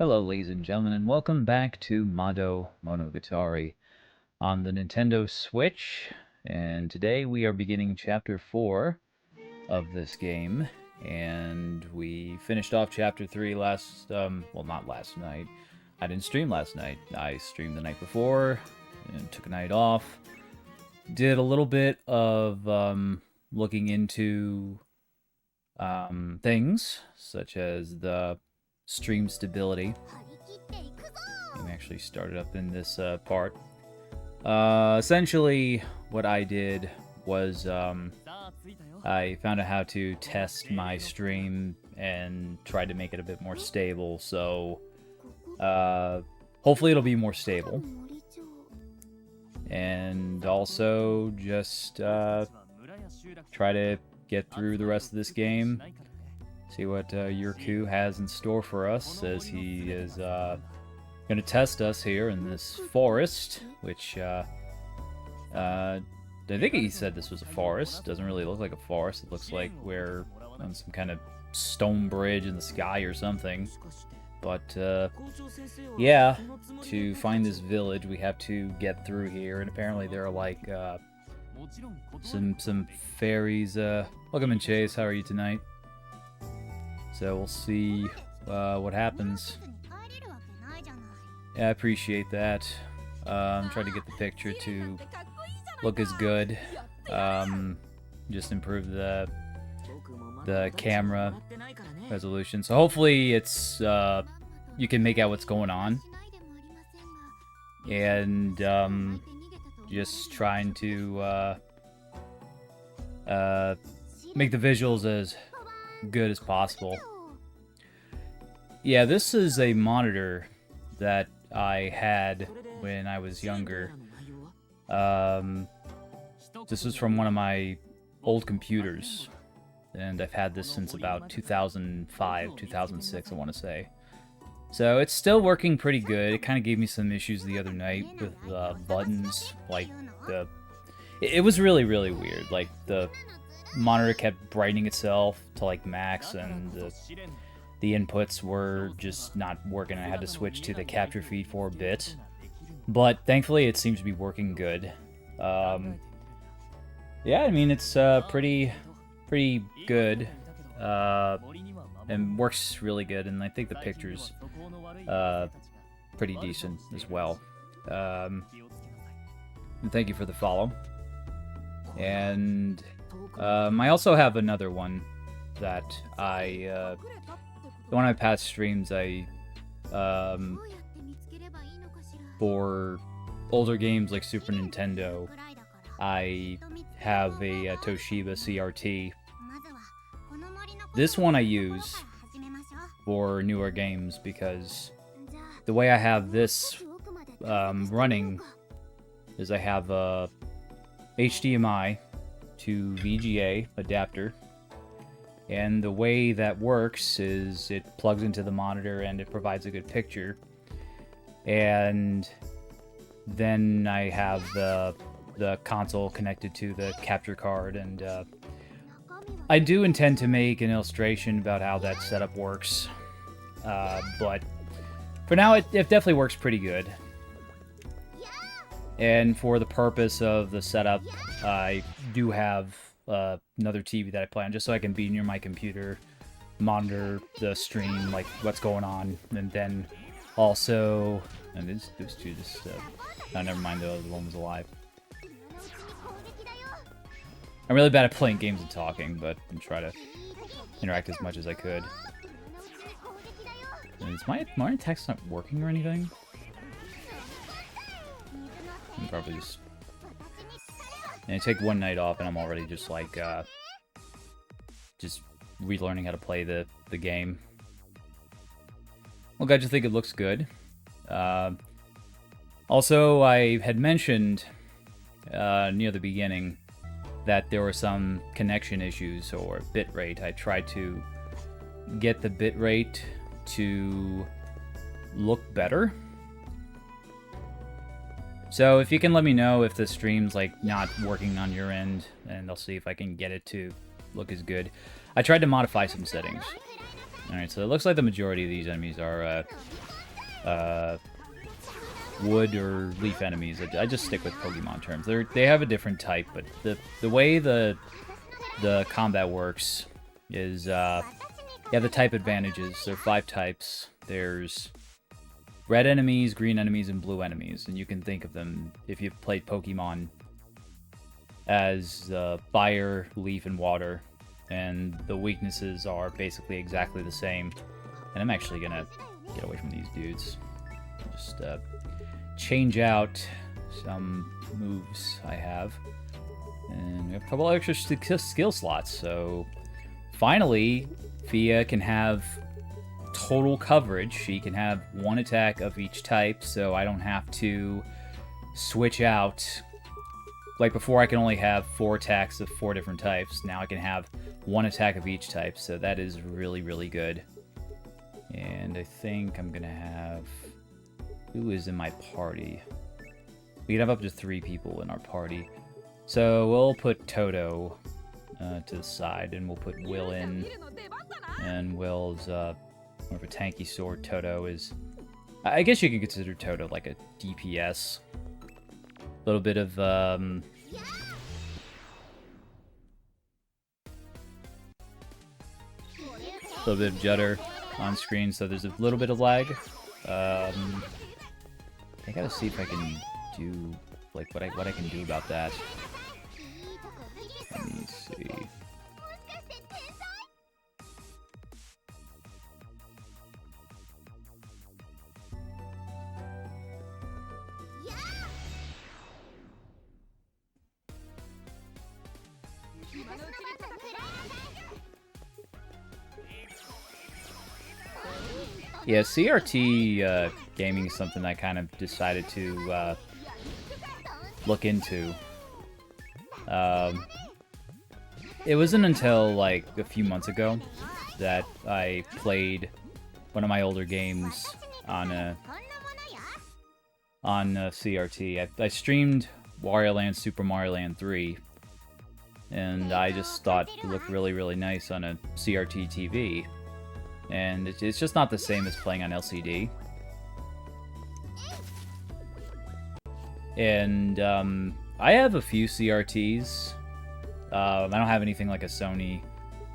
Hello, ladies and gentlemen, and welcome back to Mado Monogatari on the Nintendo Switch. And today we are beginning Chapter 4 of this game. And we finished off Chapter 3 last, well, not last night. I didn't stream last night. I streamed the night before and took a night off. Did a little bit of looking into things, such as the stream stability. We actually started up in this part. Essentially, what I did was I found out how to test my stream and tried to make it a bit more stable. So hopefully it'll be more stable. And also just try to get through the rest of this game. See what Yurku has in store for us, as he is going to test us here in this forest, which I think he said this was a forest. Doesn't really look like a forest. It looks like we're on some kind of stone bridge in the sky or something. But yeah, to find this village, we have to get through here, and apparently there are like some fairies. Welcome in, Chase. How are you tonight? So we'll see what happens. Yeah, I appreciate that. I'm trying to get the picture to look as good. Just improve the camera resolution. So hopefully it's you can make out what's going on. And just trying to make the visuals as good as possible. Yeah, this is a monitor that I had when I was younger. This was from one of my old computers, and I've had this since about 2005, 2006, I want to say. So it's still working pretty good. It kind of gave me some issues the other night with buttons, like it was really weird. Like the monitor kept brightening itself to like max, and the inputs were just not working. I had to switch to the capture feed for a bit, but thankfully it seems to be working good. Yeah, I mean, it's pretty good, and works really good, and I think the picture's pretty decent as well. And thank you for the follow. And I also have another one that one of my past streams, for older games like Super Nintendo, I have a Toshiba CRT. This one I use for newer games because the way I have this running is I have a HDMI to VGA adapter, and the way that works is it plugs into the monitor and it provides a good picture, and then I have the console connected to the capture card, and I do intend to make an illustration about how that setup works, but for now it definitely works pretty good. And for the purpose of the setup, I do have another TV that I play on, just so I can be near my computer, monitor the stream, like what's going on, and then also, and those two just, oh, never mind, the other one was alive. I'm really bad at playing games and talking, but I try to interact as much as I could. And is my text not working or anything? I'm probably just... And I take one night off and I'm already just like, just relearning how to play the game. Well, I just think it looks good. Also, I had mentioned near the beginning that there were some connection issues or bitrate. I tried to get the bitrate to look better. So if you can let me know if the stream's like not working on your end, and I'll see if I can get it to look as good. I tried to modify some settings. Alright, so it looks like the majority of these enemies are wood or leaf enemies. I just stick with Pokemon terms. They have a different type, but the way the combat works is you have the type advantages. There are 5 types. There's red enemies, green enemies, and blue enemies, and you can think of them, if you've played Pokemon, as fire, leaf, and water, and the weaknesses are basically exactly the same. And I'm actually gonna get away from these dudes. Just change out some moves I have. And we have a couple extra skill slots, so finally Fia can have total coverage. She can have 1 attack of each type, so I don't have to switch out. Like before, I can only have 4 attacks of 4 different types. Now I can have 1 attack of each type, so that is really, really good. And I think I'm gonna have... Who is in my party? We can have up to 3 people in our party. So we'll put Toto to the side, and we'll put Will in. And Will's more of a tanky sword. Toto is... I guess you could consider Toto like a DPS. A little bit of... a little bit of judder on screen, so there's a little bit of lag. I gotta see if I can do like what I can do about that. Let me see. Yeah, CRT gaming is something I kind of decided to look into. It wasn't until like a few months ago that I played one of my older games on CRT. I streamed Wario Land Super Mario Land 3, and I just thought it looked really, really nice on a CRT TV. And it's just not the same as playing on LCD. And I have a few CRTs. I don't have anything like a Sony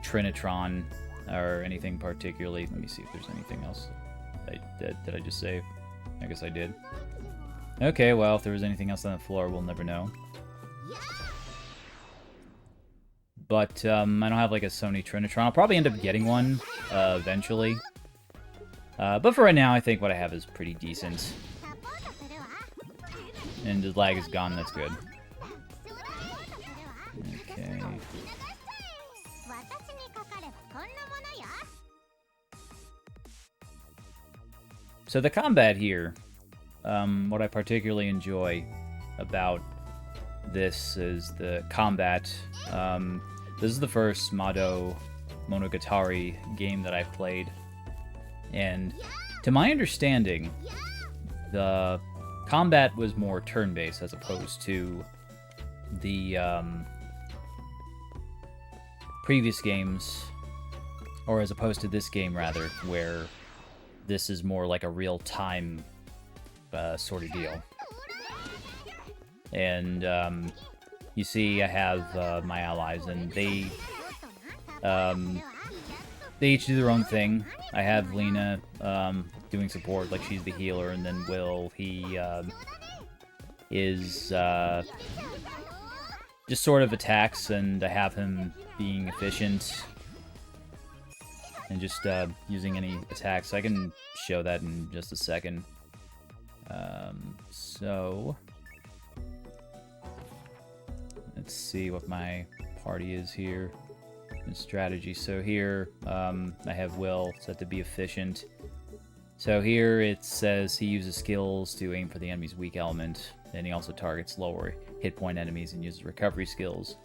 Trinitron or anything particularly. Let me see if there's anything else. Did I just save? I guess I did. Okay, well, if there was anything else on the floor, we'll never know. But I don't have like a Sony Trinitron. I'll probably end up getting one eventually. But for right now, I think what I have is pretty decent. And the lag is gone, that's good. Okay. So the combat here, what I particularly enjoy about this is the combat. This is the first Mado Monogatari game that I've played, and to my understanding, the combat was more turn-based as opposed to the previous games, or as opposed to this game rather, where this is more like a real-time sort of deal. And you see I have my allies, and they each do their own thing. I have Lena doing support, like she's the healer, and then Will, he is just sort of attacks, and I have him being efficient and just using any attacks. I can show that in just a second. So let's see what my party is here. And strategy. So here, I have Will set to be efficient. So here it says he uses skills to aim for the enemy's weak element, and he also targets lower hit point enemies and uses recovery skills.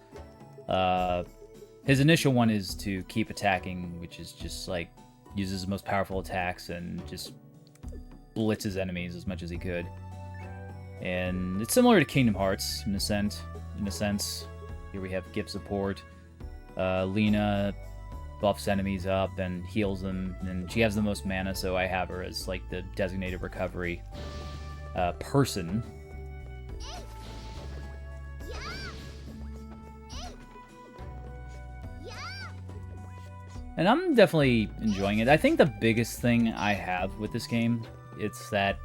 His initial one is to keep attacking, which is just like uses his most powerful attacks and just blitzes enemies as much as he could. And it's similar to Kingdom Hearts in a sense. Here we have gift support. Lena buffs enemies up and heals them, and she has the most mana, so I have her as like the designated recovery person. And I'm definitely enjoying it. I think the biggest thing I have with this game, it's that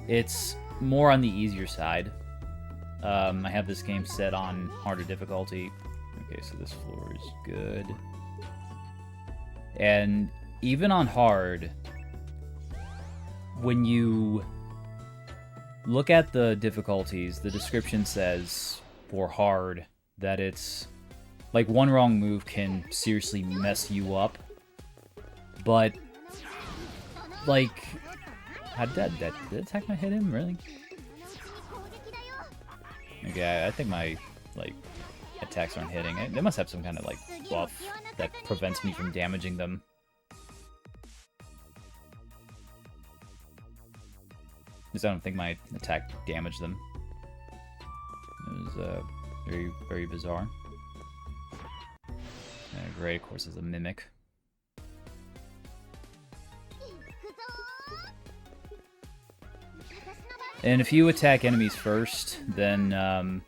it's more on the easier side. I have this game set on harder difficulty. Okay, so this floor is good. And even on hard, when you look at the difficulties, the description says for hard that it's like one wrong move can seriously mess you up. But like, how did that attack not hit him? Really? Okay, I think my like attacks aren't hitting. They must have some kind of like buff that prevents me from damaging them. Because I don't think my attack damaged them. It was very, very bizarre. Gray, of course, is a mimic. And if you attack enemies first, then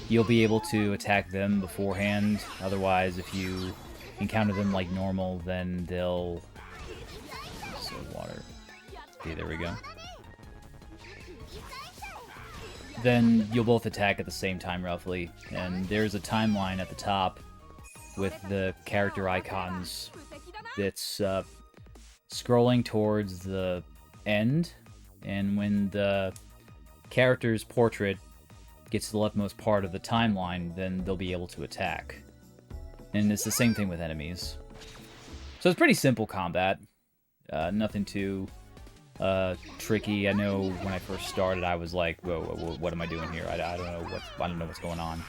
you'll be able to attack them beforehand. Otherwise, if you encounter them like normal, then they'll... So water. Okay, there we go. Then you'll both attack at the same time, roughly. And there's a timeline at the top with the character icons that's scrolling towards the end. And when the character's portrait gets to the leftmost part of the timeline, then they'll be able to attack. And it's the same thing with enemies. So it's pretty simple combat. Nothing too tricky. I know when I first started, I was like, whoa, what am I doing here? I don't know what's going on.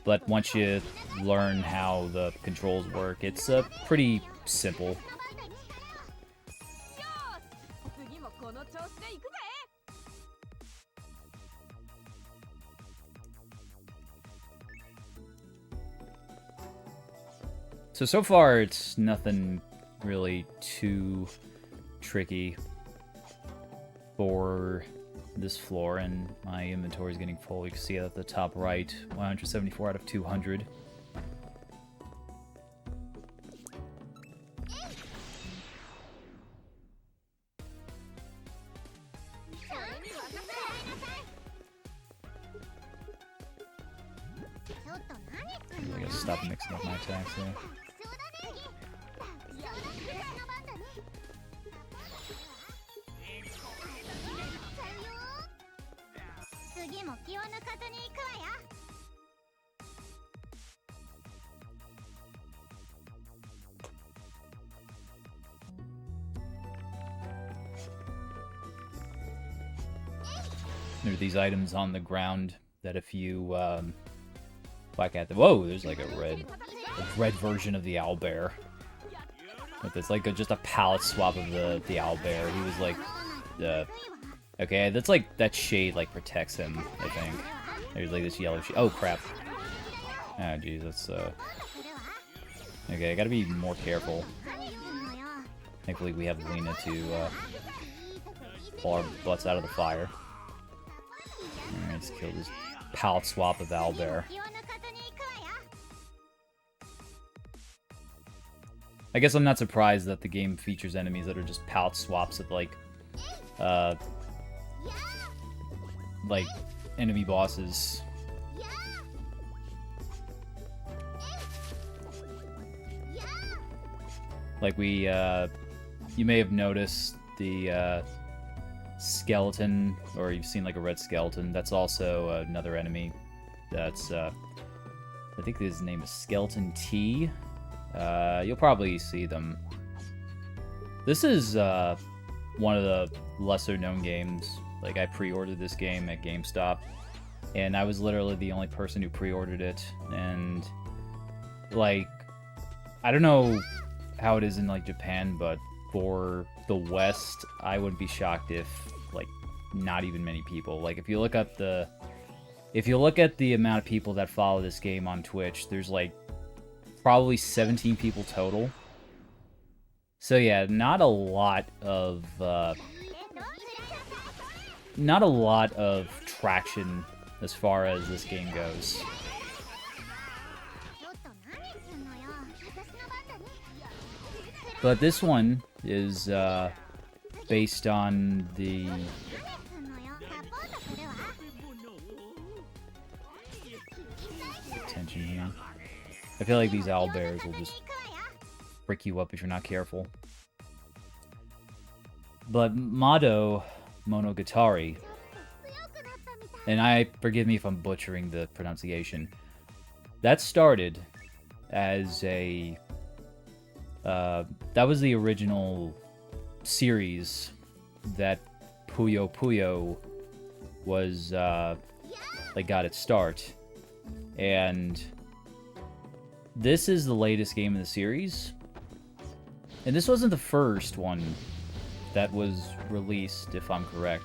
But once you learn how the controls work, it's pretty simple. So far, it's nothing really too tricky for this floor, and my inventory is getting full. You can see it at the top right, 174 out of 200. I gotta stop mixing up my attacks there. There are these items on the ground that if you whack at them... Whoa, there's like a red version of the owlbear. It's like just a palette swap of the owlbear. He was like... okay, that's like... That shade like protects him, I think. There's like this yellow shade. Oh, crap. Oh, jeez, that's... Okay, I gotta be more careful. Thankfully, we have Lena to pull our butts out of the fire. Alright, let's kill this palette swap of owlbear. I guess I'm not surprised that the game features enemies that are just palette swaps of like enemy bosses. Like you may have noticed the skeleton, or you've seen like a red skeleton. That's also another enemy. That's I think his name is Skeleton T. You'll probably see them. This is one of the lesser known games. Like, I pre-ordered this game at GameStop, and I was literally the only person who pre-ordered it. And like, I don't know how it is in like Japan, but for the West, I wouldn't be shocked if like not even many people. Like, if you look at the amount of people that follow this game on Twitch, there's like probably 17 people total. So yeah, not a lot of traction as far as this game goes. But this one is based on the attention here. I feel like these owlbears will just frick you up if you're not careful. But Mado Monogatari, and forgive me if I'm butchering the pronunciation, that started as a that was the original series that Puyo Puyo was got its start, and this is the latest game in the series, and this wasn't the first one that was released, if I'm correct.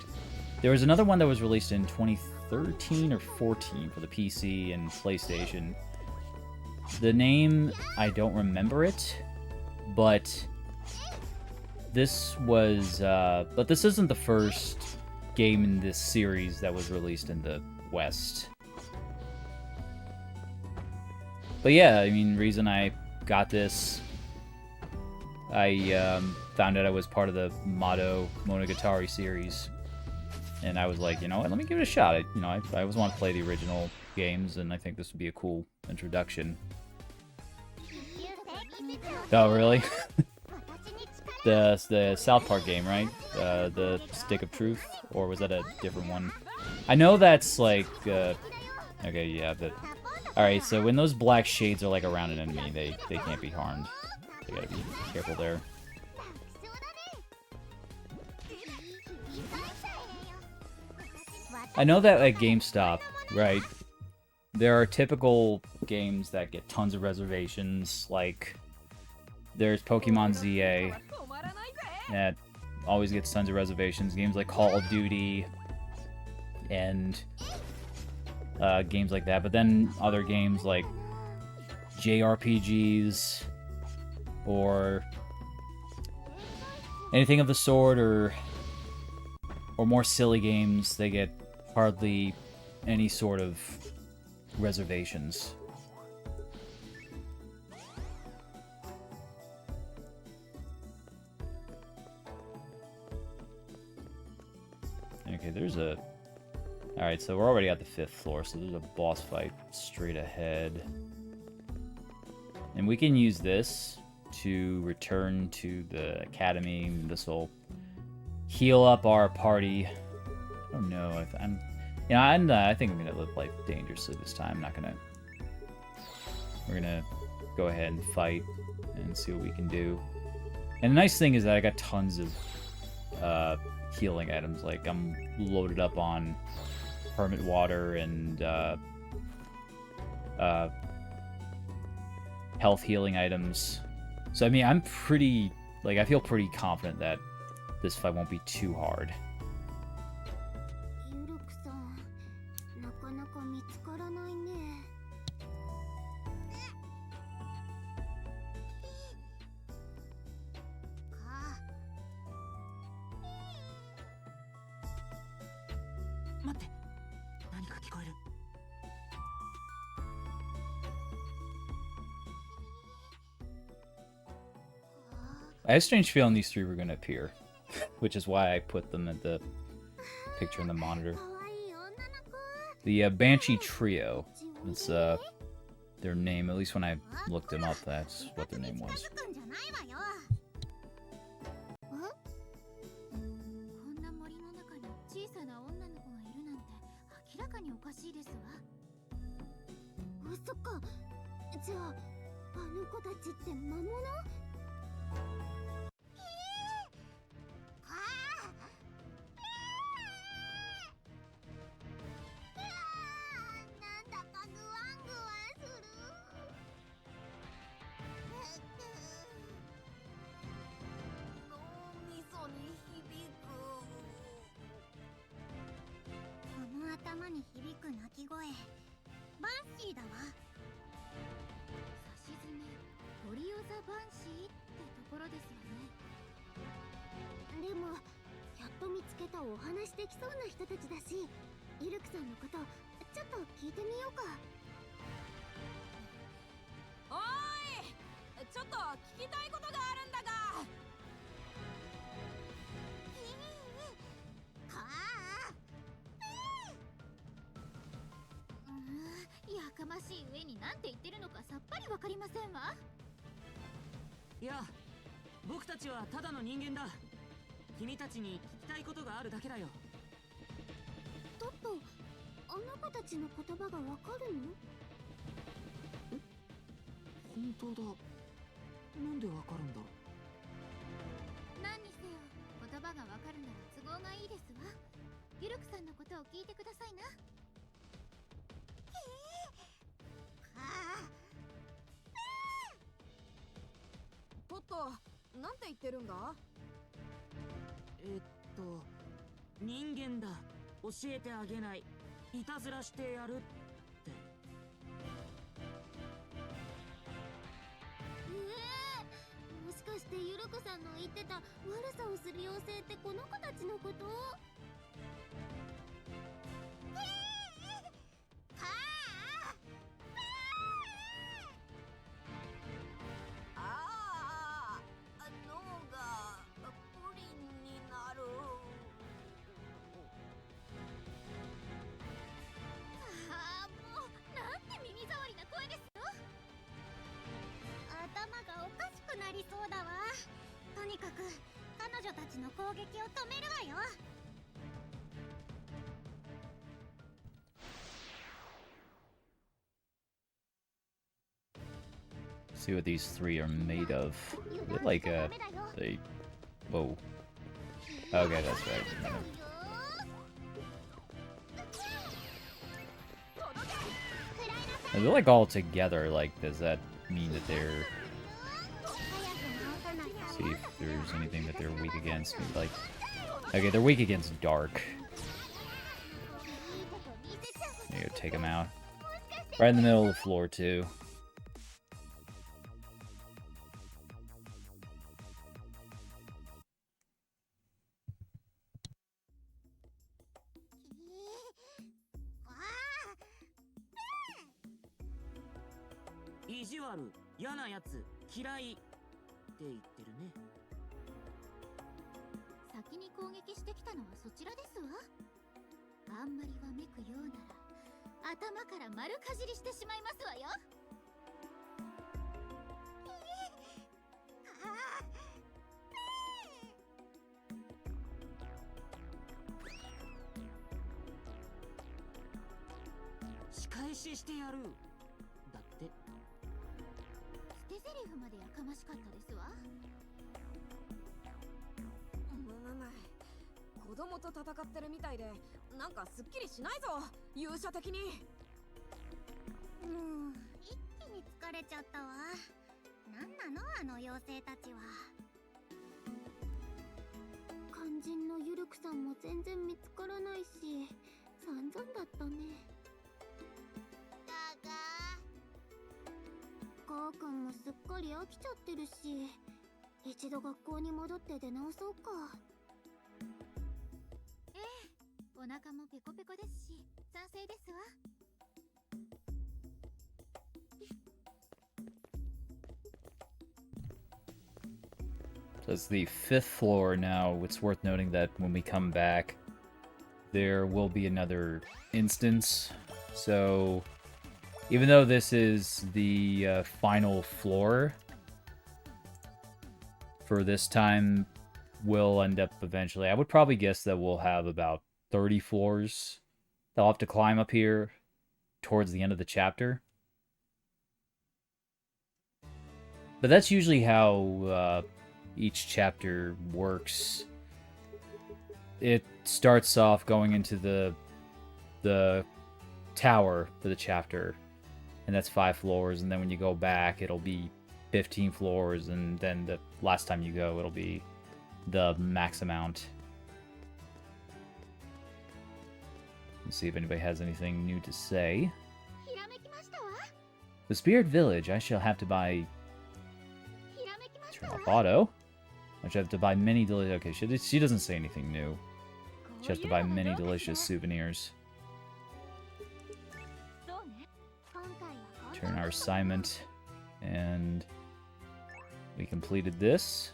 There was another one that was released in 2013 or 14 for the PC and PlayStation. The name, I don't remember it, but this was, but this isn't the first game in this series that was released in the West. But yeah, I mean, reason I got this, I found out I was part of the Mado Monogatari series, and I was like, you know what, let me give it a shot. I always want to play the original games, and I think this would be a cool introduction. Oh, really? the South Park game, right? The Stick of Truth? Or was that a different one? I know that's like, okay, yeah, but... Alright, so when those black shades are like around an enemy, they can't be harmed. You gotta be careful there. I know that at GameStop, right, there are typical games that get tons of reservations, like there's Pokemon ZA that always gets tons of reservations, games like Call of Duty and games like that, but then other games like JRPGs or anything of the sort, or more silly games, they get hardly any sort of reservations. Okay, there's a... Alright, so we're already at the 5th floor, so there's a boss fight straight ahead. And we can use this to return to the academy. This will heal up our party. I don't know if I'm... You know, I think I'm going to live life dangerously this time. I'm not going to... We're going to go ahead and fight and see what we can do. And the nice thing is that I got tons of healing items. Like, I'm loaded up on Hermit Water and health healing items. So, I mean, I'm pretty... Like, I feel pretty confident that this fight won't be too hard. I had a strange feeling these three were going to appear, which is why I put them at the picture in the monitor. The Banshee Trio. It's their name, at least when I looked them up, that's what their name was. 万死ってところですわね。でもやっと見つけたお話できそうな人たちだし、ゆるくさんのことちょっと聞いてみようか。おーい、ちょっと聞きたいことがあるんだが。やかましい上に何て言ってるのかさっぱりわかりませんわ。いや、僕たちはただの人間だ。君たちに聞きたいことがあるだけだよ。トット、あの子たちの言葉がわかるの？本当だ。なんでわかるんだろう。何にせよ言葉がわかるなら都合がいいですわ。ゆるくさんのことを聞いてくださいな。トット、なんて言ってるんだ？人間だ。教えてあげない。いたずらしてやるって。もしかしてゆるくさんの言ってた悪さをする妖精ってこの子たちのこと？脳がプリンになる。もうなんて耳障りな声ですよ。頭がおかしくなりそうだわ。とにかく彼女たちの攻撃を止めるわよ。See what these three are made of. They're like they. Whoa. Okay, that's right. And they're like all together. Like, does that mean that they're? See if there's anything that they're weak against. Maybe like, okay, they're weak against dark. There you go, take them out. Right in the middle of the floor too. Ijiwaru, 嫌なやつ、嫌いって言ってるね。先に攻撃してきたのはそちらですわ。あんまりわめくようなら頭から丸かじりしてしまいますわよ。仕返ししてやる。だって。捨て台詞までやかましかったですわ。子供と戦ってるみたいでなんかすっきりしないぞ、勇者的に。一気に疲れちゃったわ。なんなのあの妖精たちは。肝心のゆるくさんも全然見つからないし散々だったね。だがこうくんもすっかり飽きちゃってるし、一度学校に戻って出直そうか。ええ、お腹もペコペコですし賛成ですわ。So it's the 5th floor now. It's worth noting that when we come back, there will be another instance. So even though this is the final floor for this time, we'll end up eventually. I would probably guess that we'll have about 30 floors that I'll have to climb up here towards the end of the chapter. But that's usually how each chapter works. It starts off going into the tower for the chapter, and that's 5 floors, and then when you go back it'll be 15 floors, and then the last time you go it'll be the max amount. Let's see if anybody has anything new to say. The Spirit Village, I shall have to buy off auto. I should have to buy many delicious... Okay, she doesn't say anything new. She has to buy many delicious souvenirs. Turn our assignment. And we completed this.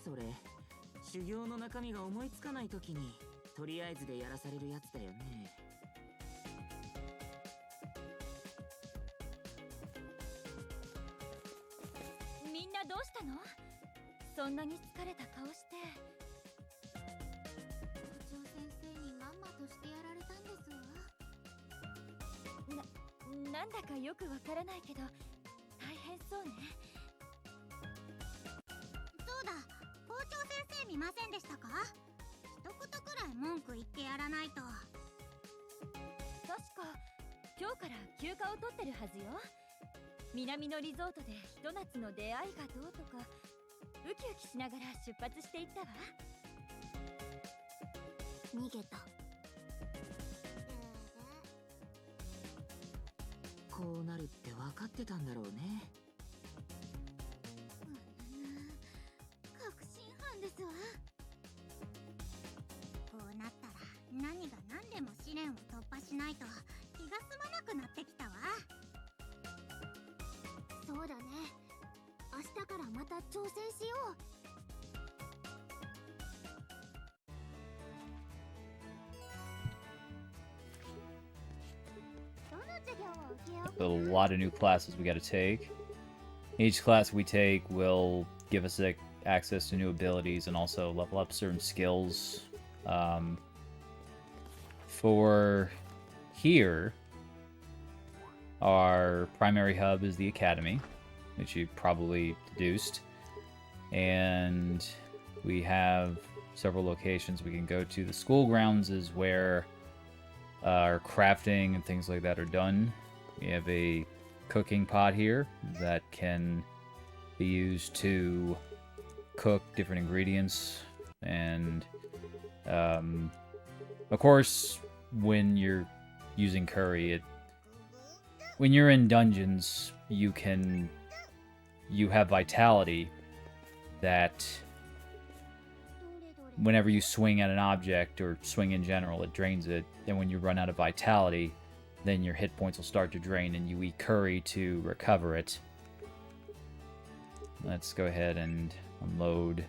それ修行の中身が思いつかないときにとりあえずでやらされるやつだよね。みんなどうしたの？そんなに疲れた顔して。校長先生にまんまとしてやられたんですわ。なんだかよくわからないけど大変そうね。そうだ、校長先生見ませんでしたか？一言くらい文句言ってやらないと。確か今日から休暇を取ってるはずよ。南のリゾートでひと夏の出会いがどうとかウキウキしながら出発していったわ。逃げた。こうなるって分かってたんだろうね。確信犯ですわ。こうなったら何が何でも試練を突破しないと気が済まなくなってきたわ。そうだね。明日からまた挑戦しよう。A lot of new classes we gotta take. Each class we take will give us access to new abilities and also level up certain skills. For here, our primary hub is the academy, which you probably deduced. And we have several locations we can go to. The school grounds is where our crafting and things like that are done. We have a cooking pot here that can be used to cook different ingredients. And, of course, when you're using curry, when you're in dungeons, you have vitality that whenever you swing at an object or swing in general, it drains it. And when you run out of vitality, then your hit points will start to drain and you eat curry to recover it. Let's go ahead and unload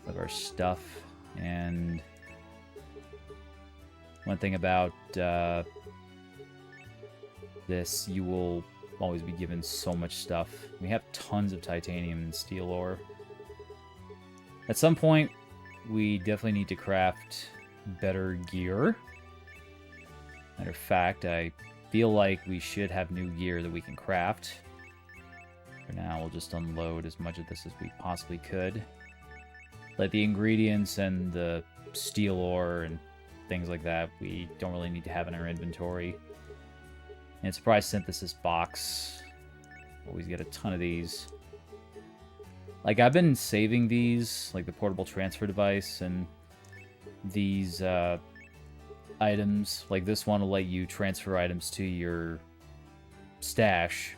of our stuff. And one thing about this, you will always be given so much stuff. We have tons of titanium and steel ore. At some point, we definitely need to craft better gear. Matter of fact, I feel like we should have new gear that we can craft. For now, we'll just unload as much of this as we possibly could. Like the ingredients and the steel ore and things like that, we don't really need to have in our inventory. And surprise synthesis box. Always get a ton of these. Like, I've been saving these, like the portable transfer device, and these items. Like, this one will let you transfer items to your stash.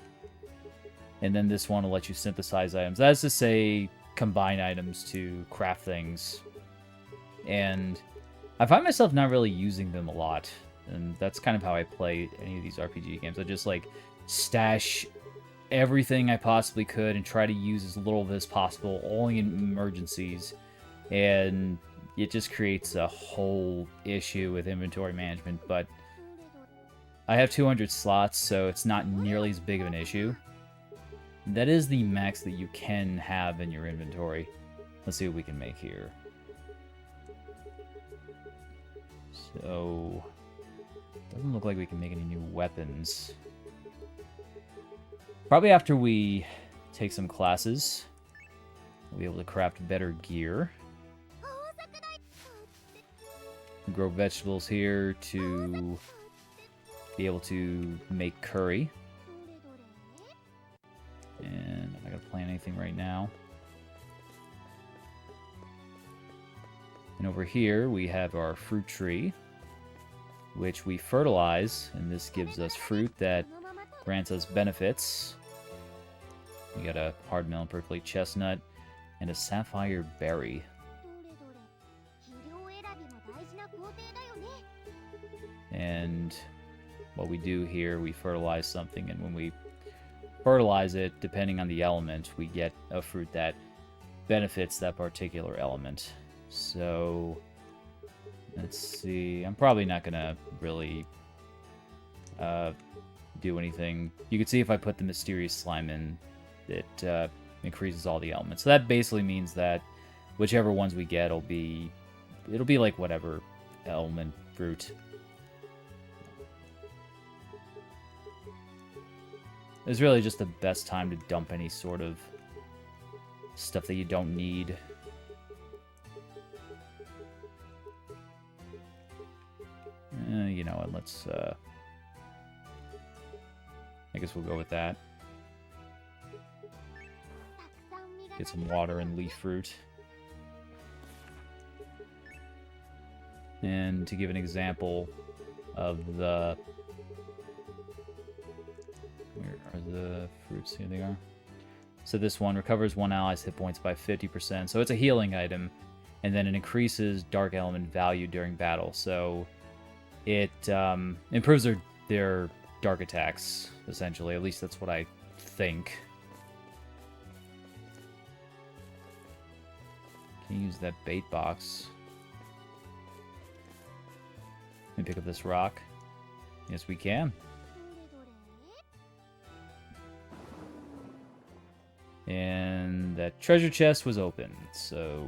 And then this one will let you synthesize items. That is to say, combine items to craft things. And I find myself not really using them a lot. And that's kind of how I play any of these RPG games. I just, like, stash everything I possibly could and try to use as little of it as possible, only in emergencies. And it just creates a whole issue with inventory management. But I have 200 slots, so it's not nearly as big of an issue. That is the max that you can have in your inventory. Let's see what we can make here. So, doesn't look like we can make any new weapons. Probably after we take some classes, we'll be able to craft better gear. Grow vegetables here to be able to make curry. And I'm not going to plant anything right now. And over here we have our fruit tree, which we fertilize, and this gives us fruit that grants us benefits. We got a hard melon, percolate chestnut, and a sapphire berry. And what we do here, we fertilize something, and when we fertilize it, depending on the element, we get a fruit that benefits that particular element. So, let's see. I'm probably not going to really do anything. You can see if I put the mysterious slime in, it increases all the elements. So that basically means that whichever ones we get, it'll be like whatever element fruit. It's really just the best time to dump any sort of stuff that you don't need. You know what, let's, I guess we'll go with that. Get some water and leaf fruit. And to give an example of the... Where are the fruits? Here they are. So this one recovers one ally's hit points by 50%. So it's a healing item. And then it increases dark element value during battle. So it improves their dark attacks, essentially. At least that's what I think. Can you use that bait box? Let me pick up this rock. Yes, we can. And that treasure chest was open, so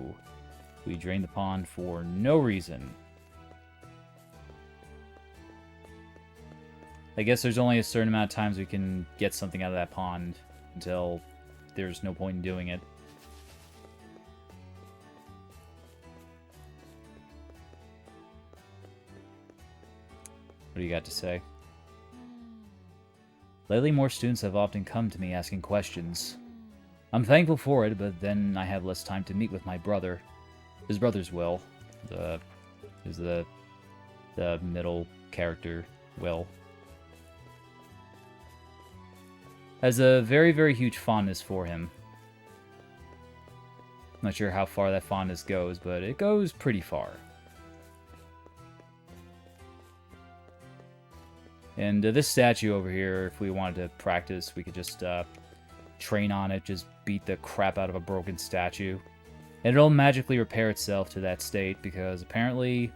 we drained the pond for no reason. I guess there's only a certain amount of times we can get something out of that pond until there's no point in doing it. What do you got to say? Lately, more students have often come to me asking questions. I'm thankful for it, but then I have less time to meet with my brother. His brother's Will. Is the middle character, Will. Has a very, very huge fondness for him. Not sure how far that fondness goes, but it goes pretty far. And this statue over here, if we wanted to practice, we could just train on it, just beat the crap out of a broken statue. And it'll magically repair itself to that state, because apparently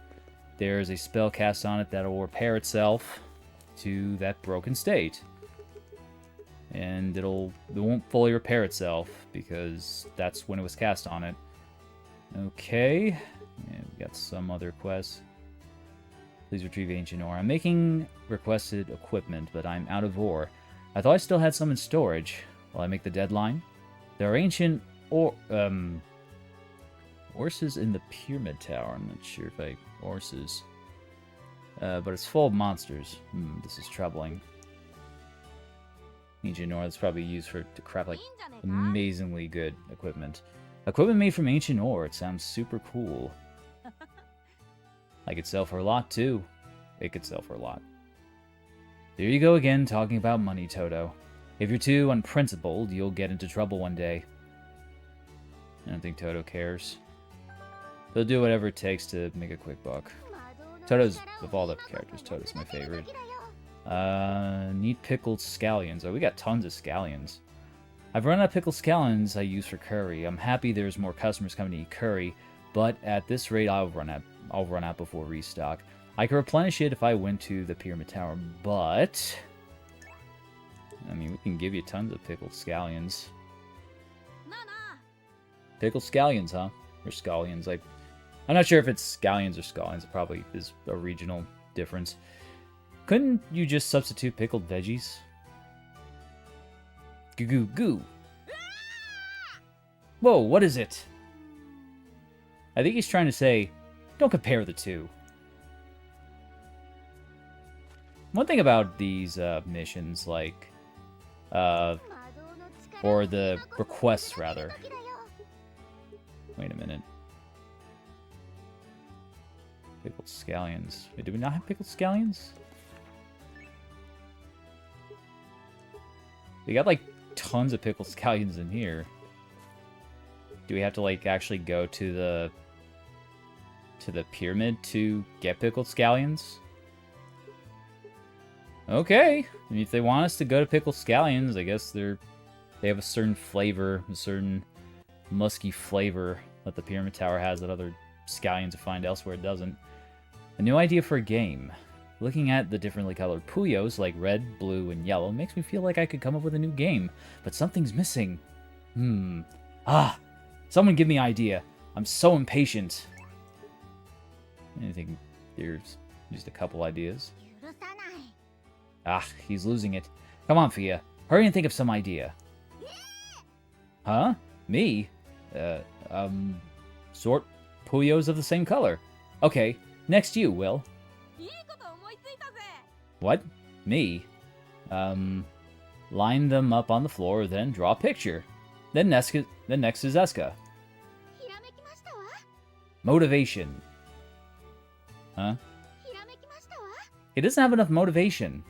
there's a spell cast on it that will repair itself to that broken state. And it won't fully repair itself, because that's when it was cast on it. Okay, and we got some other quests. Please retrieve ancient ore. I'm making requested equipment, but I'm out of ore. I thought I still had some in storage. Will I make the deadline? There are ancient horses in the Pyramid Tower. I'm not sure if horses. But it's full of monsters. This is troubling. Ancient ore, that's probably used to craft like amazingly good equipment. Equipment made from ancient ore. It sounds super cool. I could sell for a lot, too. It could sell for a lot. There you go again, talking about money, Toto. If you're too unprincipled, you'll get into trouble one day. I don't think Toto cares. He'll do whatever it takes to make a quick buck. Toto's, of all the characters, Toto's my favorite. Need pickled scallions. Oh, we got tons of scallions. I've run out of pickled scallions I use for curry. I'm happy there's more customers coming to eat curry, but at this rate, I'll run out before restock. I could replenish it if I went to the Pyramid Tower, but I mean, we can give you tons of pickled scallions. Pickled scallions, huh? Or scallions? I'm not sure if it's scallions or scallions. It probably is a regional difference. Couldn't you just substitute pickled veggies? Goo goo goo. Whoa, what is it? I think he's trying to say, don't compare the two. One thing about these missions, like, or the requests, rather. Wait a minute. Pickled scallions. Wait, do we not have pickled scallions? We got, like, tons of pickled scallions in here. Do we have to, like, actually go to the pyramid to get pickled scallions? Okay. I mean, if they want us to go to pickled scallions, I guess they have a certain flavor, a certain musky flavor that the Pyramid Tower has that other scallions find elsewhere doesn't. A new idea for a game. Looking at the differently colored Puyos, like red, blue, and yellow, makes me feel like I could come up with a new game, but something's missing. Someone give me an idea. I'm so impatient. I think there's just a couple ideas. He's losing it. Come on, Fia. Hurry and think of some idea. Huh? Me? Sort Puyos of the same color. Okay, next you, Will. What? Me? Line them up on the floor, then draw a picture. Then next is Eska. Motivation. Huh? He doesn't have enough motivation.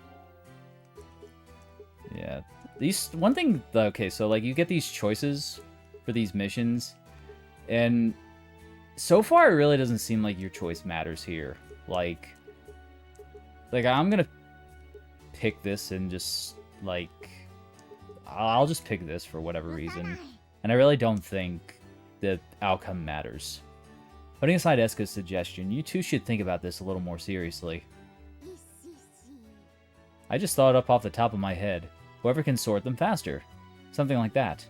Yeah. One thing, okay, so, like, you get these choices for these missions, and so far it really doesn't seem like your choice matters here. Like, I'm gonna pick this and just, like, I'll just pick this for whatever reason. And I really don't think the outcome matters. Putting aside Eska's suggestion, you two should think about this a little more seriously. I just thought it up off the top of my head. Whoever can sort them faster. Something like that.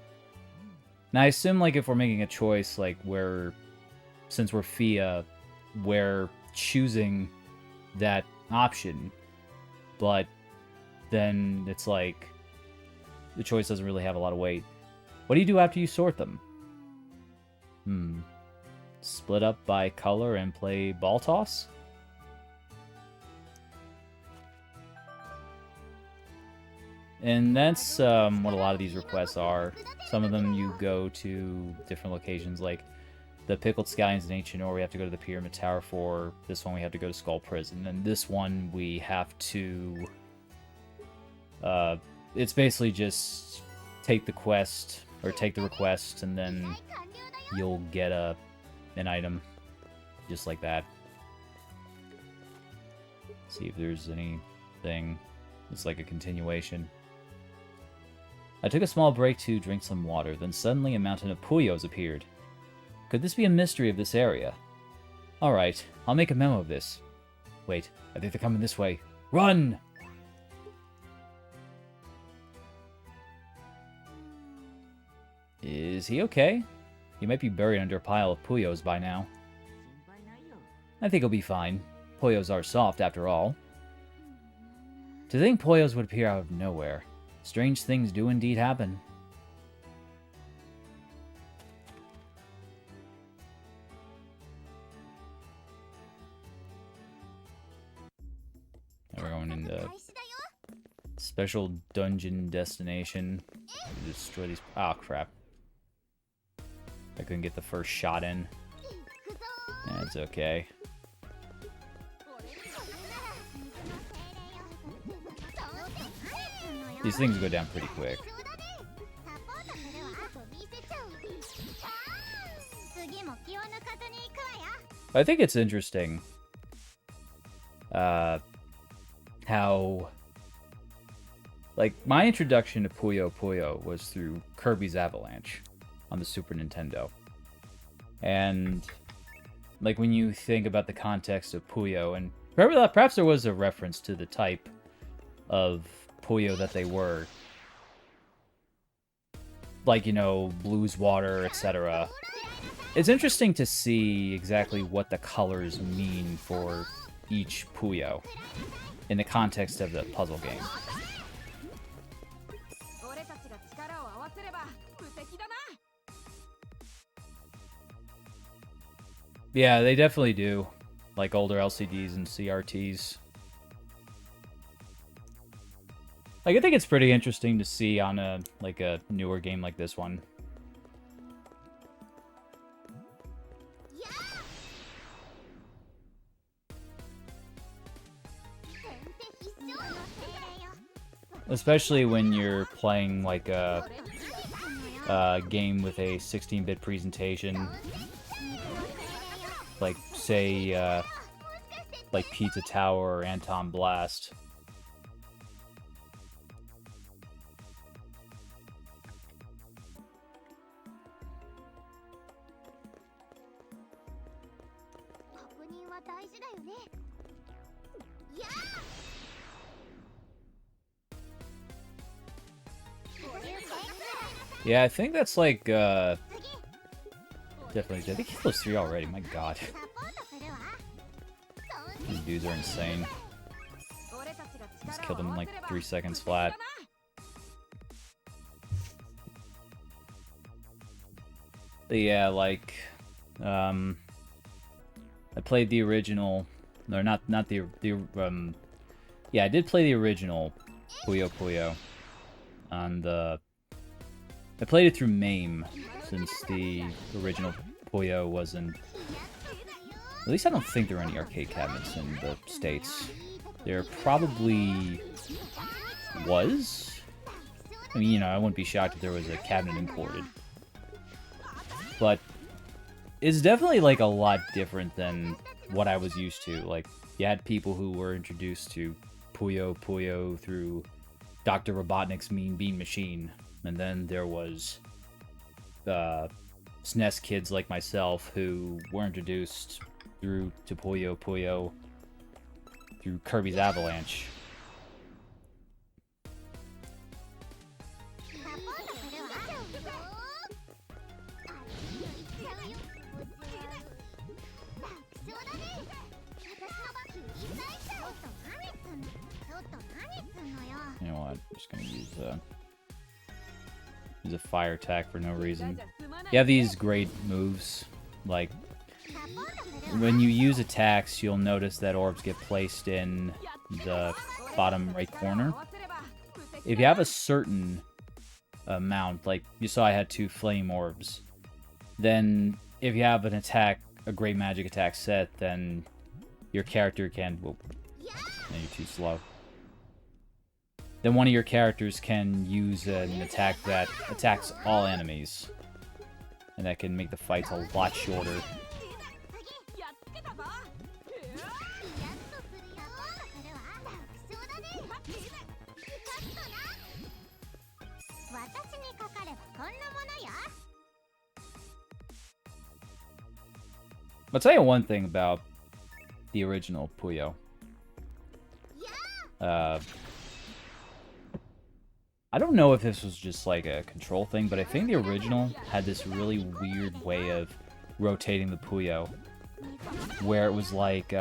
Now, I assume, like, if we're making a choice, like, since we're Fia, we're choosing that option. But then it's like, the choice doesn't really have a lot of weight. What do you do after you sort them? Split up by color and play ball toss? And that's what a lot of these requests are. Some of them you go to different locations, like the Pickled Scallions in Ancient Ore we have to go to the Pyramid Tower for. This one we have to go to Skull Prison. And this one we have to... it's basically just take the quest, or take the request, and then you'll get an item. Just like that. See if there's anything. It's like a continuation. I took a small break to drink some water, then suddenly a mountain of Puyos appeared. Could this be a mystery of this area? Alright, I'll make a memo of this. Wait, I think they're coming this way. Run! Is he okay? He might be buried under a pile of Puyos by now. I think he'll be fine. Puyos are soft, after all. To think Puyos would appear out of nowhere. Strange things do indeed happen. Now we're going into special dungeon destination. Destroy these. Oh crap! I couldn't get the first shot in. That's okay. These things go down pretty quick. I think it's interesting how, like, my introduction to Puyo Puyo was through Kirby's Avalanche on the Super Nintendo. And, like, when you think about the context of Puyo, and perhaps there was a reference to the type of Puyo that they were. Like, you know, blues water, etc. It's interesting to see exactly what the colors mean for each Puyo in the context of the puzzle game. Yeah, they definitely do. Like older LCDs and CRTs. Like, I think it's pretty interesting to see on a newer game like this one. Especially when you're playing like a game with a 16-bit presentation. Like, say, like Pizza Tower or Anton Blast. Yeah, I think that's like, definitely. I think he closed 3 already, my god. These dudes are insane. Just killed him in like 3 seconds flat. But yeah, like, I played the original, or not the, yeah, I did play the original Puyo Puyo on the, I played it through MAME, since the original Puyo wasn't, at least I don't think there are any arcade cabinets in the States. There probably was. I mean, you know, I wouldn't be shocked if there was a cabinet imported. But it's definitely, like, a lot different than what I was used to. Like, you had people who were introduced to Puyo Puyo through Dr. Robotnik's Mean Bean Machine. And then there was SNES kids like myself who were introduced to Puyo Puyo through Kirby's Avalanche. You know what? I'm just gonna use a fire attack for no reason. You have these great moves, like when you use attacks, you'll notice that orbs get placed in the bottom right corner. If you have a certain amount, like you saw I had 2 flame orbs, then if you have an attack, a great magic attack set, then your character can, whoop, no, you're too slow. Then one of your characters can use an attack that attacks all enemies. And that can make the fights a lot shorter. I'll tell you one thing about the original Puyo. I don't know if this was just like a control thing, but I think the original had this really weird way of rotating the Puyo. Where it was like,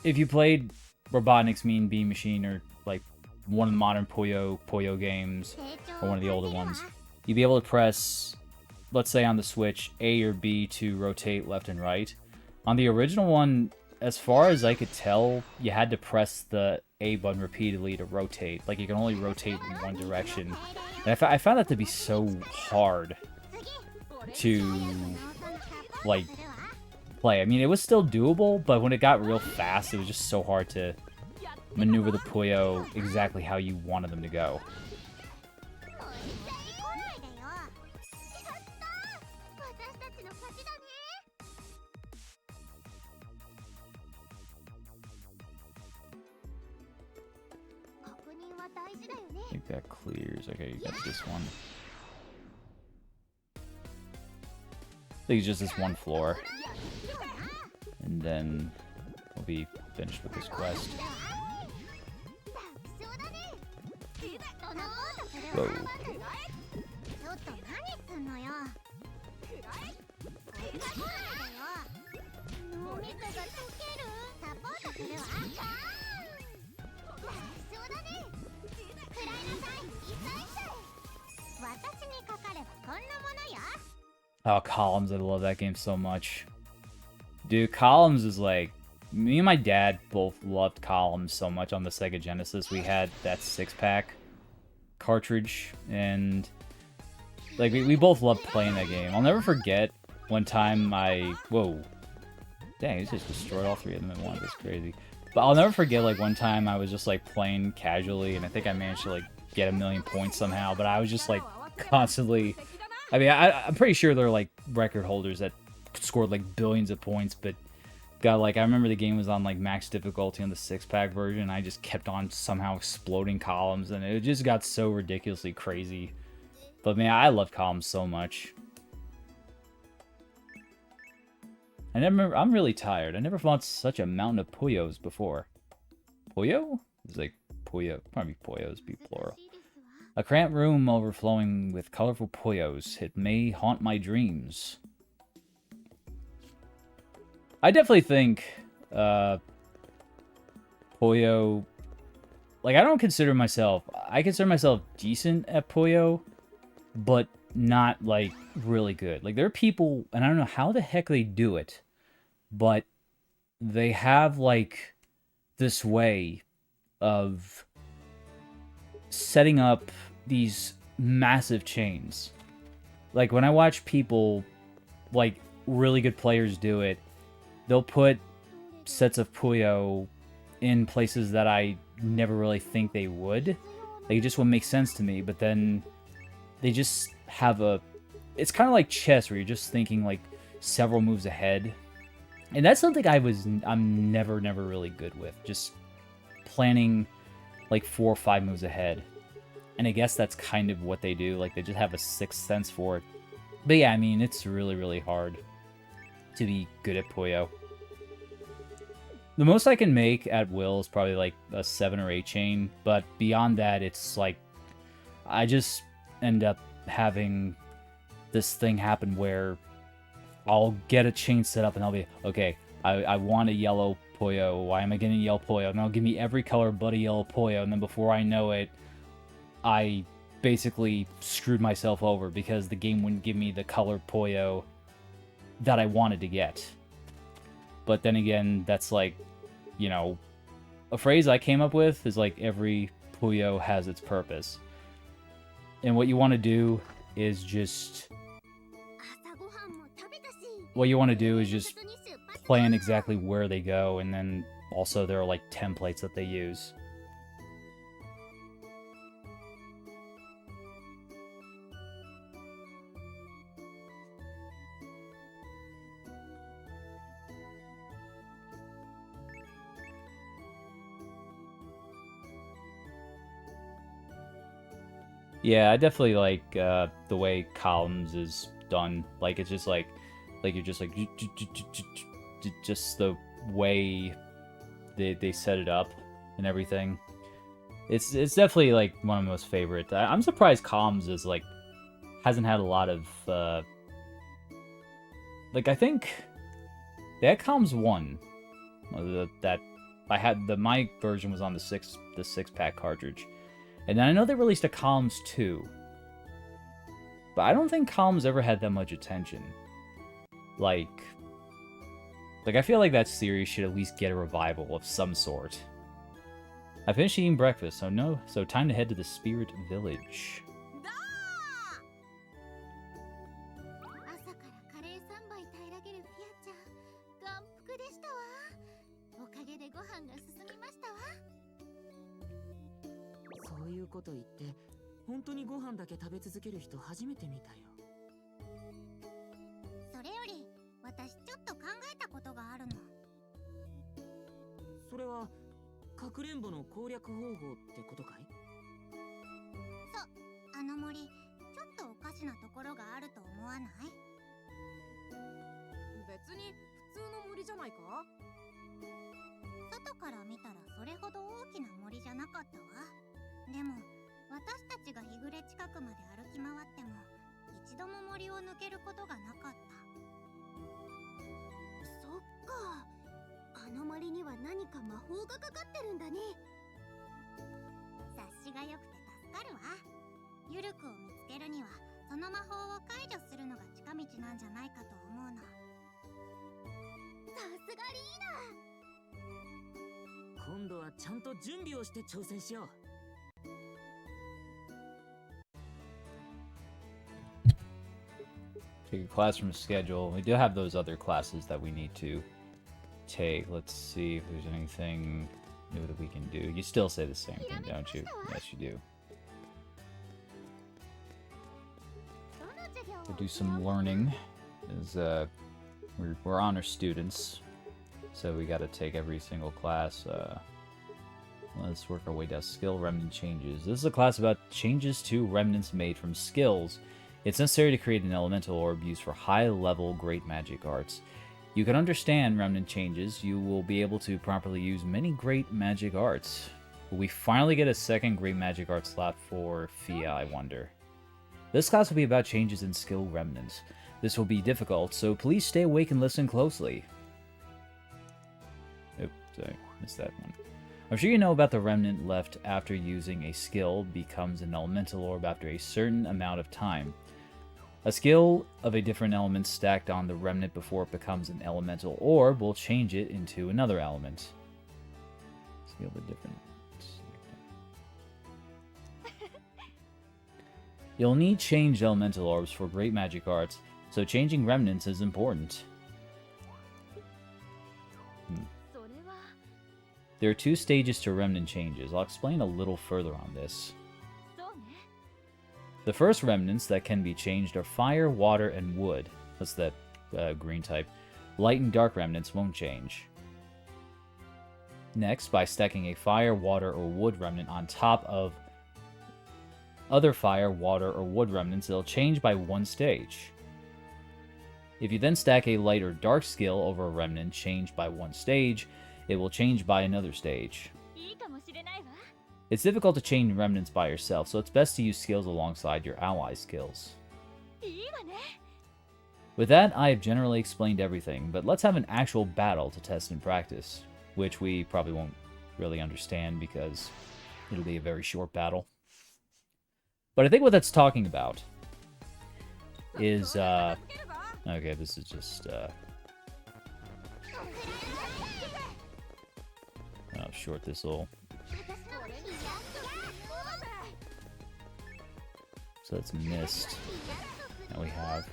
if you played Robotnik's Mean Bean Machine or like one of the modern Puyo games, or one of the older ones, you'd be able to press, let's say on the Switch, A or B to rotate left and right. On the original one, as far as I could tell, you had to press the A button repeatedly to rotate. Like, you can only rotate in one direction. And I found that to be so hard to, like, play. I mean, it was still doable, but when it got real fast, it was just so hard to maneuver the Puyo exactly how you wanted them to go. I think that clears. Okay, you got this one. I think it's just this one floor. And then we'll be finished with this quest. Whoa. Oh, Columns, I love that game so much. Dude, Columns is like... Me and my dad both loved Columns so much on the Sega Genesis. We had that 6-pack cartridge, and... Like, we both loved playing that game. I'll never forget one time I... Whoa. Dang, he just destroyed all three of them at once. That's crazy. But I'll never forget, like, one time I was just, like, playing casually, and I think I managed to, like, get 1,000,000 points somehow, but I was just, like, constantly... I mean, I'm pretty sure they're, like, record holders that scored, like, billions of points, but... God, like, I remember the game was on, like, max difficulty on the 6-pack version, and I just kept on somehow exploding Columns, and it just got so ridiculously crazy. But, man, I love Columns so much. I'm really tired. I never fought such a mountain of Puyos before. Puyo? It's like Puyo. Probably Puyos be plural. A cramped room overflowing with colorful Puyos. It may haunt my dreams. I definitely think Puyo... Like, I don't consider myself... I consider myself decent at Puyo, but not, like, really good. Like, there are people, and I don't know how the heck they do it, but they have, like, this way of setting up these massive chains. Like, when I watch people, like, really good players do it, they'll put sets of Puyo in places that I never really think they would. Like, it just wouldn't make sense to me, but then they just have a... It's kind of like chess, where you're just thinking, like, several moves ahead. And that's something I'm never really good with. Just planning, like, 4 or 5 moves ahead. And I guess that's kind of what they do. Like, they just have a sixth sense for it. But yeah, I mean, it's really hard to be good at Puyo. The most I can make at will is probably, like, a 7 or 8 chain. But beyond that, it's, like... I just end up having this thing happen where I'll get a chain set up and I'll be, okay, I want a yellow Puyo. Why am I getting a yellow Puyo? And I'll give me every color but a yellow Puyo. And then before I know it, I basically screwed myself over because the game wouldn't give me the color Puyo that I wanted to get. But then again, that's like, you know, a phrase I came up with is like every Puyo has its purpose. And what you want to do is just... What you want to do is just plan exactly where they go, and then also there are like templates that they use. Yeah, I definitely like the way Columns is done. Like, it's just like you're just like just the way they set it up and everything. It's definitely like one of my most favorite. I'm surprised Columns is like hasn't had a lot of like, I think they had Columns 1 that I had. My version was on the 6-pack cartridge. And then I know they released a Columns 2. But I don't think Columns ever had that much attention. Like I feel like that series should at least get a revival of some sort. I finished eating breakfast, so time to head to the Spirit Village. その魔法を解除するのが近道なんじゃないかと思うの。さすがリーナ。今度はちゃんと準備をして挑戦しよう。Take a class from schedule. We do have those other classes that we need to take. Let's see if there's anything new that we can do. You still say the same thing, don't you? Yes, you do. We'll do some learning. As we're honor students, so we got to take every single class. Let's work our way down. Skill remnant changes. This is a class about changes to remnants made from skills. It's necessary to create an elemental orb used for high-level great magic arts. You can understand remnant changes. You will be able to properly use many great magic arts. Will we finally get a second great magic art slot for Fia, I wonder? This class will be about changes in skill remnants. This will be difficult, so please stay awake and listen closely. Oops, sorry, missed that one. I'm sure you know about the remnant left after using a skill becomes an elemental orb after a certain amount of time. A skill of a different element stacked on the remnant before it becomes an elemental orb will change it into another element. Skill of a different... You'll need changed elemental orbs for great magic arts, so changing remnants is important. There are 2 stages to remnant changes. I'll explain a little further on this. The first remnants that can be changed are fire, water, and wood. That's that green type. Light and dark remnants won't change. Next, by stacking a fire, water, or wood remnant on top of other fire, water, or wood remnants, it'll change by 1 stage. If you then stack a light or dark skill over a remnant changed by 1 stage, it will change by another stage. It's difficult to change remnants by yourself, so it's best to use skills alongside your ally skills. With that, I have generally explained everything, but let's have an actual battle to test and practice, which we probably won't really understand because it'll be a very short battle. But I think what that's talking about is, okay, this is just, how short this will... So that's missed. Now we have...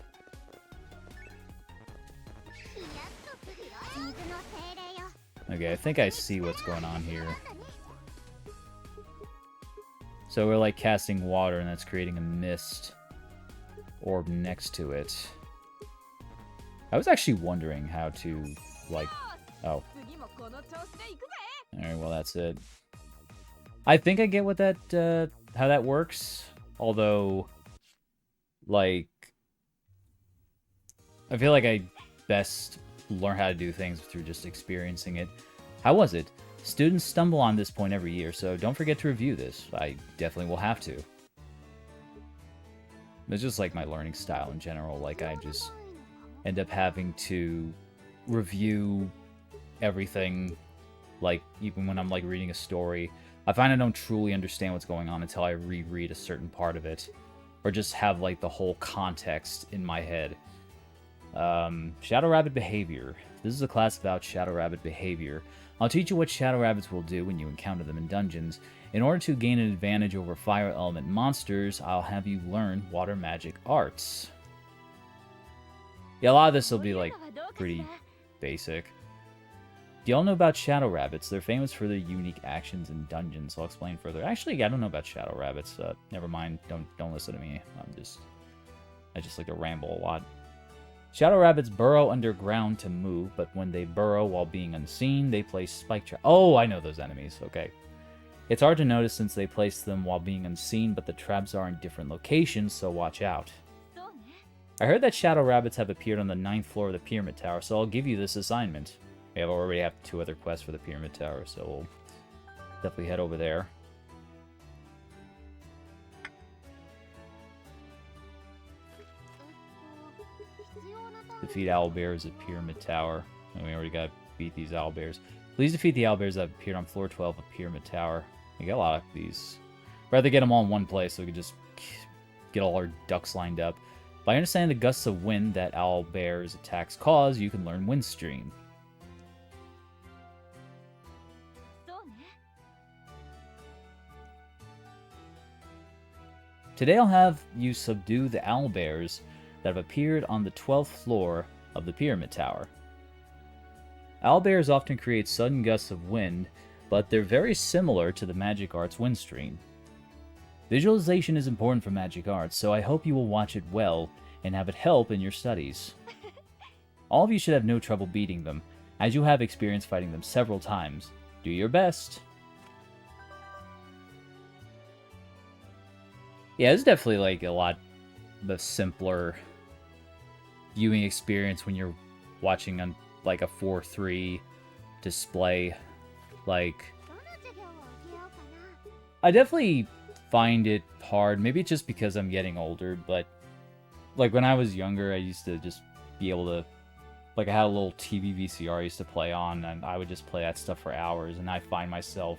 Okay, I think I see what's going on here. So we're like casting water and that's creating a mist orb next to it. I was actually wondering how to, like... Oh. Alright, well that's it. I think I get what that, how that works. Although, like, I feel like I best learn how to do things through just experiencing it. How was it? Students stumble on this point every year, so don't forget to review this. I definitely will have to. It's just like my learning style in general. Like, I just end up having to review everything. Like, even when I'm, like, reading a story, I find I don't truly understand what's going on until I reread a certain part of it. Or just have, like, the whole context in my head. Shadow Rabbit Behavior. This is a class about Shadow Rabbit behavior. I'll teach you what Shadow Rabbits will do when you encounter them in dungeons. In order to gain an advantage over fire element monsters, I'll have you learn water magic arts. Yeah, a lot of this will be, like, pretty basic. Do y'all know about Shadow Rabbits? They're famous for their unique actions in dungeons. I'll explain further. Actually, I don't know about Shadow Rabbits. Never mind. Don't listen to me. I just like to ramble a lot. Shadow Rabbits burrow underground to move, but when they burrow while being unseen, they place spike traps. Oh, I know those enemies. Okay. It's hard to notice since they place them while being unseen, but the traps are in different locations, so watch out. I heard that Shadow Rabbits have appeared on the 9th floor of the Pyramid Tower, so I'll give you this assignment. We already have 2 other quests for the Pyramid Tower, so we'll definitely head over there. Defeat owlbears at Pyramid Tower. And we already got to beat these owlbears. Please defeat the owlbears that appeared on floor 12 of Pyramid Tower. We got a lot of these. Rather get them all in one place so we can just get all our ducks lined up. By understanding the gusts of wind that owlbear's attacks cause, you can learn Windstream. Today I'll have you subdue the owlbears that have appeared on the 12th floor of the Pyramid Tower. Owlbears often create sudden gusts of wind, but they're very similar to the magic art's Windstream. Visualization is important for magic arts, so I hope you will watch it well and have it help in your studies. All of you should have no trouble beating them, as you have experience fighting them several times. Do your best. Yeah, it's definitely like a lot of a simpler viewing experience when you're watching on like a 4:3 display. Like, I definitely find it hard. Maybe it's just because I'm getting older, but like when I was younger, I used to just be able to, like I had a little TV VCR I used to play on, and I would just play that stuff for hours, and I find myself,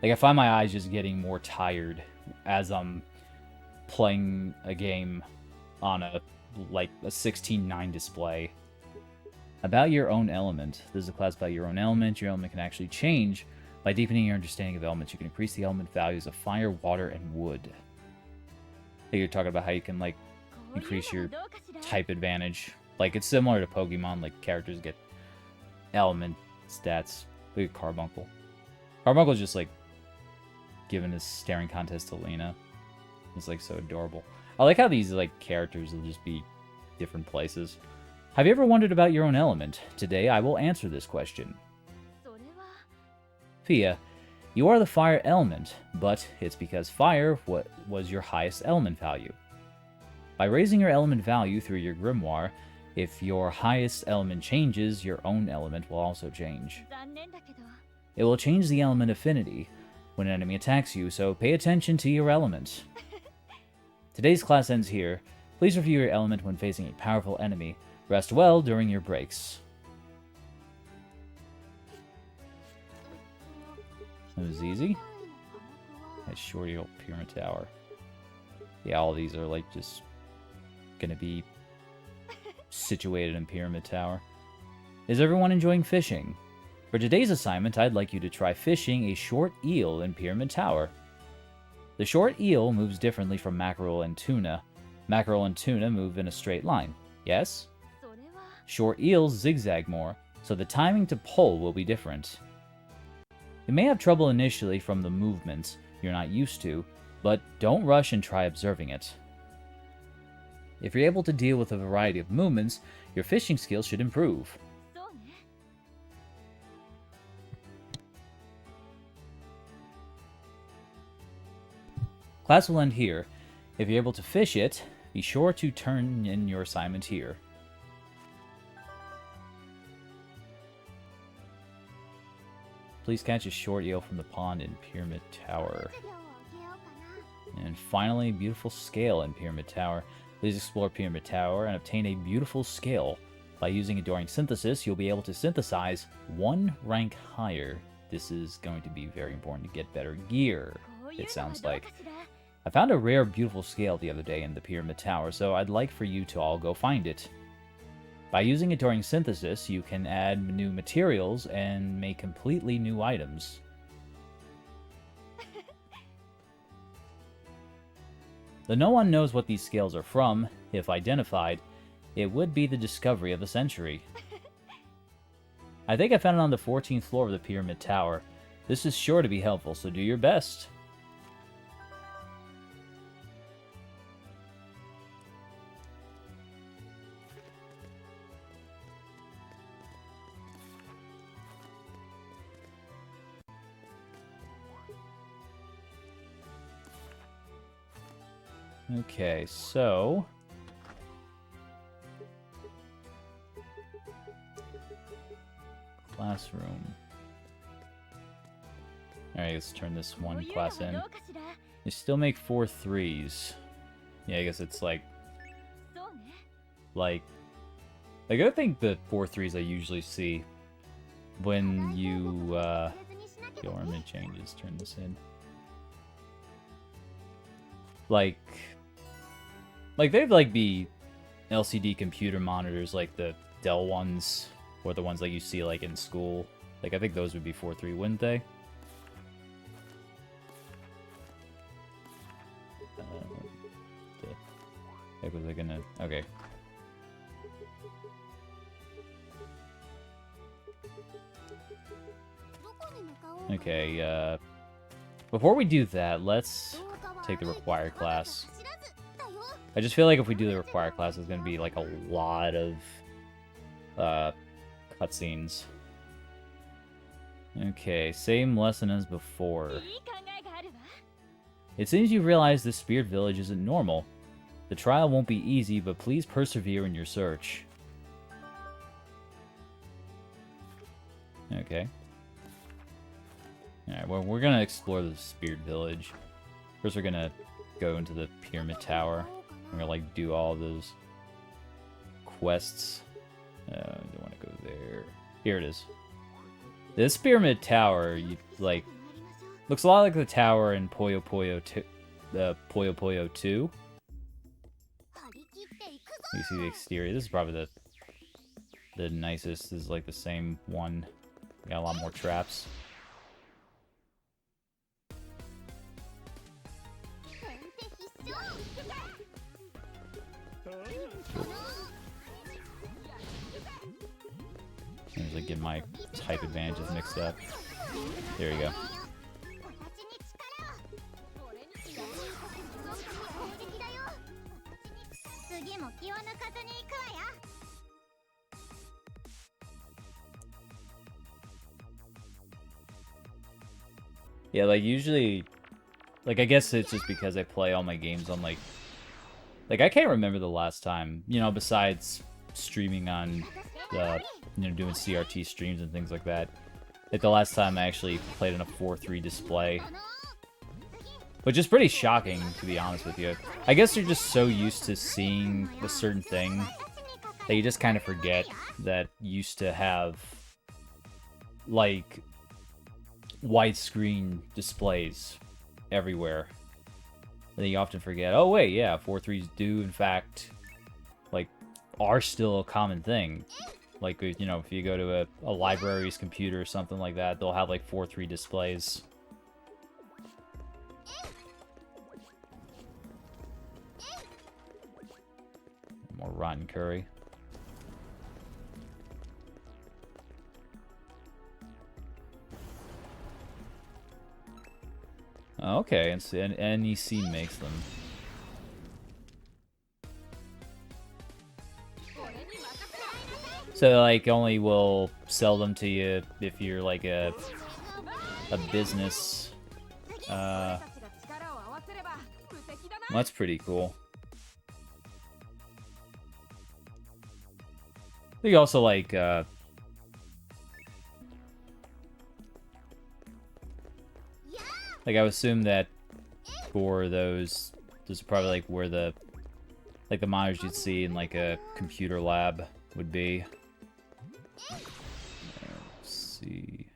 like I find my eyes just getting more tired as I'm playing a game on a 16:9 display. About your own element. This is a class about your own element. Your element can actually change. By deepening your understanding of elements, you can increase the element values of fire, water, and wood. I think you're talking about how you can, like, increase your type advantage. Like, it's similar to Pokemon. Like, characters get element stats. Look at Carbuncle. Carbuncle's just, like, giving a staring contest to Lena. It's, like, so adorable. I like how these, like, characters will just be different places. Have you ever wondered about your own element? Today, I will answer this question. Fia, you are the fire element, but it's because fire was your highest element value. By raising your element value through your grimoire, if your highest element changes, your own element will also change. It will change the element affinity when an enemy attacks you, so pay attention to your element. Today's class ends here. Please review your element when facing a powerful enemy. Rest well during your breaks. That was easy. That shorty old Pyramid Tower. Yeah, all these are like just gonna be situated in Pyramid Tower. Is everyone enjoying fishing? For today's assignment, I'd like you to try fishing a short eel in Pyramid Tower. The short eel moves differently from mackerel and tuna. Mackerel and tuna move in a straight line. Yes? Short eels zigzag more, so the timing to pull will be different. You may have trouble initially from the movements you're not used to, but don't rush and try observing it. If you're able to deal with a variety of movements, your fishing skills should improve. Class will end here. If you're able to fish it, be sure to turn in your assignment here. Please catch a short eel from the pond in Pyramid Tower. And finally, beautiful scale in Pyramid Tower. Please explore Pyramid Tower and obtain a beautiful scale. By using it during synthesis, you'll be able to synthesize 1 rank higher. This is going to be very important to get better gear, it sounds like. I found a rare beautiful scale the other day in the Pyramid Tower, so I'd like for you to all go find it. By using it during synthesis, you can add new materials and make completely new items. Though no one knows what these scales are from, if identified, it would be the discovery of the century. I think I found it on the 14th floor of the Pyramid Tower. This is sure to be helpful, so do your best. Okay, so... classroom. Alright, let's turn this one class in. They still make 4 3s. Yeah, I guess it's like... I don't think the 4 3s I usually see when you, the ornament changes. Turn this in. Like, Like, they'd, like, be LCD computer monitors, like the Dell ones, or the ones like you see, like, in school. Like, I think those would be 4.3, wouldn't they? The heck was I gonna... Okay. Okay, before we do that, let's take the required class. I just feel like if we do the required class, it's gonna be, like, a lot of, cutscenes. Okay, same lesson as before. It seems you realize this Spirit Village isn't normal. The trial won't be easy, but please persevere in your search. Okay. Alright, well, we're gonna explore the Spirit Village. First, we're gonna go into the Pyramid Tower. We're gonna, like, do all those quests. Don't want to go there. Here it is. This Pyramid Tower, looks a lot like the tower in Puyo Puyo 2. You see the exterior. This is probably the nicest. This is, like, the same one. Got a lot more traps. I'm just getting my type advantages mixed up. There you go. Yeah, like, usually... Like, I guess it's just because I play all my games on, like, I can't remember the last time, you know, besides streaming on, you know, doing CRT streams and things like that. Like, the last time I actually played on a 4:3 display. Which is pretty shocking, to be honest with you. I guess you're just so used to seeing a certain thing that you just kind of forget that used to have, like, widescreen displays everywhere. And then you often forget, oh wait, yeah, 4.3s do, in fact, like, are still a common thing. Like, you know, if you go to a library's computer or something like that, they'll have, like, 4.3 displays. More rotten curry. Okay, and so NEC makes them. So, like, only will sell them to you if you're, like, a business. Well, that's pretty cool. I think also, like, I would assume that for those are probably, like, where the monitors you'd see in, like, a computer lab would be. Let's see.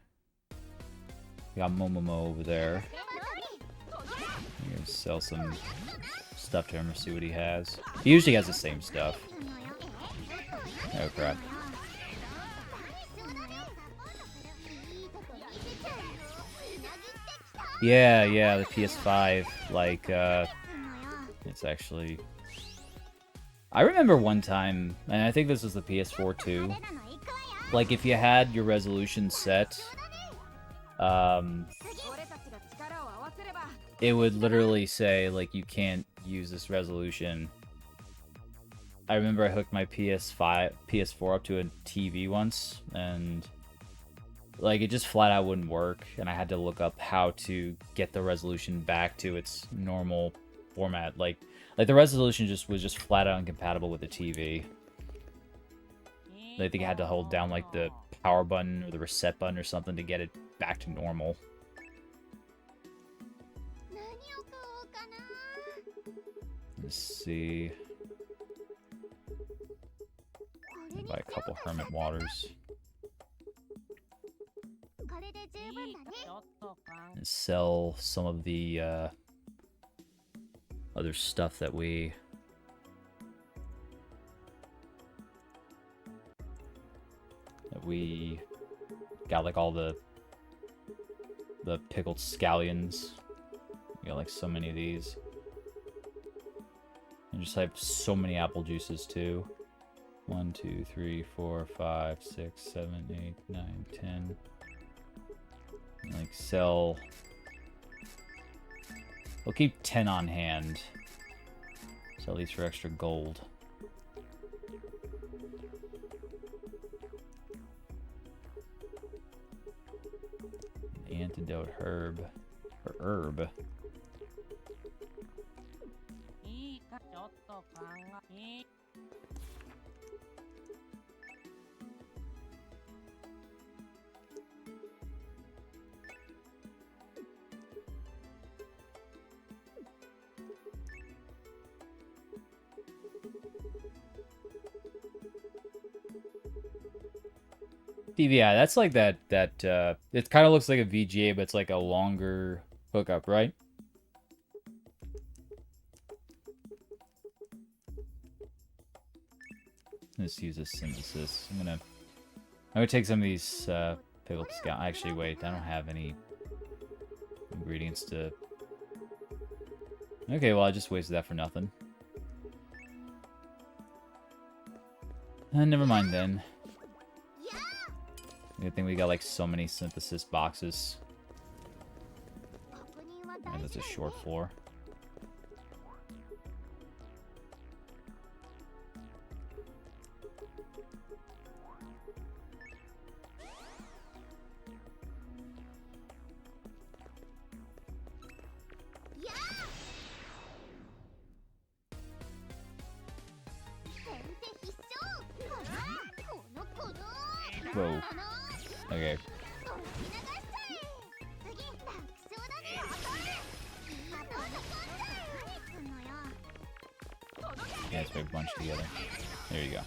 We got Momomo over there. I'm gonna sell some stuff to him or see what he has. He usually has the same stuff. Oh, crap. Yeah, the PS5, like, it's actually... I remember one time, and I think this was the PS4 too, like, if you had your resolution set, it would literally say, like, you can't use this resolution. I remember I hooked my PS4 up to a TV once, and... like, it just flat out wouldn't work, and I had to look up how to get the resolution back to its normal format. Like the resolution was just flat out incompatible with the TV. I think I had to hold down, like, the power button or the reset button or something to get it back to normal. Let's see. Buy a couple Hermit Waters. And sell some of the other stuff that we we got like all the pickled scallions. We got like so many of these. And just have so many apple juices too. 1, 2, 3, 4, 5, 6, 7, 8, 9, 10. And like sell. We'll keep 10 on hand. Sell these for extra gold. Antidote herb. Or herb. DVI, that's like that it kind of looks like a VGA, but it's like a longer hookup, right? Let's use this synthesis. I'm gonna take some of these pickled scout. Actually, wait, I don't have any ingredients to. Okay, well I just wasted that for nothing. Never mind then. Good thing we got like so many synthesis boxes. And that's a short floor. Whoa. Okay. Yeah, let's put a bunch together. There you go.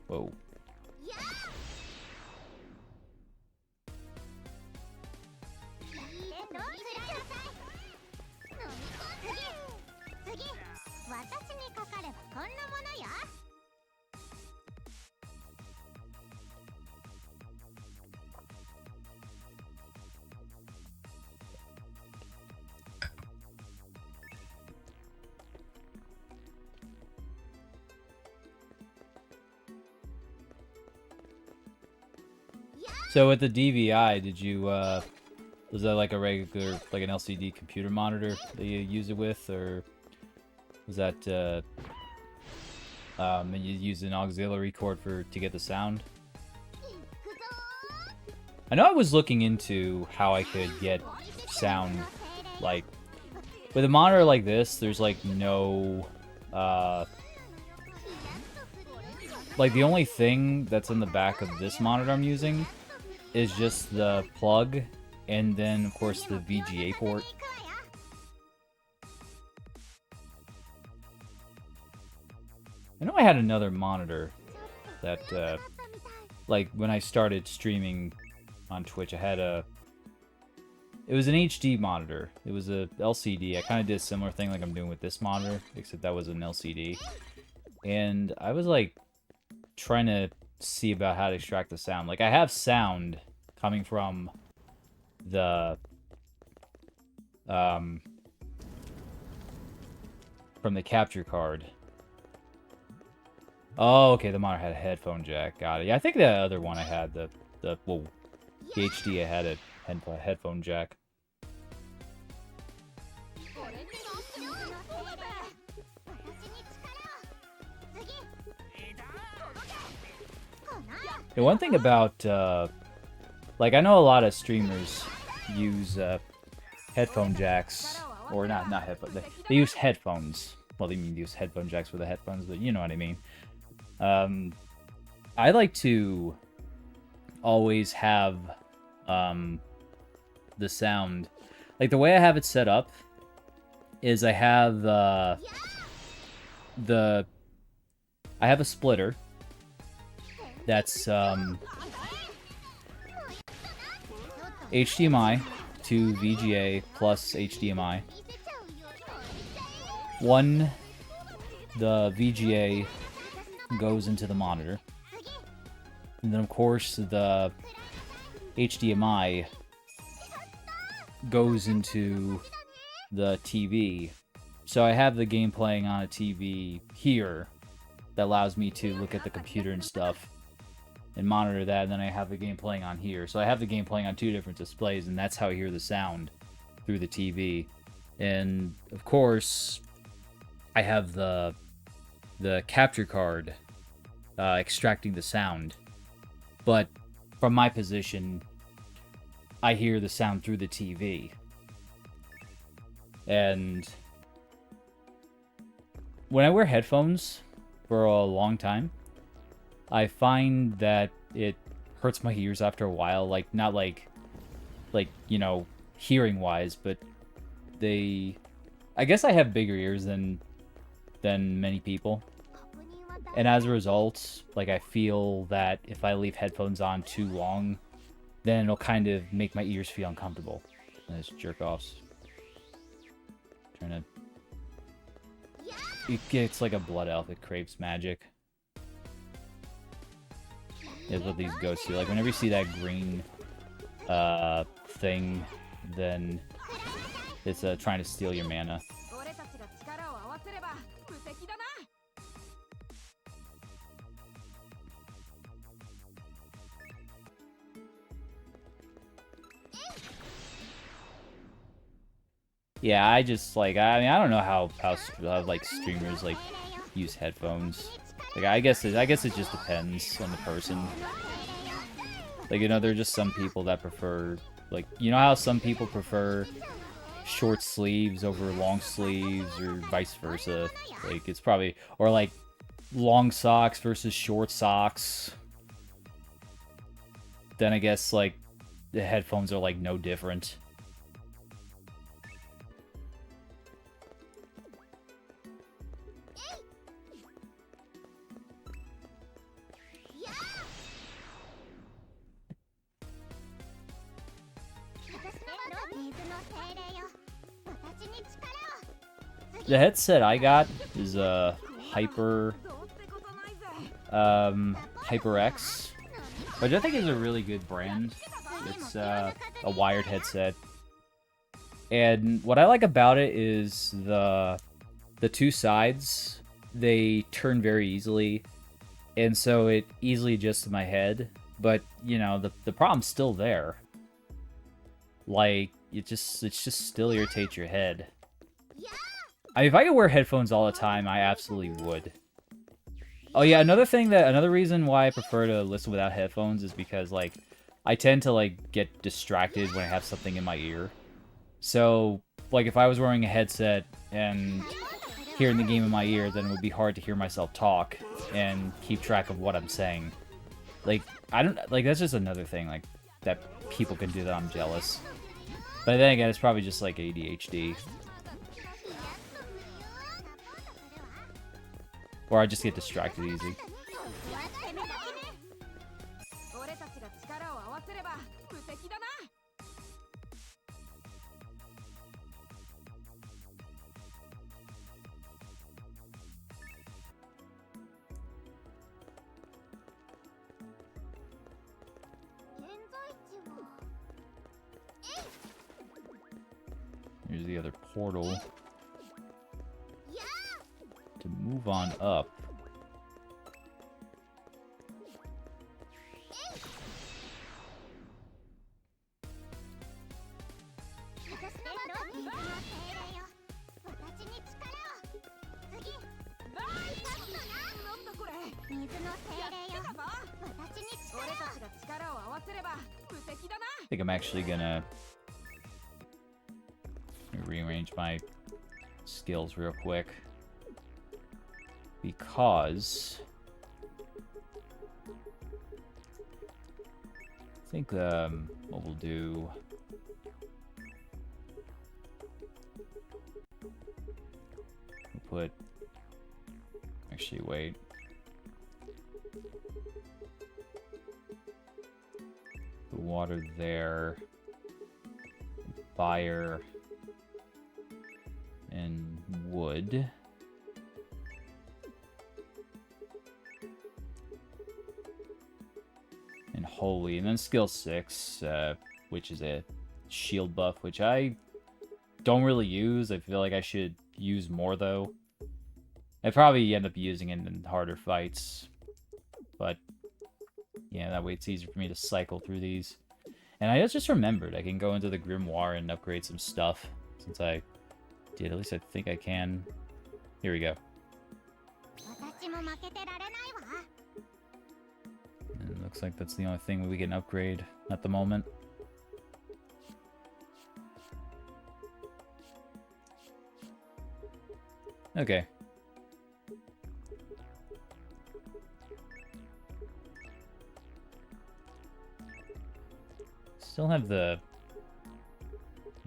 Whoa. So with the DVI, did you, was that like a regular, like an LCD computer monitor that you use it with, or was that, and you use an auxiliary cord to get the sound? I know I was looking into how I could get sound, like, with a monitor like this, there's like no, like the only thing that's in the back of this monitor I'm using is just the plug, and then of course the VGA port. I know I had another monitor that, like when I started streaming on Twitch, I had it was an HD monitor. It was a LCD. I kind of did a similar thing like I'm doing with this monitor, except that was an LCD. And I was like trying to see about how to extract the sound. Like I have sound coming from the capture card. Oh, okay, the monitor had a headphone jack. Got it. Yeah, I think the other one I had, the HD, I had a headphone jack. The one thing about, like, I know a lot of streamers use headphone jacks, or not headphones, they use headphones. Well, they mean use headphone jacks for the headphones, but you know what I mean. I like to always have the sound, like the way I have it set up is I have I have a splitter that's HDMI to VGA plus HDMI. One, the VGA goes into the monitor. And then, of course, the HDMI goes into the TV. So I have the game playing on a TV here that allows me to look at the computer and stuff and monitor that, and then I have the game playing on here. So I have the game playing on two different displays, and that's how I hear the sound through the TV. And, of course, I have the capture card extracting the sound. But from my position, I hear the sound through the TV. And when I wear headphones for a long time, I find that it hurts my ears after a while. Like, not like you know, hearing-wise, but I guess I have bigger ears than many people. And as a result, like, I feel that if I leave headphones on too long, then it'll kind of make my ears feel uncomfortable. And it's jerk-offs. Trying to... It gets like a blood elf. It craves magic. Is what these ghosts do. Like, whenever you see that green thing, then it's trying to steal your mana. Yeah, I just, like, I mean, I don't know how like, streamers, like, use headphones. Like, I guess it just depends on the person. Like, you know, there are just some people that prefer, like, you know how some people prefer short sleeves over long sleeves, or vice versa. Like, it's probably, or, like, long socks versus short socks. Then I guess, like, the headphones are, like, no different. The headset I got is a HyperX, which I think is a really good brand. It's a wired headset, and what I like about it is the two sides, they turn very easily, and so it easily adjusts to my head. But you know, the problem's still there. Like, it just still irritates your head. I mean, if I could wear headphones all the time, I absolutely would. Oh yeah, another reason why I prefer to listen without headphones is because, like, I tend to, like, get distracted when I have something in my ear. So, like, if I was wearing a headset and hearing the game in my ear, then it would be hard to hear myself talk and keep track of what I'm saying. Like, that's just another thing, like, that people can do that I'm jealous. But then again, it's probably just, like, ADHD. Or I just get distracted easy. Here's the other portal. To move on up. I think I'm actually gonna rearrange my skills real quick, because I think what we'll do, we'll put, actually wait, the water there, fire and wood. And holy, and then skill 6, which is a shield buff, which I don't really use. I feel like I should use more, though. I probably end up using it in harder fights. But, yeah, that way it's easier for me to cycle through these. And I just remembered I can go into the Grimoire and upgrade some stuff. Since I did, at least I think I can. Here we go. And it looks like that's the only thing we can upgrade at the moment. Okay. Still have the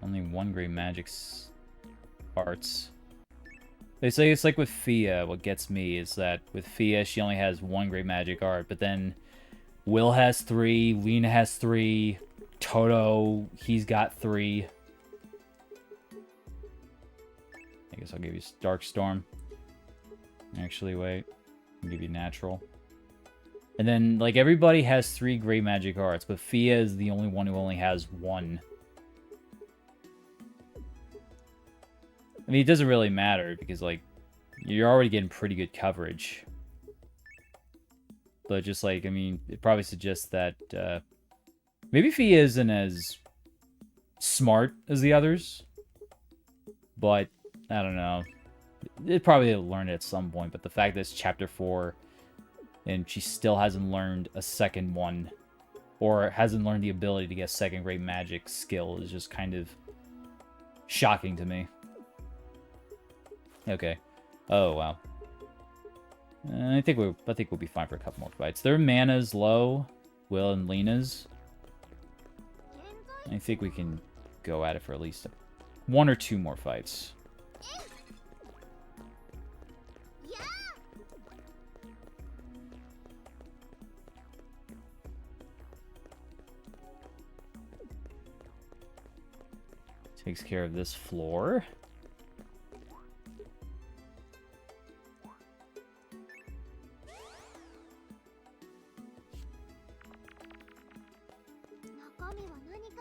only one great magic arts. They say it's like with Fia, what gets me is that with Fia, she only has one great magic art, but then Will has 3, Lena has 3, Toto, he's got 3. I guess I'll give you Dark Storm. Actually, wait. I'll give you Natural. And then, like, everybody has 3 great magic arts, but Fia is the only one who only has 1. I mean, it doesn't really matter, because, like, you're already getting pretty good coverage. But just, like, I mean, it probably suggests that, maybe Fia isn't as smart as the others. But, I don't know. It probably learned it at some point, but the fact that it's Chapter 4, and she still hasn't learned a second one, or hasn't learned the ability to get second grade magic skill is just kind of shocking to me. Okay. Oh, wow. I think we'll be fine for a couple more fights. Their mana's low, Will and Lena's. I think we can go at it for at least 1 or 2 more fights. Takes care of this floor.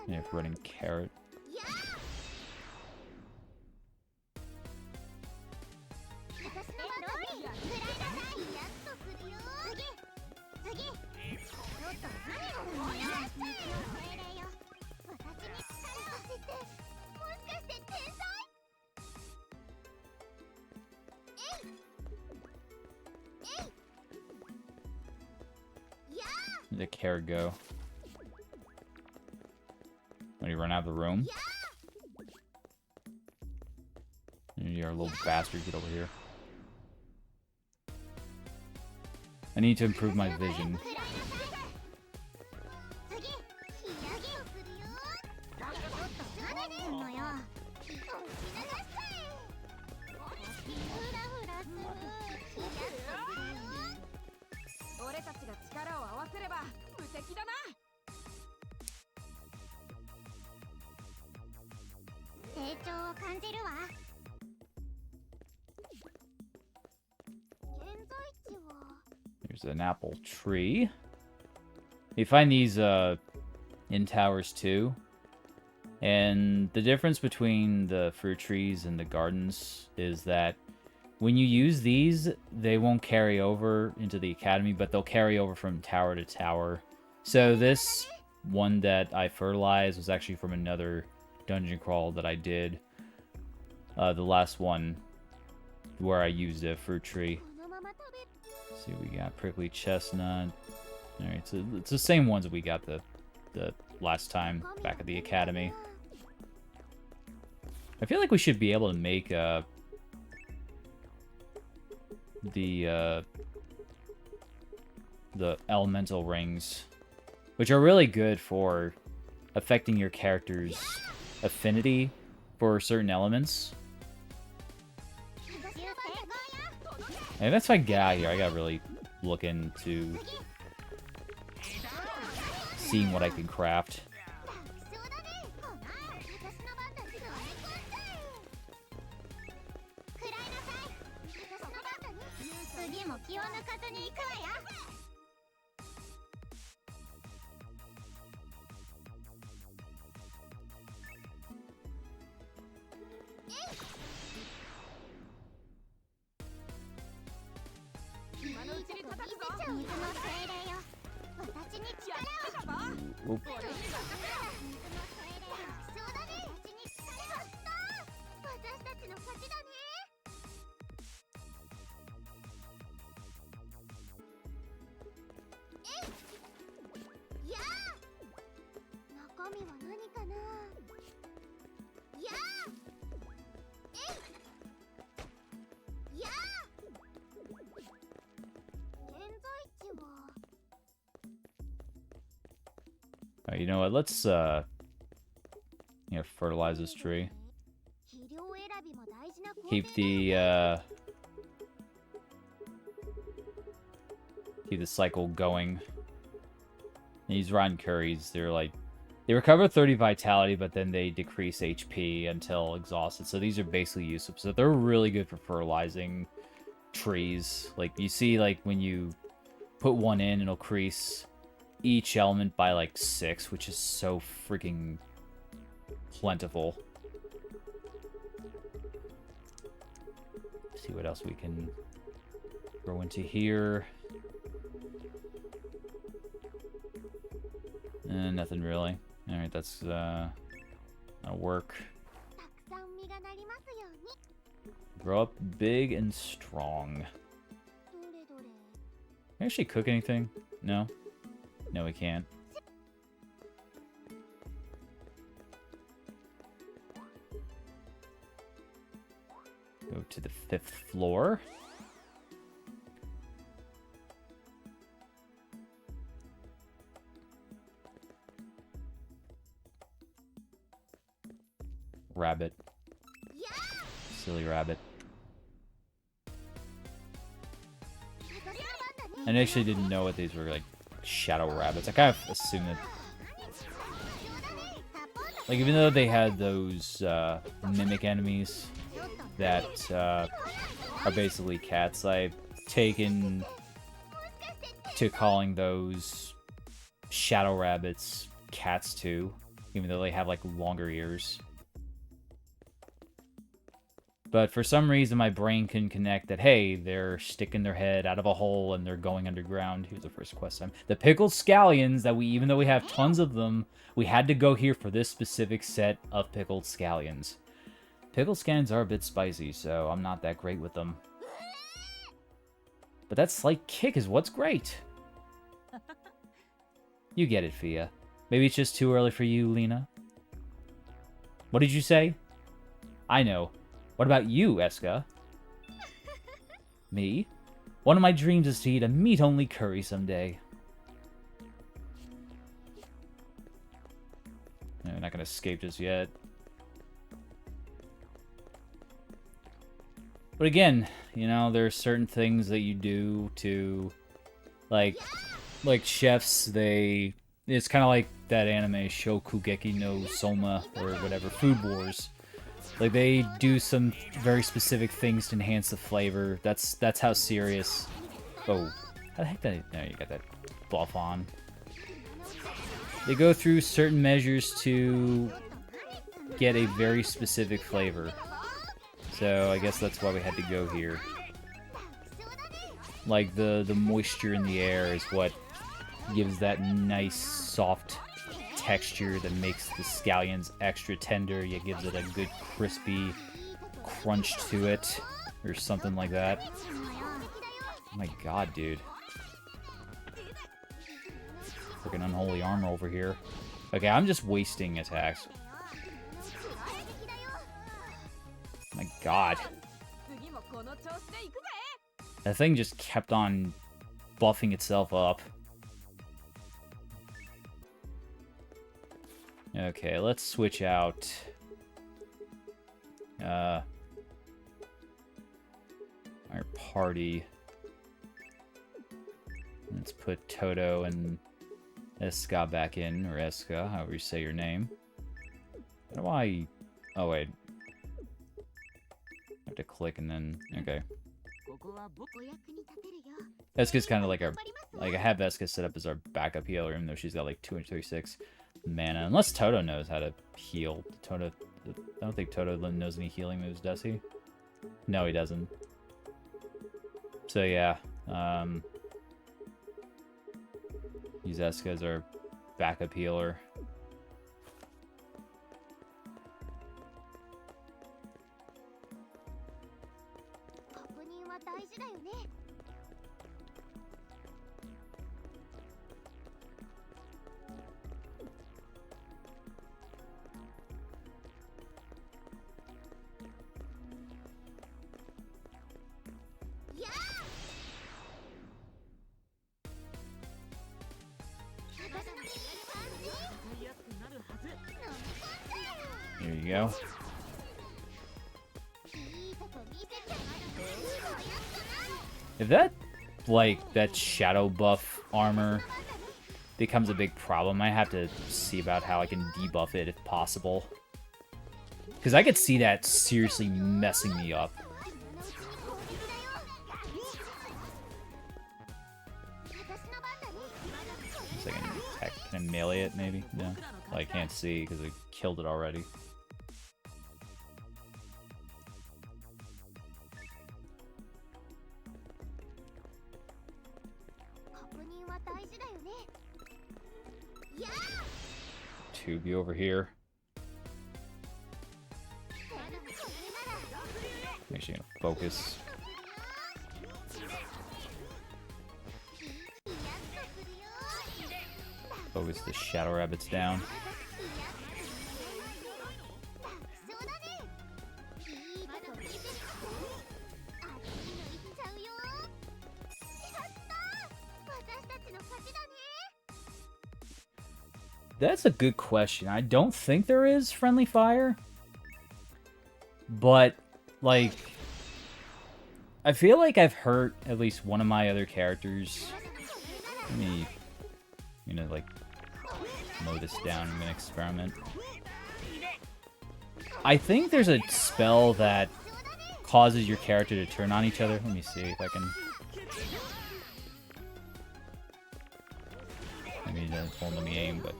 Yeah, running carrot. The carrot go. When you run out of the room. You're a little bastard, get over here. I need to improve my vision. There's an apple tree. You find these in towers too. And the difference between the fruit trees and the gardens is that when you use these, they won't carry over into the academy, but they'll carry over from tower to tower. So this one that I fertilized was actually from another dungeon crawl that I did. The last one where I used a fruit tree. Let's see, we got prickly chestnut. Alright, so it's the same ones that we got the last time back at the academy. I feel like we should be able to make the elemental rings, which are really good for affecting your character's affinity for certain elements. And that's why I get out here. I gotta really look into seeing what I can craft. に行くわよ。今のうちに叩くぞ。水の精霊よ、私に力を。Oop. 水の精霊よ、そうだね。私に力を。私たちの勝ちだね。やあ、中身は何かな。やあ、やあ、現在地は。 Alright, you know what? Let's fertilize this tree. 肥料選びも大事な工程 Keep だね。 keep the cycle going. These rotten curries, they recover 30 vitality, but then they decrease HP until exhausted. So these are basically useless. So they're really good for fertilizing trees. Like you see, like when you put one in, it'll increase each element by like 6, which is so freaking plentiful. See what else we can throw into here. Nothing really. Alright, that's that'll work. たくさん実がなりますように。 Grow up big and strong. どれどれ。 Can I actually cook anything? No? No, we can't. Go to the 5th floor. Rabbit. Silly rabbit. I actually didn't know what these were, like, shadow rabbits. I kind of assumed that... Like, even though they had those, mimic enemies that, are basically cats, I've taken to calling those shadow rabbits cats, too. Even though they have, like, longer ears. But for some reason, my brain couldn't connect that, hey, they're sticking their head out of a hole and they're going underground. Here's the first quest time. The pickled scallions that even though we have tons of them, we had to go here for this specific set of pickled scallions. Pickled scallions are a bit spicy, so I'm not that great with them. But that slight kick is what's great. You get it, Fia. Maybe it's just too early for you, Lena. What did you say? I know. What about you, Eska? Me? One of my dreams is to eat a meat-only curry someday. No, we're not gonna escape just yet. But again, you know, there are certain things that you do to, like chefs, it's kind of like that anime Shokugeki no Soma, or whatever, Food Wars. Like, they do some very specific things to enhance the flavor. That's how serious... Oh. How the heck did I... No, you got that buff on. They go through certain measures to get a very specific flavor. So, I guess that's why we had to go here. Like, the moisture in the air is what gives that nice, soft texture that makes the scallions extra tender, yet gives it a good crispy crunch to it, or something like that. Oh my god, dude. Freaking unholy armor over here. Okay, I'm just wasting attacks. Oh my god. That thing just kept on buffing itself up. Okay, let's switch out our party. Let's put Toto and Eska back in, or Eska, however you say your name. How do I... Oh, wait. I have to click and then... Okay. お役に立てるよ。Eska's kind of like I have Eska set up as our backup healer, even though she's got like 236 mana. Unless Toto knows how to heal. I don't think Toto knows any healing moves, does he? No, he doesn't. So yeah, use Eska as our backup healer. There you go. If that shadow buff armor becomes a big problem, I have to see about how I can debuff it if possible. Because I could see that seriously messing me up. So I can attack, can I melee it maybe? No. Well, I can't see because I killed it already. Be over here. Make sure you focus. Focus the shadow rabbits down. That's a good question. I don't think there is friendly fire. But, like, I feel like I've hurt at least one of my other characters. Let me, like, mow this down. I'm gonna experiment. I think there's a spell that causes your character to turn on each other. Let me see if I can... Maybe it won't let me aim, but...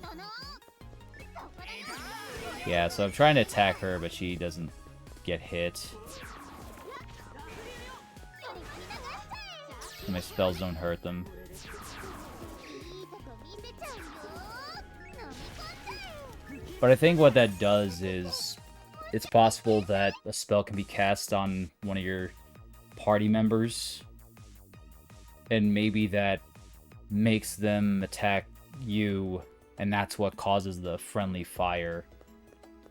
Yeah, so I'm trying to attack her, but she doesn't get hit. My spells don't hurt them. But I think what that does is it's possible that a spell can be cast on one of your party members, and maybe that makes them attack you, and that's what causes the friendly fire.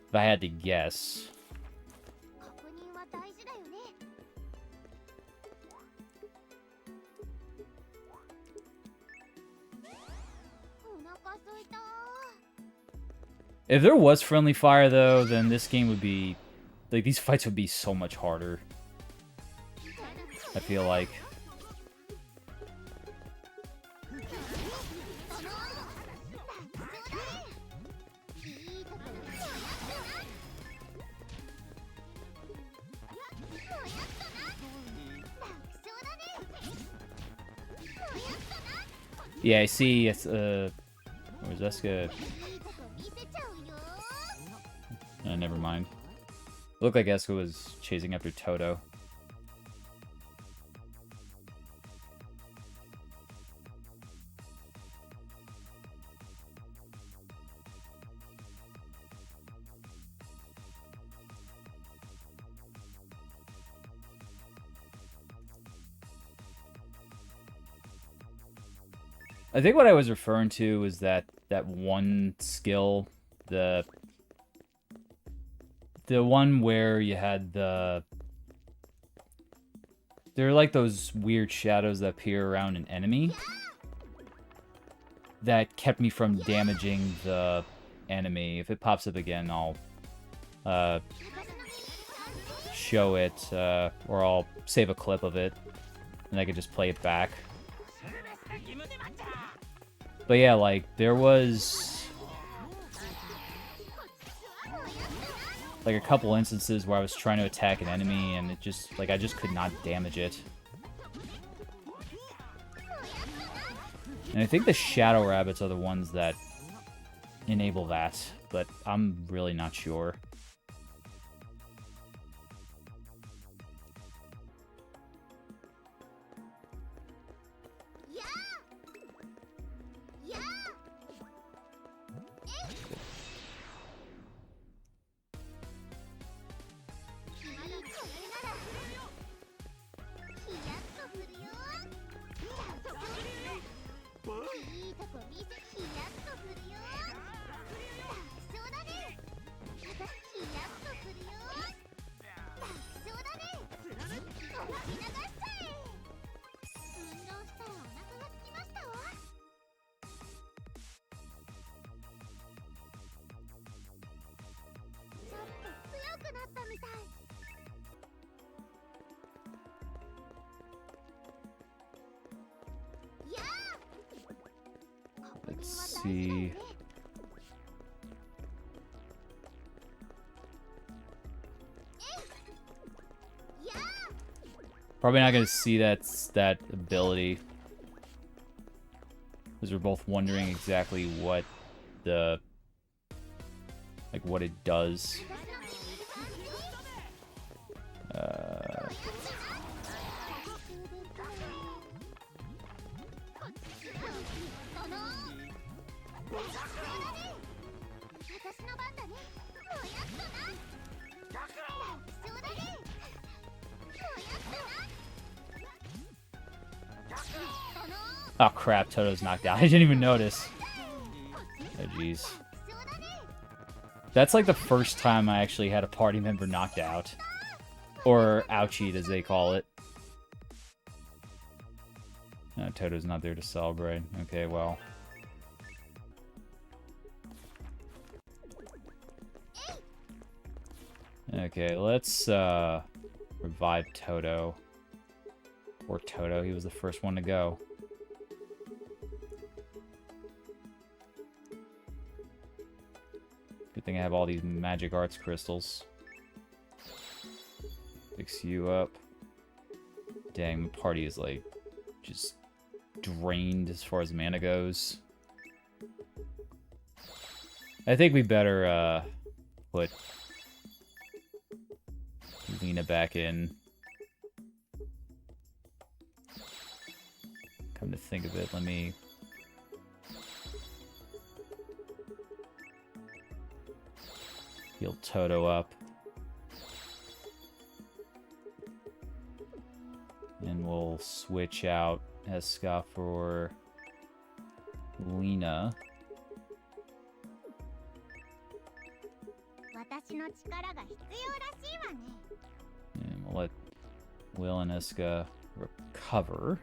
If I had to guess. If there was friendly fire, though, then this game would be... Like, these fights would be so much harder. I feel like. Yeah, I see. It's where's Eska? Never mind. Looked like Eska was chasing after Toto. I think what I was referring to was that one skill, the one where you had there are like those weird shadows that appear around an enemy that kept me from damaging the enemy. If it pops up again, I'll show it, or I'll save a clip of it, and I could just play it back. But yeah, like, there was like a couple instances where I was trying to attack an enemy and it just, like, I just could not damage it. And I think the shadow rabbits are the ones that enable that, but I'm really not sure. Let's see. Probably not gonna see that ability, because we're both wondering exactly what the what it does. Oh crap, Toto's knocked out. I didn't even notice. Oh jeez. That's like the first time I actually had a party member knocked out. Or ouchied, as they call it. No, Toto's not there to celebrate. Okay, well. Okay, let's revive Toto. Or Toto, he was the first one to go. Good thing I have all these magic arts crystals. Fix you up. Dang, the party is like just drained as far as mana goes. I think we better put Lena back in. Come to think of it, let me... heal Toto up. And we'll switch out Eska for Lena. And we'll let Will and Eska recover.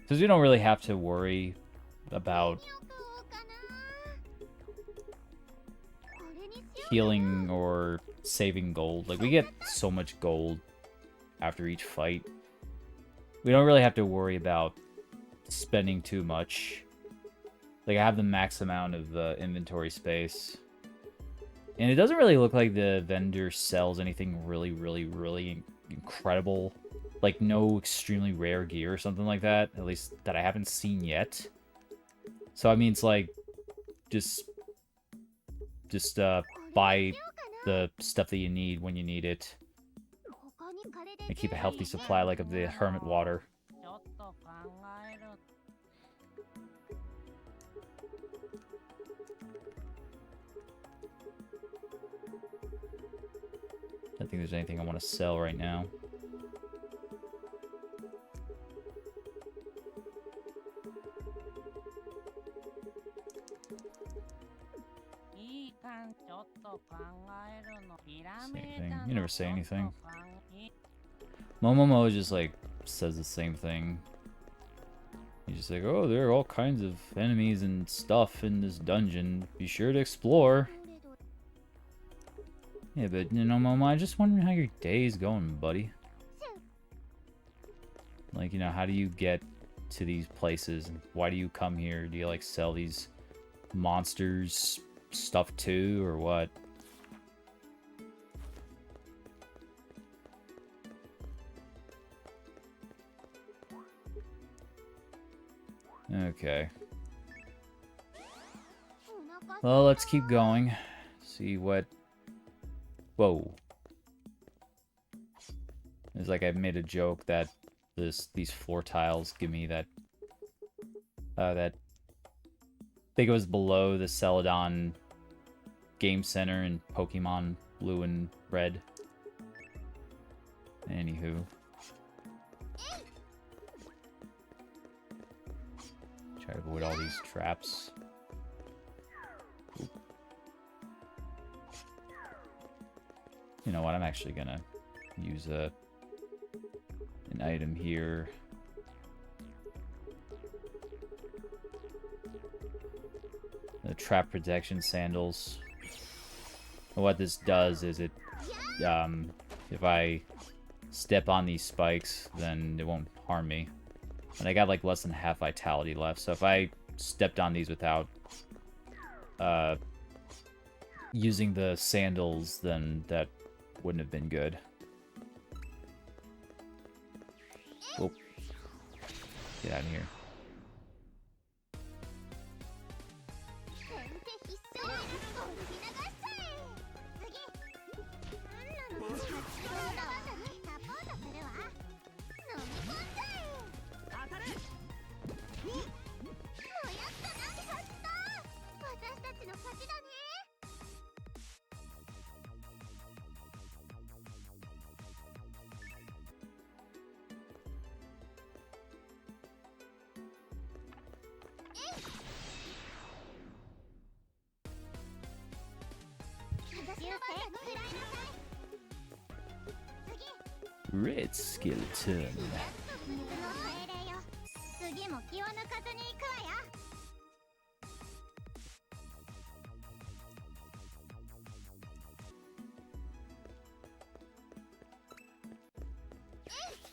Because we don't really have to worry about healing or saving gold. Like, we get so much gold after each fight. We don't really have to worry about spending too much. Like, I have the max amount of inventory space. And it doesn't really look like the vendor sells anything really incredible. Like, no extremely rare gear or something like that. At least that I haven't seen yet. So, I mean, it's like, just buy the stuff that you need when you need it. And keep a healthy supply, like, of the hermit water. I don't think there's anything I want to sell right now. Same thing. You never say anything. Momomo just like says the same thing. He's just like, oh, there are all kinds of enemies and stuff in this dungeon. Be sure to explore. Yeah, but you know, Momo, I'm just wondering how your day's going, buddy. Like, you know, how do you get to these places? Why do you come here? Do you like sell these monsters stuff too, or what? Okay. Well, let's keep going. See what... Whoa. It's like I made a joke that these floor tiles give me that... that... I think it was below the Celadon Game Center in Pokemon Blue and Red. Anywho. Try to avoid all these traps. Oop. You know what? I'm actually gonna use an item here. The trap protection sandals. And what this does is it, if I step on these spikes, then it won't harm me. And I got like less than half vitality left, so if I stepped on these without using the sandals, then that wouldn't have been good. Oh. Get out of here. Red skeleton.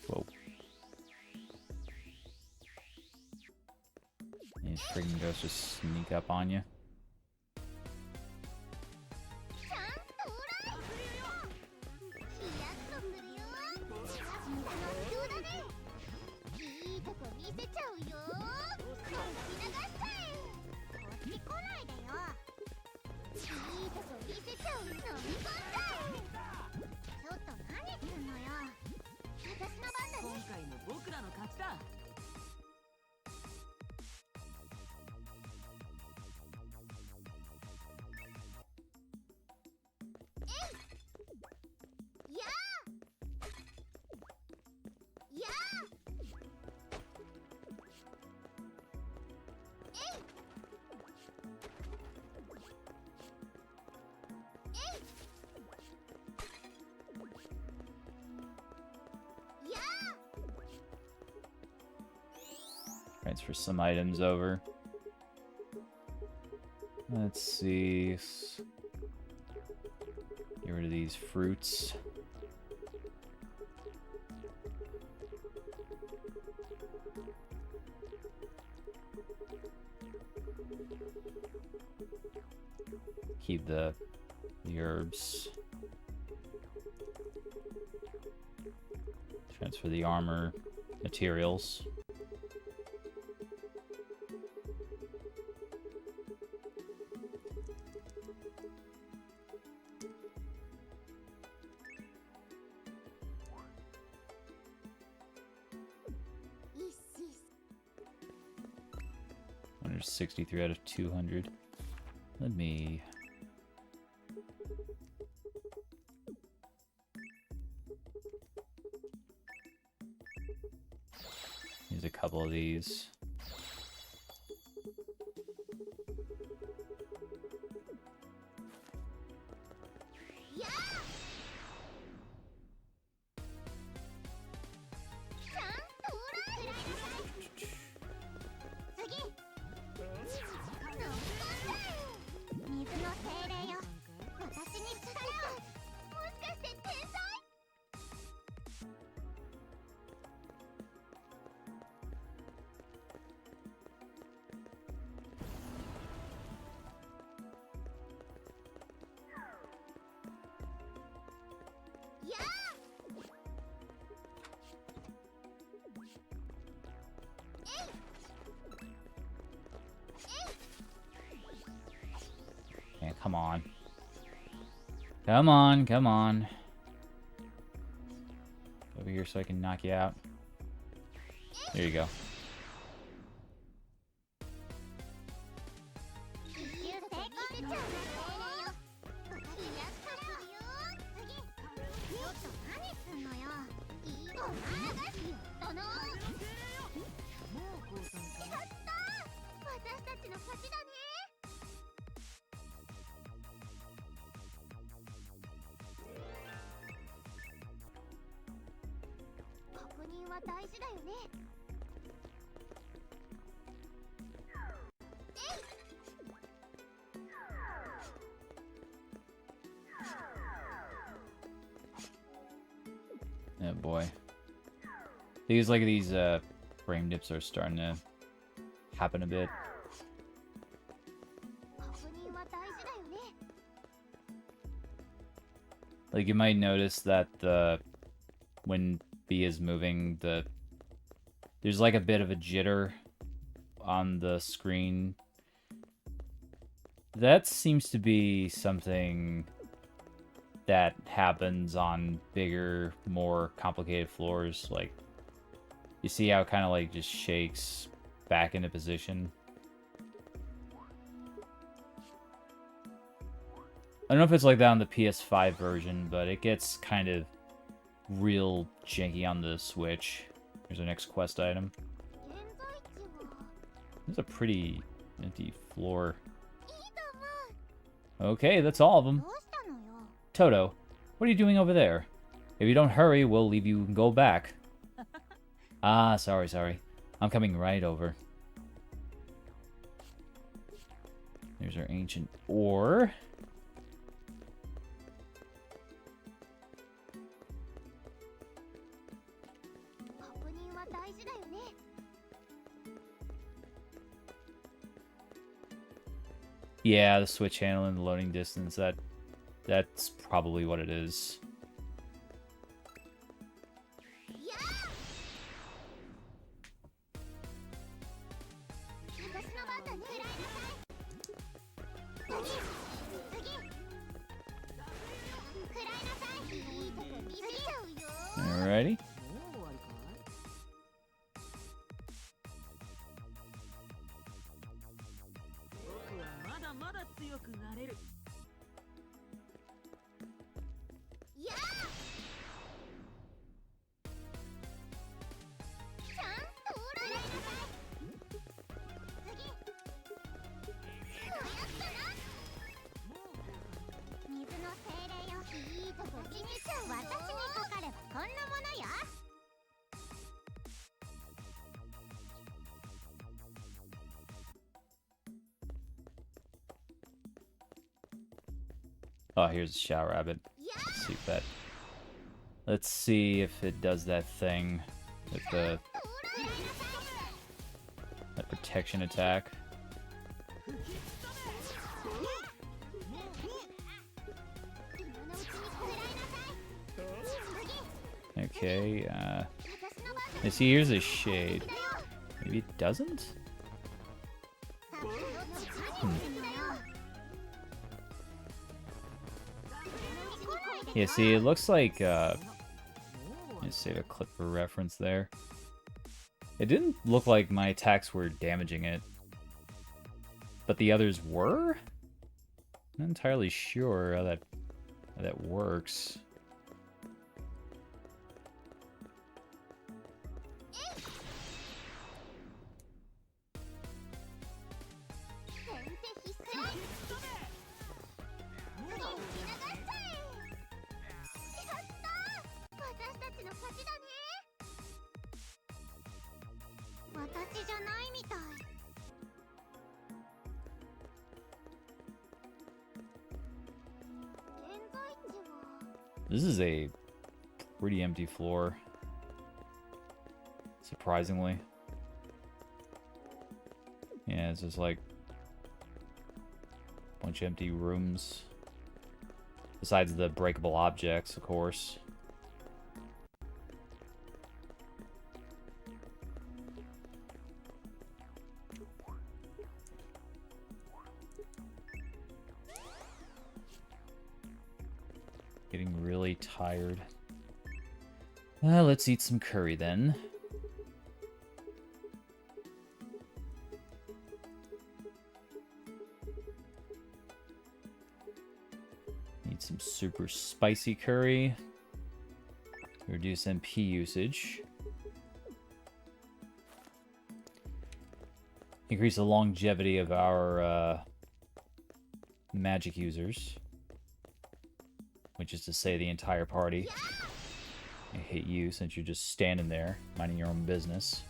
Whoa. These freaking ghosts just sneak up on you. Transfer some items over. Let's see. Get rid of these fruits. Keep the herbs. Transfer the armor materials. There's 63 out of 200. Let me... use a couple of these. come on. Come on, come on. Over here so I can knock you out. There you go. Oh boy. These frame dips are starting to happen a bit. Like you might notice that when B is moving, there's like a bit of a jitter on the screen. That seems to be something that happens on bigger, more complicated floors. Like, you see how it kind of like just shakes back into position? I don't know if it's like that on the PS5 version, but it gets kind of real janky on the Switch. Here's our next quest item. This is a pretty empty floor. Okay, that's all of them. Toto, what are you doing over there? If you don't hurry, we'll leave you and go back. Ah, sorry. I'm coming right over. There's our ancient ore. Yeah, the switch handle and the loading distance, that's probably what it is. Alrighty. Oh, here's a shower rabbit. Let's see if it does that thing with that protection attack. Okay, you see, here's a shade. Maybe it doesn't? Yeah, see, it looks like, let me save a clip for reference there. It didn't look like my attacks were damaging it, but the others were? I'm not entirely sure how that works. This is a pretty empty floor, surprisingly. Yeah, it's just like a bunch of empty rooms. Besides the breakable objects, of course. really tired. Let's eat some curry then. Need some super spicy curry. Reduce MP usage. Increase the longevity of our magic users. Which is to say the entire party. I hate you since you're just standing there, minding your own business.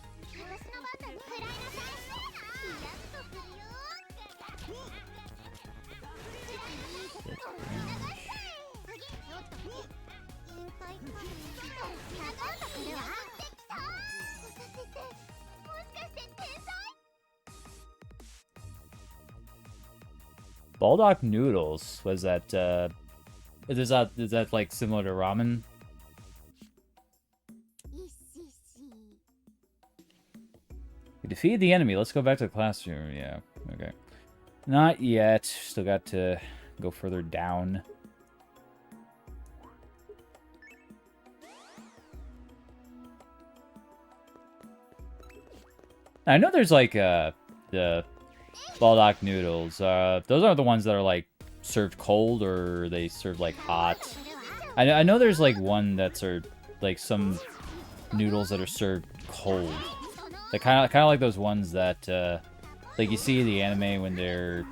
Baldock noodles, was that, is that like similar to ramen? We defeated the enemy. Let's go back to the classroom. Yeah, okay. Not yet. Still got to go further down. I know there's like the Baldock noodles. Those are the ones that are like served cold or they served like hot. I know there's like one that's like some noodles that are served cold. They're kind of like those ones that like you see in the anime when they're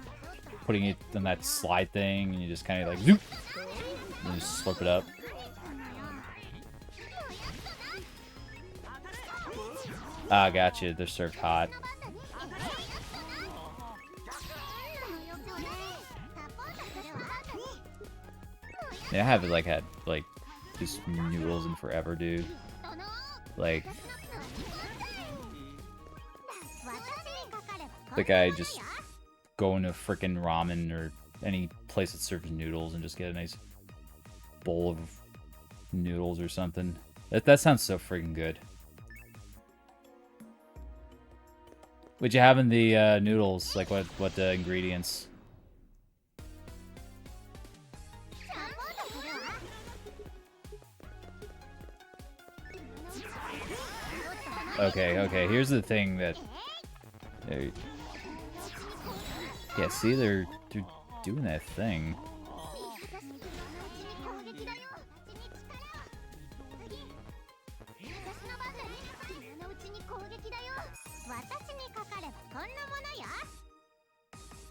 putting it on that slide thing and you just kind of like zoop, and you just slurp it up. Ah, gotcha. They're served hot. Yeah, I haven't like had like just noodles in forever, dude. Like I just go into frickin' ramen or any place that serves noodles and just get a nice bowl of noodles or something. That sounds so freaking good. What'd you have in the noodles? Like what the ingredients? Okay, here's the thing that... Yeah, see, they're doing that thing.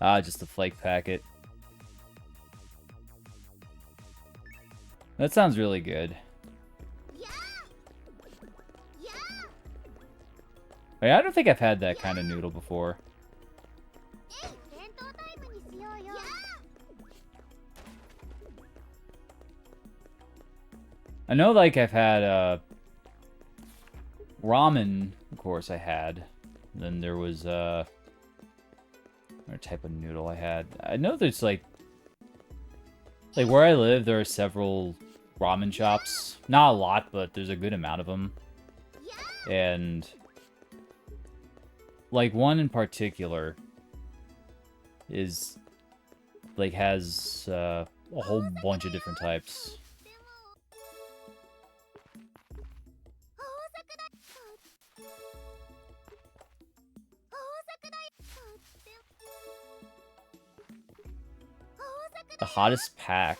Ah, just a flake packet. That sounds really good. I don't think I've had that kind of noodle before. I know, like, I've had, ramen, of course, I had. Then there was, what type of noodle I had. I know there's, like, where I live, there are several ramen shops. Not a lot, but there's a good amount of them. And... like, one in particular is, like, has a whole bunch of different types. The hottest pack.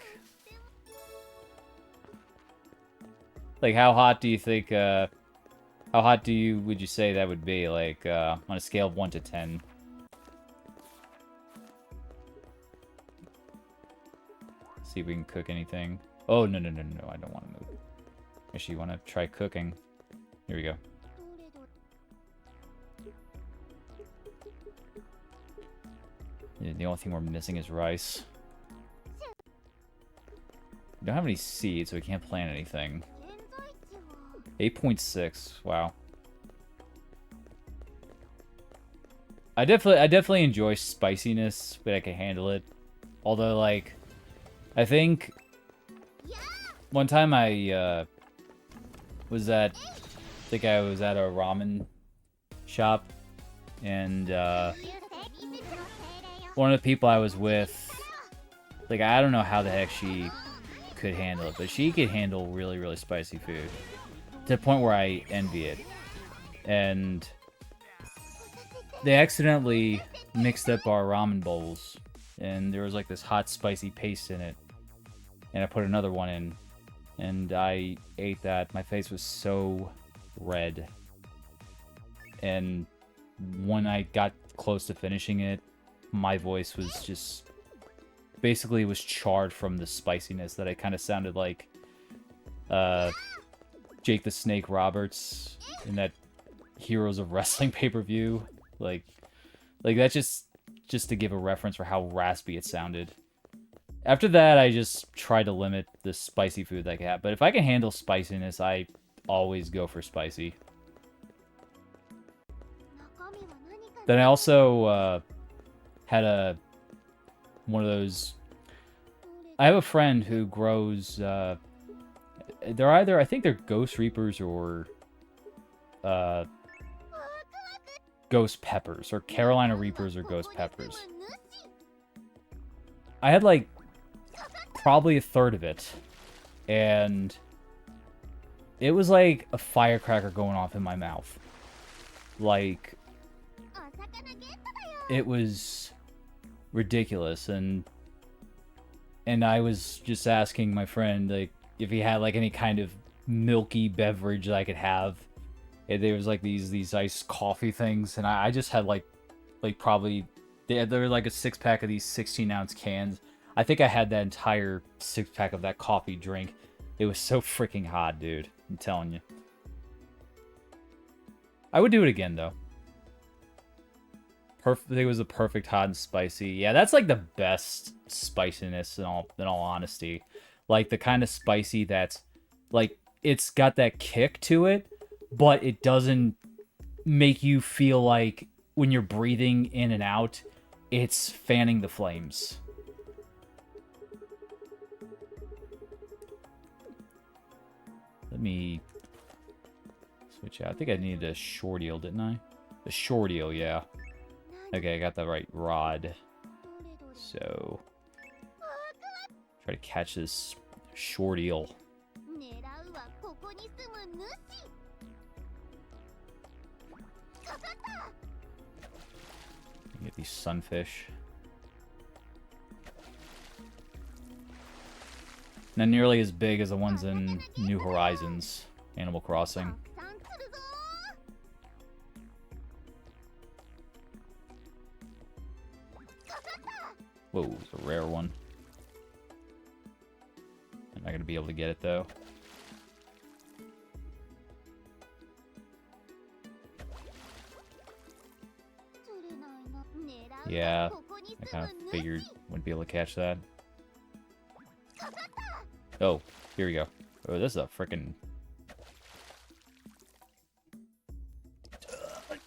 Like, how hot do you think, how hot would you say that would be, like, on a scale of 1 to 10? See if we can cook anything. Oh, no, I don't want to move. Actually, you want to try cooking. Here we go. Yeah, the only thing we're missing is rice. We don't have any seeds, so we can't plant anything. 8.6. Wow. I definitely enjoy spiciness, but I can handle it. Although, like, I think one time I was at, I think I was at a ramen shop, and one of the people I was with, like, I don't know how the heck she could handle it, but she could handle really, really spicy food. To the point where I envy it. And they accidentally mixed up our ramen bowls, and there was like this hot spicy paste in it. And I put another one in, and I ate that. My face was so red. And when I got close to finishing it, my voice was just... basically was charred from the spiciness that I kind of sounded like Jake the Snake Roberts in that Heroes of Wrestling pay-per-view. Like that's just to give a reference for how raspy it sounded. After that, I just try to limit the spicy food that I can have. But if I can handle spiciness, I always go for spicy. Then I also had one of those... I have a friend who grows... they're either... I think they're Ghost Reapers or... Ghost Peppers. Or Carolina Reapers or Ghost Peppers. I had, like, probably a third of it. And... it was like a firecracker going off in my mouth. Like... it was ridiculous, and I was just asking my friend, like, if he had, like, any kind of milky beverage that I could have. And there was, like, these iced coffee things, and I just had, like probably... they were, like, a 6-pack of these 16-ounce cans. I think I had that entire 6-pack of that coffee drink. It was so freaking hot, dude. I'm telling you. I would do it again, though. It was a perfect hot and spicy. Yeah, that's like the best spiciness in all honesty. Like the kind of spicy that's like it's got that kick to it, but it doesn't make you feel like when you're breathing in and out, it's fanning the flames. Let me switch out. I think I needed a short eel, didn't I? A short eel, yeah. Okay, I got the right rod. So, try to catch this short eel. Get these sunfish. Not nearly as big as the ones in New Horizons, Animal Crossing. Whoa, it's a rare one. I'm not gonna be able to get it though. Yeah, I kind of figured wouldn't be able to catch that. Oh, here we go. Oh, this is a freaking...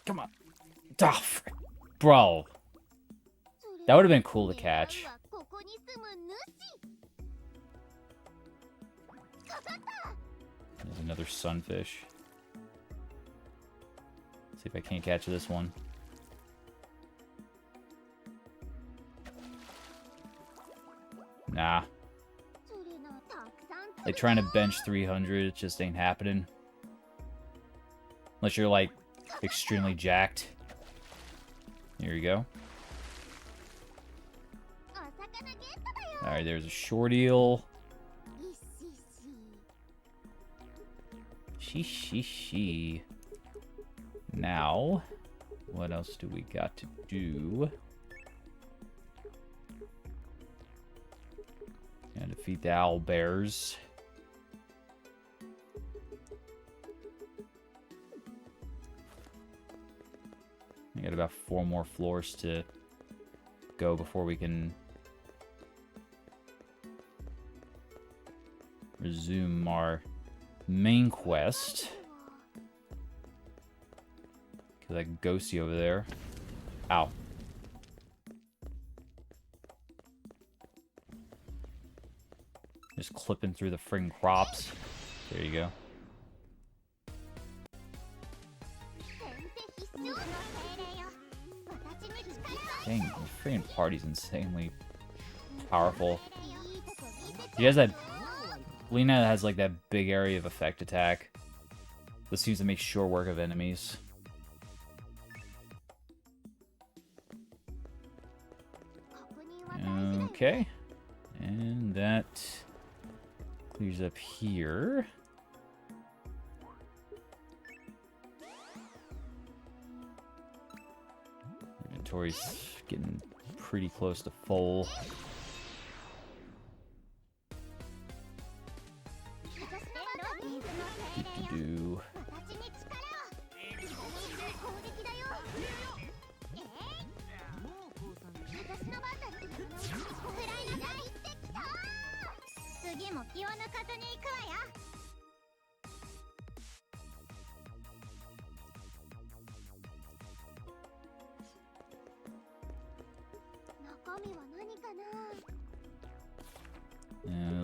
come on. Oh, bro. That would have been cool to catch. There's another sunfish. See if I can't catch this one. Nah. Like trying to bench 300, it just ain't happening. Unless you're like extremely jacked. Here you go. Alright, there's a short eel. She. Now, what else do we got to do? And defeat the owl bears. I got about 4 more floors to go before we can resume our main quest. Kill that ghosty over there. Ow. Just clipping through the friggin' crops. There you go. Dang, the friggin' party's insanely powerful. You guys had Lena has like that big area of effect attack. This seems to make short work of enemies. Okay. And that clears up here. Inventory's getting pretty close to full. Do.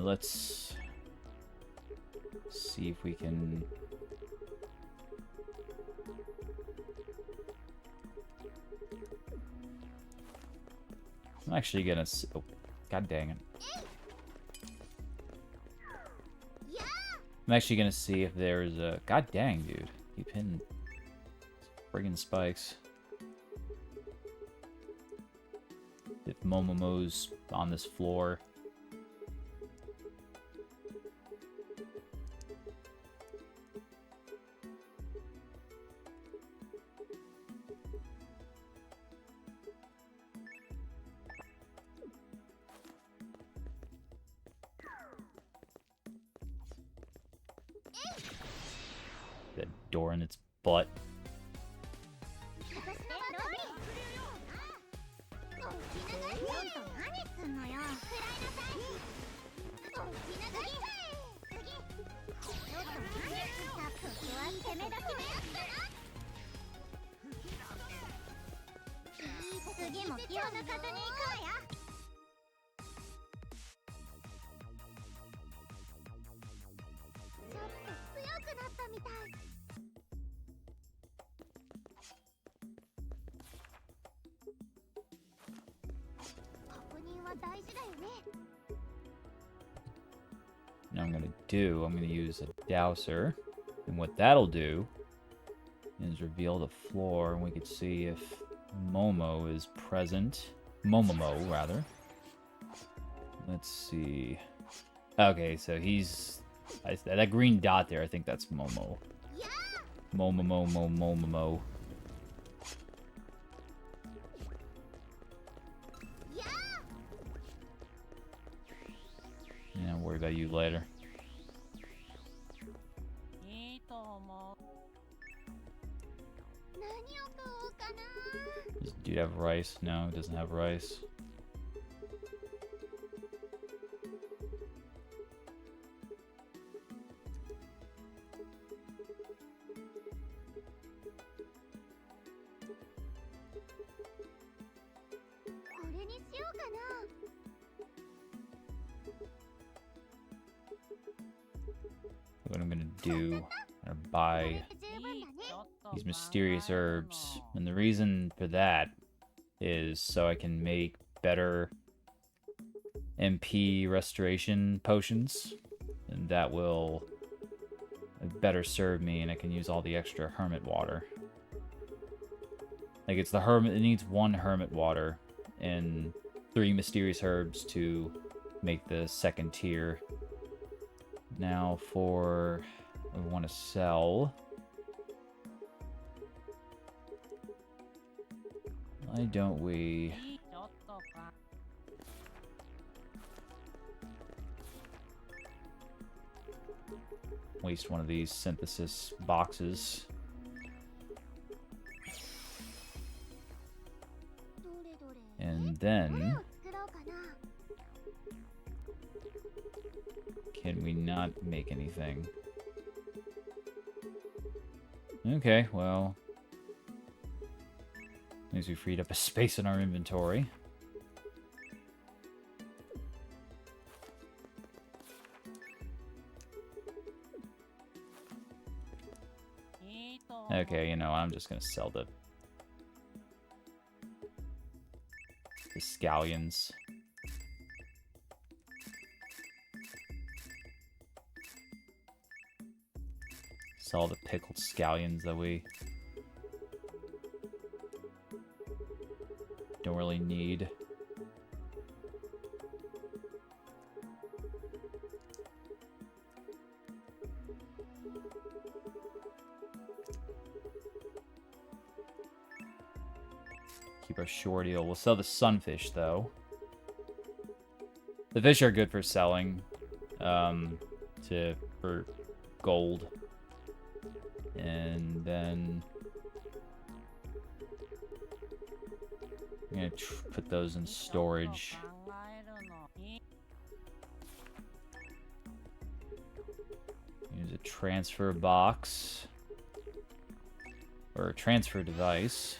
Let's see if we can. I'm actually gonna. Oh, God dang it! I'm actually gonna see if there's a. God dang, dude! Keep hitting friggin' spikes. If Momomo's on this floor. That door in its butt. Now I'm gonna use a dowser, and what that'll do is reveal the floor, and we can see if Momo is present. Momomo, rather. Let's see. Okay, so he's that green dot there. I think that's Momo. Momomo. Yeah, I'll worry about you later. Does dude have rice? No, it doesn't have rice. What I'm gonna do, I'm gonna buy these mysterious herbs, and the reason for that is so I can make better MP restoration potions, and that will better serve me, and I can use all the extra hermit water. Like, it's the hermit, it needs 1 hermit water and 3 mysterious herbs to make the 2nd tier. Now for what we want to sell. Why don't we waste one of these synthesis boxes? And then can we not make anything? Okay, well, at least we freed up a space in our inventory. Okay, you know, I'm just gonna sell the scallions. Sell the pickled scallions that we don't really need. Keep our short eel. We'll sell the sunfish, though. The fish are good for selling, for gold. And then I'm gonna put those in storage. Use a transfer box or a transfer device.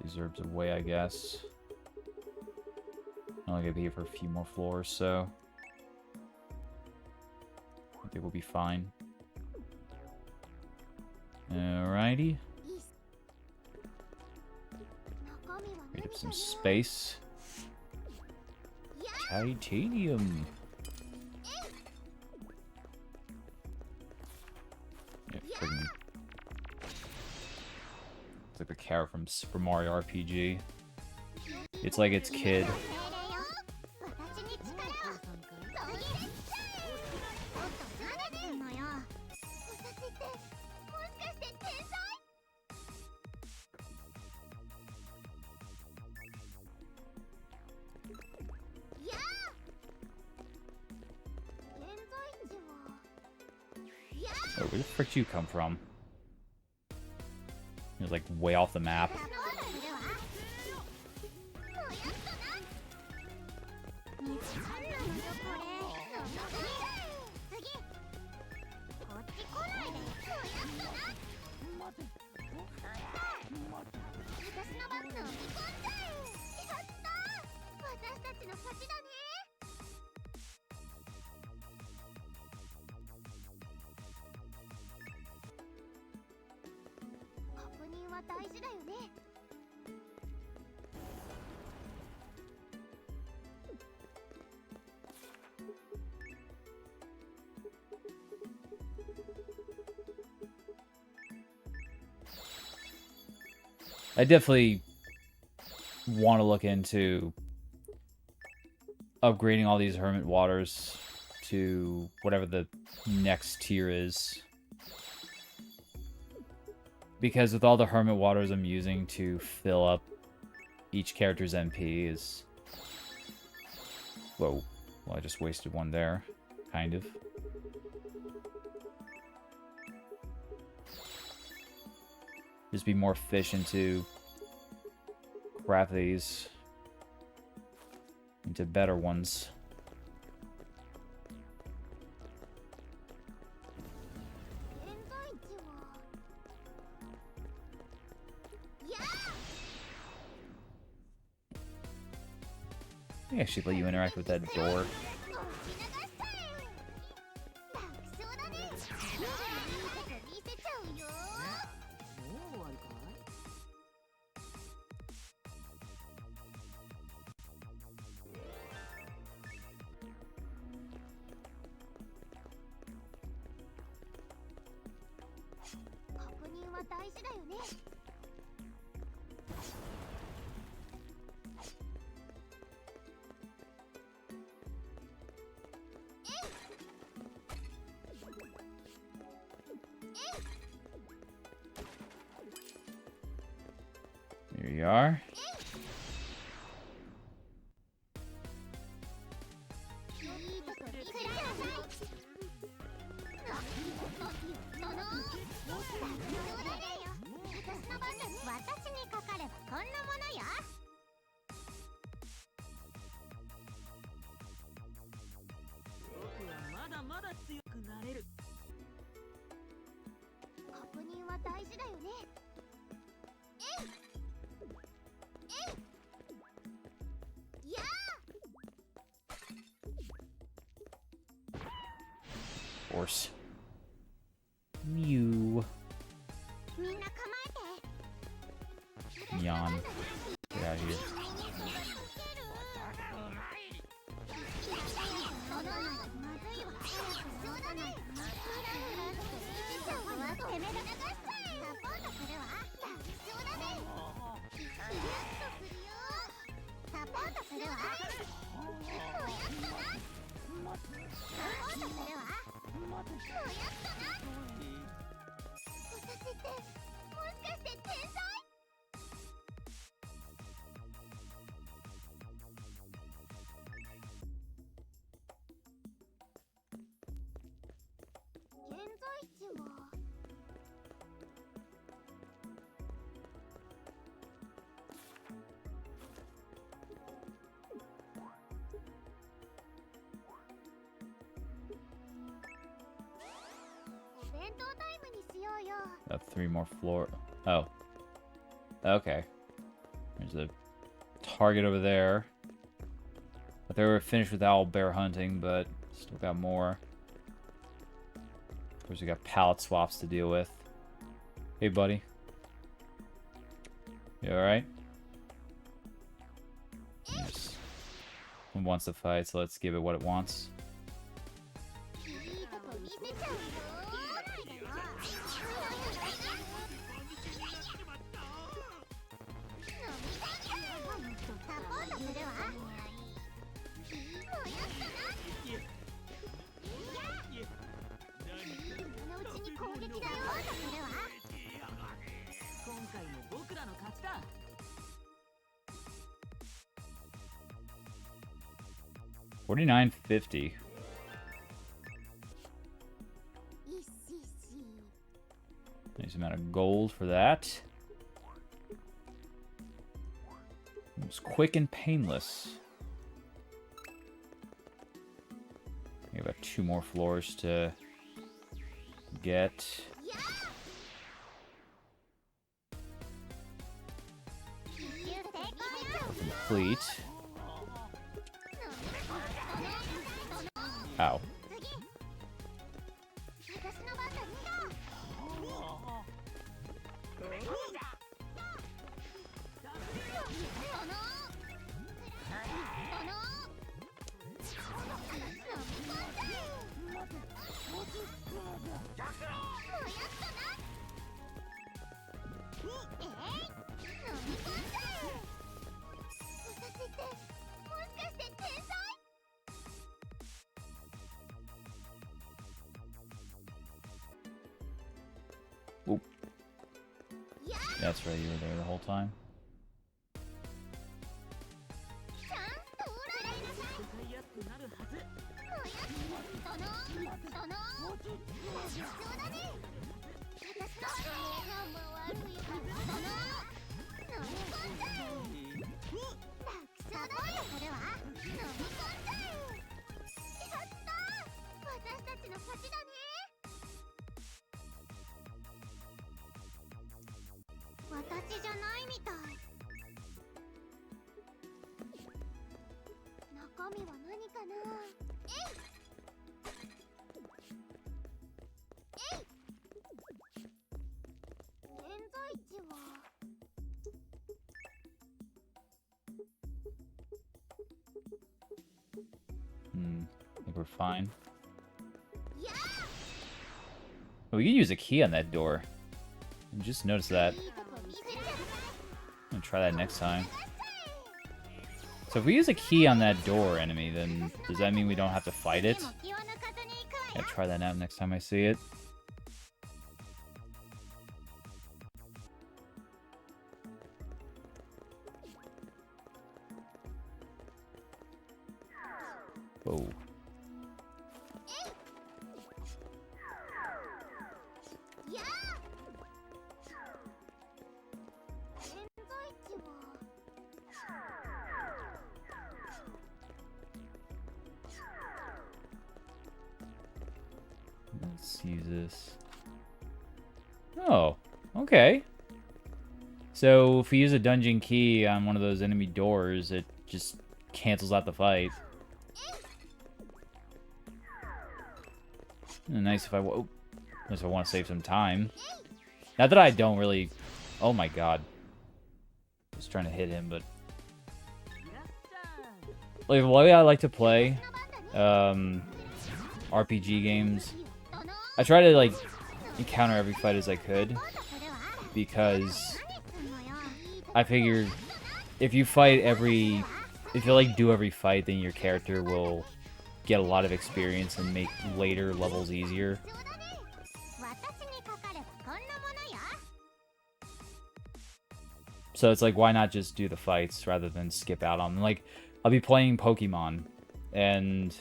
These herbs away, I guess. I'm only gonna be here for a few more floors, so I think we'll be fine. Alrighty. Freed up some space. Titanium. Yeah, friggin'. It's like the carrot from Super Mario RPG. It's like its kid. Oh, where the frick did you come from? It was like way off the map. I definitely want to look into upgrading all these hermit waters to whatever the next tier is. Because with all the hermit waters I'm using to fill up each character's MP is... Whoa. Well, I just wasted one there. Kind of. Just be more efficient to craft these into better ones. I think I should let you interact with that door. Here you are. 大事だよね。えいえいや Horse. Mew. みんな構えて。 Yawn. Get out of here. 現在地はお弁当タイムにしようよ。 3 more floor. Oh. Okay. There's a target over there. I thought we were finished with owl bear hunting, but still got more. Of course, we got pallet swaps to deal with. Hey, buddy. You alright? Yes. It wants to fight, so let's give it what it wants. $49.50. Nice amount of gold for that. It was quick and painless. We have about 2 more floors to get. Complete. Ow. Oop. That's right, you were there the whole time. I think we're fine. Oh, we can use a key on that door. I just noticed that. I'm gonna try that next time. So if we use a key on that door enemy, then does that mean we don't have to fight it? I'll try that out next time I see it. Whoa. Let's use this. Oh, Okay. So if we use a dungeon key on one of those enemy doors, it just cancels out the fight. Nice if I want to save some time. Not that I don't really... Oh my god. I was trying to hit him, but... Like, the way I like to play RPG games, I try to, like, encounter every fight as I could. Because I figure if you fight every... If you, like, do every fight, then your character will get a lot of experience and make later levels easier. So it's like, why not just do the fights rather than skip out on them? Like, I'll be playing Pokemon, and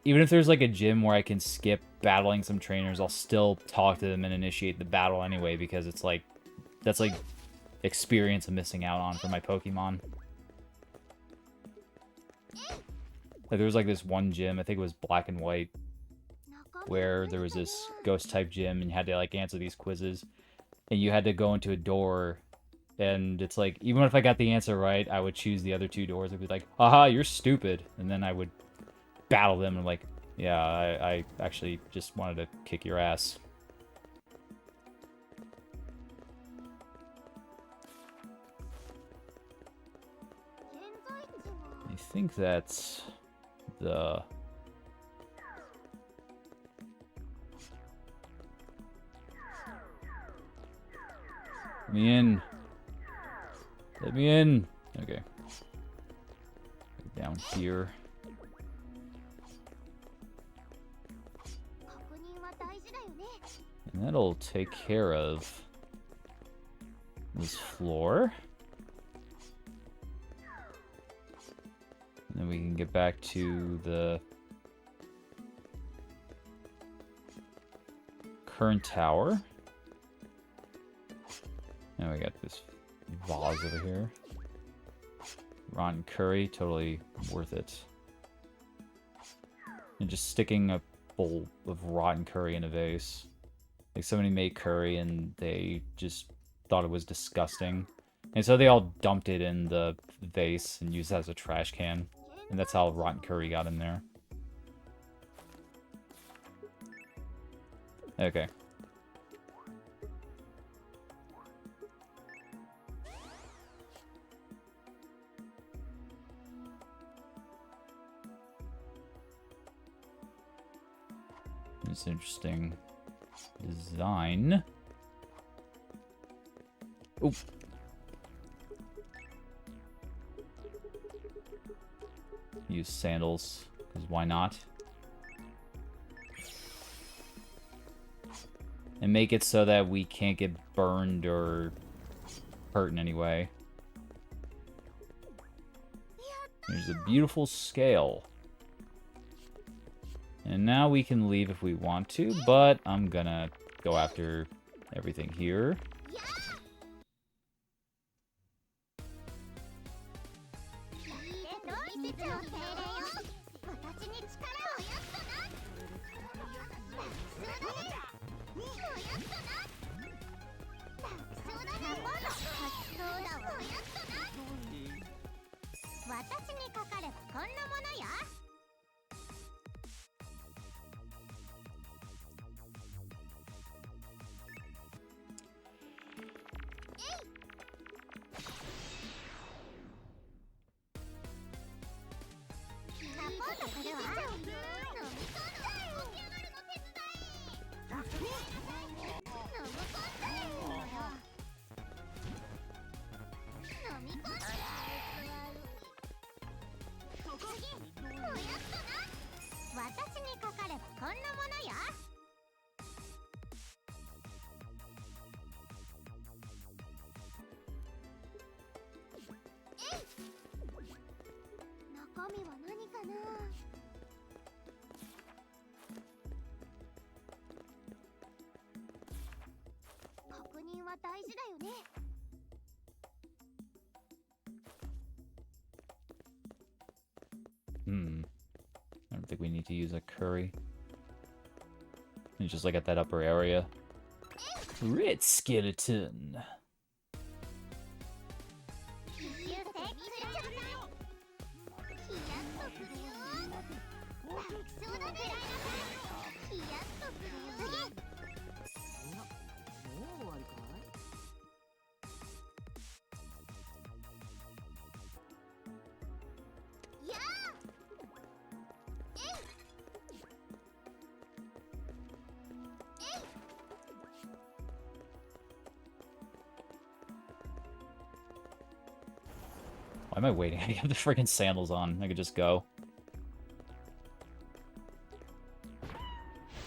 even if there's like a gym where I can skip battling some trainers, I'll still talk to them and initiate the battle anyway, because it's like, that's like experience I'm missing out on for my Pokemon. Like, there was like this one gym, I think it was Black and White, where there was this ghost type gym and you had to like answer these quizzes, and you had to go into a door, and it's like, even if I got the answer right, I would choose the other two doors. I'd be like, haha, you're stupid, and then I would battle them and like, yeah, I actually just wanted to kick your ass. I think that's the... Let me in. Let me in. Okay. Down here. And that'll take care of this floor. And then we can get back to the current tower. Now we got this vase over here. Rotten curry, totally worth it. And just sticking a bowl of rotten curry in a vase. Like, somebody made curry and they just thought it was disgusting. And so they all dumped it in the vase and used it as a trash can. And that's how rotten curry got in there. Okay. It's interesting design. Oop. Use sandals, because why not? And make it so that we can't get burned or hurt in any way. There's a beautiful scale. And now we can leave if we want to, but I'm gonna go after everything here. I don't think we need to use a curry. It's just like at that upper area. Red skeleton. Why am I waiting? I have the freaking sandals on. I could just go.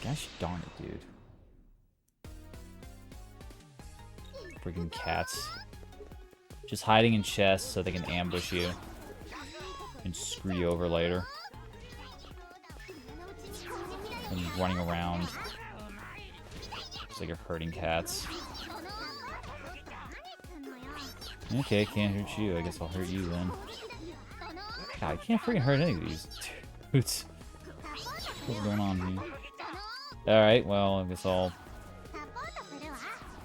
Gosh darn it, dude. Freaking cats. Just hiding in chests so they can ambush you. And screw you over later. And running around. It's like you're hurting cats. Okay, can't hurt you. I guess I'll hurt you then. God, I can't freaking hurt any of these dudes. What's going on here? Alright, well, I guess I'll go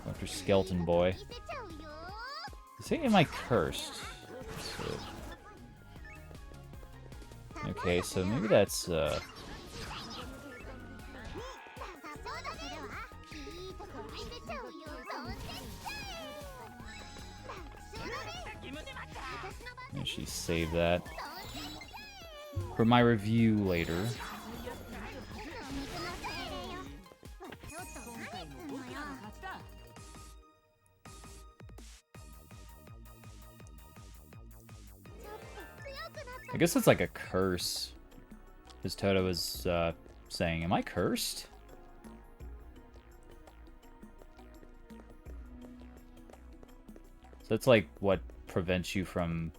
after Skeleton Boy. Say, am I cursed? So... Okay, so maybe that's, She saved that for my review later. I guess it's like a curse, as Toto was saying. Am I cursed? So that's like what prevents you from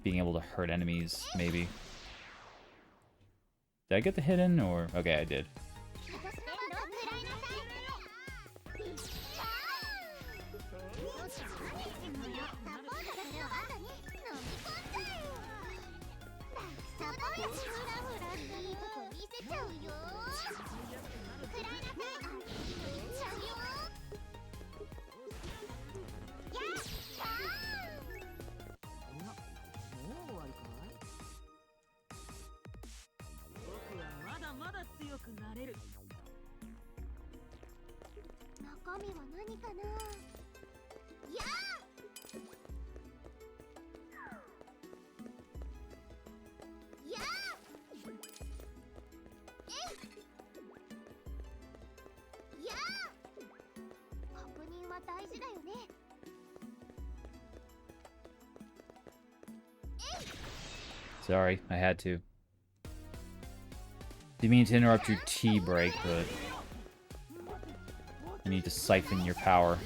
being able to hurt enemies, maybe. Did I get the hidden, or... Okay, I did. Sorry, I had to. Didn't mean to interrupt your tea break, but I need to siphon your power.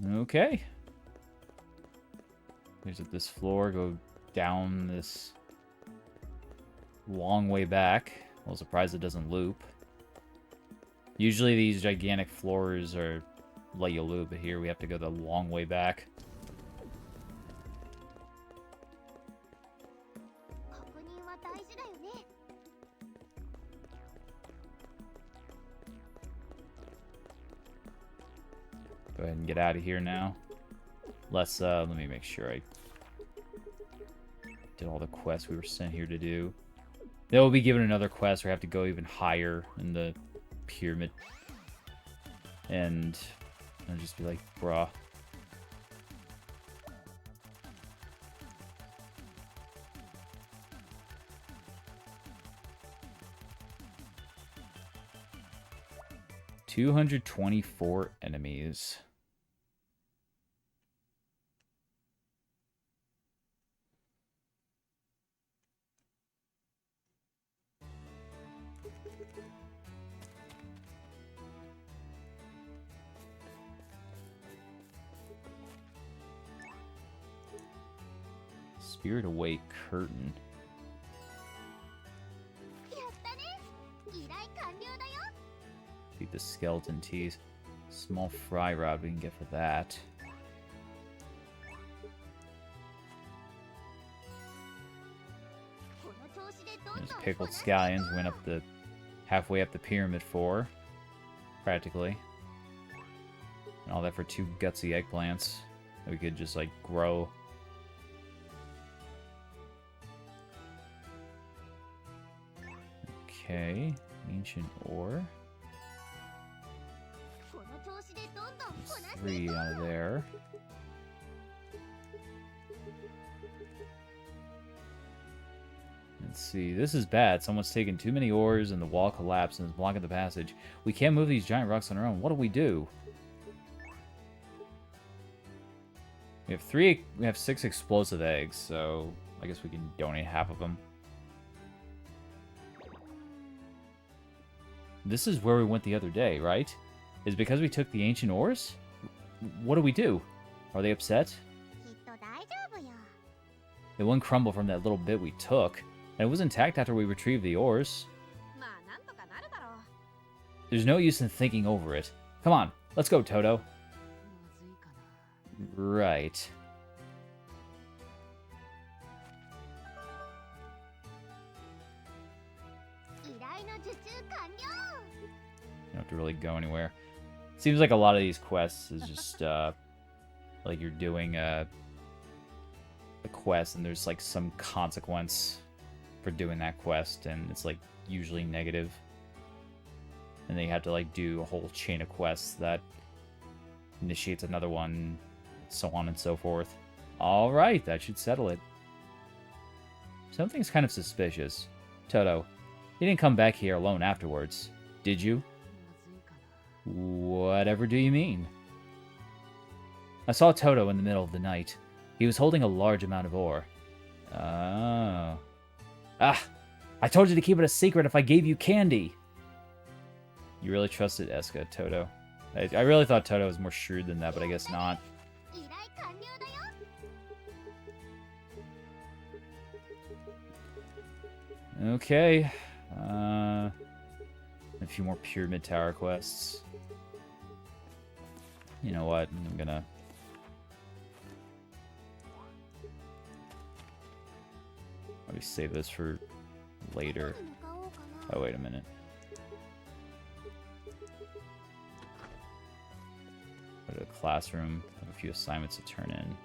Okay. There's this floor, go down this long way back. Well, surprised it doesn't loop. Usually these gigantic floors are let you loop, but here we have to go the long way back. Go ahead and get out of here now. Let me make sure I did all the quests we were sent here to do. Then we'll be given another quest where I have to go even higher in the pyramid. And I'll just be like, bruh. $224 enemies. Spirit Away Curtain. Beat the skeleton teeth. Small fry rod we can get for that. There's pickled scallions. Went up the halfway up the pyramid for, practically. And all that for 2 gutsy eggplants that we could just like grow. Okay, ancient ore. There's 3 out of there. Let's see, this is bad. Someone's taken too many ores and the wall collapsed and is blocking the passage. We can't move these giant rocks on our own. What do we do? We have 6 explosive eggs, so I guess we can donate half of them. This is where we went the other day, right? Is it because we took the ancient ores? What do we do? Are they upset? It wouldn't crumble from that little bit we took, and it was intact after we retrieved the ores. There's no use in thinking over it. Come on, let's go, Toto. Right. You don't have to really go anywhere. Seems like a lot of these quests is just, like you're doing a quest and there's like some consequence for doing that quest, and it's like usually negative. And then you have to like do a whole chain of quests that initiates another one, so on and so forth. Alright, that should settle it. Something's kind of suspicious. Toto, you didn't come back here alone afterwards, did you? Whatever do you mean? I saw Toto in the middle of the night. He was holding a large amount of ore. Oh. Ah! I told you to keep it a secret if I gave you candy! You really trusted Eska, Toto. I really thought Toto was more shrewd than that, but I guess not. Okay. A few more Pyramid Tower quests. You know what? I'm gonna... Let me save this for later. Oh, wait a minute. Go to the classroom. Have a few assignments to turn in.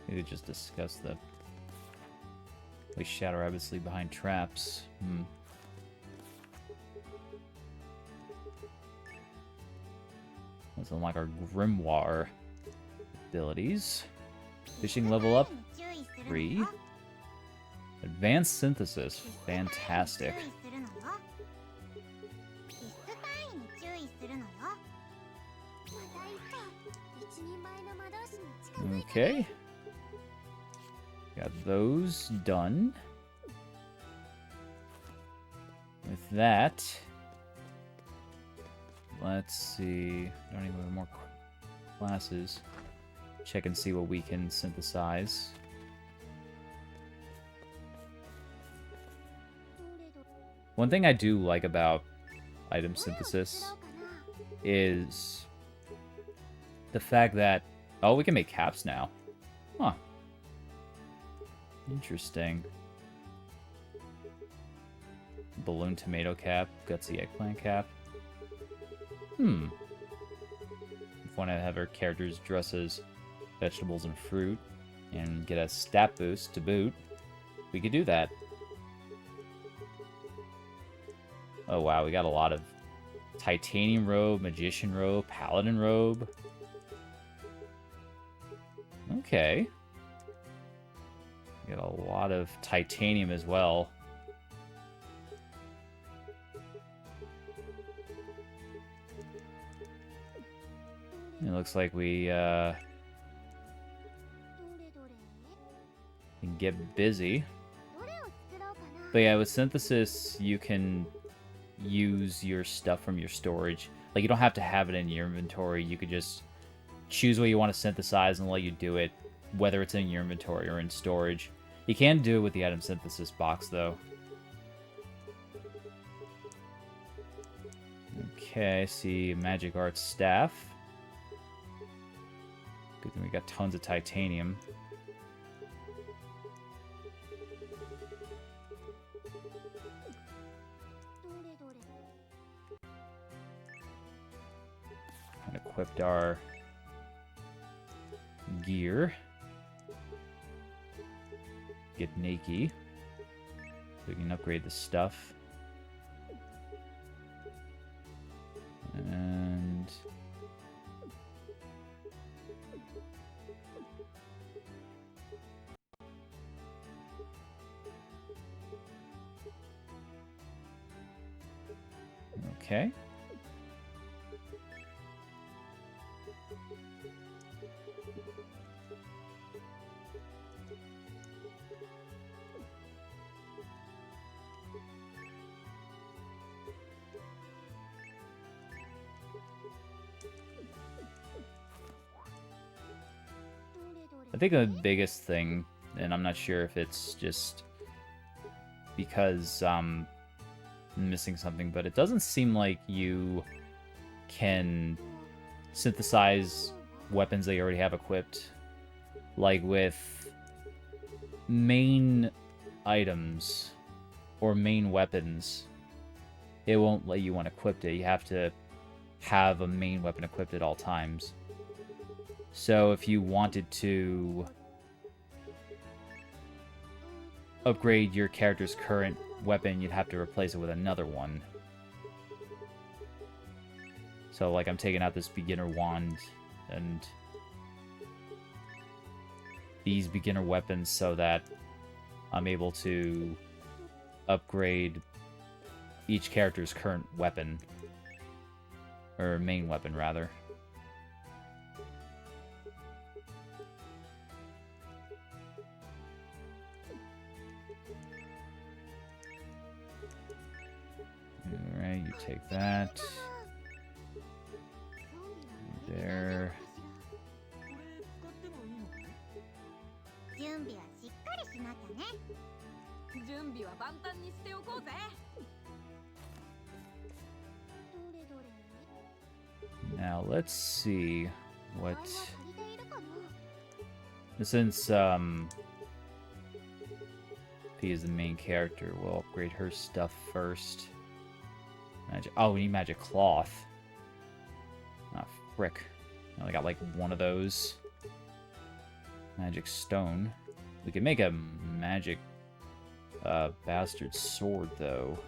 Maybe just discuss the way Shadow Rabbits sleep behind traps. Let's unlock our Grimoire abilities. Fishing level up 3. Advanced Synthesis. Fantastic. Okay. Got those done. With that, let's see. Don't even have more classes. Check and see what we can synthesize. One thing I do like about item synthesis is the fact that... Oh, we can make caps now. Huh. Interesting. Balloon tomato cap, gutsy eggplant cap. If we want to have our characters dress as vegetables and fruit and get a stat boost to boot, we could do that. Oh wow, we got a lot of titanium robe, magician robe, paladin robe. Okay. We got a lot of titanium as well. It looks like we can get busy. But yeah, with synthesis, you can use your stuff from your storage. Like, you don't have to have it in your inventory. You could just choose what you want to synthesize and let you do it, whether it's in your inventory or in storage. You can do it with the item synthesis box, though. Okay, I see magic arts staff. Good thing we got tons of titanium. And equipped our gear. Get Nakey. So we can upgrade the stuff. And... okay. I think the biggest thing, and I'm not sure if it's just because I'm missing something, but it doesn't seem like you can synthesize weapons that you already have equipped. Like with main items or main weapons, it won't let you unequip it. You have to have a main weapon equipped at all times. So if you wanted to upgrade your character's current weapon, you'd have to replace it with another one. So like I'm taking out this beginner wand and these beginner weapons so that I'm able to upgrade each character's current weapon. Or main weapon, rather. Alright, you take that. There. Now let's see what... Since P is the main character, we'll upgrade her stuff first. Magic. Oh, we need magic cloth. Ah, frick. I only got like one of those. Magic stone. We can make a magic bastard sword, though.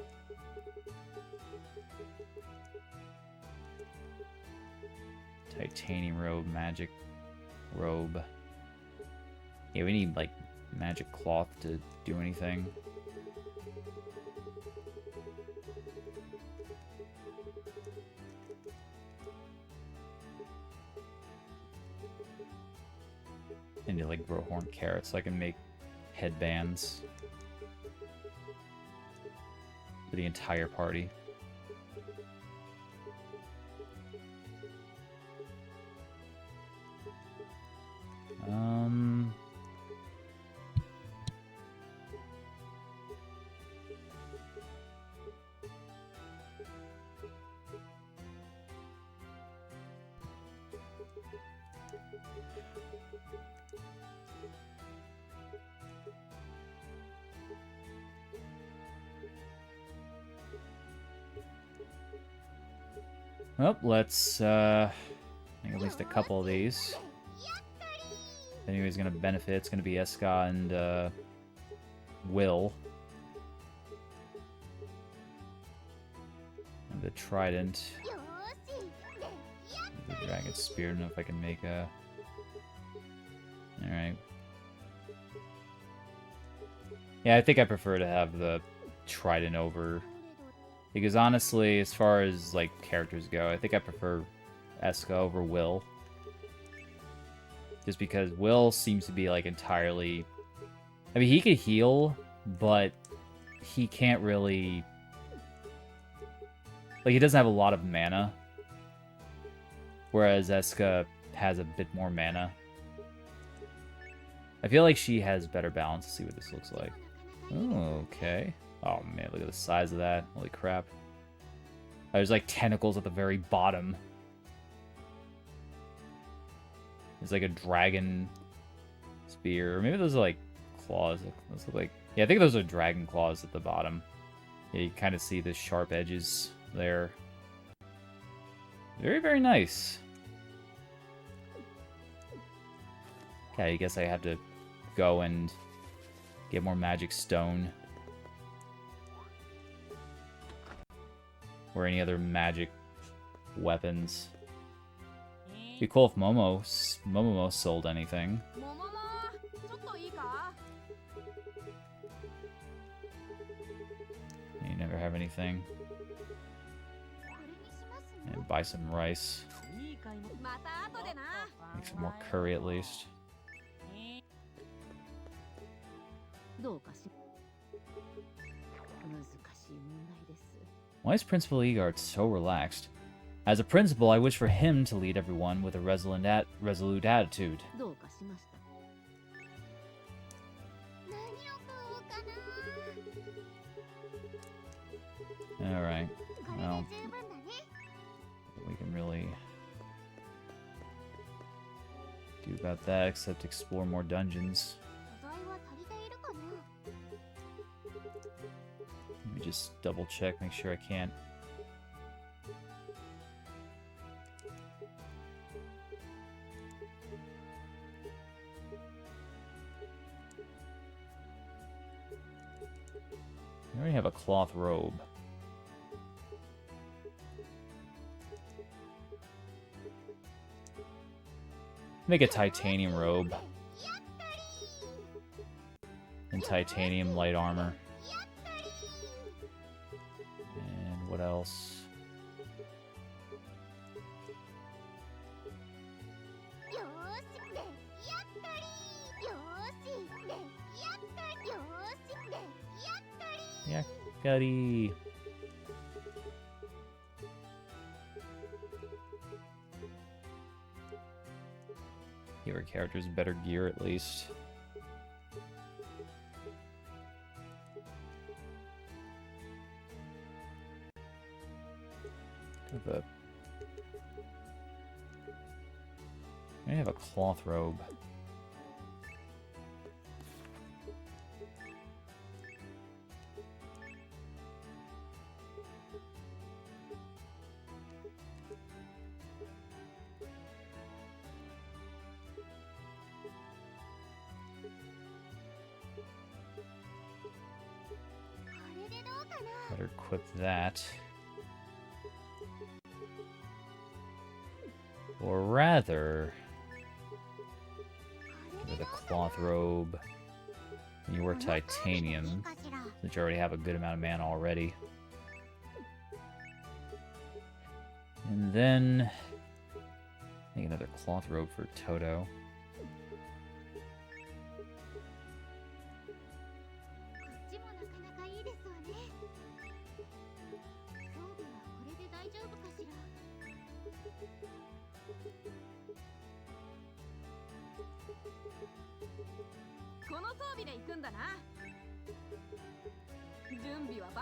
Titanium robe, magic robe. Yeah, we need like magic cloth to do anything. I need to like grow horn carrots so I can make headbands for the entire party. Well, let's make at least a couple of these. If anybody's gonna benefit, it's gonna be Eska and Will. And the Trident. The Dragon Spear. I don't know if I can make a... Alright. Yeah, I think I prefer to have the Trident over... Because honestly, as far as, like, characters go, I think I prefer Eska over Will. Just because Will seems to be, like, entirely... I mean, he could heal, but he can't really... Like, he doesn't have a lot of mana. Whereas Eska has a bit more mana. I feel like she has better balance. Let's see what this looks like. Oh, okay. Oh man, look at the size of that. Holy crap. There's like tentacles at the very bottom. It's like a dragon spear. Or maybe those are like claws. Those look like... Yeah, I think those are dragon claws at the bottom. Yeah, you kind of see the sharp edges there. Very, very nice. Okay, I guess I have to go and get more magic stone. Or any other magic weapons. It'd be cool if Momomo sold anything. You never have anything. And buy some rice. Make some more curry at least. Why is Principal Egard so relaxed? As a principal, I wish for him to lead everyone with a resolute attitude. Alright, well, we can really do about that except explore more dungeons. Let me just double check, make sure I can't. I already have a cloth robe. Make a titanium robe. And titanium light armor. And what else? Yakari. Give our characters better gear at least. I have a cloth robe. Better equip that. Or rather, with a cloth robe, and you wear titanium, since you already have a good amount of mana already. And then, make another cloth robe for Toto.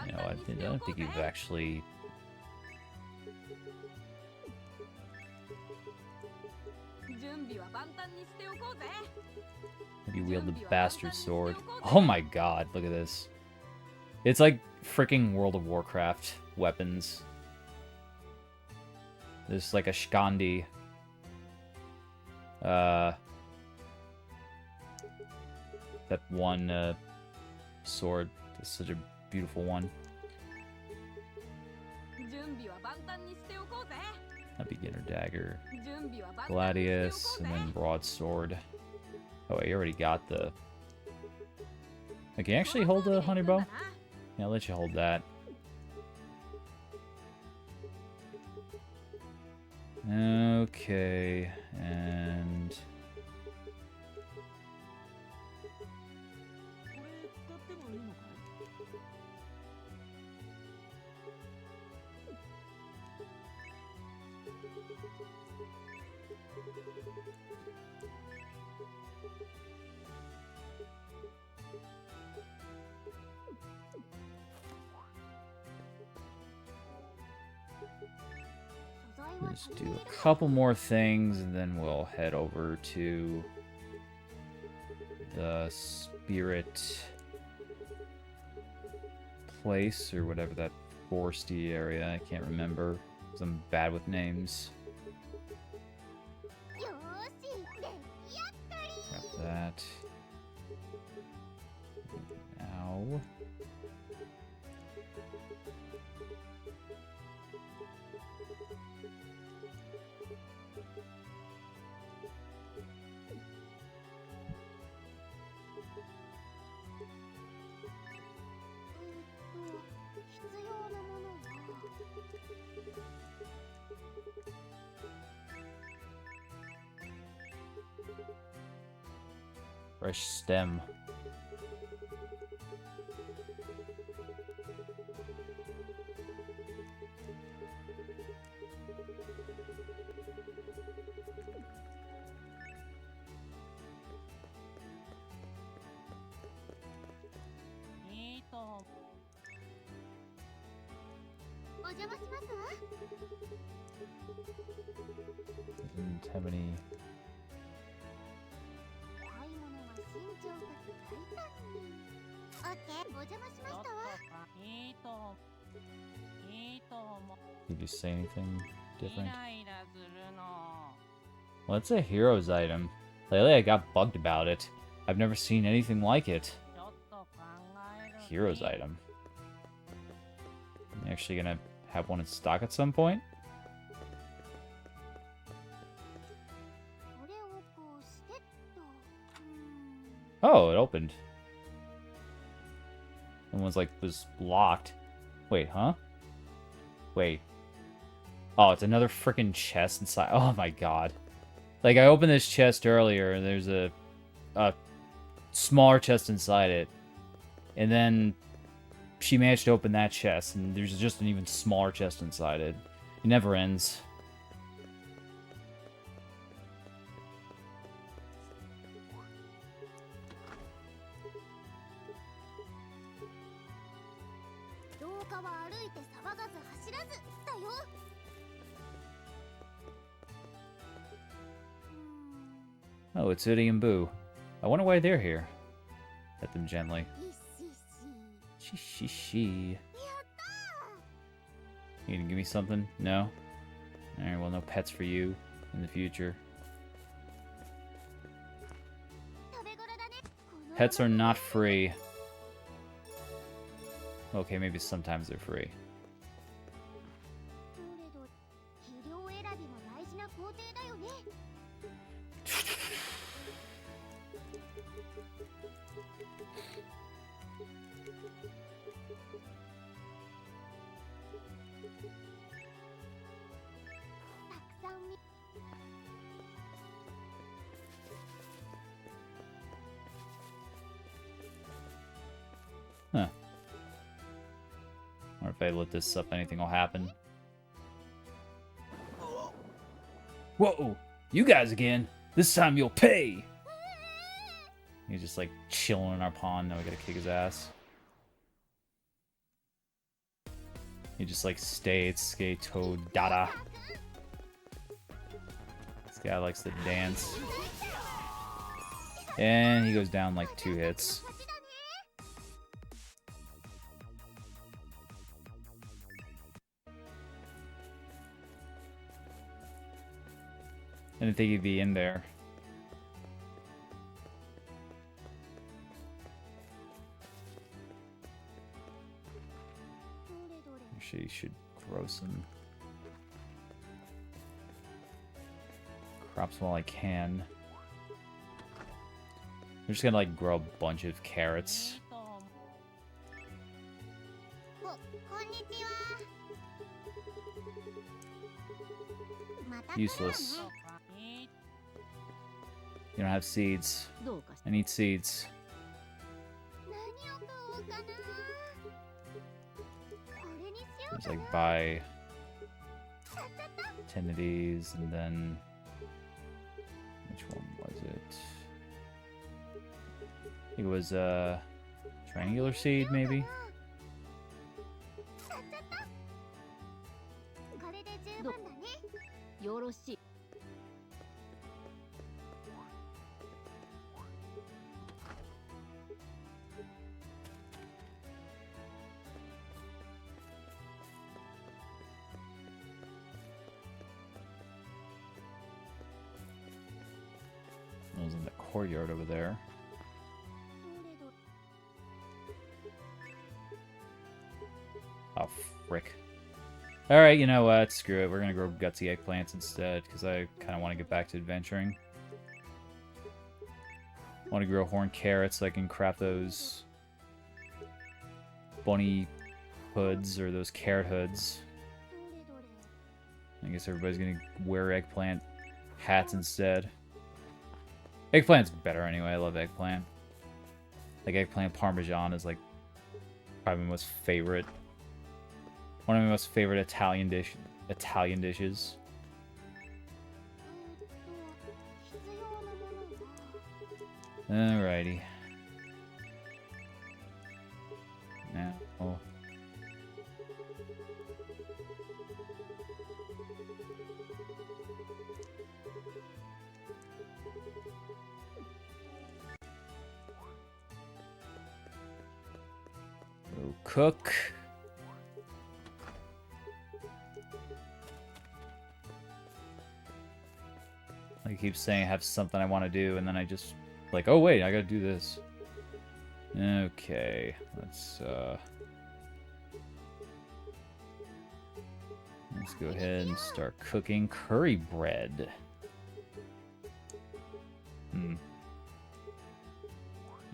You know, I don't think you've actually... You wield the bastard sword. Oh my god, look at this. It's like freaking World of Warcraft weapons. There's like a Shkandi. That one sword. It's such a beautiful one. A beginner dagger. Gladius, and then broadsword. Oh, I already got the... I can actually hold the honey bow? Yeah, I'll let you hold that. Okay, and... Let's do a couple more things, and then we'll head over to the spirit place, or whatever that foresty area. I can't remember, because I'm bad with names. Got that. Now... fresh stem. Doesn't have any... Did you say anything different? Well, it's a hero's item. Lately I got bugged about it. I've never seen anything like it. Hero's item. I'm actually gonna have one in stock at some point. Oh, it opened. And was locked. Wait, huh? Wait. Oh, it's another freaking chest inside. Oh my god. Like, I opened this chest earlier, and there's a smaller chest inside it. And then she managed to open that chest, and there's just an even smaller chest inside it. It never ends. Oh, it's Udi and Boo. I wonder why they're here. Pet them gently. She. You gonna give me something? No? Alright, well, no pets for you in the future. Pets are not free. Okay, maybe sometimes they're free. Huh. Or if I lit this up, anything will happen. Whoa! You guys again? This time you'll pay! He's just like chilling in our pond. Now we gotta kick his ass. He just like states, Skato Dada. This guy likes to dance. And he goes down like 2 hits. I didn't think he'd be in there. Actually, should grow some crops while I can. I'm just gonna like grow a bunch of carrots. Useless. You don't have seeds. I need seeds. Just like buy 10 of these, and then which one was it? I think it was a triangular seed, maybe. I was in the courtyard over there. Oh, frick. Alright, you know what? Screw it. We're gonna grow gutsy eggplants instead, because I kind of want to get back to adventuring. I want to grow horned carrots so I can craft those bunny hoods, or those carrot hoods. I guess everybody's gonna wear eggplant hats instead. Eggplant's better anyway. I love eggplant. Like, eggplant parmesan is like probably my most favorite. One of my most favorite Italian dishes. Alrighty. Now. Go cook. I keep saying I have something I want to do, and then I just like, oh wait, I gotta do this. Okay, let's go ahead and start cooking curry bread. Now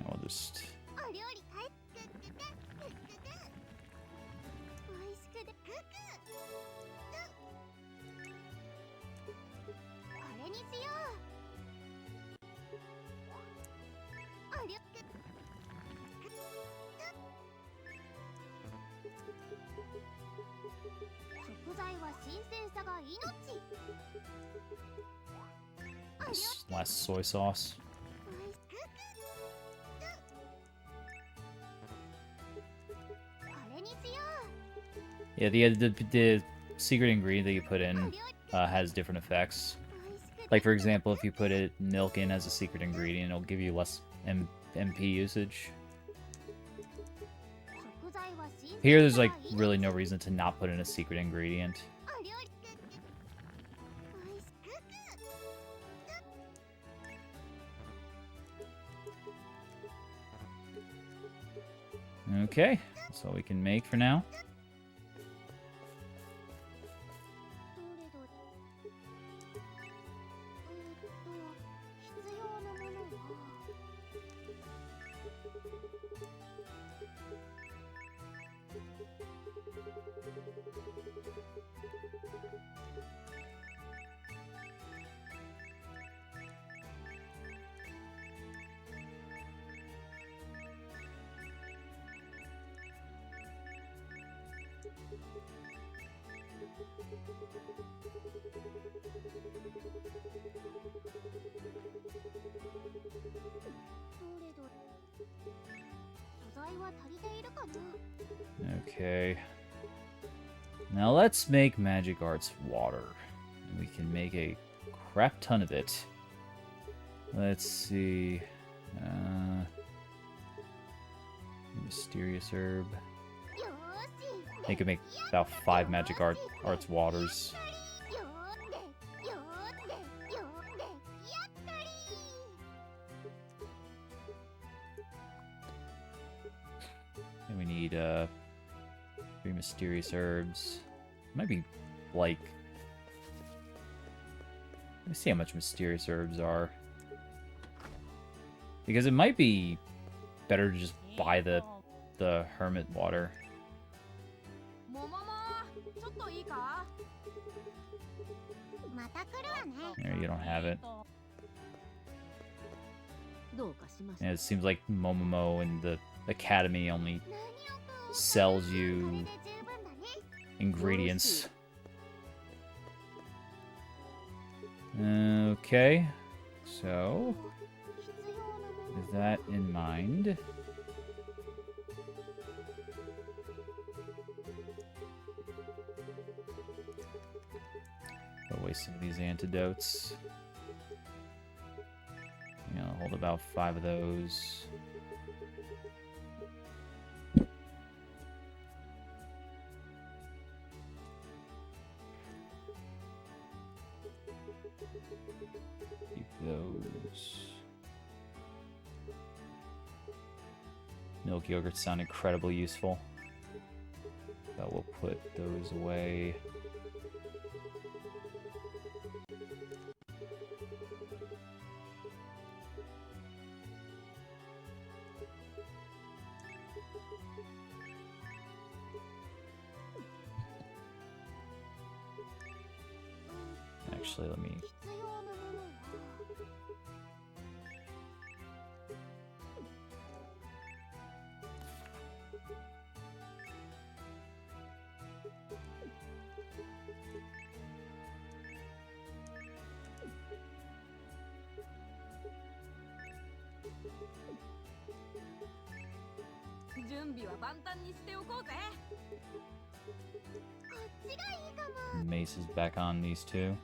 I'll just last soy sauce. Yeah, the secret ingredient that you put in has different effects. Like, for example, if you put milk in as a secret ingredient, it'll give you less MP usage. Here, there's like really no reason to not put in a secret ingredient. Okay, that's all we can make for now. Okay. Now let's make magic arts water. And we can make a crap ton of it. Let's see. Mysterious herb. I can make about 5 magic arts waters. And we need 3 mysterious herbs. Might be like. Let me see how much mysterious herbs are. Because it might be better to just buy the hermit water. There, you don't have it. And it seems like Momomo and the Academy only sells you ingredients. Okay, so with that in mind, put away some of these antidotes. You know, hold about 5 of those. Keep those. Milk yogurts sound incredibly useful. But we'll put those away. Actually, let me... Mace is back on these two.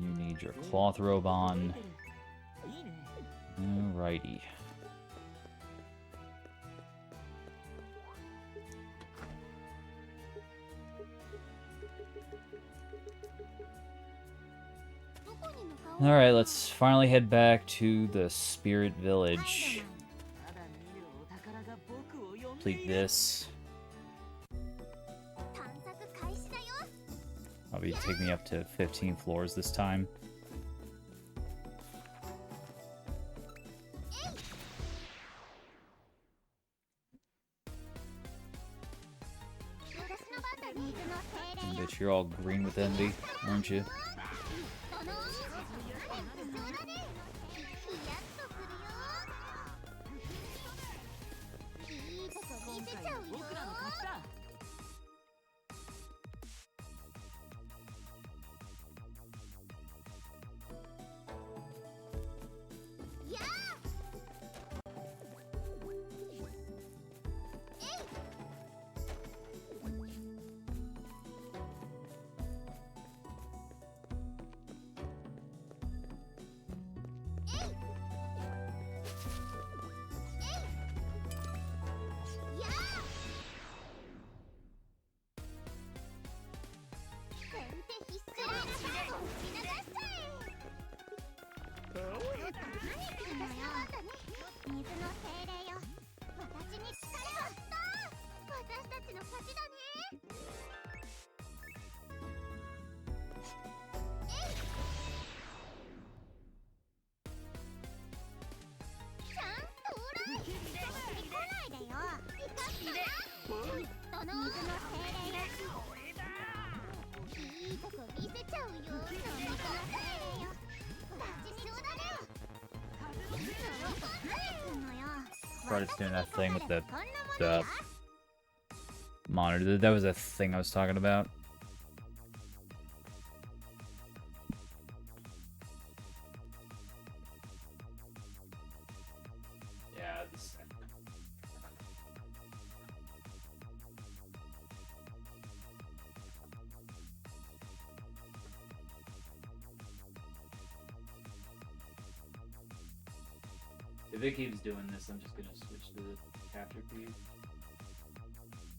You need your cloth robe on. Alrighty. Alright, let's finally head back to the Spirit Village. Complete this. Probably take me up to 15 floors this time. Bitch, you're all green with envy, aren't you? Credits doing that thing with the monitor. That was a thing I was talking about. Yeah, this... If it keeps doing this, I'm just gonna switch to the capture feed.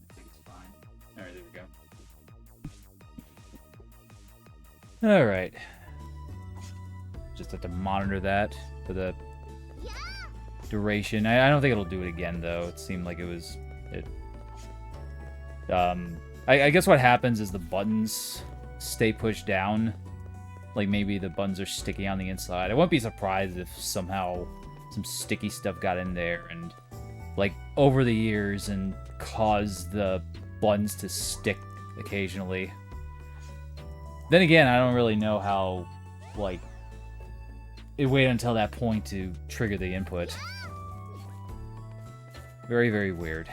I think it's fine. Alright, there we go. Alright. Just have to monitor that for the duration. I don't think it'll do it again, though. It seemed like it was... I guess what happens is the buttons stay pushed down. Like, maybe the buttons are sticky on the inside. I wouldn't be surprised if somehow some sticky stuff got in there and, like, over the years and caused the buttons to stick occasionally. Then again, I don't really know how, like, it waited until that point to trigger the input. Very, very weird.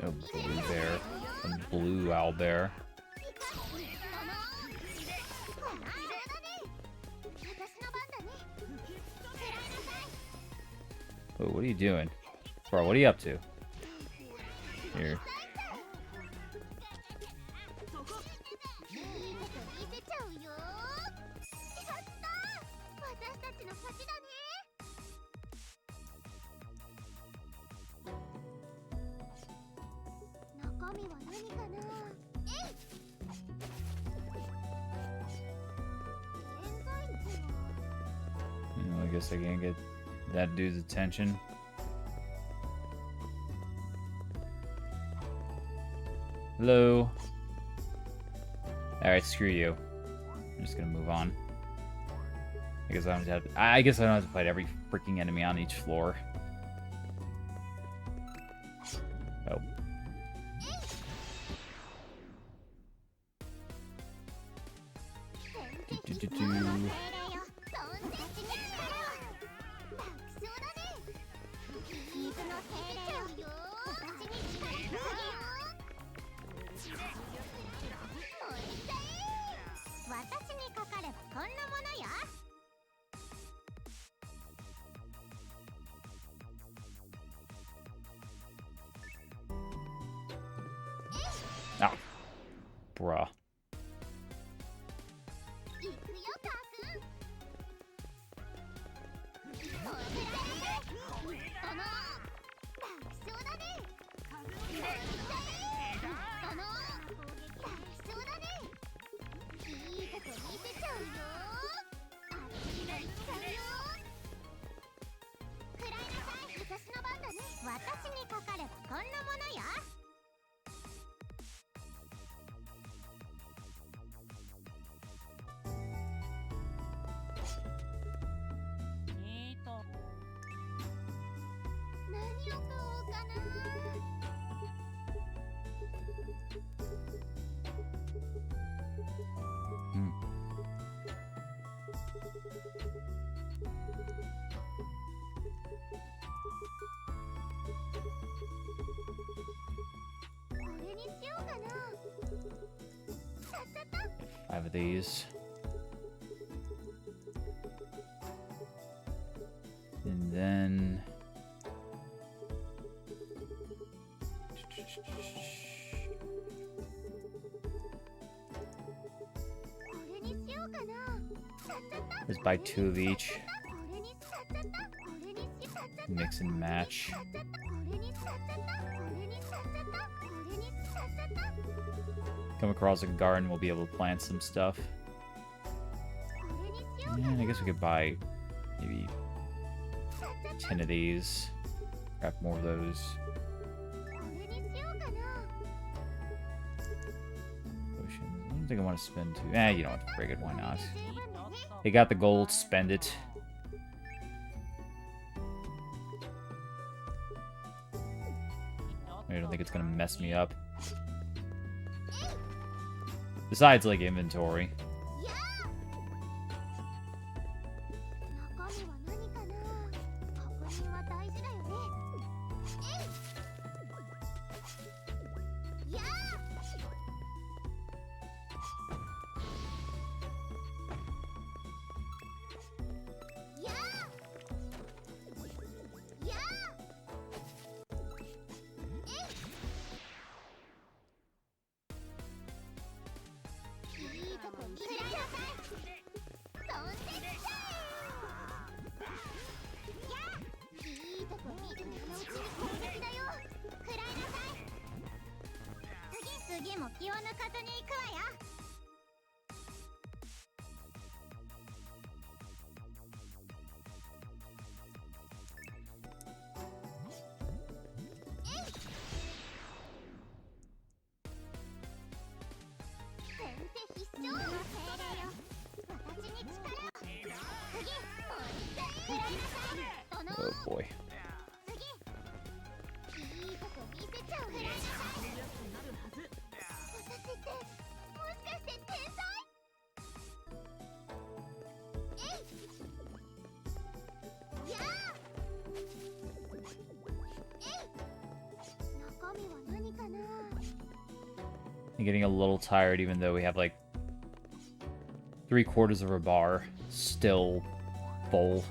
Oh, blue bear. A blue owlbear. Oh, what are you doing? Bro, what are you up to? Here. I guess I can't get that dude's attention. Hello. Alright, screw you. I'm just gonna move on. I guess I don't have to fight every freaking enemy on each floor. Oh. Ah, bruh. 5 of these. And then... Just buy 2 of each. Mix and match. Come across a garden, we'll be able to plant some stuff. And I guess we could buy maybe 10 of these. Grab more of those. Potions. I don't think I want to spend too. You don't have to break it. Why not? They got the gold. Spend it. I don't think it's gonna mess me up. Besides, like, inventory. Oh boy. I'm getting a little tired, even though we have like 3/4 of a bar still full.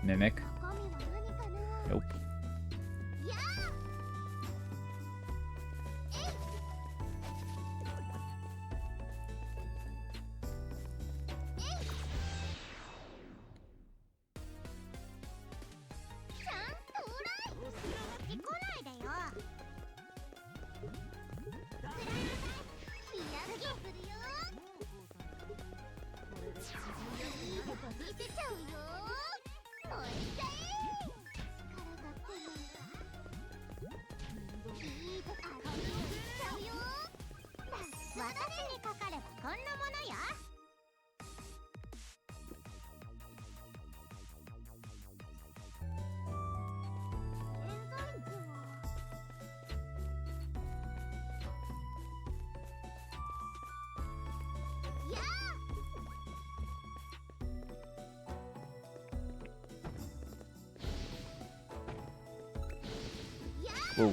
Mimic. Nope. Whoa.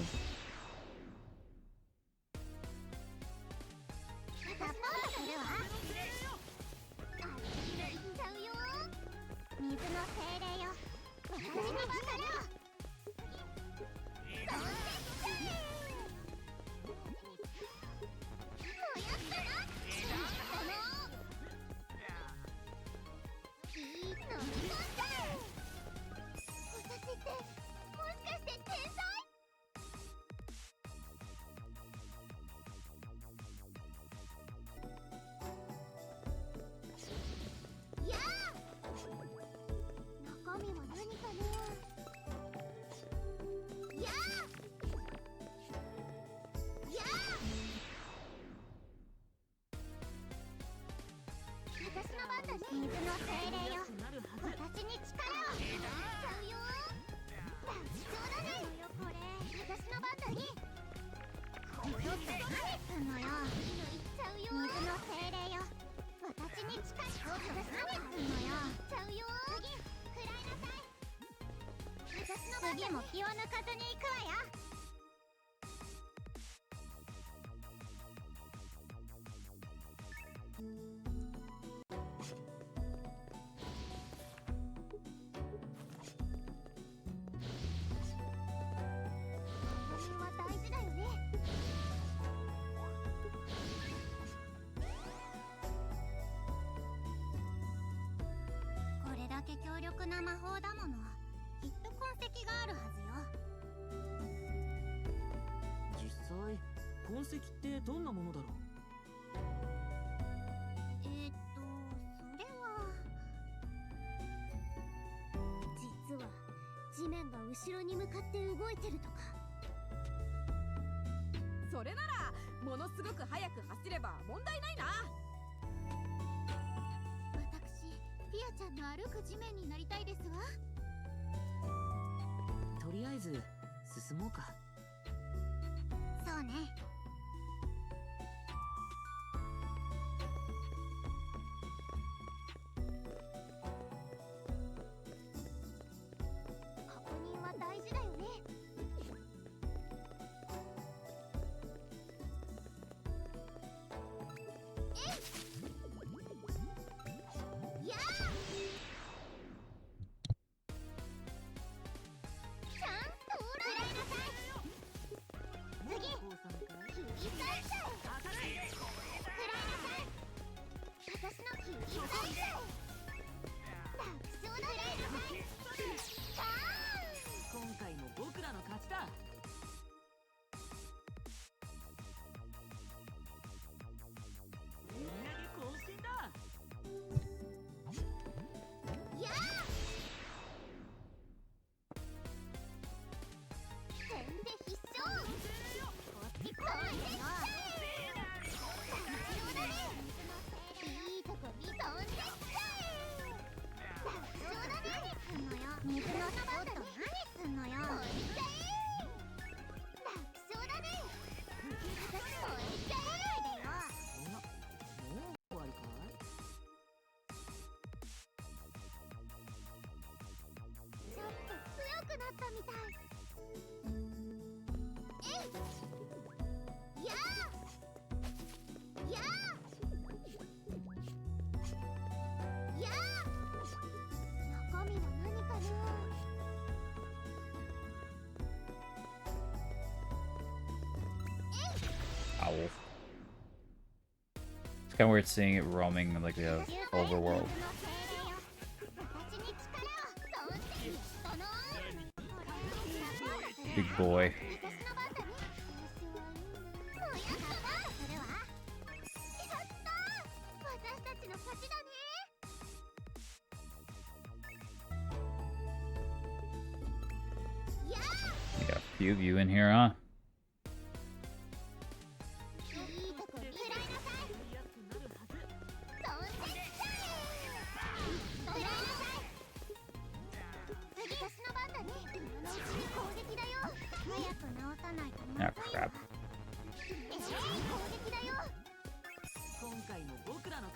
次も気を抜かずに行くわよ。確認は大事だよね。これだけ強力な魔法だもの、きっと痕跡があるはずよ。実際痕跡ってどんなものだろう。それは実は地面が後ろに向かって動いてるとか。それならものすごく速く走れば問題ないな。私フィアちゃんの歩く地面になりたいですわ。とりあえず進もうか。そうね。確認は大事だよね。やあ！チャンス到来！食らいなさい！次！キリサイズ！食らいなさい！私のキリサイズ！楽勝だね！チャンス！今回も僕らの勝ちだ。売り上げ更新だ。やあ！先手必勝！こっち来い！楽勝だね！いいとこに飛んでっちゃえ！楽勝だね！何すんのよ！水のサバット何すんのよ！燃えちゃえ！楽勝だね！私燃えちゃえ！来ないでよ！もう終わりかい。ちょっと強くなったみたい。えい！やあ！やあ！やあ！中身は何かな？ Owl. It's kind of weird seeing it roaming in like the overworld. Big boy. We got a few of you in here, huh? あ、crap.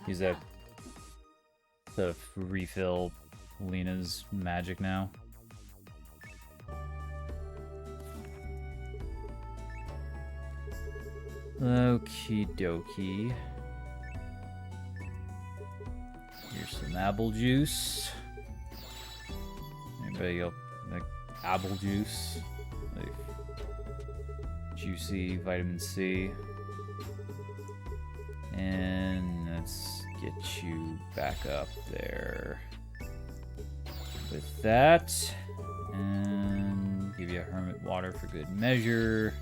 Use that to refill Lena's magic now. Okie dokie. Here's some apple juice. Anybody else like apple juice? Like juicy vitamin C. And let's get you back up there with that. And give you a hermit water for good measure.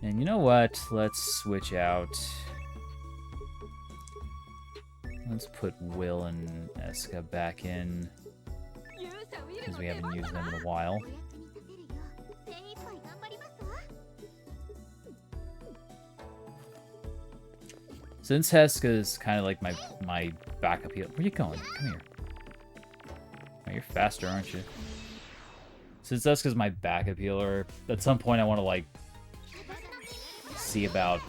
And you know what? Let's switch out. Let's put Will and Eska back in, because we haven't used them in a while. Since Eska is kind of like my backup healer. Where are you going? Come here. Oh, you're faster, aren't you? Since Eska's my backup healer, at some point I want to like see about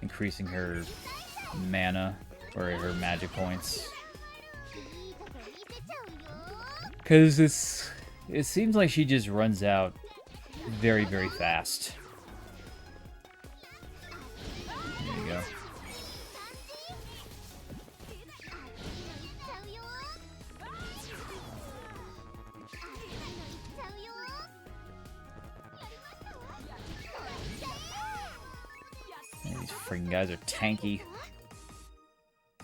increasing her mana or her magic points, because it's It seems like she just runs out very, very fast. There you go. These freaking guys are tanky.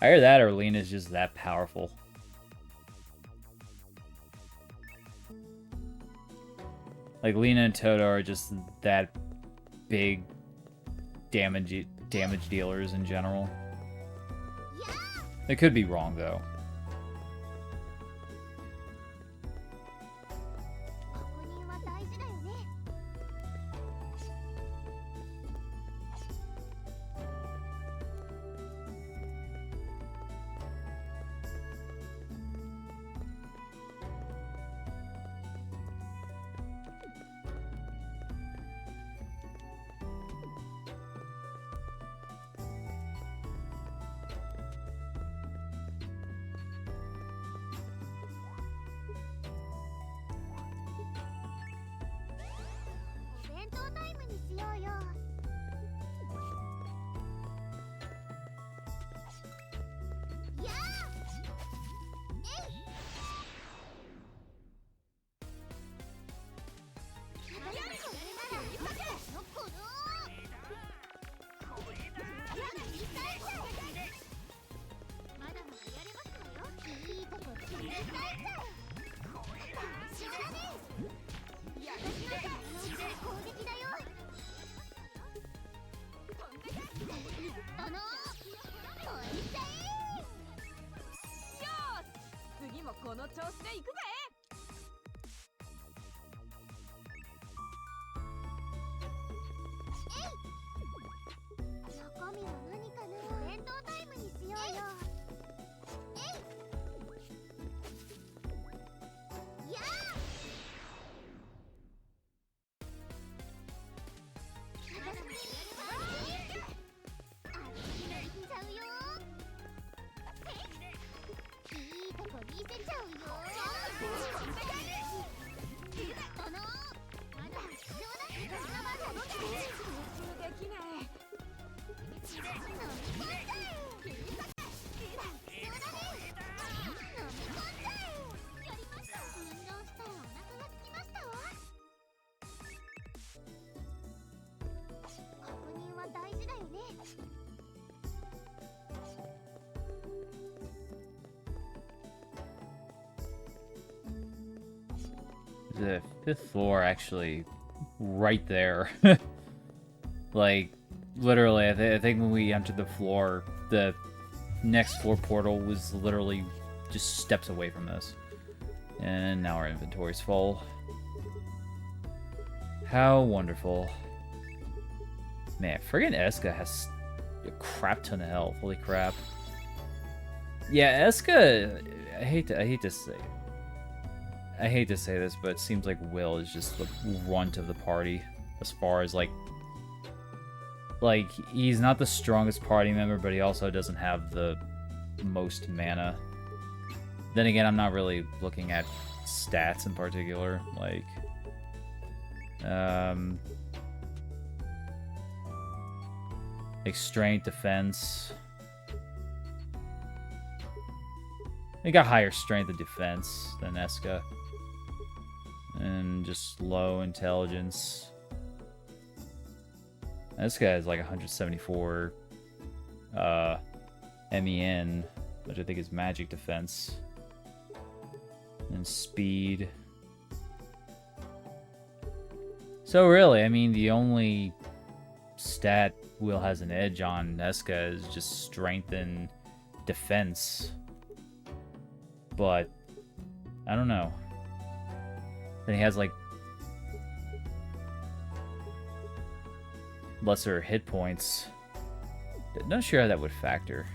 Either that or Lena's just that powerful. Like, Lena and Toto are just that big damage dealers in general. They could be wrong, though. The 5th floor actually right there. Like, literally, I think when we entered the floor, the next floor portal was literally just steps away from us. And now our inventory's full. How wonderful. Man, friggin' Eska has a crap ton of health. Holy crap. Yeah, Eska, I hate to say this, but it seems like Will is just the runt of the party as far as like he's not the strongest party member, but he also doesn't have the most mana. Then again, I'm not really looking at stats in particular, like strength, defense. He got higher strength and defense than Eska. And just low intelligence. This guy is like 174 MEN, which I think is magic defense. And speed. So really, I mean, the only stat Will has an edge on Eska is just strength and defense. But I don't know. Then he has like lesser hit points. Not sure how that would factor.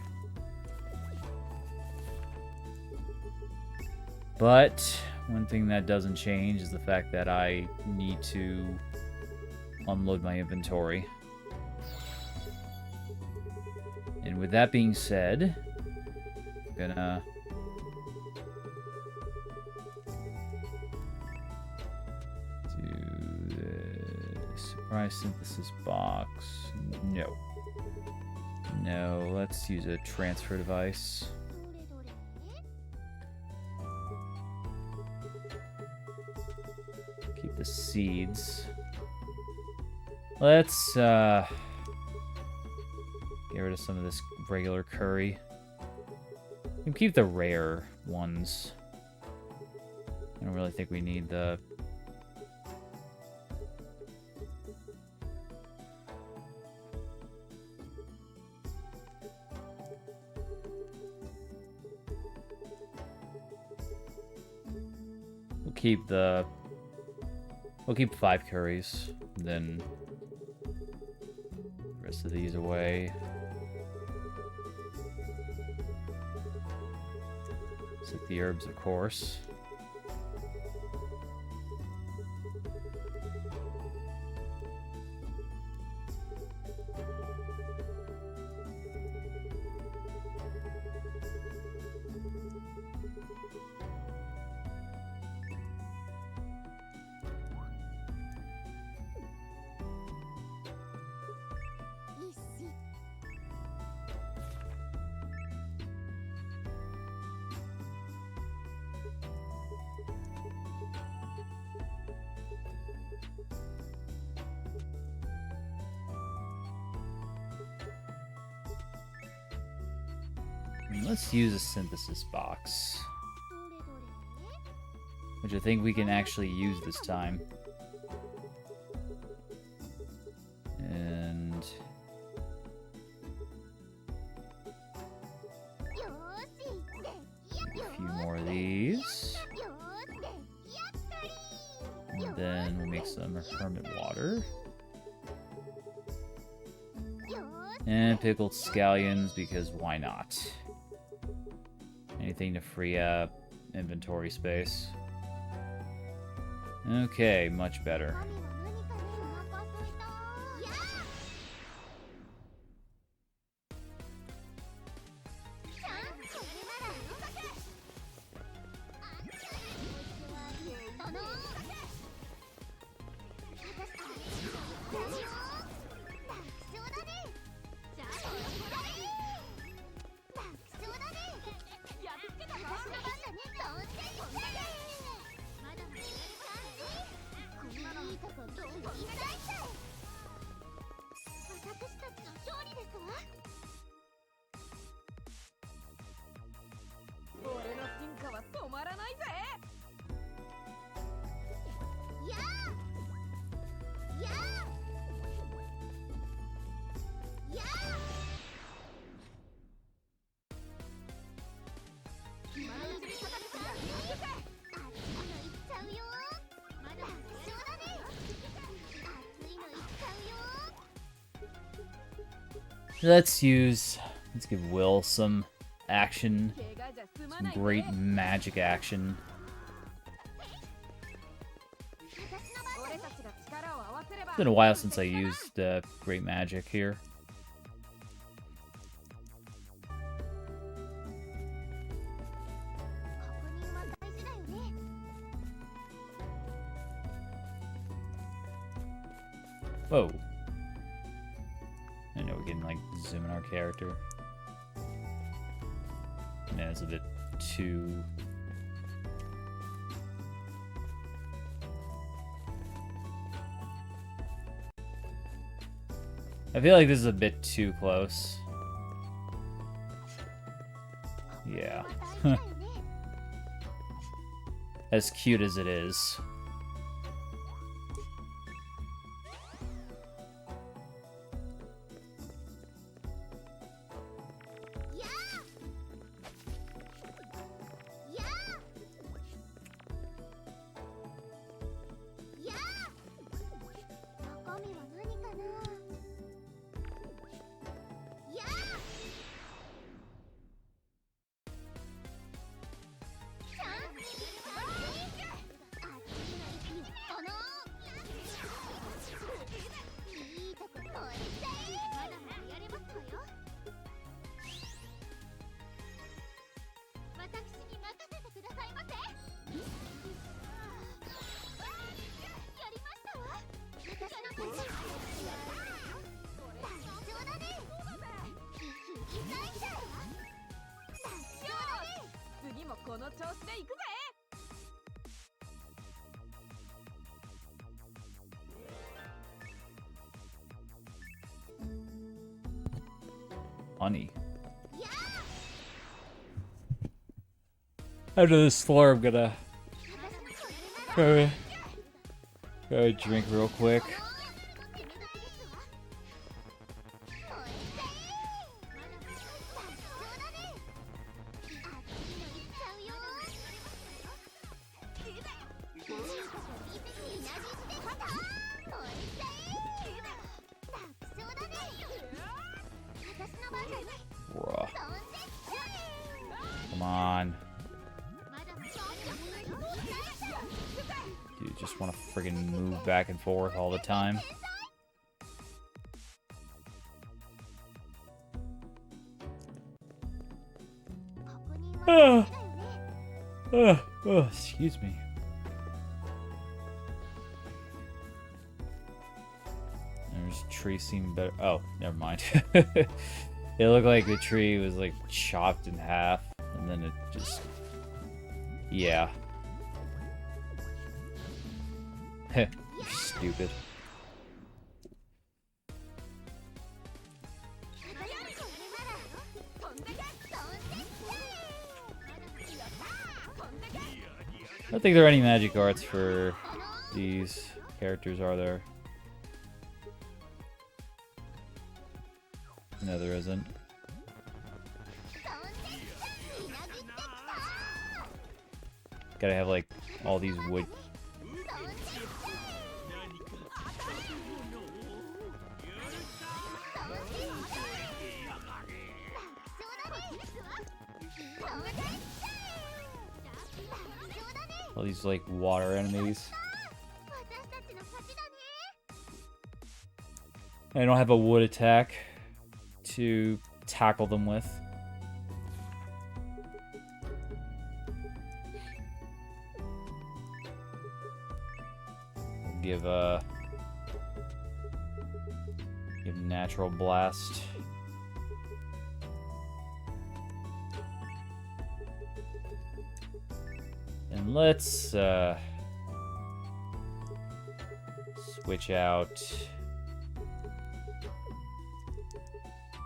But one thing that doesn't change is the fact that I need to unload my inventory. And with that being said, I'm gonna Try synthesis box. No. No, let's use a transfer device. Keep the seeds. Let's get rid of some of this regular curry. You can keep the rare ones. I don't really think we need the... We'll keep 5 curries, then the rest of these away. Set the herbs, of course. Let's use a synthesis box, which I think we can actually use this time. And a few more of these. And then we'll make some hermit water. And pickled scallions, because why not? Anything to free up inventory space. Okay, much better. Let's give Will some action, some great magic action. It's been a while since I used great magic here. Whoa. I know we can, like, zoom in our character. Yeah, it's a bit too... I feel like this is a bit too close. Yeah. As cute as it is. honey. After this floor, I'm gonna go drink real quick. Bruh. Come on. Dude, just want to friggin' move back and forth all the time. Excuse me. There's tree seemed better. Oh, never mind. It looked like the tree was like chopped in half, and then it just, yeah. Heh, you're stupid. I don't think there are any magic arts for these characters, are there? No, there isn't. Gotta have like all these wood. All these like water enemies. I don't have a wood attack to tackle them with. Give natural blast. And let's switch out.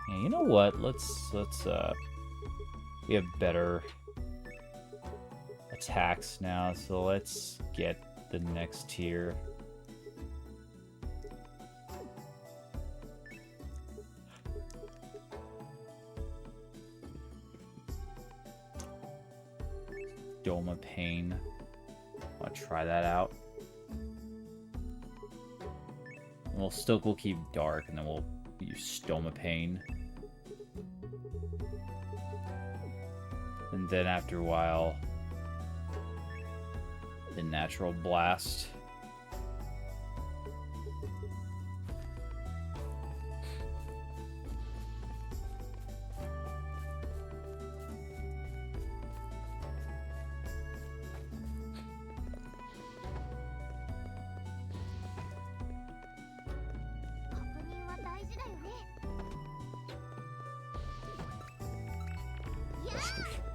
Yeah, you know what? Let's we have better attacks now, so let's get the next tier. Stoma Pain. I'll try that out. And we'll keep Dark, and then we'll use Stoma Pain. And then after a while, the Natural Blast.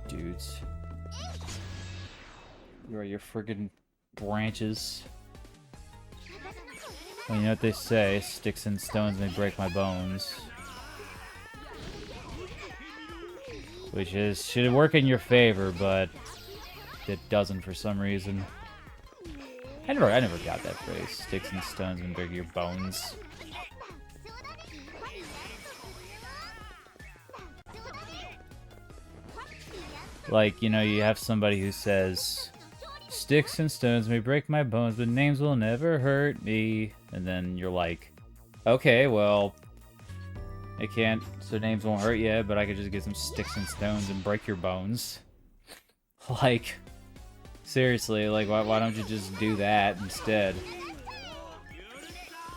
Dudes. Where are your friggin' branches? Well, you know what they say, sticks and stones may break my bones. Which should work in your favor, but it doesn't for some reason. I never got that phrase. Sticks and stones may break your bones. Like, you know, you have somebody who says, sticks and stones may break my bones, but names will never hurt me. And then you're like, okay, well, it can't, so names won't hurt you, but I could just get some sticks and stones and break your bones. Like, seriously, like, why don't you just do that instead?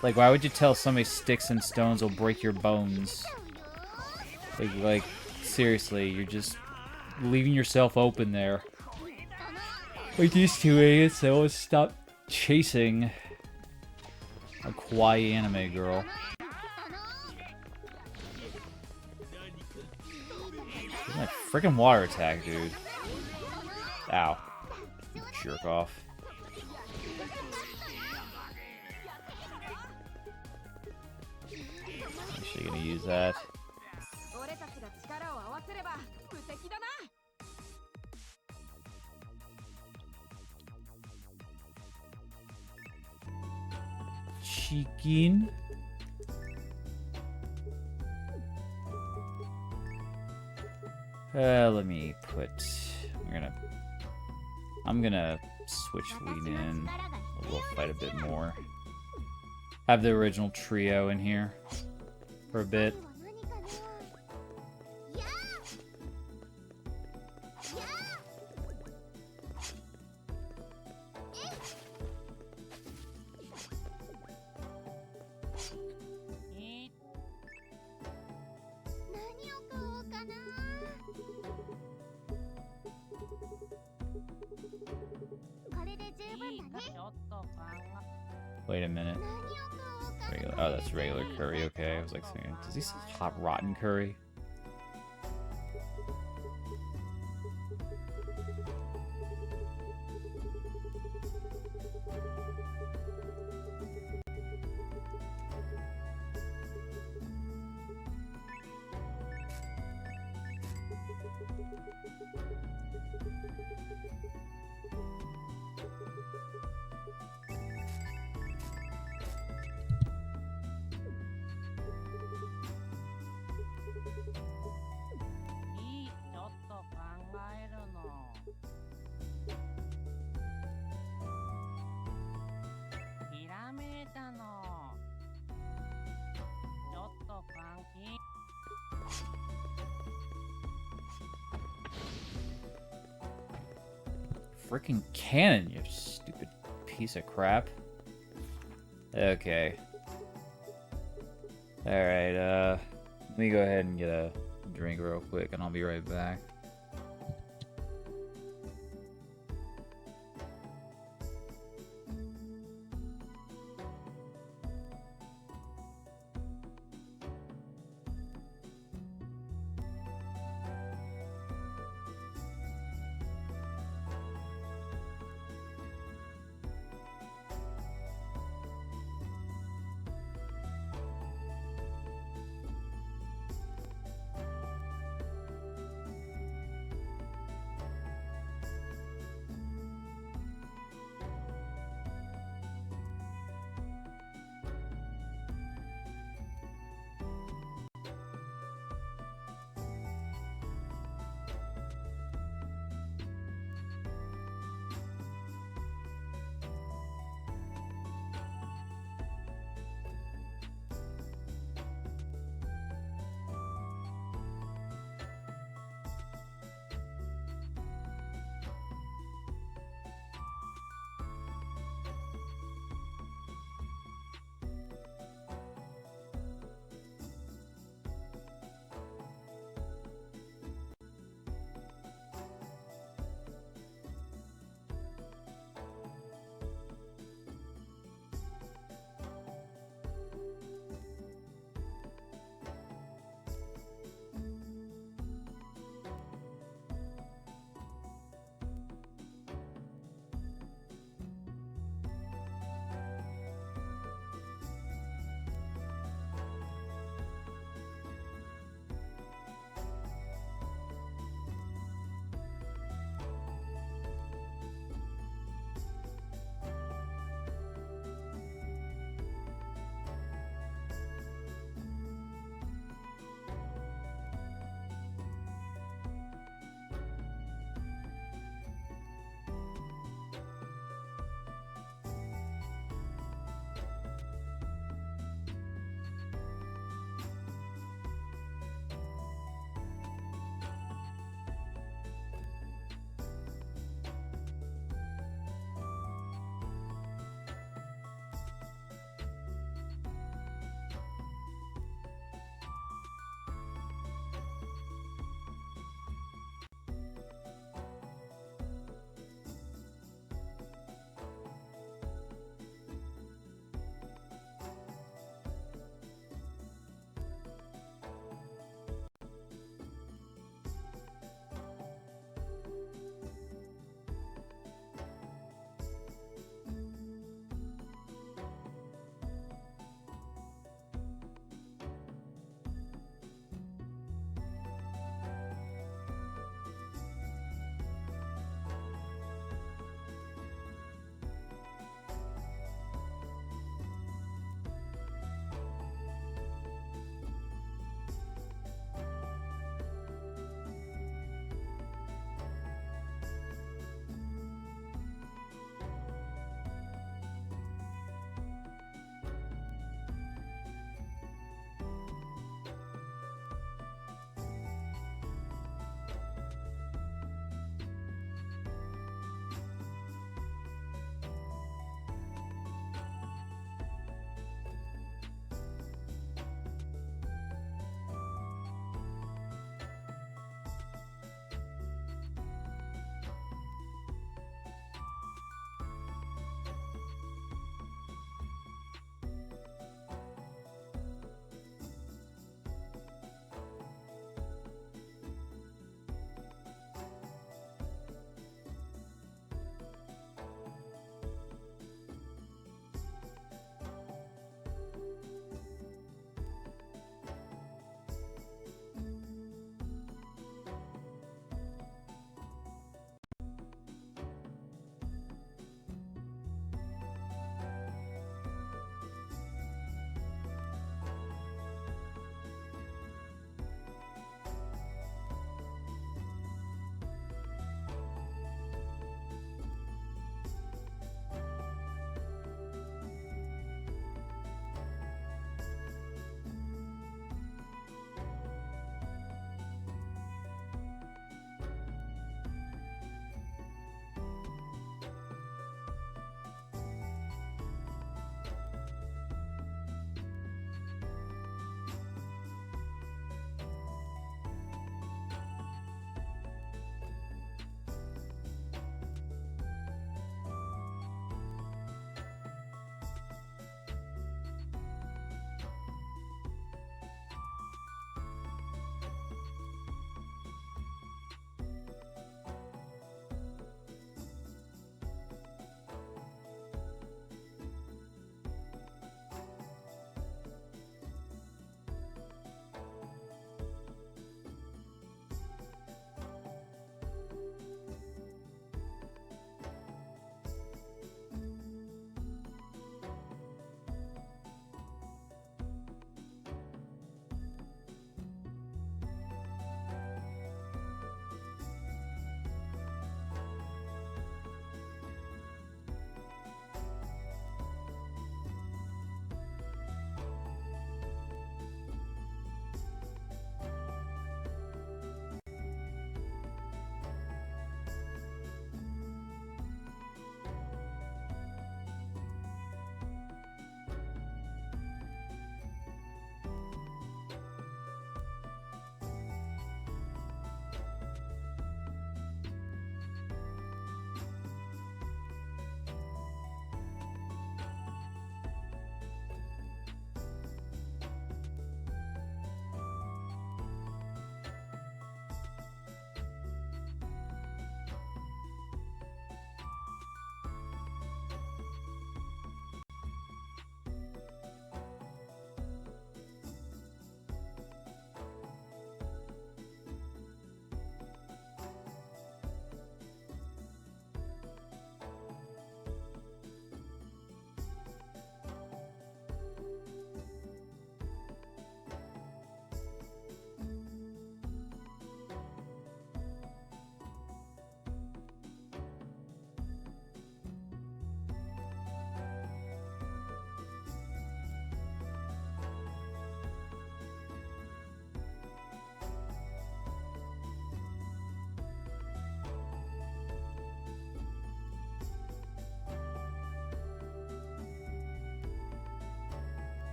Like, why would you tell somebody sticks and stones will break your bones? Like seriously, you're just leaving yourself open there. Like these two idiots, they always stop chasing a kawaii anime girl. Look at my freaking water attack, dude. Ow. You jerk off. Actually gonna use that. せれば無敵だな。Chicken. Let me put. I'm gonna switch lean in. We'll fight a bit more. Have the original trio in here for a bit. Wait a minute. Regular. Oh, that's regular curry. Okay, I was like saying, does he say hot rotten curry? Freaking cannon, you stupid piece of crap. Okay. Alright, let me go ahead and get a drink real quick and I'll be right back.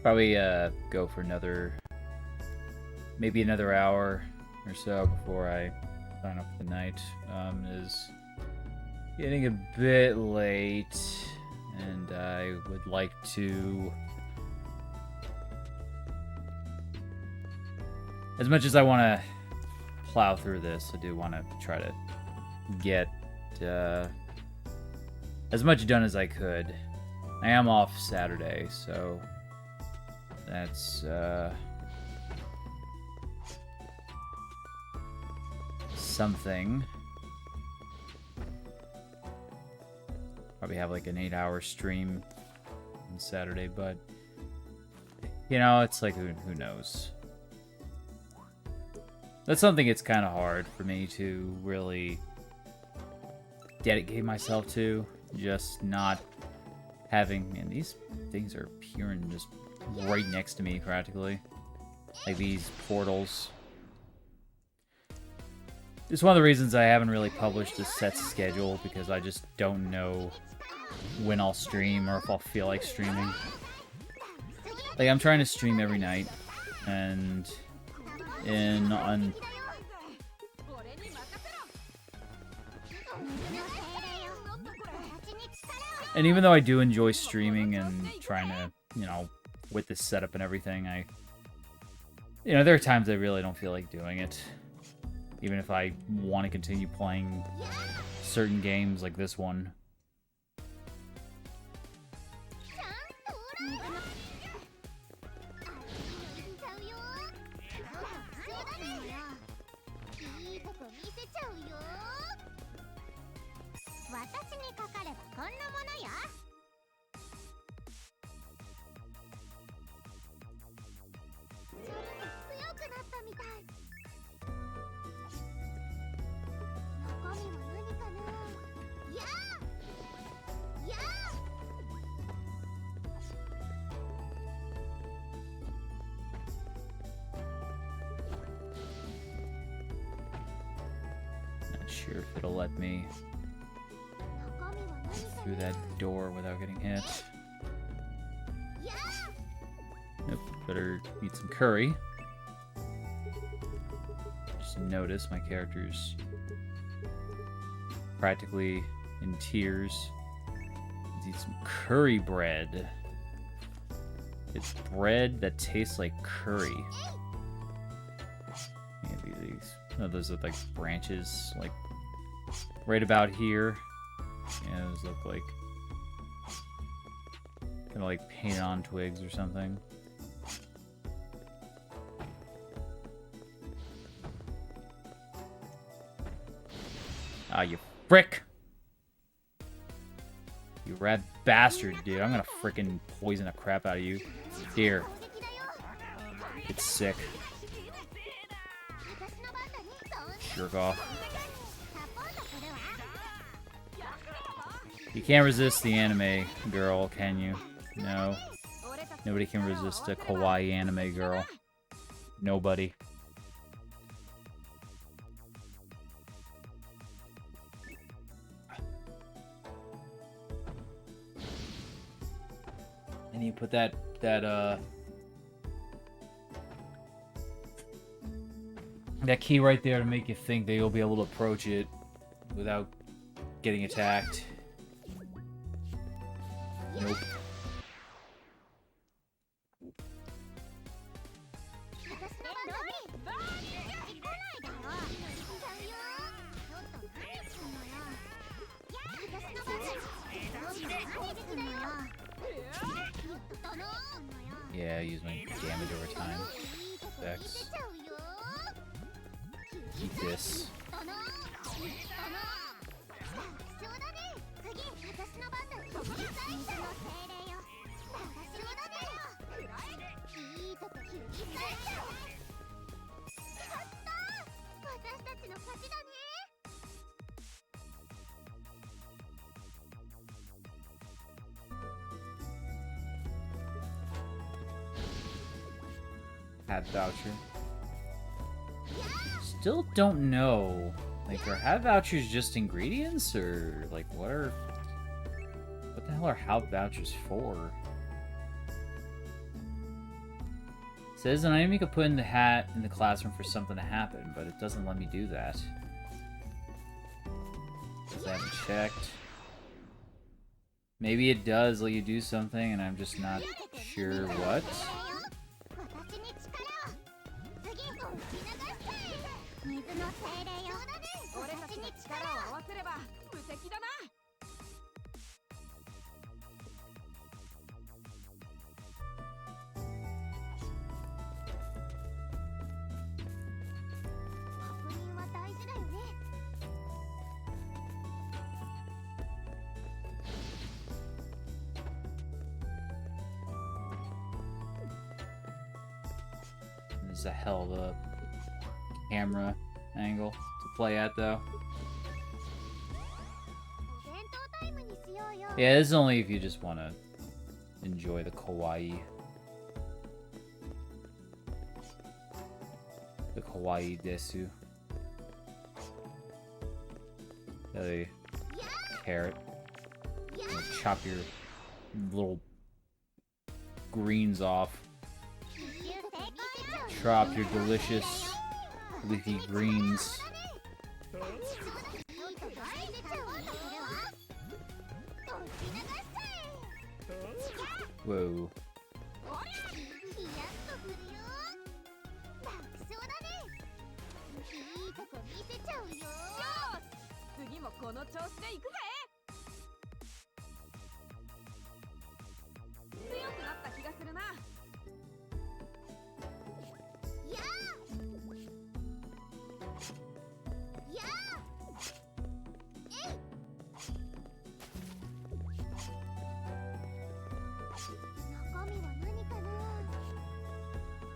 Probably go for maybe another hour or so before I sign up for the night. Is getting a bit late, and I would like to, as much as I want to plow through this, I do want to try to get as much done as I could. I am off Saturday, so that's something. Probably have like an 8-hour stream on Saturday, but you know, it's like who knows. That's something it's kind of hard for me to really dedicate myself to. Just not having, and these things are appearing just right next to me practically. Like these portals. It's one of the reasons I haven't really published a set schedule, because I just don't know when I'll stream or if I'll feel like streaming. Like, I'm trying to stream every night, and and even though I do enjoy streaming and trying to, you know, with this setup and everything, you know, there are times I really don't feel like doing it. Even if I want to continue playing certain games like this one. Sure if it'll let me through that door without getting hit. Nope, better eat some curry. Just notice my character's practically in tears. Let's eat some curry bread. It's bread that tastes like curry. Maybe these. Oh, those look like branches, like right about here. Yeah, those look like kind of like paint on twigs or something. Ah, you frick! You rat bastard, dude. I'm gonna frickin' poison the crap out of you. Here. Get sick. Jerk off. You can't resist the anime girl, can you? No. Nobody can resist a kawaii anime girl. Nobody. And you put that key right there to make you think that you'll be able to approach it without getting attacked. Nope. Yeah, use my damage over time. Effects. Eat this. Hat voucher. Still don't know. Like, are hat vouchers just ingredients, or like what the hell are hat vouchers for? Says an enemy could put in the hat in the classroom for something to happen, but it doesn't let me do that. Because I haven't checked. Maybe it does let you do something, and I'm just not sure what. This is a hell of a camera angle to play at, though. Yeah, this is only if you just want to enjoy the kawaii. The kawaii desu. The carrot. Chop your little greens off. Chop your delicious leafy greens. Whoa.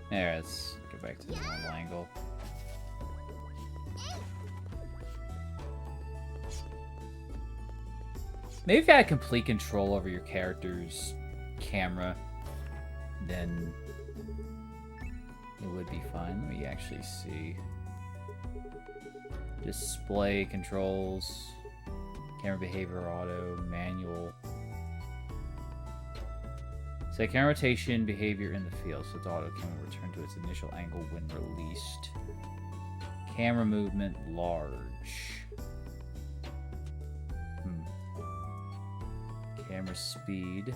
There, let's go back to the normal angle. Maybe if you had complete control over your character's camera, then it would be fine. Let me actually see. Display controls, camera behavior auto, manual. Set camera rotation behavior in the field, so the auto camera will return to its initial angle when released. Camera movement large. Camera speed.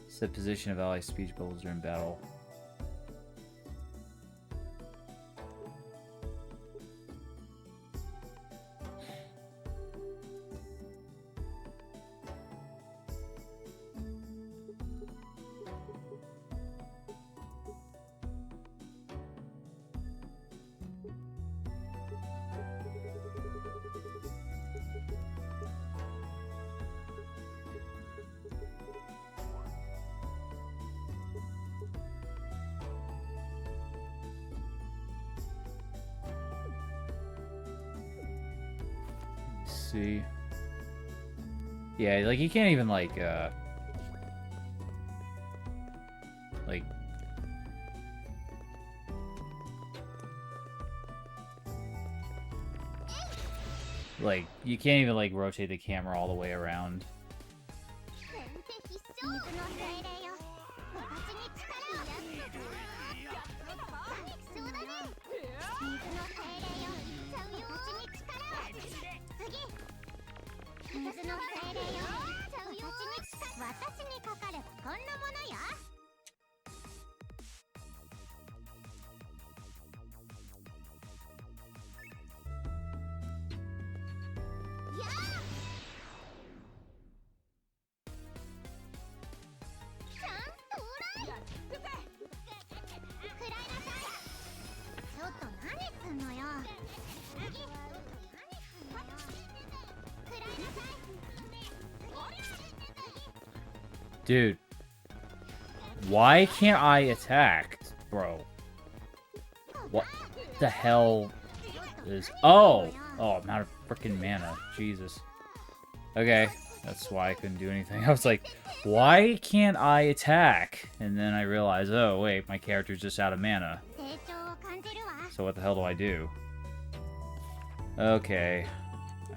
Set position of ally speech bubbles during battle. See. Yeah, like you can't even like you can't even like rotate the camera all the way around. Dude, why can't I attack, bro? What the hell is... Oh! Oh, I'm out of freaking mana. Jesus. Okay, that's why I couldn't do anything. I was like, why can't I attack? And then I realized, oh, wait, my character's just out of mana. So what the hell do I do? Okay.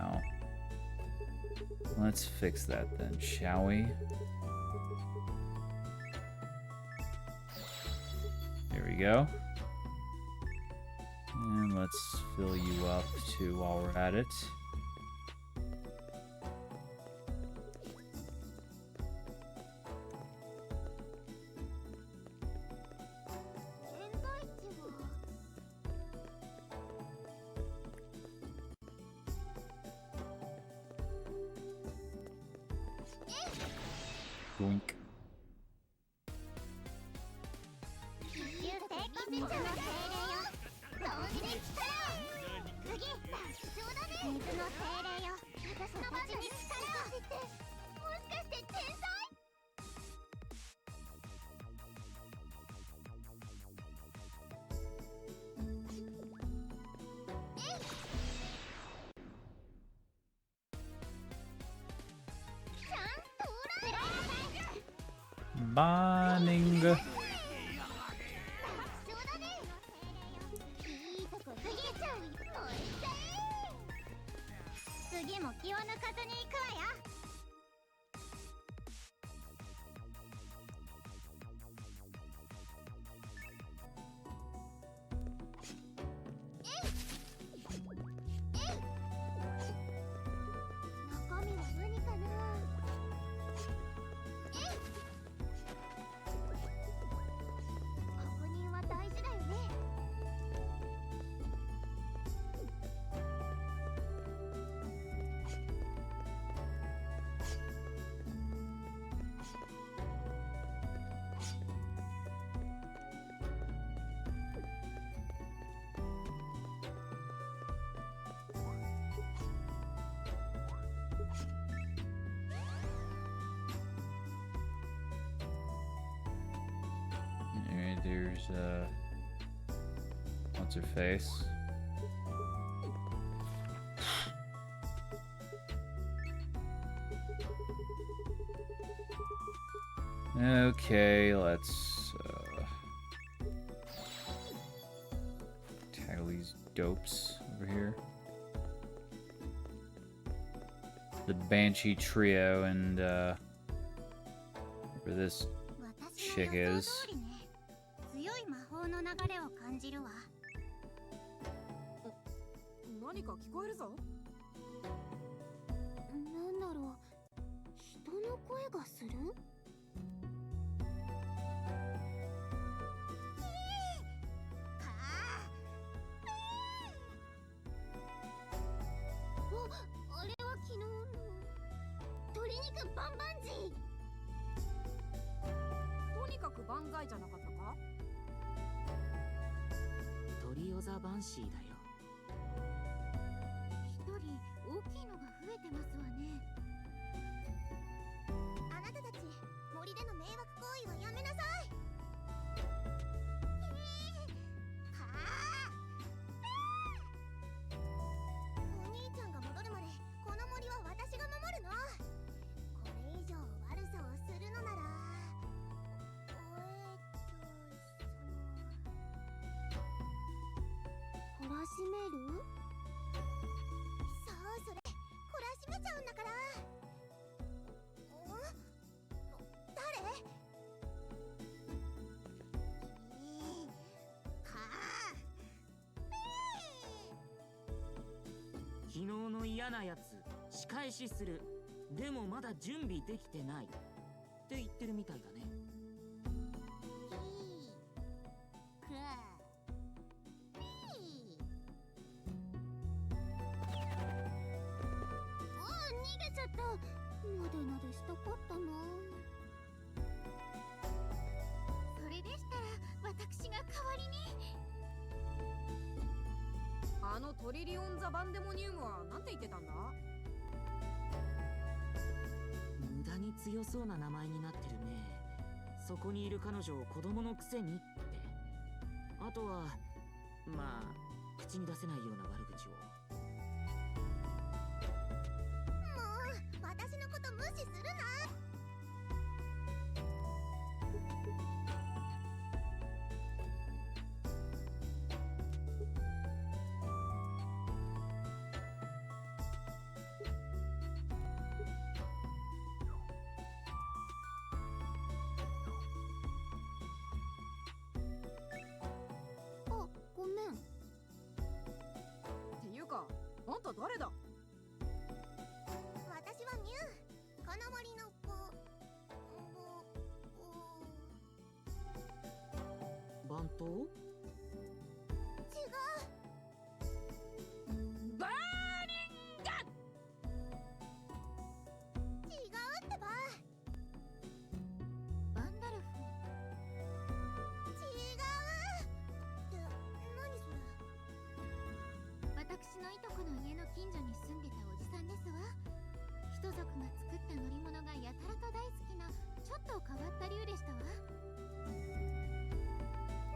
Oh. Let's fix that then, shall we? There we go. And let's fill you up too while we're at it. Boink. バーニング。次も気を抜かずに行くわよ。中身は何かな。確認は大事だよね。Alright, there's what's her face? Okay, let's tackle these dopes over here. The Banshee Trio and where this chick is. 強い魔法の流れを感じるわ。何か聞こえるぞ。なんだろう。人の声がする？あれは昨日の鶏肉バンバンジー。とにかく万歳じゃなかったか。トリオザバンシーだよ。一人大きいのが増えてますわね。あなたたち森での迷惑行為はやめなさい。お兄ちゃんが戻るまでこの森は私が守るの。これ以上悪さをするのなら懲らしめる？そうそれ、懲らしめちゃうんだから。誰？昨日の嫌なやつ仕返しする。でもまだ準備できてないって言ってるみたいだね。逃げちゃった。なでなでしたかったな。それでしたら私が代わりに。あのトリリオン・ザ・バンデモニウムはなんて言ってたんだ。無駄に強そうな名前になってるね。そこにいる彼女を子供のくせにって。あとはまあ口に出せないような悪口を。私のこと無視するな。誰だ？私はミュウ。この森の番頭？違う。バーニング！違うってば。ワンダルフ。違う。って何それ。私のいとこの家の近所に住んでたおじさんですわ。人族が作った乗り物がやたらと大好きなちょっと変わった竜でしたわ。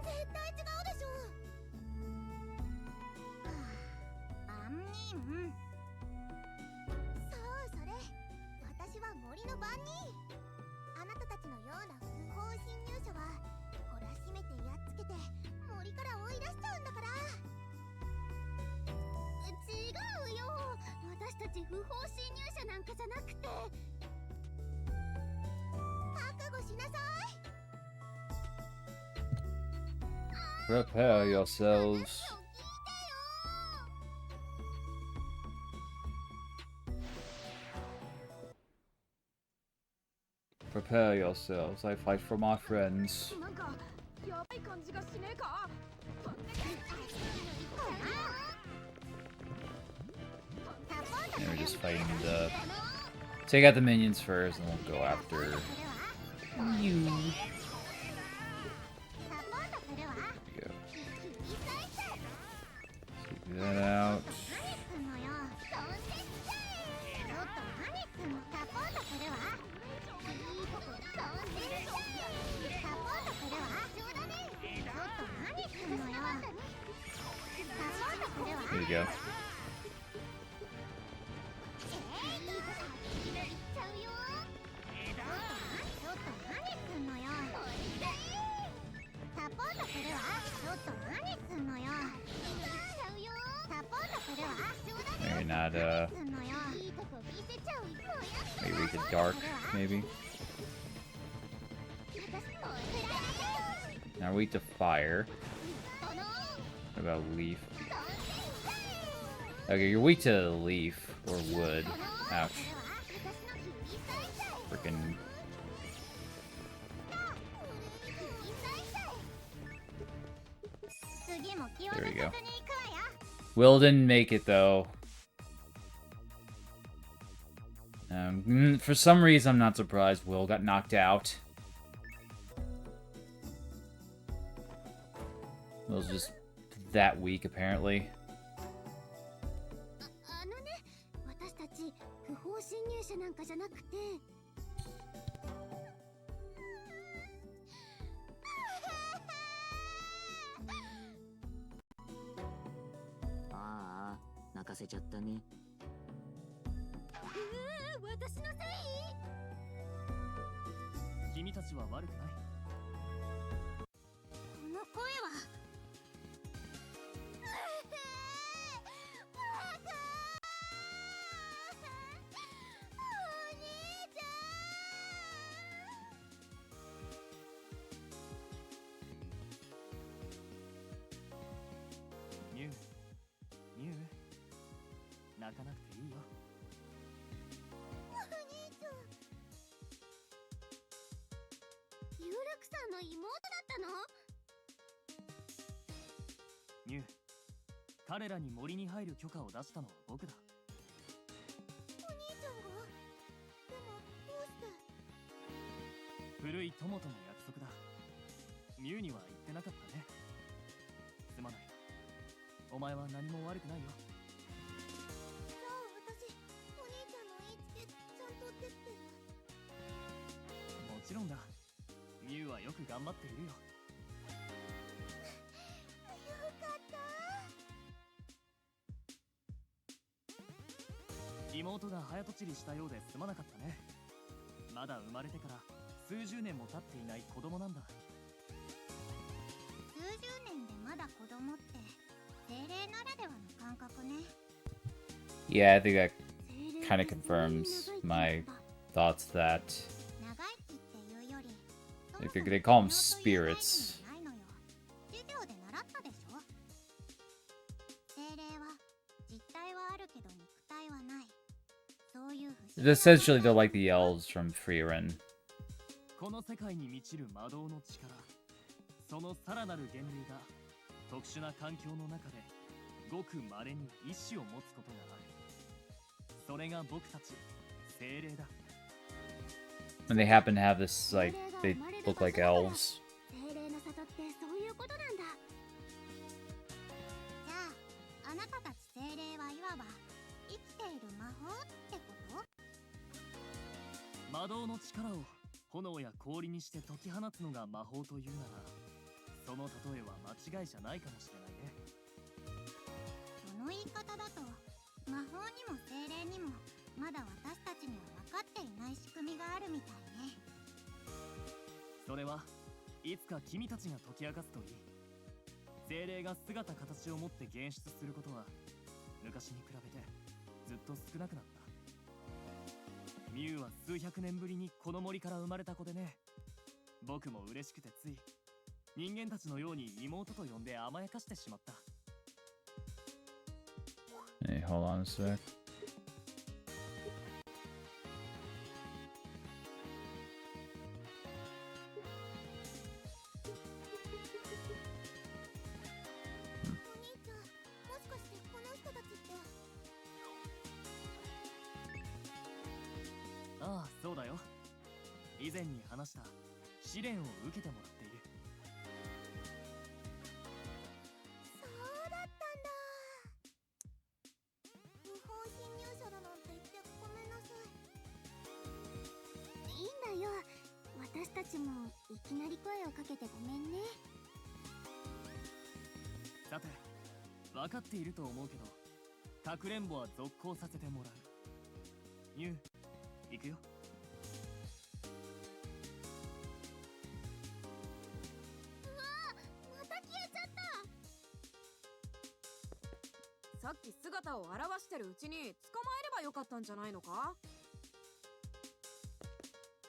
絶対違うでしょ。はあ、万人。そうそれ。私は森の番人。あなたたちのような不法侵入者は懲らしめてやっつけて森から追い出しちゃうんだから。違うよ。私たち不法侵入者なんかじゃなくて。覚悟しなさい。Prepare yourselves. Prepare yourselves. I fight for my friends. なんかやばい感じがしねえか？ And we're just fighting the... Take out the minions first, and we'll go after... you. There we go. Take that out. There you go. Maybe not, maybe we could dark, maybe. Now weak to fire. What about leaf? Okay, you're weak to leaf or wood. Ouch. Frickin'. There we go. Will didn't make it though. For some reason, I'm not surprised Will got knocked out. Will's just that weak, apparently. 私たち不法侵入者なんかじゃなくて。ああ、泣かせちゃったね。私のせい？君たちは悪くない。この声は。お兄ちゃん。ミュウ、ミュウ、泣かなくていいよ。有楽さんの妹だったの？ミュウ、彼らに森に入る許可を出したのは僕だ。お兄ちゃんが？でもどうして？古い友との約束だ。ミュウには言ってなかったね。すまない。お前は何も悪くないよ。じゃあ私、お兄ちゃんの言いつけちゃんとできてる？もちろんだ。ミュウはよく頑張っているよ。よかった。妹が早とちりしたようですまなかったね。まだ生まれてから数十年も経っていない子供なんだ。数十年でまだ子供って精霊ならではの感覚ね。Yeah, I think that kind of confirms my thoughts that they call them spirits. 授業で習ったでしょ？精霊は実体はあるけど肉体はない。そういう不思議 It's な essentially they're like the elves from Frieren. この世界に満ちる魔導の力、そのさらなる源流が特殊な環境の中でごく稀に意志を持つことがある。それが僕たち精霊だ。 And they happen to have this, like, they look like elves. 精霊の里ってそういうことなんだ。じゃあ、あなたたち精霊はいわば生きている魔法ってこと？魔導の力を炎や氷にして解き放つのが魔法というなら、その例えは間違いじゃないかもしれないね。その言い方だと、魔法にも精霊にもまだ私たちには分かっていない仕組みがあるみたいね。それはいつか君たちが解き明かすといい。精霊が姿形を持って現出することは昔に比べてずっと少なくなった。ミュウは数百年ぶりにこの森から生まれた子でね。僕も嬉しくてつい人間たちのように妹と呼んで甘やかしてしまった。 Hey, hold on a sec. お兄ちゃん、もしかしてこの人たちって。ああ、そうだよ。以前に話した試練を受けてもらっている。そうだったんだ。不法侵入者だなんて言ってごめんなさい。いいんだよ。私たちもいきなり声をかけてごめんね。さて、分かっていると思うけど、かくれんぼは続行させてもらう。ミュウ、行くよ。また消えちゃった。さっき姿を現してるうちに捕まえればよかったんじゃないのか？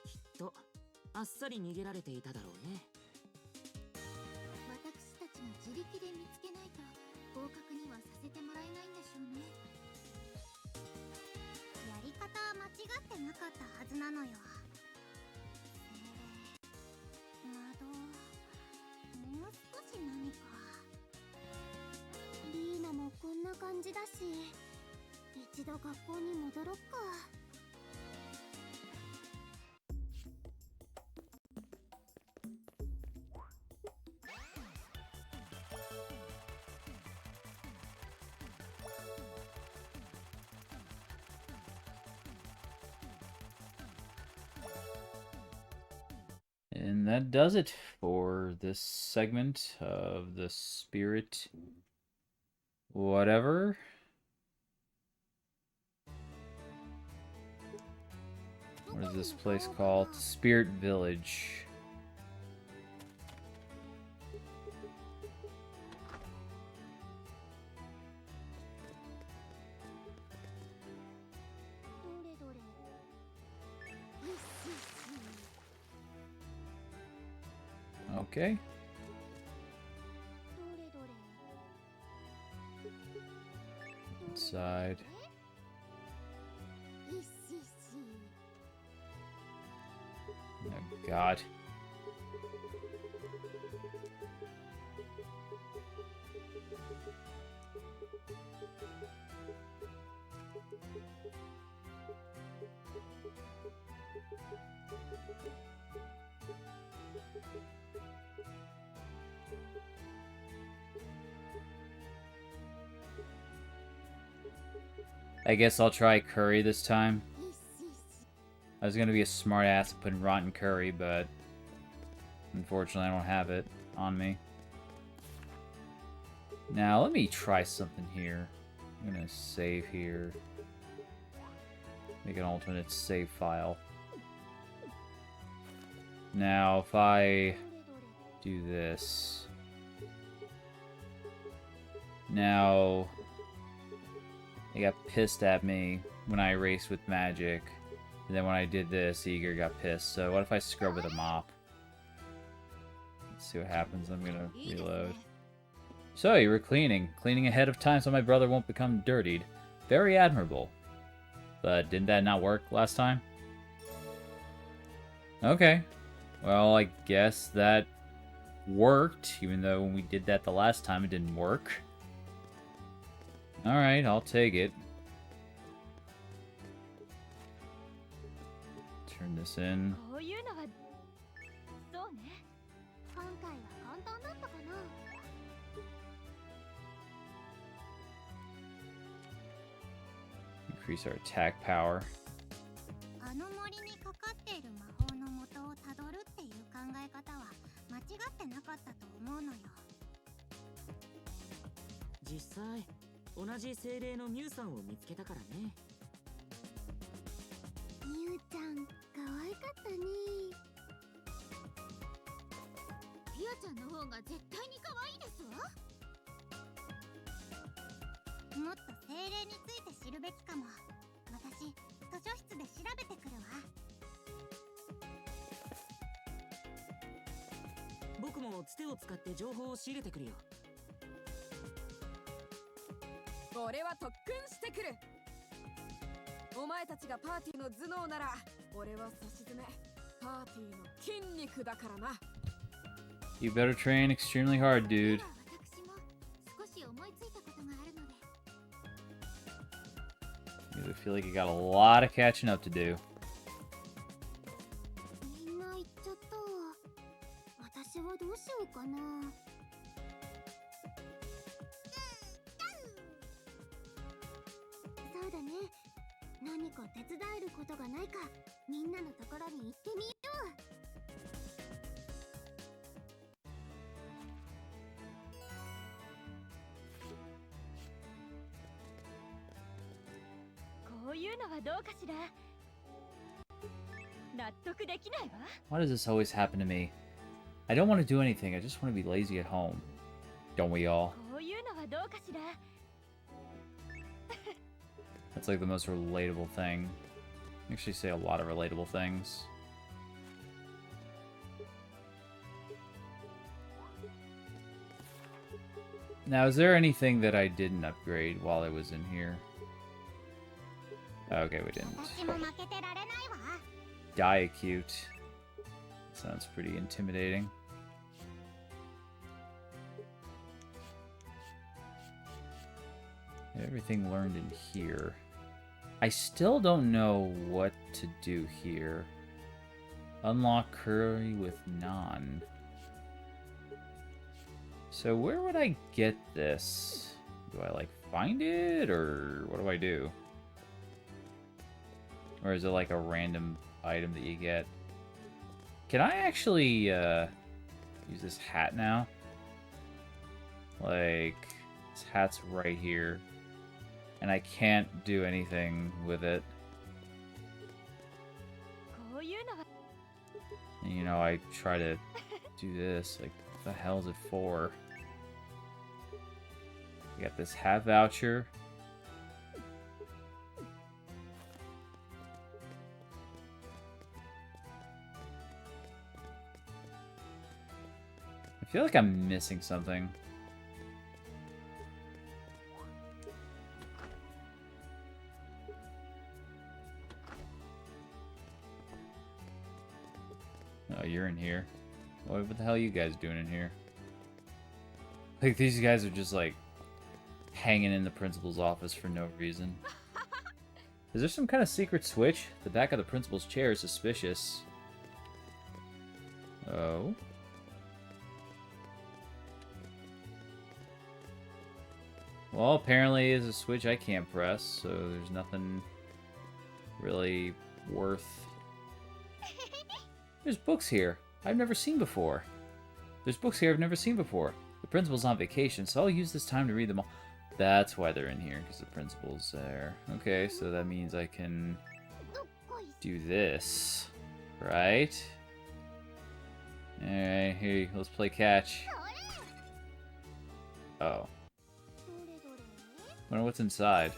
きっとあっさり逃げられていただろうね。私たちも自力で見つけないと合格にはさせてもらえないんでしょうね。やり方は間違ってなかったはずなのよ。窓、もう少し何か。リーナもこんな感じだし、一度学校に戻ろっか。And that does it for this segment of the Spirit whatever. What is this place called? Spirit Village. Okay. Inside. Oh God. I guess I'll try curry this time. I was gonna be a smart ass and put in rotten curry, but unfortunately I don't have it on me. Now let me try something here. I'm gonna save here. Make an alternate save file. Now if I do this. Now he got pissed at me when I erased with magic. And then when I did this, Eager got pissed. So what if I scrub with a mop? Let's see what happens. I'm gonna reload. So you were cleaning. Cleaning ahead of time so my brother won't become dirtied. Very admirable. But didn't that not work last time? Okay. Well, I guess that worked, even though when we did that the last time it didn't work. Alright, I'll take it. Turn this in. こういうのはそうね。今回は簡単だったかな。 Increase our attack power. あの森にかかっている魔法の元をたどるっていう考え方は間違ってなかったと思うのよ。実際同じ精霊のミュウさんを見つけたからね。ミュウちゃん可愛かったね。ピアちゃんの方が絶対に可愛いですわ。もっと精霊について知るべきかも。私、図書室で調べてくるわ。僕もつてを使って情報を仕入れてくるよ。俺は特訓してくる。お前たちがパーティーの頭脳なら俺は差し詰めパーティーの筋肉だからな。 You better train extremely hard, dude. 私も少し思いついたことがあるので。 I feel like you got a lot of catching up to do. みんな行っちゃったわ。私はどうしようかな。そうだね。何か手伝えることがないか、みんなのところに行ってみよう。こういうのはどうかしら。納得できないわ。 Why does this always happen to me? I don't want to do anything. I just want to be lazy at home. Don't we all? こういうのはどうかしら。 That's like the most relatable thing. I actually say a lot of relatable things. Now, is there anything that I didn't upgrade while I was in here? Okay, we didn't. 私も負けてられないわ。 Diacute. Sounds pretty intimidating. Everything learned in here. I still don't know what to do here. Unlock curry with non. So where would I get this? Do I like find it, or what do I do? Or is it like a random item that you get? Can I actually use this hat now? Like, this hat's right here. And I can't do anything with it. こういうのは And, you know, I try to do this. Like, what the hell is it for? You got this hat voucher. I feel like I'm missing something. Oh, you're in here. What the hell are you guys doing in here? Like, these guys are just, like, hanging in the principal's office for no reason. Is there some kind of secret switch? The back of the principal's chair is suspicious. Oh. Well, apparently there's a switch I can't press, so there's nothing really worth... There's books here I've never seen before. There's books here I've never seen before. The principal's on vacation, so I'll use this time to read them all. That's why they're in here, because the principal's there. Okay, so that means I can do this, right? Alright, here, let's play catch. Oh. Wonder what's inside.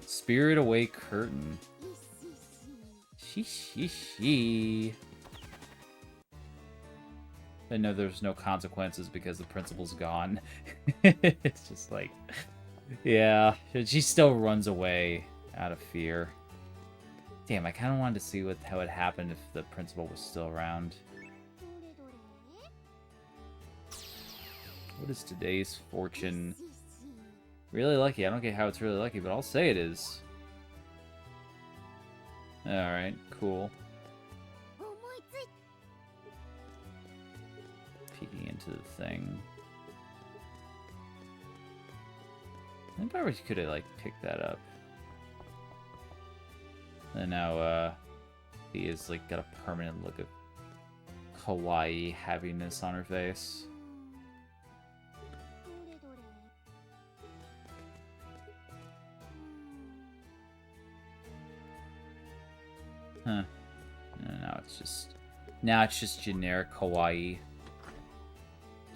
Spirit Away curtain. She. I know there's no consequences because the principal's gone. It's just like, Yeah, she still runs away out of fear. Damn, I kind of wanted to see how it happened if the principal was still around. What is today's fortune? Really lucky. I don't get how it's really lucky, but I'll say it is. Alright, cool. Peeking into the thing. I probably could have, like, picked that up. And now, he has, like, got a permanent look of kawaii happiness on her face. Huh. No, now it's just generic kawaii.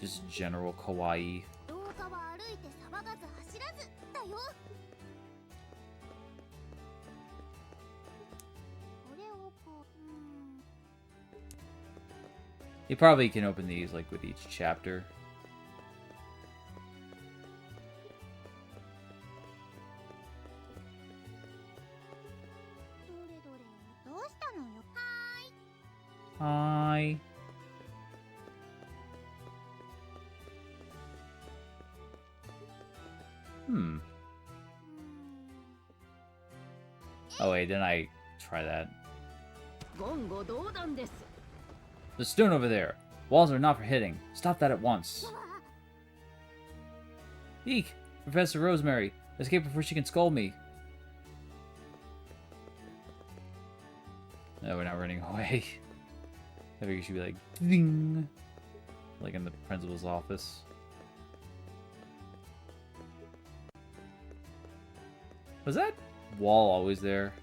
Just general kawaii. You probably can open these, like, with each chapter. Hi. Oh wait, didn't I try that? The stone over there. Walls are not for hitting. Stop that at once. Eek! Professor Rosemary. Escape before she can scold me. No, we're not running away. I think you should be like, ding! Like in the principal's office. Was that wall always there?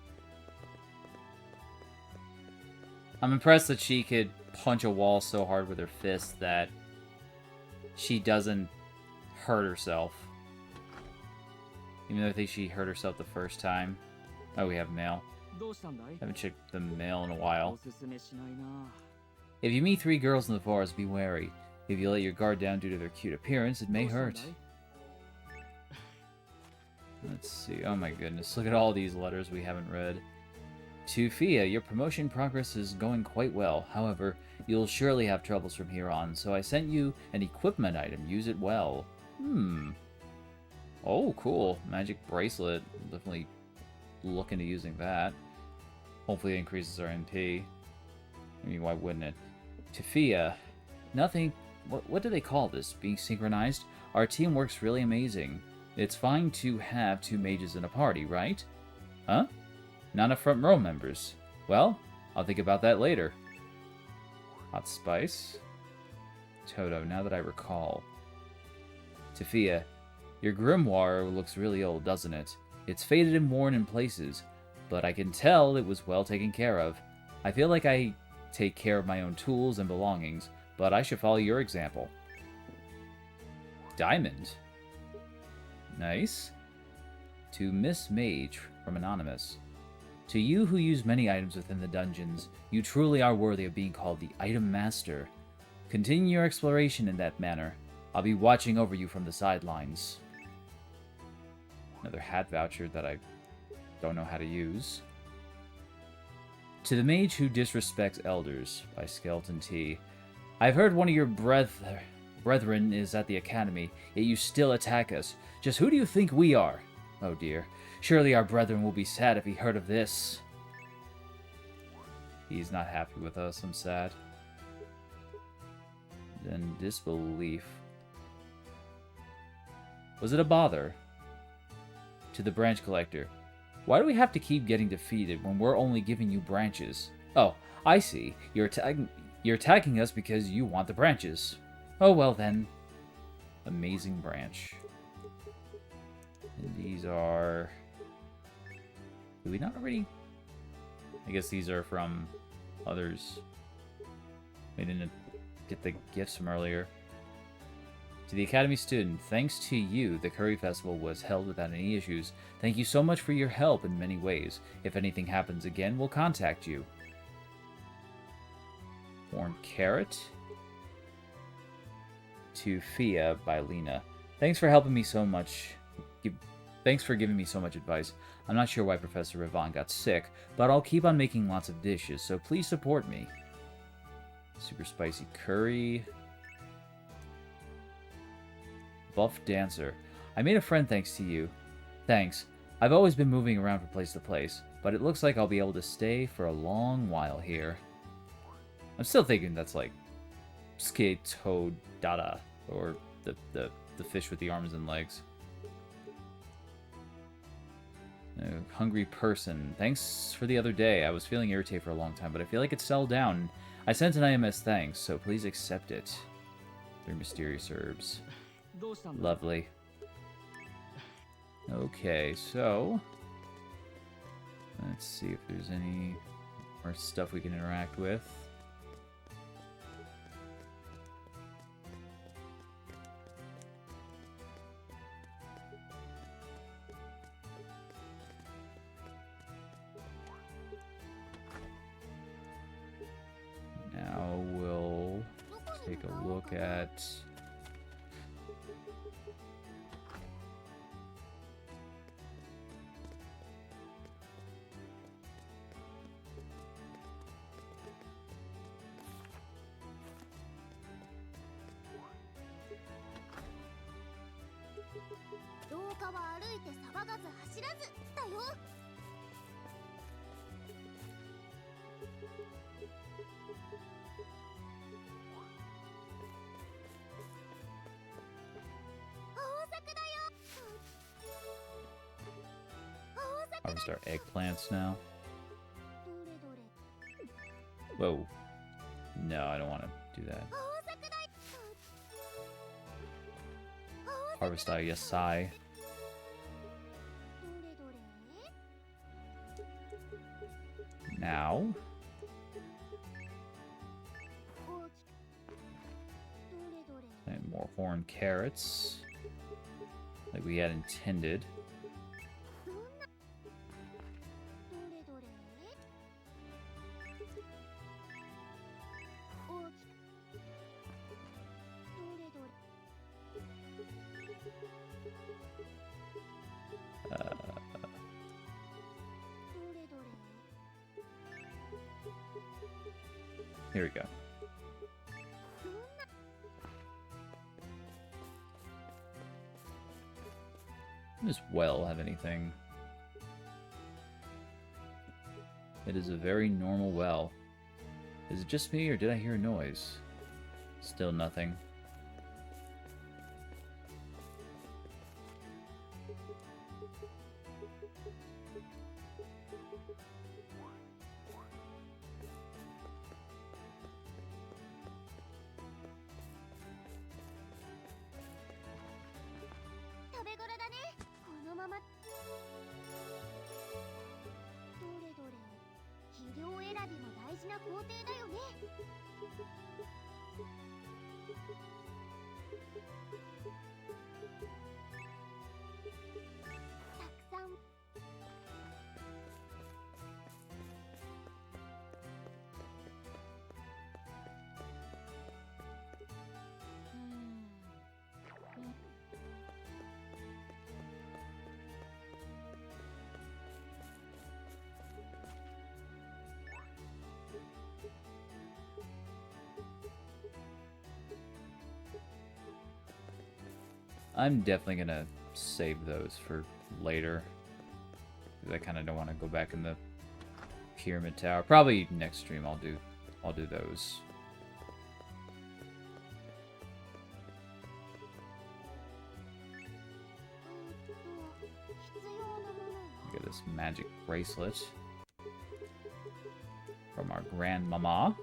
I'm impressed that she could punch a wall so hard with her fist that she doesn't hurt herself. Even though I think she hurt herself the first time. Oh, we have mail. Haven't checked the mail in a while. If you meet 3 girls in the forest, be wary. If you let your guard down due to their cute appearance, it may hurt. Let's see. Oh my goodness. Look at all these letters we haven't read. To Fia, your promotion progress is going quite well. However, you'll surely have troubles from here on, so I sent you an equipment item. Use it well. Oh, cool. Magic bracelet. Definitely look into using that. Hopefully it increases our MP. I mean, why wouldn't it? To Fia, nothing... What do they call this? Being synchronized? Our team works really amazing. It's fine to have 2 mages in a party, right? Huh? Not enough front row members. Well, I'll think about that later. Hot Spice. Toto, now that I recall. Tafia, your grimoire looks really old, doesn't it? It's faded and worn in places, but I can tell it was well taken care of. I feel like I take care of my own tools and belongings, but I should follow your example. Diamond. Nice. To Miss Mage from Anonymous. To you who use many items within the dungeons, you truly are worthy of being called the Item Master. Continue your exploration in that manner. I'll be watching over you from the sidelines. Another hat voucher that I don't know how to use. To the Mage Who Disrespects Elders by Skeleton T. I've heard one of your brethren is at the academy, yet you still attack us. Just who do you think we are? Oh dear. Surely our brethren will be sad if he heard of this. He's not happy with us, I'm sad. Then disbelief. Was it a bother? To the branch collector. Why do we have to keep getting defeated when we're only giving you branches? Oh, I see. You're attacking us because you want the branches. Oh well then. Amazing branch. And these are... Did we not already? I guess these are from others. We didn't get the gifts from earlier. To the Academy student, thanks to you, the Curry Festival was held without any issues. Thank you so much for your help in many ways. If anything happens again, we'll contact you. Warm Carrot. To Fia by Lena. Thanks for helping me so much. Thanks for giving me so much advice. I'm not sure why Professor Ravon got sick, but I'll keep on making lots of dishes, so please support me. Super spicy curry. Buff dancer. I made a friend thanks to you. Thanks. I've always been moving around from place to place, but it looks like I'll be able to stay for a long while here. I'm still thinking that's like Skate-Toad Dada, or the fish with the arms and legs. Hungry person. Thanks for the other day. I was feeling irritated for a long time, but I feel like it's settled down. I sent an IMS thanks, so please accept it. 3 mysterious herbs. Lovely. Okay, so let's see if there's any more stuff we can interact with. Now we'll take a look at harvest our eggplants now. Whoa. No, I don't want to do that. Harvest our yasai. Now. And more horn carrots. Like we had intended. Here we go. Does well have anything? It is a very normal well. Is it just me, or did I hear a noise? Still nothing. I'm definitely gonna save those for later. I kind of don't want to go back in the pyramid tower. Probably next stream I'll do those. Look at this magic bracelet from our grandmama.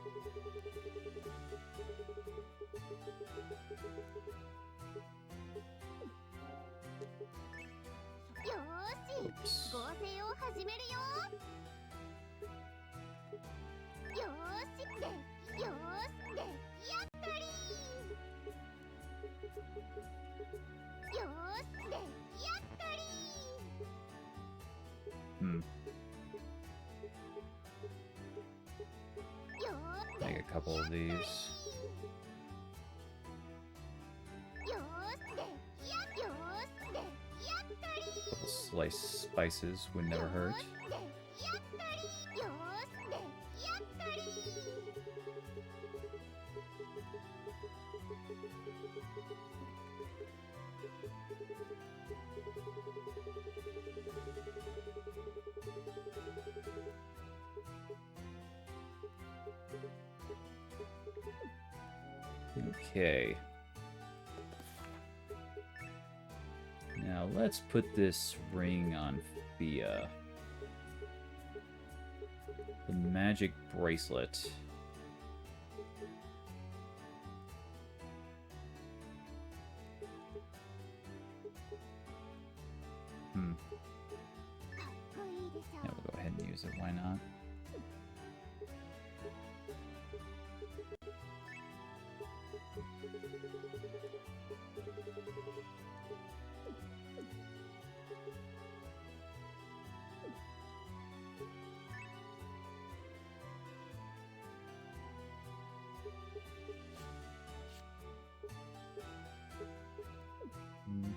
Oops. Make a couple of these. sliced spices would never hurt. Okay. Now let's put this ring on Fia. The magic bracelet. Yeah, we'll go ahead and use it. Why not?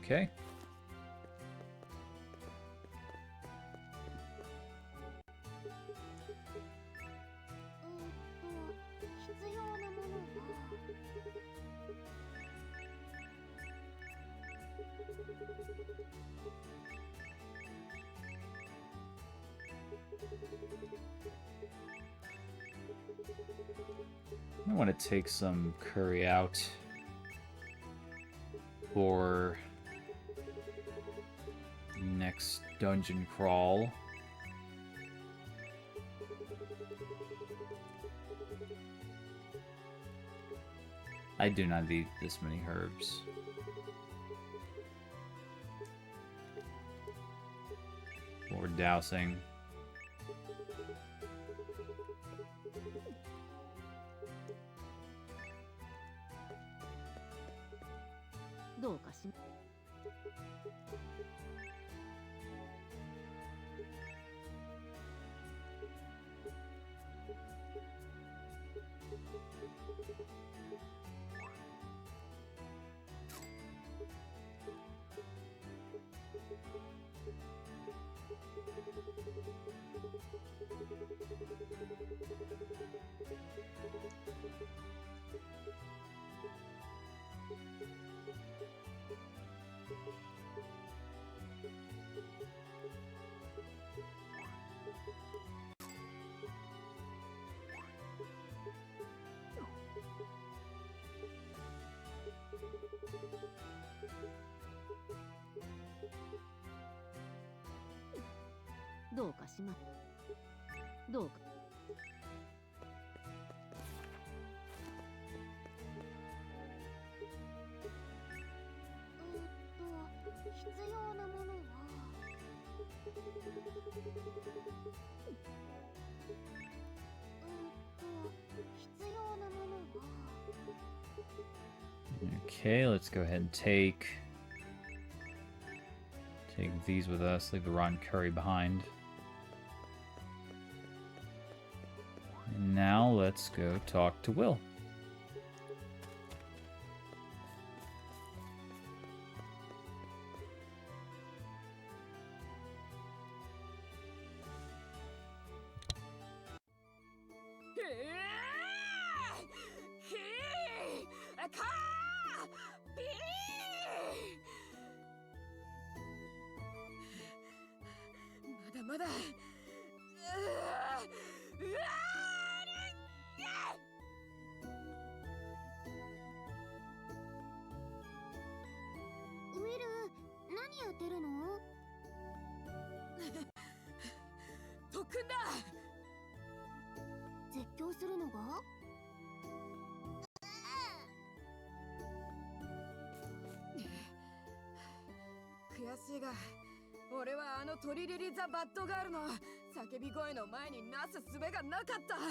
Okay. I want to take some curry out for next dungeon crawl. I do not eat this many herbs. Or dousing. Okay, let's go ahead and take these with us, leave the rotten curry behind. And now let's go talk to Will.悔しいが、俺はあのトリリリザ・バッドガールの叫び声の前になす術がなかった。ト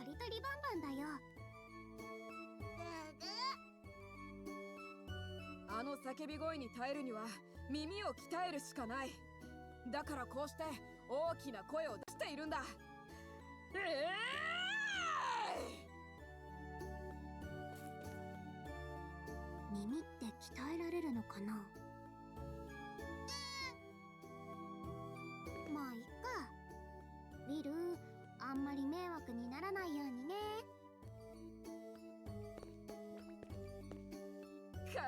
リトリバンバンだよ。あの叫び声に耐えるには耳を鍛えるしかない。だからこうして大きな声を出しているんだ。耳って鍛えられるのかな？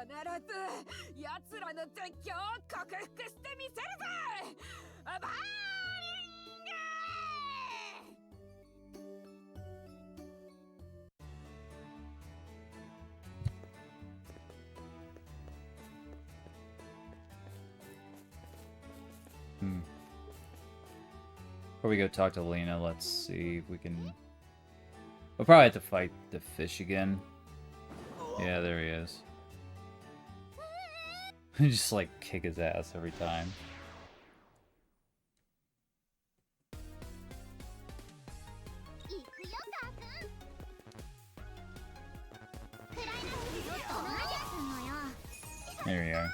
ず奴らの絶叫を克服してみせるぜ。バーリング。 Before we go talk to Lena, let's see if we can... We'll probably have to fight the fish again. Yeah, there he is. Just like kick his ass every time. There we are.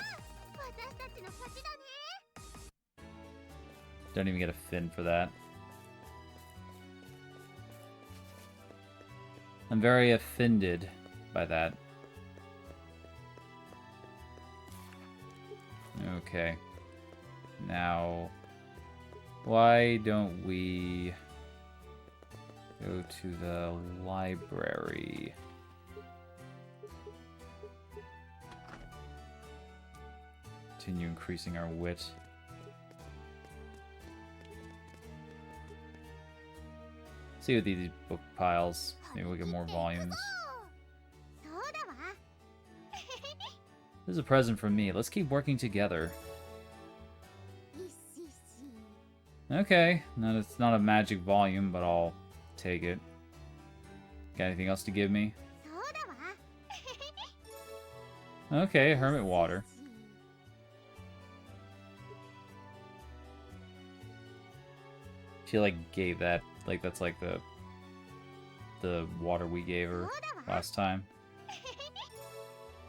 Don't even get a fin for that. I'm very offended by that. Okay. Now, why don't we go to the library? Continue increasing our wit. See with these book piles. Maybe we'll get more volumes. This is a present from me. Let's keep working together. Okay. No, it's not a magic volume, but I'll take it. Got anything else to give me? Okay, hermit water. She like gave that, like that's like the water we gave her last time.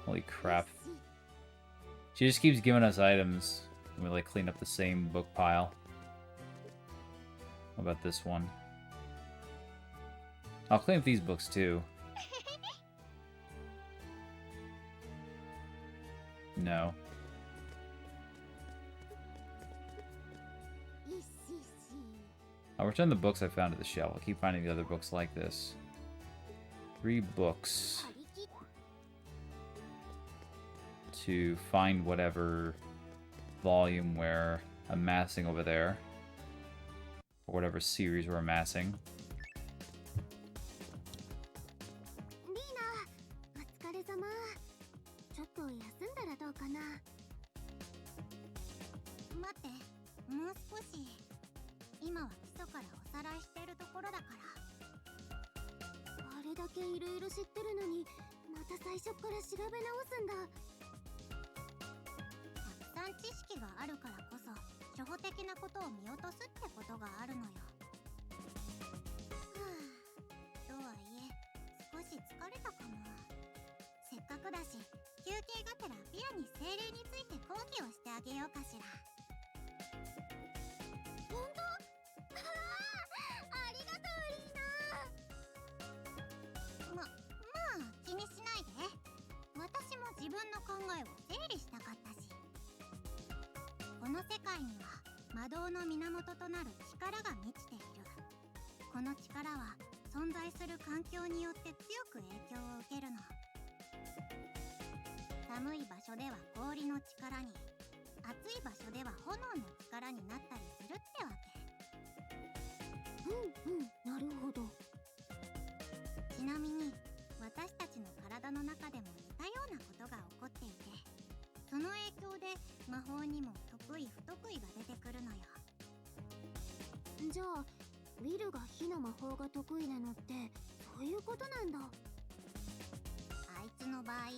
Holy crap. She just keeps giving us items and we like clean up the same book pile. What about this one? I'll clean up these books too. No. I'll return the books I found at the shelf. I'll keep finding the other books like this. 3 books. To find whatever volume we're amassing over there. Or whatever series we're amassing. Mado の源となる力が満ちている。この力は存在する環境によって強く影響を受けるの。寒い場所では氷の力に、暑い場所では炎の力になったりするってわけ。なるほど。ちなみに私たちの体の中でも似たようなことが起こっていて、その影響で魔法にも得意不得意が出てくるのよ。じゃあウィルが火の魔法が得意なのってそういうことなんだ。あいつの場合、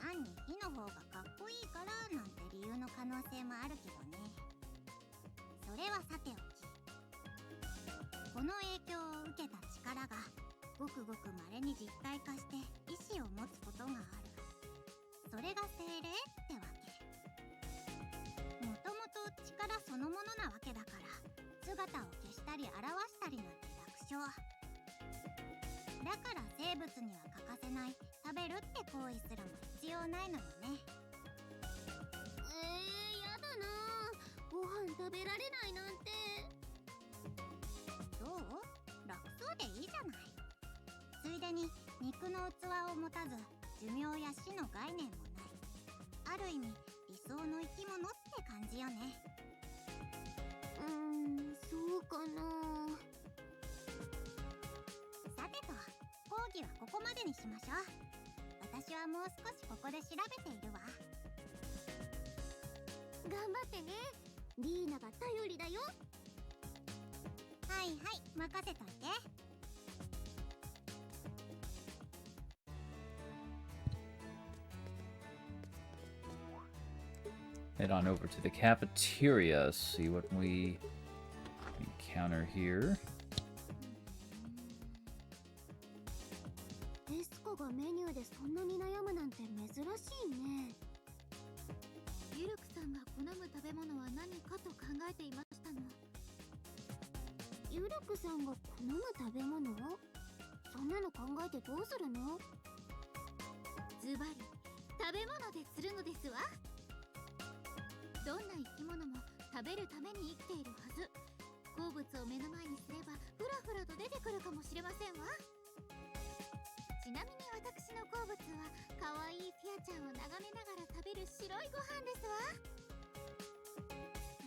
単に火の方がかっこいいからなんて理由の可能性もあるけどね。それはさておき、この影響を受けた力がごくごく稀に実体化して意志を持つことがある。それが精霊ってわけ。もともと力そのものなわけだから、姿を消したり表したりなんて楽勝。だから生物には欠かせない食べるって行為すらも必要ないのよね。やだな。ご飯食べられないなんて。どう？楽そうでいいじゃない。ついでに肉の器を持たず寿命や死の概念もない。ある意味理想の生き物って感じよね。そうかな。さてと、講義はここまでにしましょう。私はもう少しここで調べているわ。頑張ってね。リーナが頼りだよ。はいはい、任せといて。Head on over to the cafeteria, see what we encounter here. エスコがメニューでそんなに悩むなんて珍しいね。ユルクさんが好む食べ物は何かと考えていましたの。ユルクさんが好む食べ物？そんなの考えてどうするの？ズバリ食べ物でするのですわ。どんな生き物も食べるために生きているはず。好物を目の前にすればふらふらと出てくるかもしれませんわ。ちなみに私の好物は可愛いピアちゃんを眺めながら食べる白いご飯ですわ。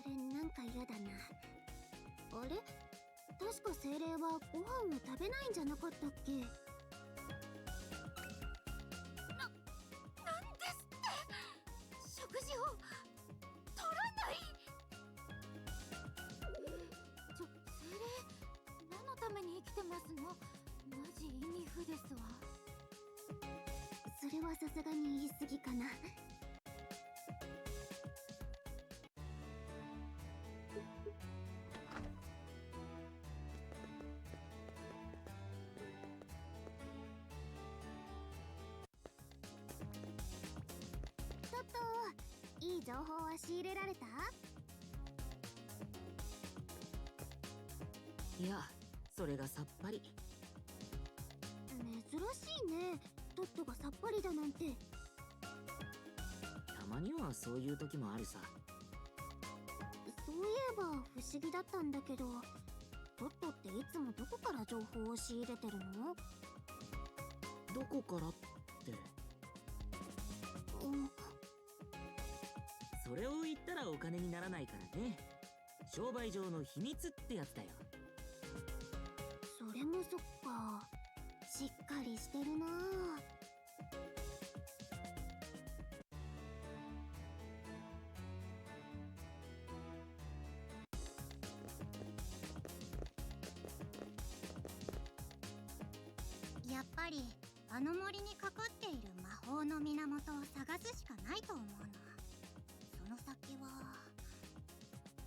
それなんか嫌だな。あれ？確か精霊はご飯を食べないんじゃなかったっけ？なんですって？食事を取らない？精霊、何のために生きてますの？マジ意味不ですわ。それはさすがに言い過ぎかな。ちょっといい情報は仕入れられた？いや、それがさっぱり。珍しいね。トットがさっぱりだなんて。たまにはそういう時もあるさ。そういえば不思議だったんだけど、トットっていつもどこから情報を仕入れてるの？どこからって。それを言ったらお金にならないからね。商売上の秘密ってやつだよ。それもそっか。しっかりしてるなぁ。やっぱりあの森にかかっている魔法の源を探すしかないと思うの。その先は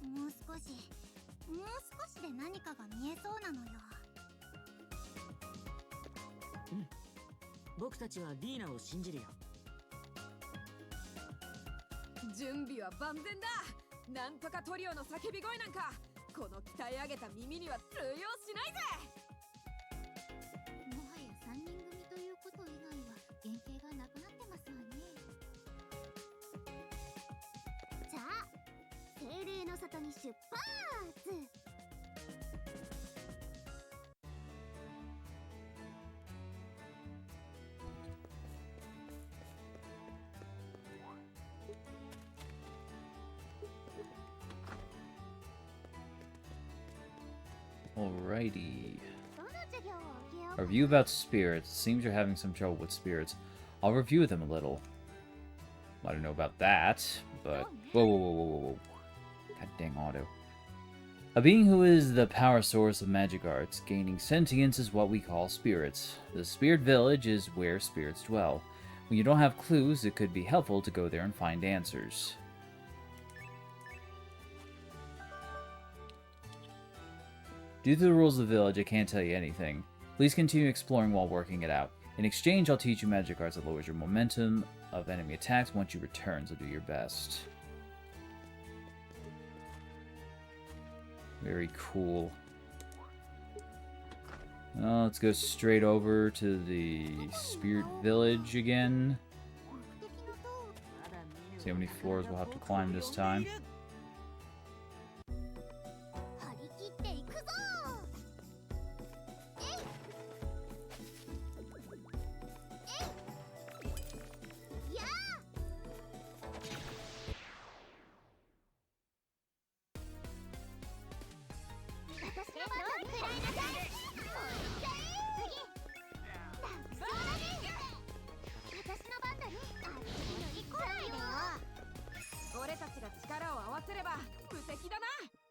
もう少しで何かが見えそうなのよ。僕たちはリーナを信じるよ。準備は万全だ。なんとかトリオの叫び声なんかこの鍛え上げた耳には通用しないぜ。もはや3人組ということ以外は原型がなくなってますわね。じゃあ精霊の里に出発。Alrighty. A review about spirits. It seems you're having some trouble with spirits. I'll review them a little. I don't know about that, but... Whoa, whoa, whoa, whoa, whoa, whoa. God dang auto. A being who is the power source of magic arts, gaining sentience is what we call spirits. The spirit village is where spirits dwell. When you don't have clues, it could be helpful to go there and find answers. Due to the rules of the village, I can't tell you anything. Please continue exploring while working it out. In exchange, I'll teach you magic arts that lowers your momentum of enemy attacks once you return, so do your best. Very cool. Let's go straight over to the Spirit Village again. See how many floors we'll have to climb this time.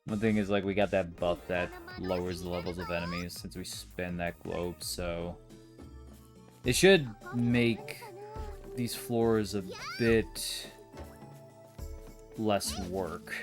One thing is, like, we got that buff that lowers the levels of enemies since we spin that globe, so it should make these floors a bit less work.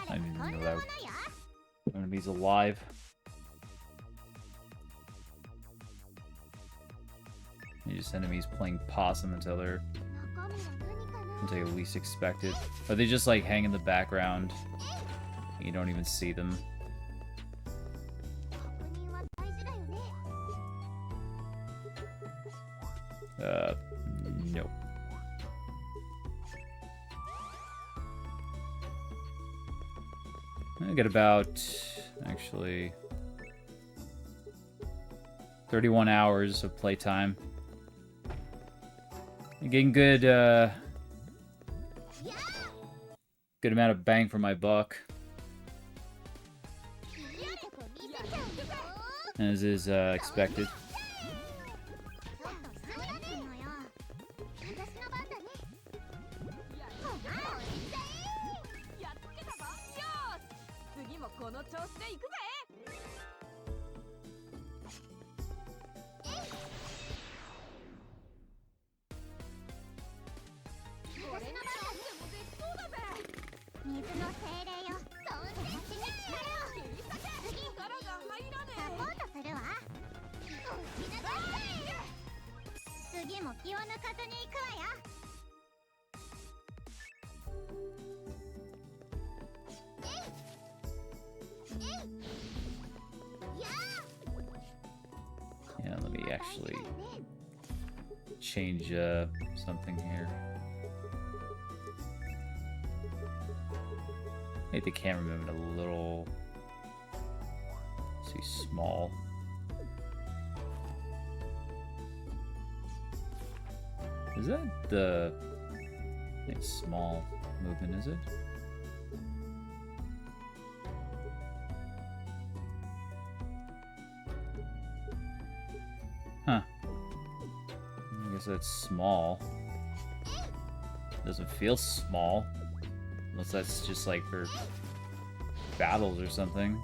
I didn't even know that enemy's alive. You're just enemies playing possum until you least expect it. Or they just like hang in the background. You don't even see them. Nope. I get about, actually, 31 hours of playtime. I'm getting good, good amount of bang for my buck. As is expected. Yeah, let me actually change something here. Make the camera movement a little, let's see, small. Is that the, I think small movement, is it? Huh. I guess that's small. Doesn't feel small. Unless that's just like for battles or something.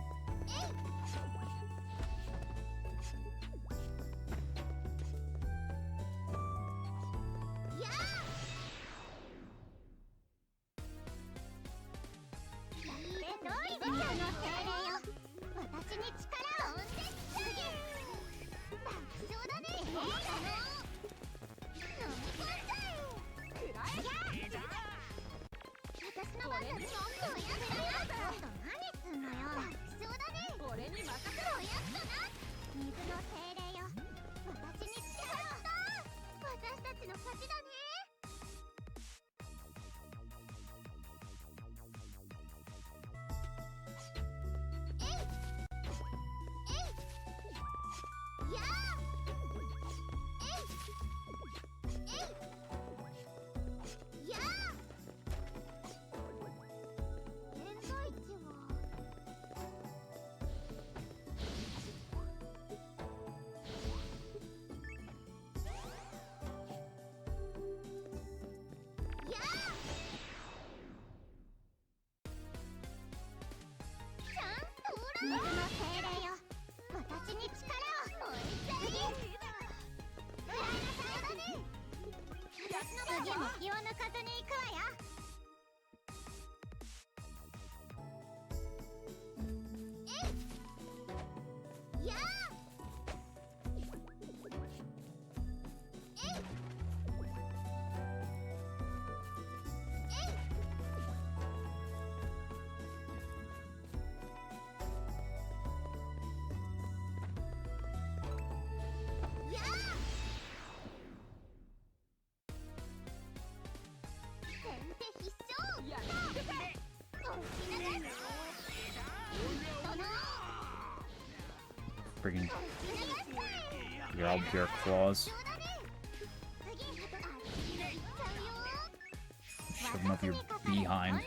気を抜かずに行くわよ。やあ。Friggin' grab your claws. Shove them up your behind.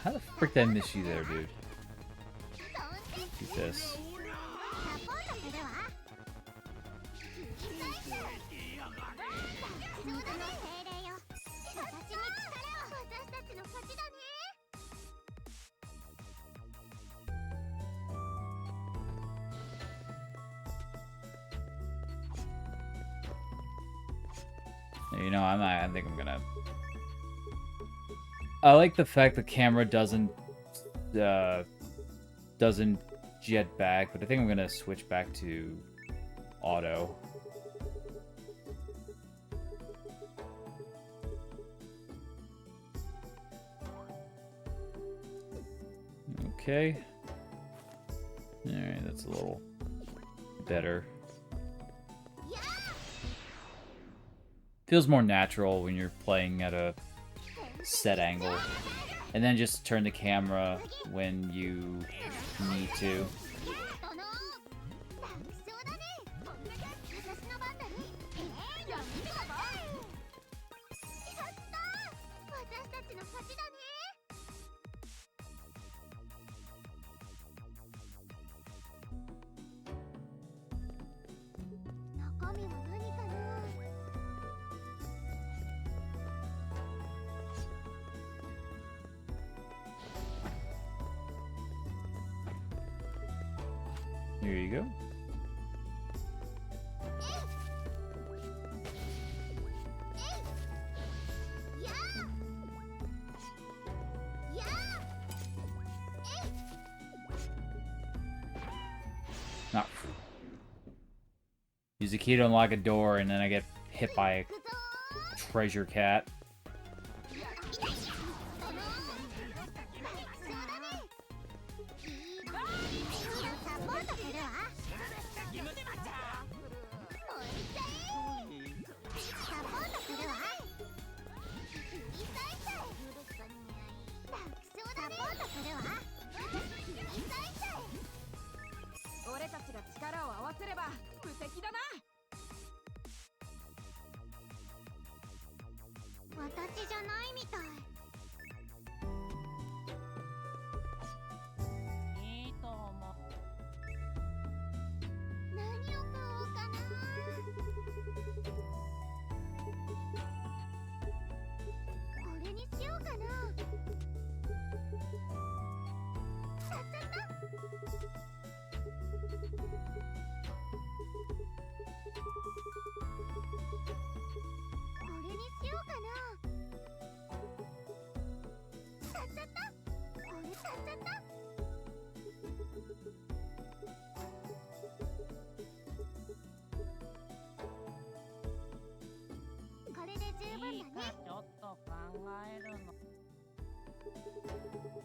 How the frick did I miss you there, dude? Get this. You know, I think I'm gonna. I like the fact the camera doesn't jet back, but I think I'm gonna switch back to auto. Okay. Alright, that's a little better. Feels more natural when you're playing at a set angle. And then just turn the camera when you need to. Here you go. Not. Use the key to unlock a door, and then I get hit by a treasure cat. い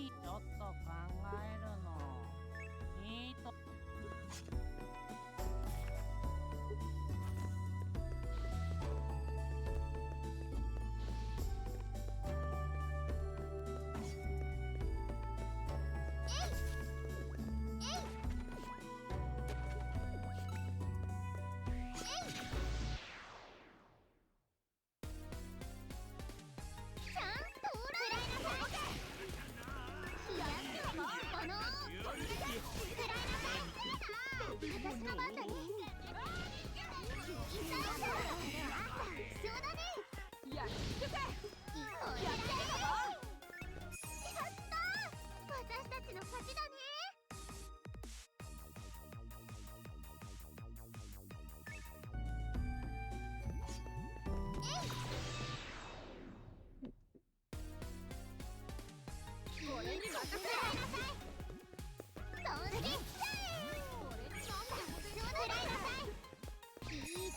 いちょっと考えるの。いいと。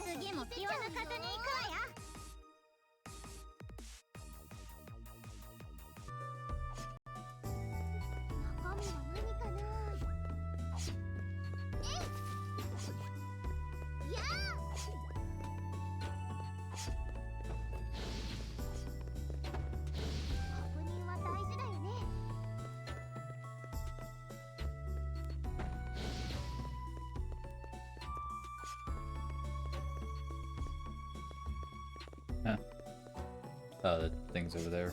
次も気を抜かずに行くわよ。中身は何かな。やあ。確認は大事だよね。The thing's over there.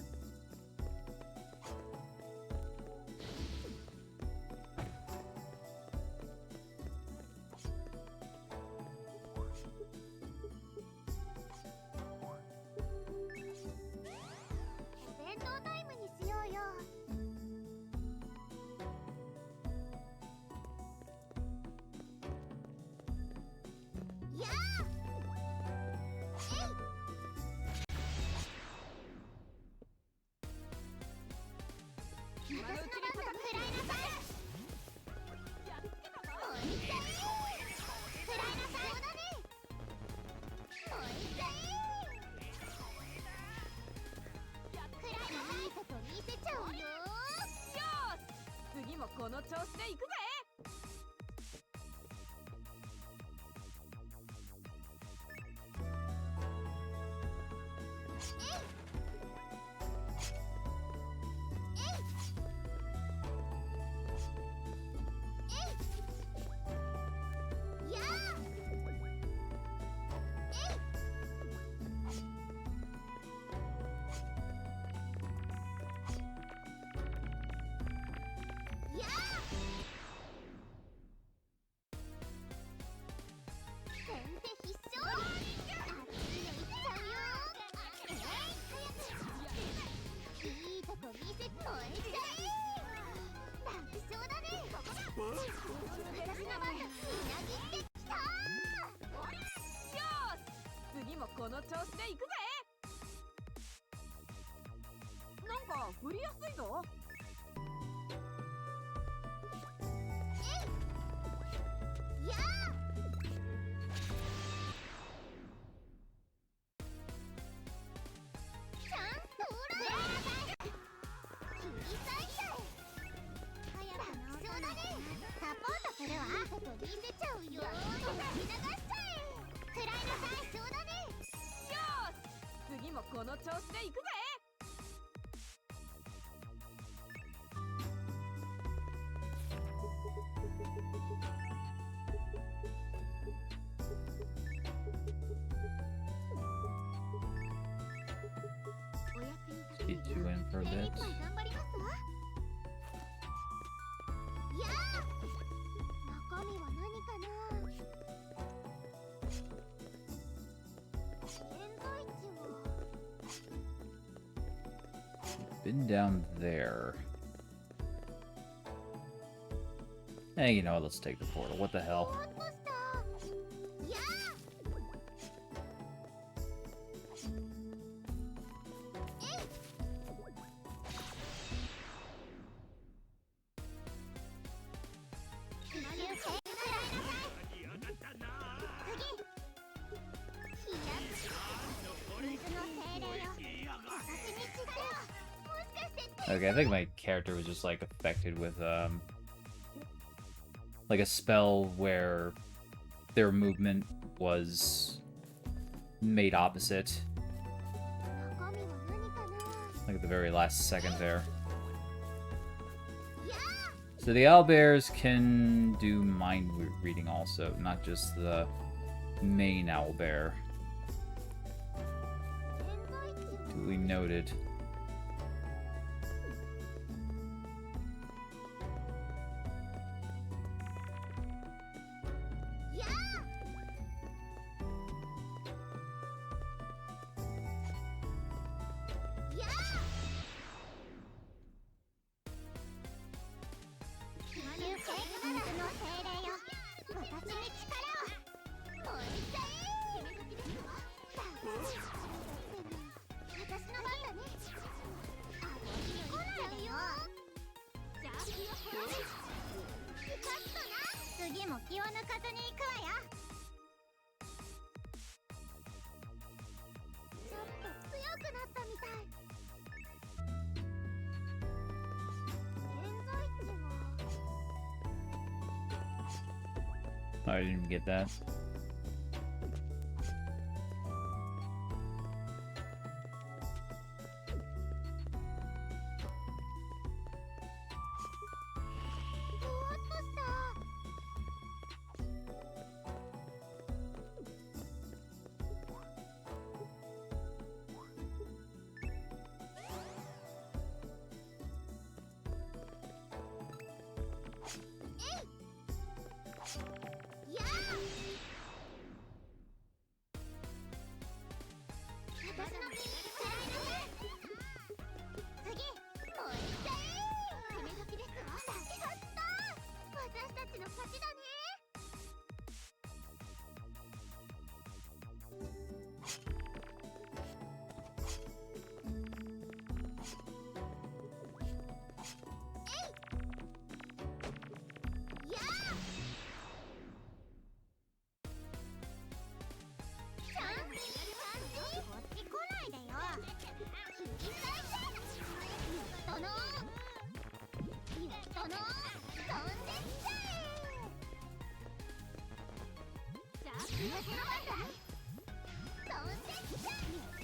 次もこの調子で行くぜ。次もこの調子で行くぜ。なんか振りやすいぞ。次もこの調子で行くぜ。Get you in for a bit. Been down there. Hey, you know what? Let's take the portal. What the hell? Okay, I think my character was just like affected with like a spell where their movement was made opposite. Like at the very last second there. So the owlbears can do mind reading also, not just the main owlbear. Duly noted. I didn't even get that.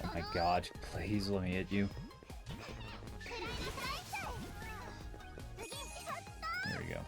Oh my god, please let me hit you. There we go.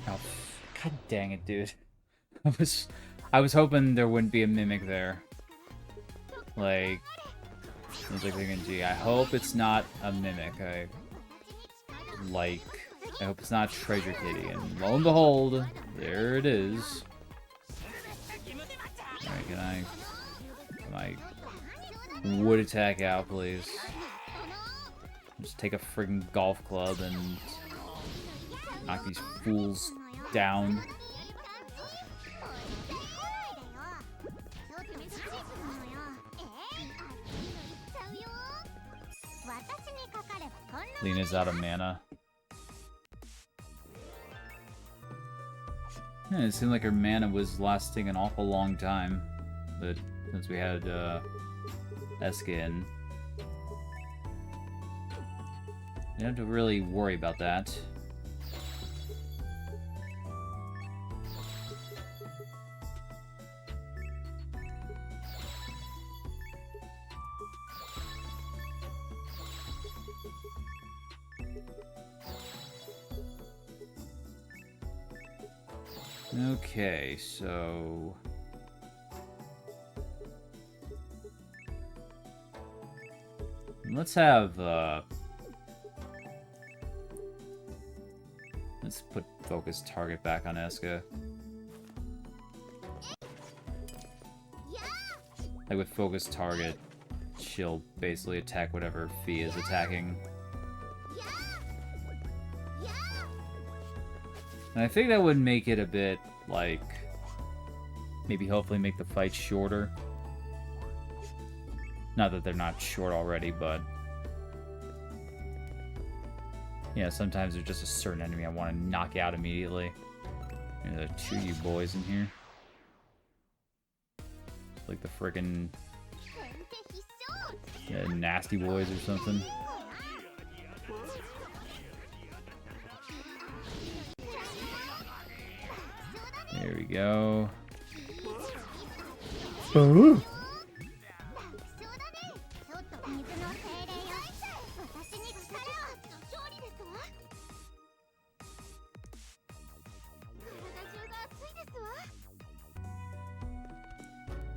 Oh, god dang it, dude. I was hoping there wouldn't be a mimic there. Like, I was like thinking, gee, I hope it's not a mimic. I hope it's not Treasure Kitty. And lo and behold, there it is. Alright, can I wood attack out, please? Just take a friggin' golf club and knock these fools down. Lena's out of mana. Yeah, it seemed like her mana was lasting an awful long time, but since we had Eska in, you don't have to really worry about that. Okay, so... let's have, let's put focus target back on Eska. Like with focus target, she'll basically attack whatever Fee is attacking. And I think that would make it a bit, like, maybe hopefully make the fight shorter. Not that they're not short already, but... yeah, sometimes there's just a certain enemy I want to knock out immediately. There are two of you boys in here. Like the frickin' nasty boys or something. There we go. Oh.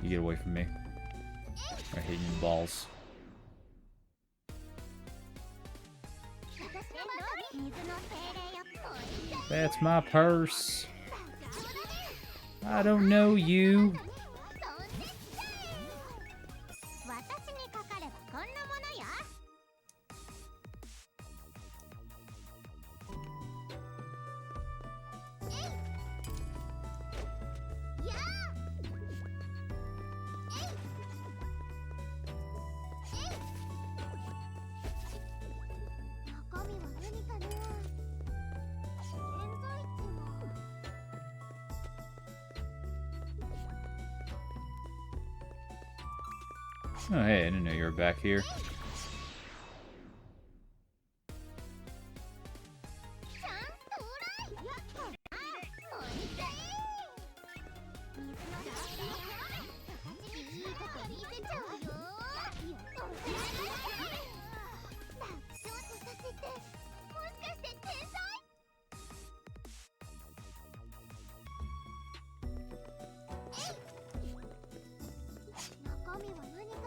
You get away from me. I hate you balls. That's my purse. I don't know you. Oh, hey, I didn't know you were back here.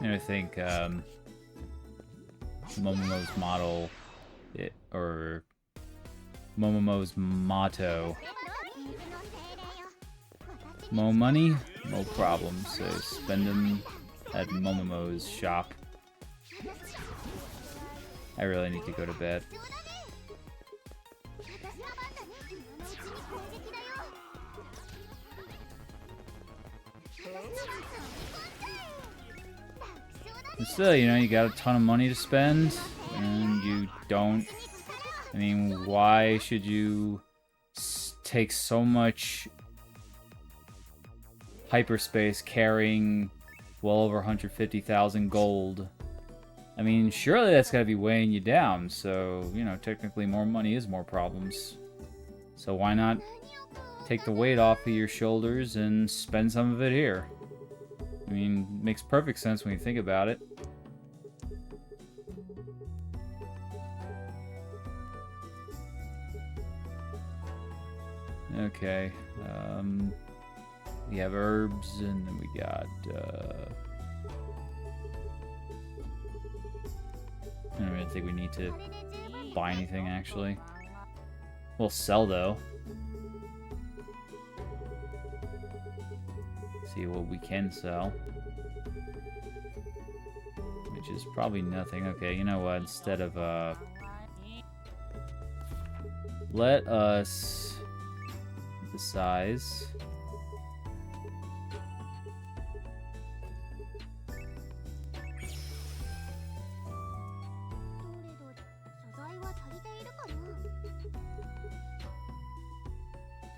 And I think Momomo's model, or Momomo's motto, mo money, no problem. So spend them at Momomo's shop. I really need to go to bed. And still, you know, you got a ton of money to spend, and you don't... I mean, why should you take so much hyperspace carrying well over 150,000 gold? I mean, surely that's gotta be weighing you down, so, you know, technically more money is more problems. So why not take the weight off of your shoulders and spend some of it here? I mean, makes perfect sense when you think about it. Okay, we have herbs, and then we got, I don't really think we need to buy anything, actually. We'll sell, though. See what we can sell. Which is probably nothing. Okay, you know what? Instead of, let us... the size.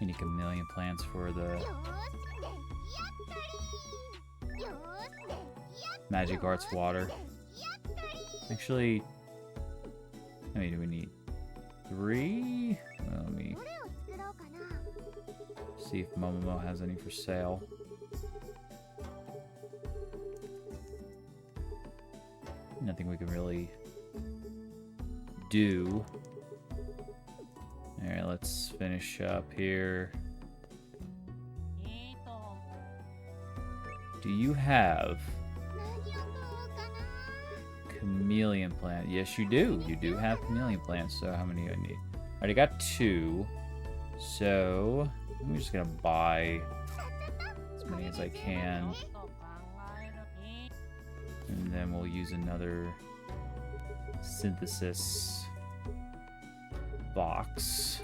You need a million plants for the Magic Arts water. Actually, how many do we need? 3? Well, let me see if Momomo has any for sale. Nothing we can really do. Alright, let's finish up here. Do you have chameleon plant? Yes, you do. You do have chameleon plants. So how many do I need? I already got 2. So I'm just gonna buy as many as I can. And then we'll use another synthesis box.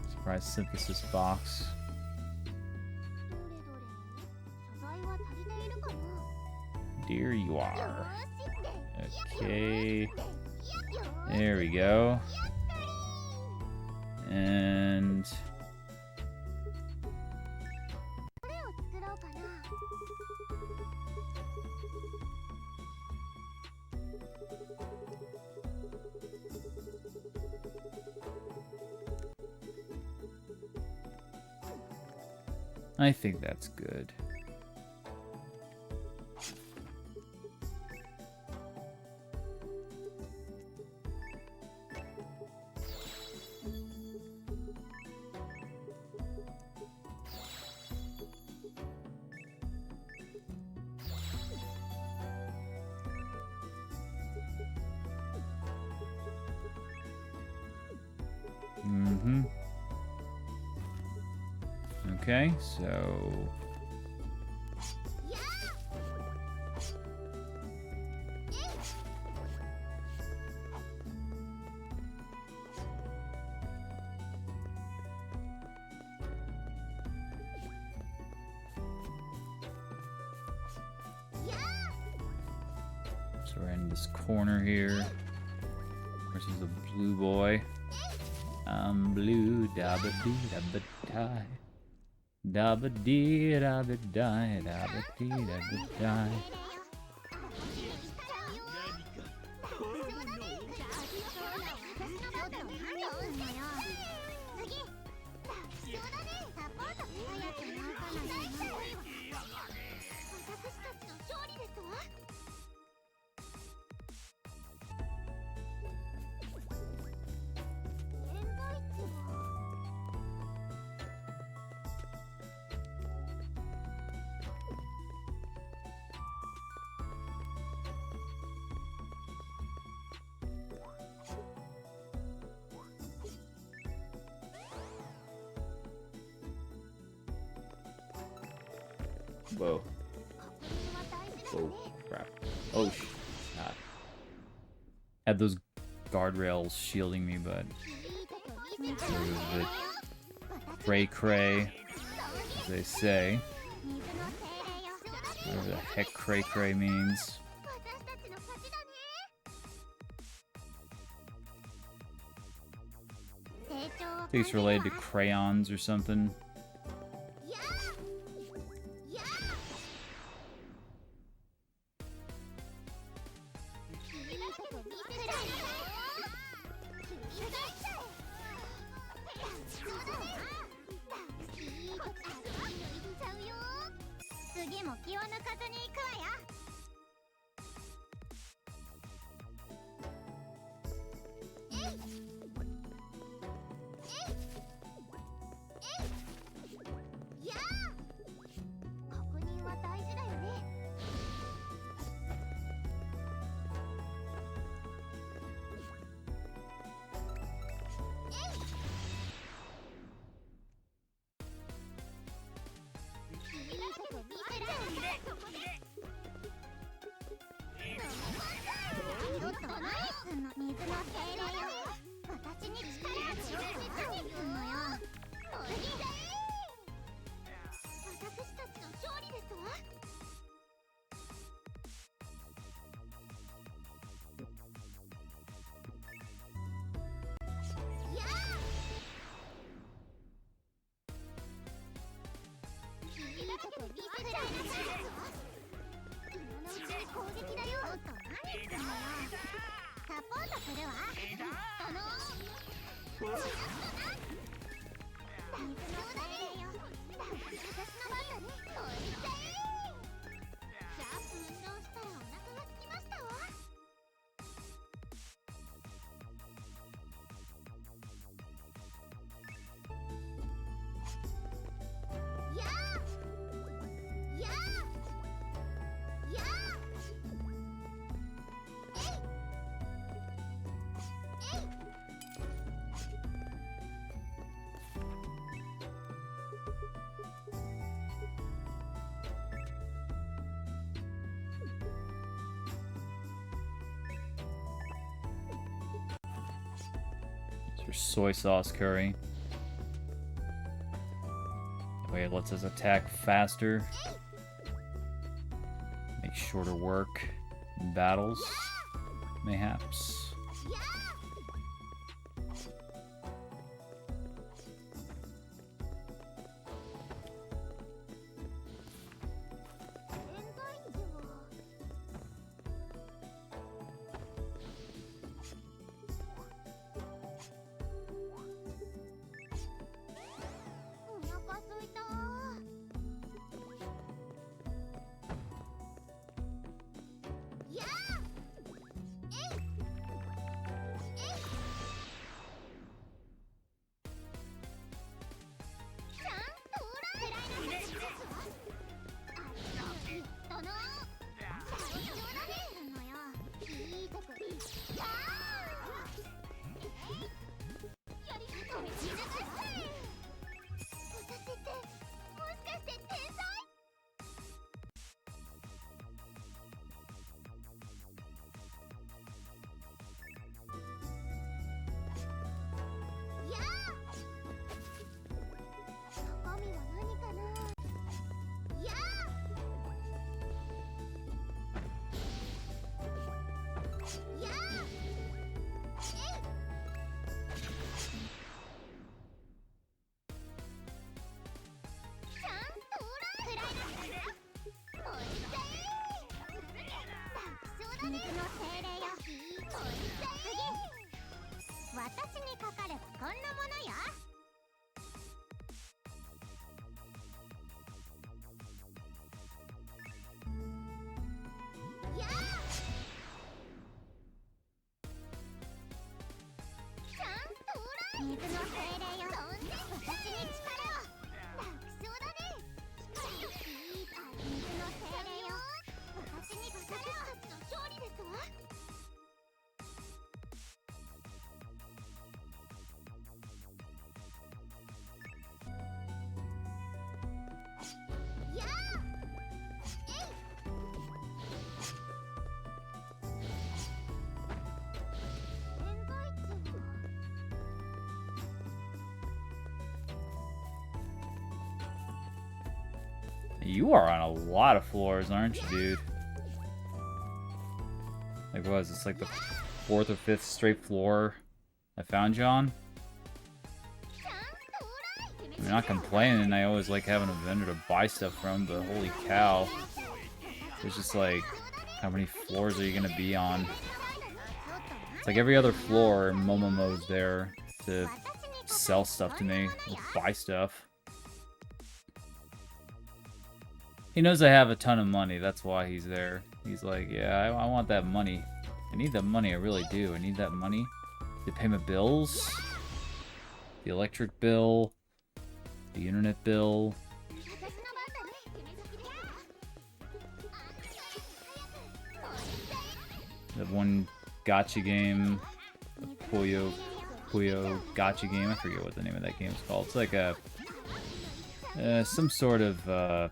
Surprise synthesis box. There you are. Okay. There we go. And I think that's good. Okay, so we're in this corner here. Versus the blue boy. I'm blue, dabba dee dabba die. Dabba dee dabba die, dabba dee dabba die. Whoa. Oh, crap. Oh, God. Had those guardrails shielding me, but it was a bit cray-cray, as they say. Whatever the heck cray-cray means. I think it's related to crayons or something. For soy sauce curry. That way it lets us attack faster. Make shorter work in battles, mayhaps. You are on a lot of floors, aren't you, dude? Like, what is this, like the 4th or 5th straight floor I found you on? I'm not complaining, I always like having a vendor to buy stuff from, but holy cow. It's just like, how many floors are you gonna be on? It's like every other floor, Momomo's there to sell stuff to me, or buy stuff. He knows I have a ton of money, that's why he's there. He's like, yeah, I want that money. I need that money, I really do. I need that money to pay my bills. The electric bill. The internet bill. That one gacha game. The Puyo gacha game. I forget what the name of that game is called. It's like a... some sort of...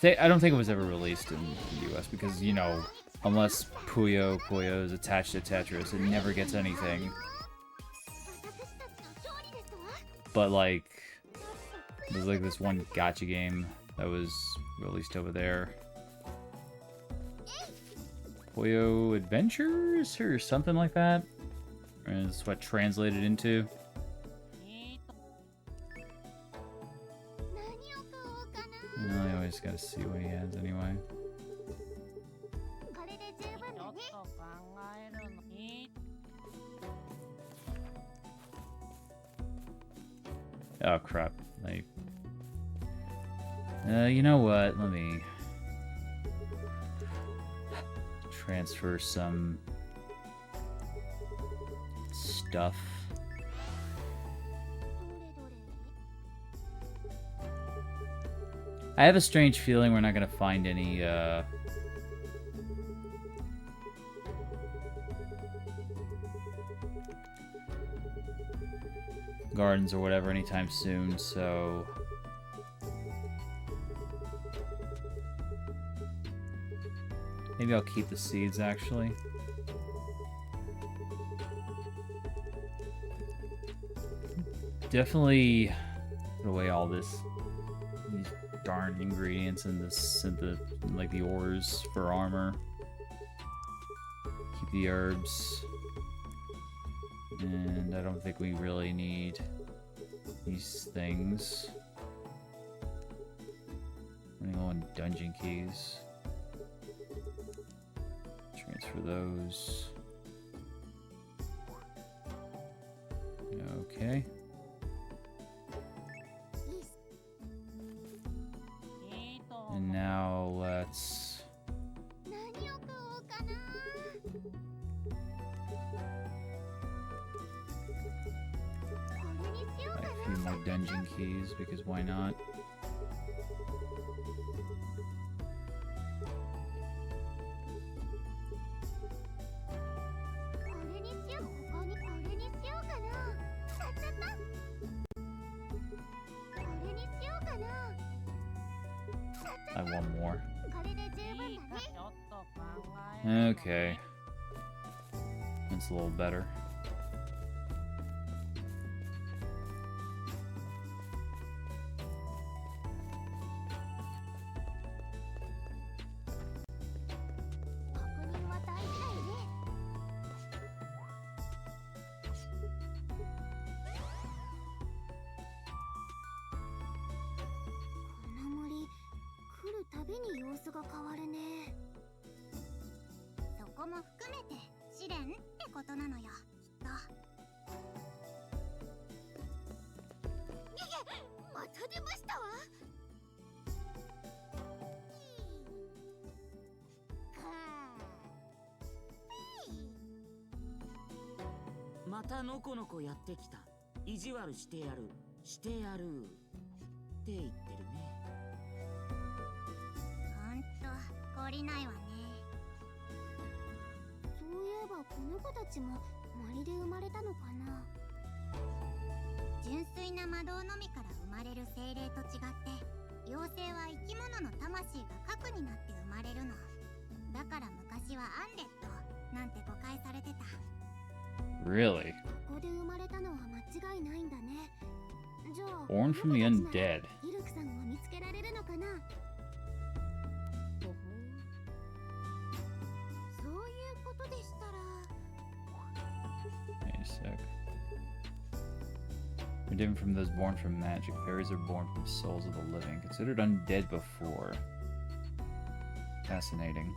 I don't think it was ever released in the US because, you know, unless Puyo is attached to Tetris, it never gets anything. But, like, there's like this one gacha game that was released over there. Puyo Adventures or something like that. And that's what translated into. I always gotta see what he has anyway. Oh crap. You know what? Let me transfer some stuff. I have a strange feeling we're not gonna find any gardens or whatever anytime soon, so maybe I'll keep the seeds actually. definitely put away all these darn ingredients in the like the ores for armor. Keep the herbs. And I don't think we really need these things. Running low on dungeon keys. Transfer those. Okay. And now let's... a few more dungeon keys, because why not? I want more. Okay. That's a little better.またのこのこやってきた。意地悪してやる。してやる。って言ってるね。ほんと、懲りないわね。そういえばこの子たちも森で生まれたのかな。純粋な魔導のみから生まれる精霊と違って、妖精は生き物の魂が核になって生まれるの。だから昔はアンデッドなんて誤解されてた。Really? ここで生まれたのは間違いないんだね。じゃあ、Born from the undead. イルクさんを見つけられるのかな。そういうことでしたら。Wait a sec. They're different from those born from magic. Fairies are born from souls of the living, considered undead before. Fascinating.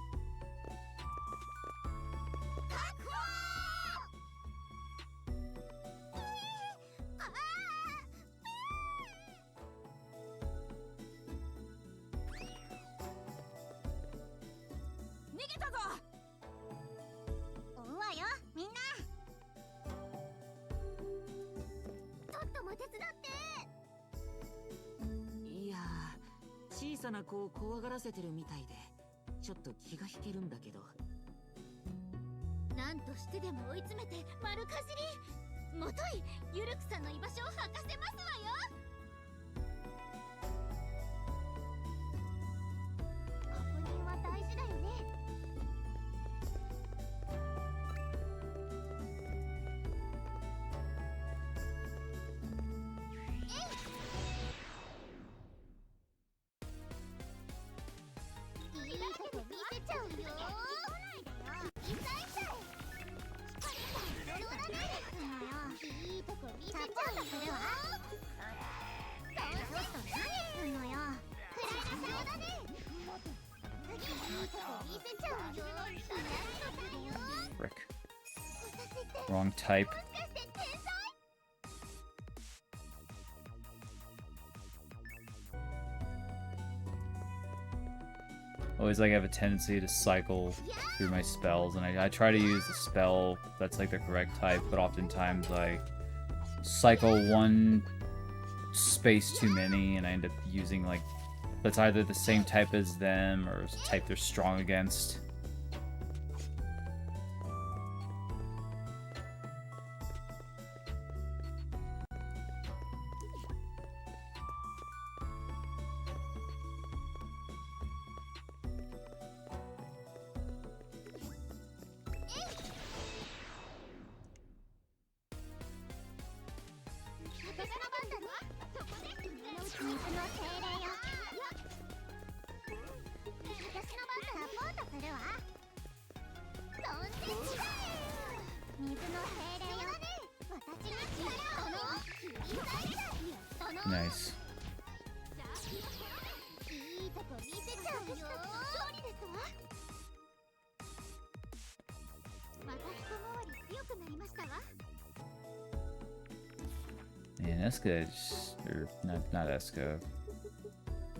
Yeah. 小さな子を怖がらせてるみたいで、ちょっと気が引けるんだけど。なんとしてでも追い詰めて丸かじり。もとい、ユルクさんの居場所を吐かせますわよ。確認は大事だよね。いいとこ見せちゃうよ。いいとこ見せちゃうよ。ちょっと何すんのよ。くらいなさいだね。いいとこ見せちゃうよ。Frick. Wrong type. Always like I have a tendency to cycle through my spells, and I try to use the spell that's like the correct type, but oftentimes I cycle one space too many, and I end up using like that's either the same type as them or a type they're strong against. Nice. Man, Eska just, or not Eska.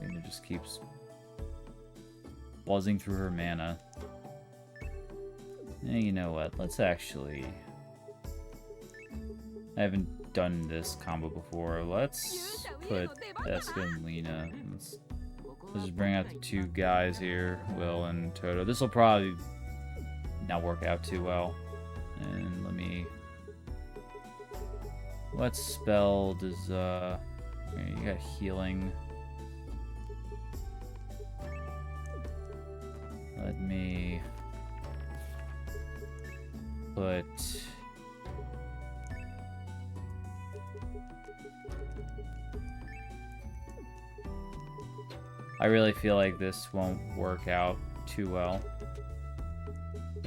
It just keeps buzzing through her mana. And you know what? Let's actually. I haven't done this combo before. Let's put Eska and Lena. Let's just bring out the two guys here, Will and Toto. This will probably not work out too well. And let me. What spell does you got healing. Let me put I really feel like this won't work out too well.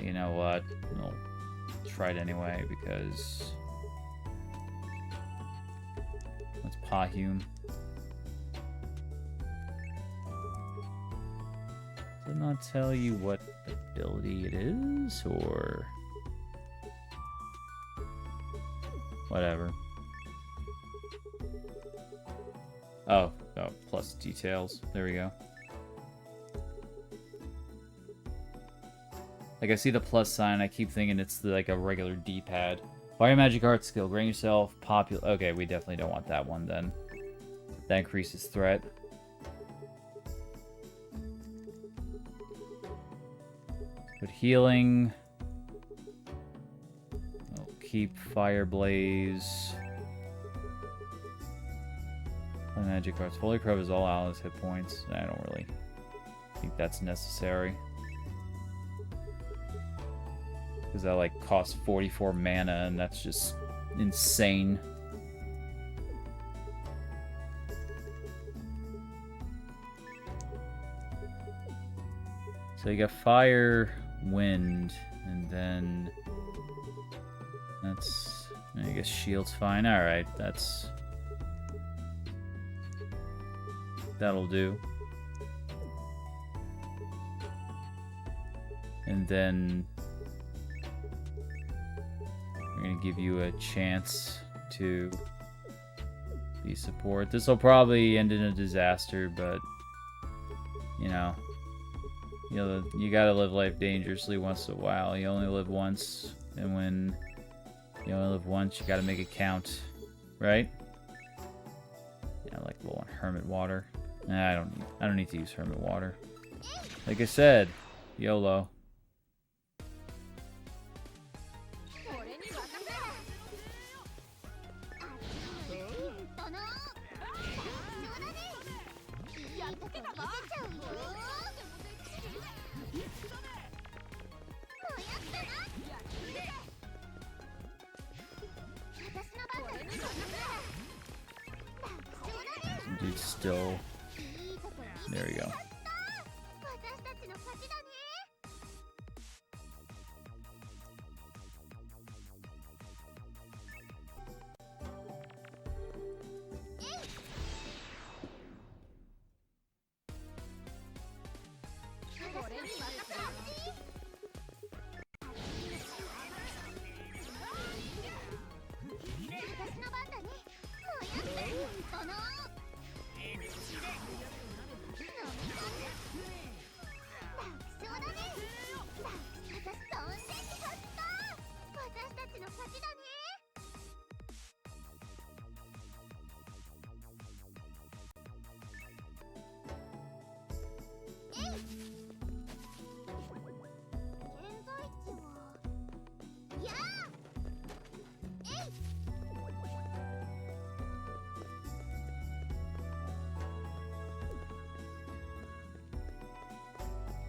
You know what? I'll try it anyway because let's Pahume. Does it not tell you what ability it is, or whatever? Oh, plus details. There we go. Like, I see the plus sign, I keep thinking it's like a regular D-pad. Fire Magic Art skill. Grant yourself popular. Okay, we definitely don't want that one then. That increases threat. Put healing. I'll keep Fire Blaze. Magic Arts. Fully covers all allies' hit points. I don't really think that's necessary. Because that like costs 44 mana and that's just insane. So you got fire, wind, and then that's, I guess shield's fine. Alright, that'll do. And then we're gonna give you a chance to be support. This will probably end in a disaster, but you know, you gotta live life dangerously once in a while. You only live once, and when you only live once, you gotta make it count, right? Yeah, I like low on hermit water. Nah, I don't need to use hermit water. Like I said, YOLO. Dude's still. There we go.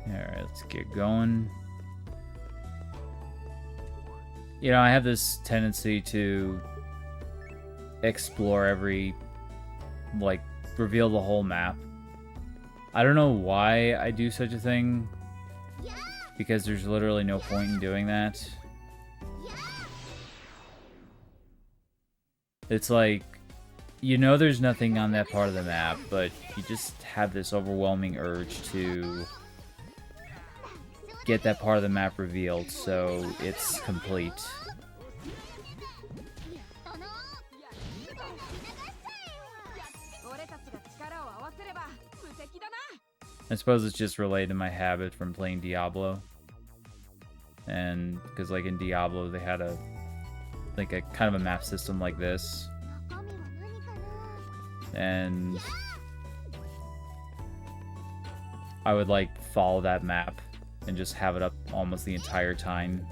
Alright, let's get going. You know, I have this tendency to explore every, like, reveal the whole map. I don't know why I do such a thing, because there's literally no point in doing that. It's like, you know there's nothing on that part of the map, but you just have this overwhelming urge to get that part of the map revealed so it's complete. I suppose it's just related to my habit from playing Diablo. And because like in Diablo they had a kind of a map system like this. And I would like follow that map and just have it up almost the entire time.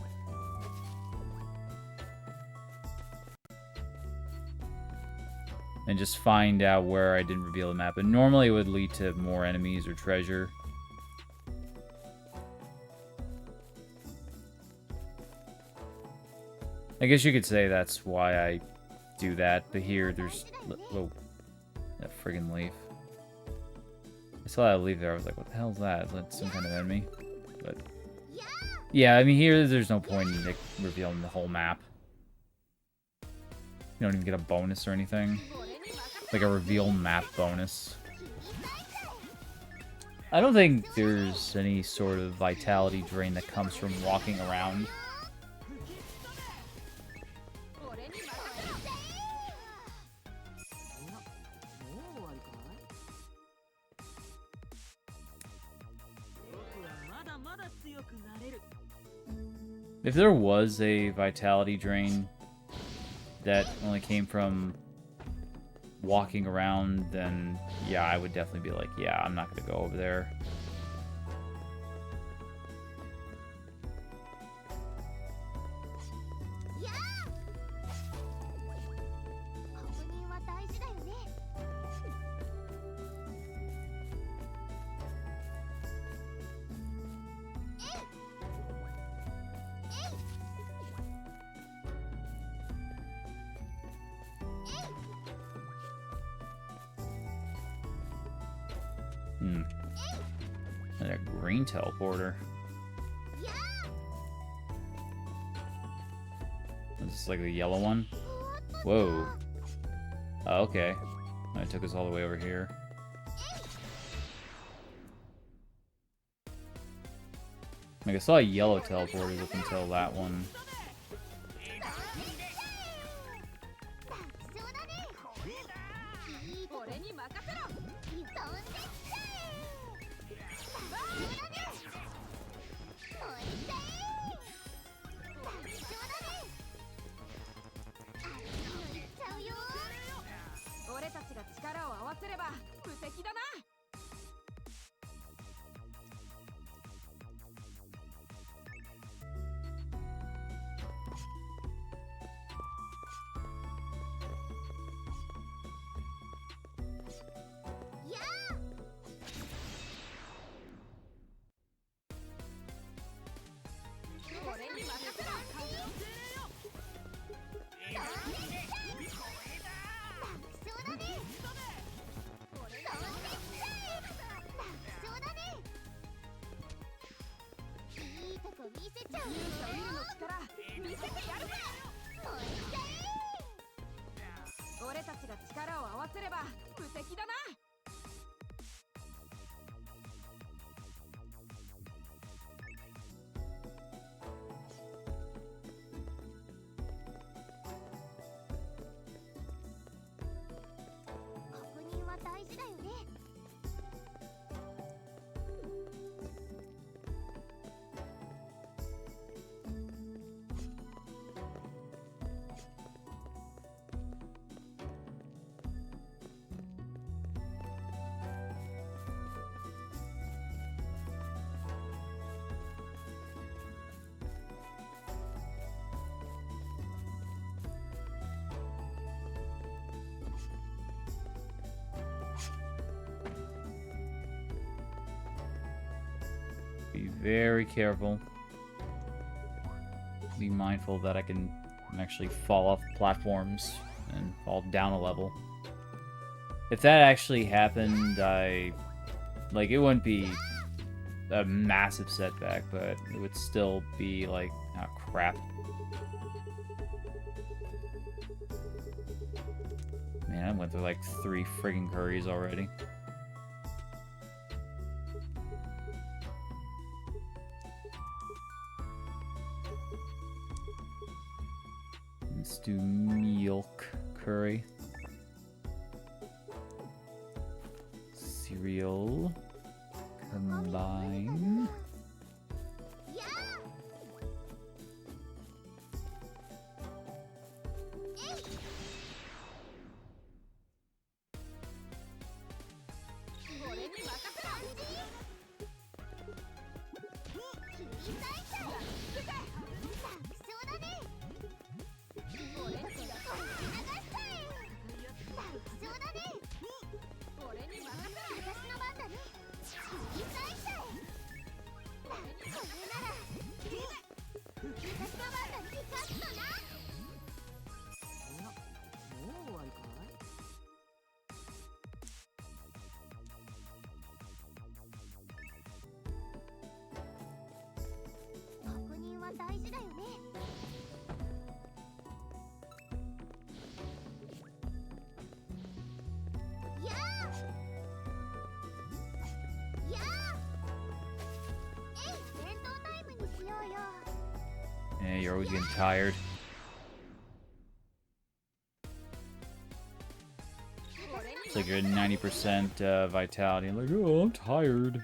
And just find out where I didn't reveal the map. And normally it would lead to more enemies or treasure. I guess you could say that's why I do that. But here, there's... Whoa. That friggin' leaf. I saw that leaf there. I was like, what the hell is that? Is that some kind of enemy? But... yeah, I mean, here, there's no point in like, revealing the whole map. You don't even get a bonus or anything. Like a reveal map bonus. I don't think there's any sort of vitality drain that comes from walking around. If there was a vitality drain that only came from walking around, then yeah, I would definitely be like, yeah, I'm not gonna go over there. And a green teleporter. Is this like the yellow one? Whoa. Oh, okay. It took us all the way over here. Like I saw yellow teleporters up until that one. Be very careful. Be mindful that I can actually fall off platforms and fall down a level. If that actually happened, it wouldn't be a massive setback, but it would still be like, oh crap. Man, I went through like 3 friggin' curries already. Let's do milk curry. Cereal. Combine. Yeah, you're always getting tired. It's like you're at 90% vitality. I'm like, oh, I'm tired.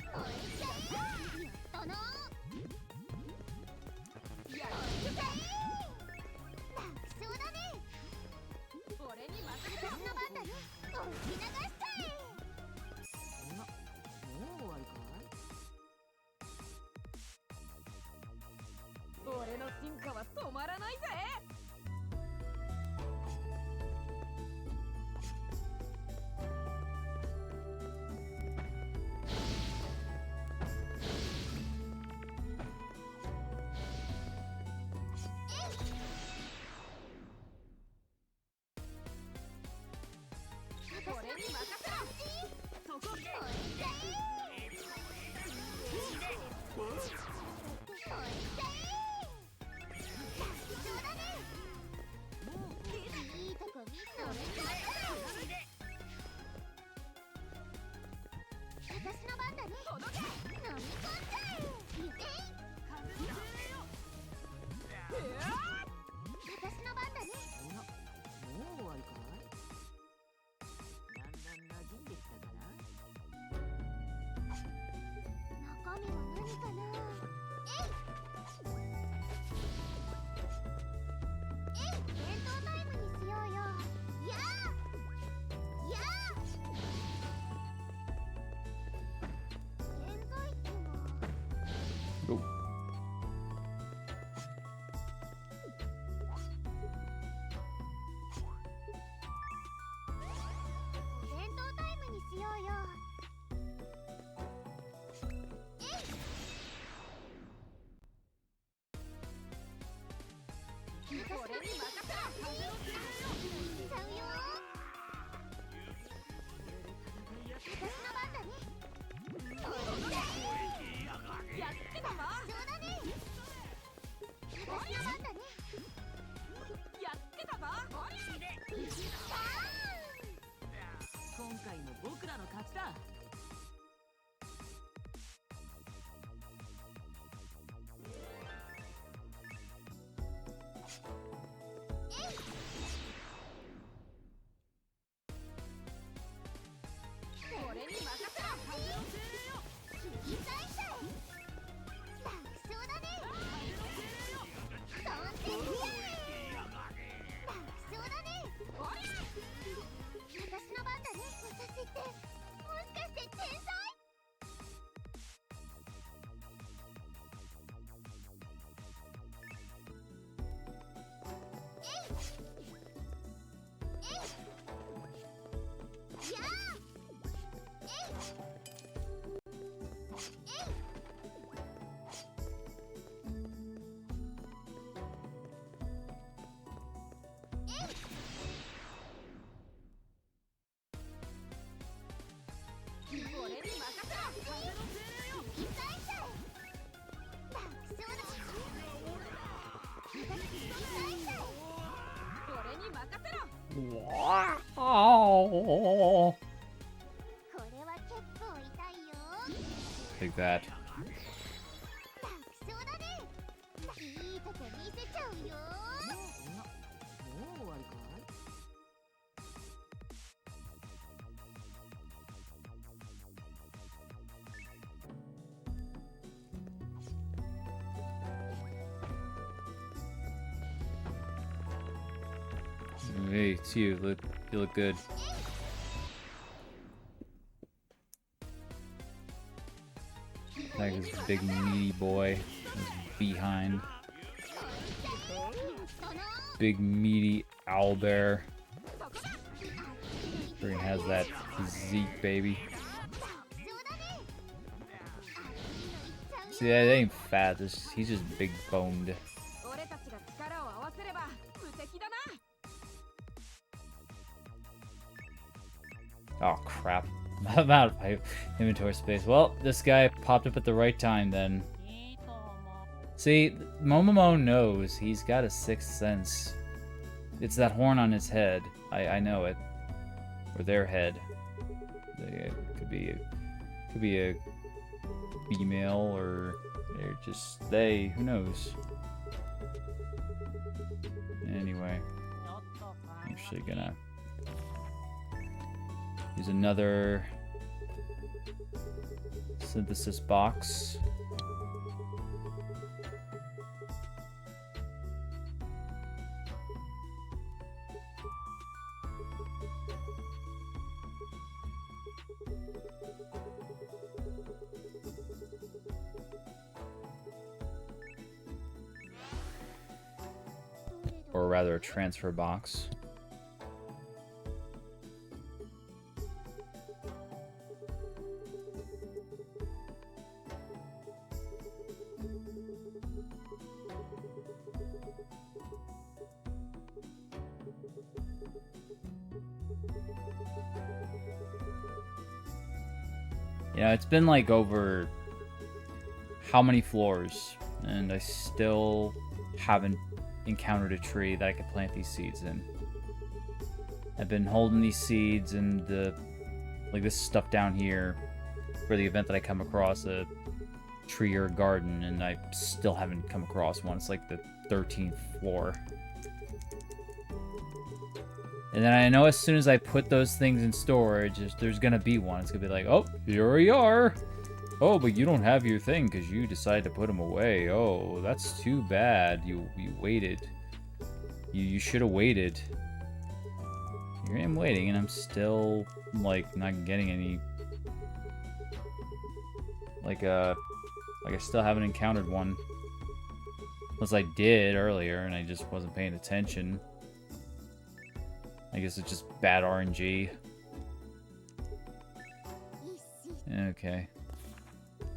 Wow. Take that. Hey, it's you. You look good. Like this big meaty boy. His behind. Big meaty owlbear. Freaking has that physique, baby. See, that ain't fat. He's just big boned. Oh crap. I'm out of my inventory space. Well, this guy popped up at the right time then. See, Momomo knows. He's got a sixth sense. It's that horn on his head. I know it. Or their head. It could be a female or they're just they. Who knows? Anyway. I'm actually gonna use another synthesis box. Or rather a transfer box. Yeah, it's been like over how many floors, and I still haven't encountered a tree that I could plant these seeds in. I've been holding these seeds and like this stuff down here for the event that I come across a tree or a garden, and I still haven't come across one. It's like the 13th floor. And then I know as soon as I put those things in storage, there's gonna be one. It's gonna be like, oh, here we are. Oh, but you don't have your thing because you decided to put them away. Oh, that's too bad. You waited. You should have waited. Here I am waiting, and I'm still like not getting any. Like I still haven't encountered one. Unless I did earlier, and I just wasn't paying attention. I guess it's just bad RNG. Okay.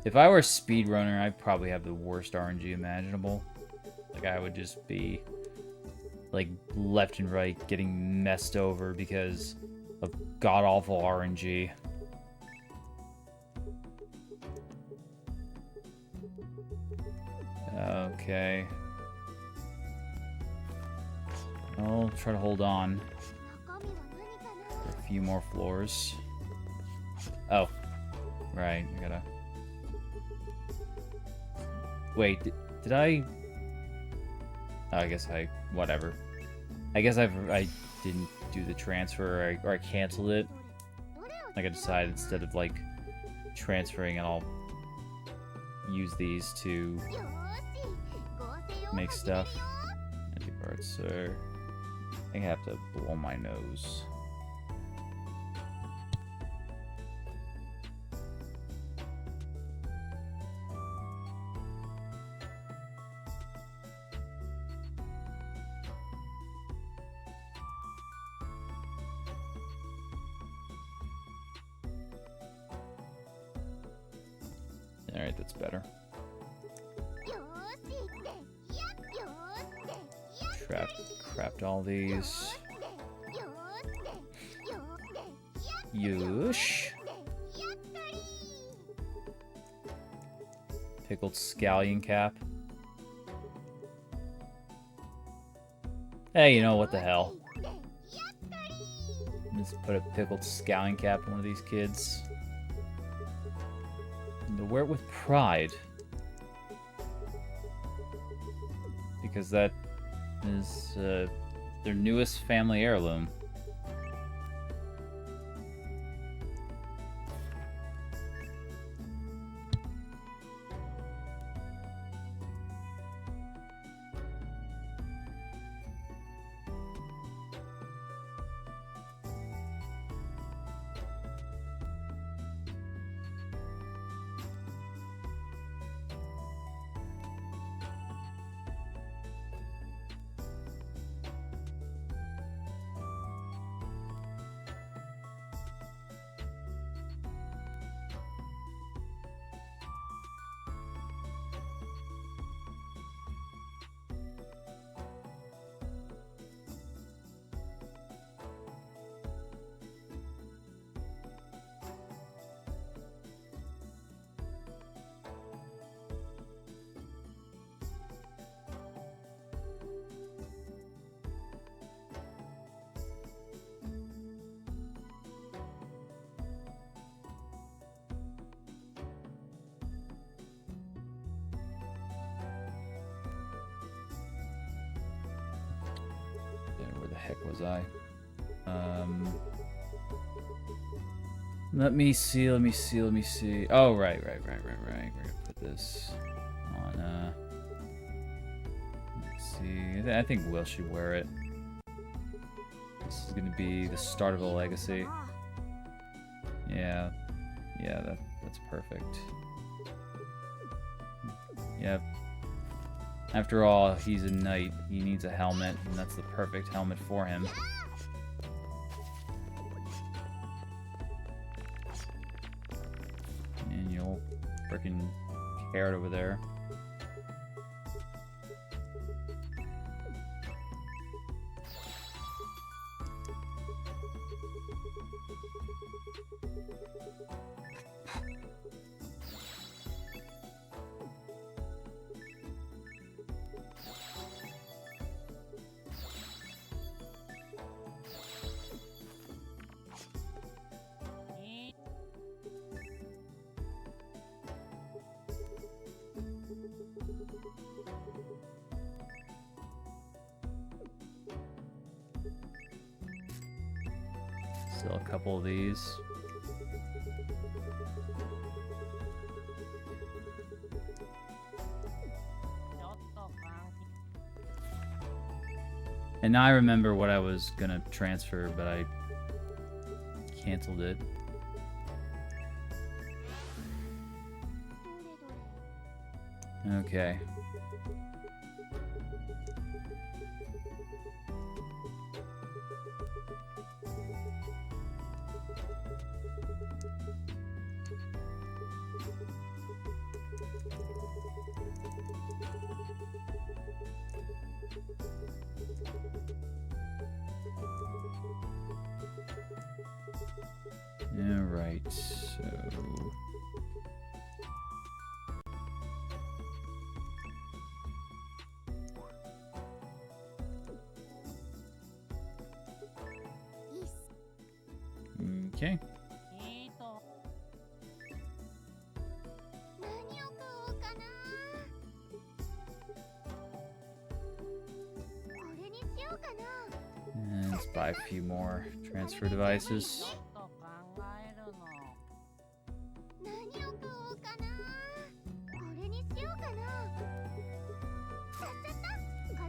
If I were a speedrunner, I'd probably have the worst RNG imaginable. Like, I would just be, like, left and right getting messed over because of god-awful RNG. Okay. I'll try to hold on. A few more floors. Oh. Right, I gotta... Wait, did I... Oh, I guess whatever. I guess I didn't do the transfer, or I canceled it. Like I decided instead of, like, transferring it, I'll use these to make stuff. Anti-parts, sir. I think I have to blow my nose. Alright, that's better. Craft all these. Yush. Pickled scallion cap. Hey, you know what the hell? Just put a pickled scouting cap on one of these kids. And to wear it with pride. Because that is their newest family heirloom. Where the heck was I? Let me see. Oh, right. We're gonna put this on, let's see. I think Will should wear it. This is gonna be the start of a legacy. Yeah, that's perfect. Yep. After all, he's a knight. He needs a helmet, and that's the perfect helmet for him. And you'll frickin' carrot over there. Still a couple of these. And now I remember what I was gonna transfer, but I canceled it. Okay. Alright, so... Okay. And let's buy a few more transfer devices.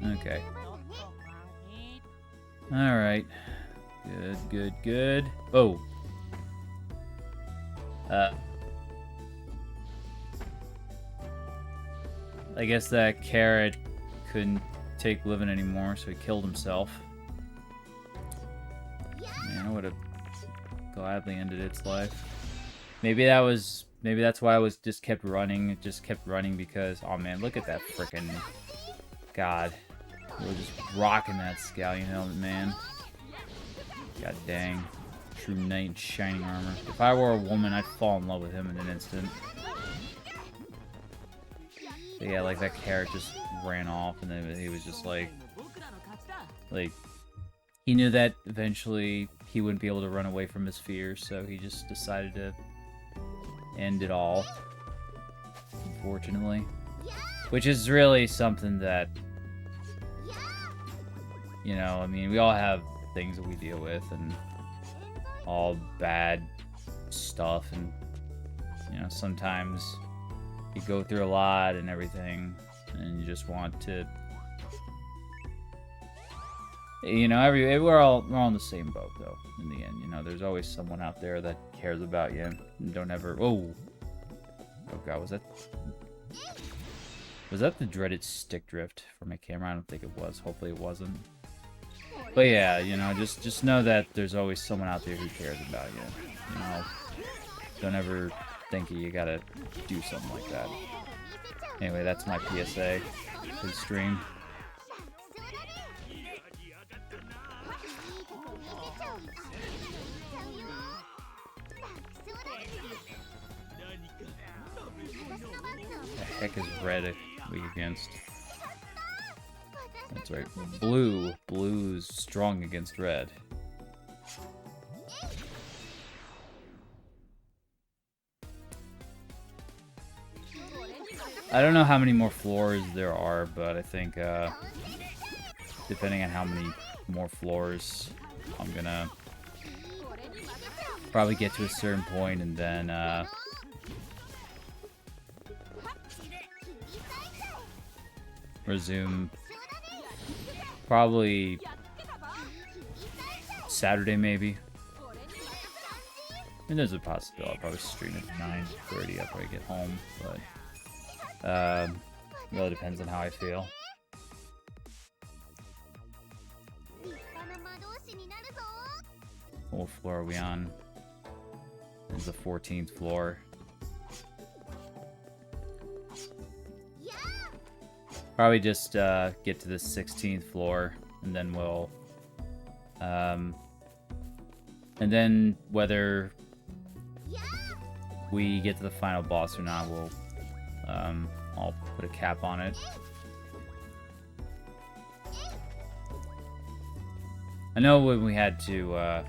Okay. Alright. Good. Oh. I guess that carrot couldn't take living anymore, so he killed himself. Man, I would have gladly ended its life. Maybe that's why I just kept running. It just kept running because, oh man, look at that frickin' God. We're just rocking that scallion helmet, man. God dang. True knight in shining armor. If I were a woman, I'd fall in love with him in an instant. But yeah, like that carrot just ran off, and then he was just like he knew that eventually he wouldn't be able to run away from his fears, so he just decided to end it all. Unfortunately. Which is really something that, you know, I mean, we all have things that we deal with and all bad stuff, and, you know, sometimes you go through a lot and everything, and you just want to, you know, we're all on the same boat, though, in the end. You know, there's always someone out there that cares about you, and don't ever, oh god, was that the dreaded stick drift for my camera? I don't think it was. Hopefully it wasn't. But yeah, you know, just know that there's always someone out there who cares about you. You know, don't ever think you gotta do something like that. Anyway, that's my PSA for the stream. The heck is red weak against? That's right. Blue's strong against red. I don't know how many more floors there are, but I think, depending on how many more floors, I'm gonna probably get to a certain point and then, resume probably Saturday, maybe. And there's a possibility I'll probably stream at 9:30 after I get home, but really depends on how I feel. What floor are we on? This is the 14th floor. Probably just get to the 16th floor, and then we'll, and then whether we get to the final boss or not, we'll, I'll put a cap on it. I know when we had to,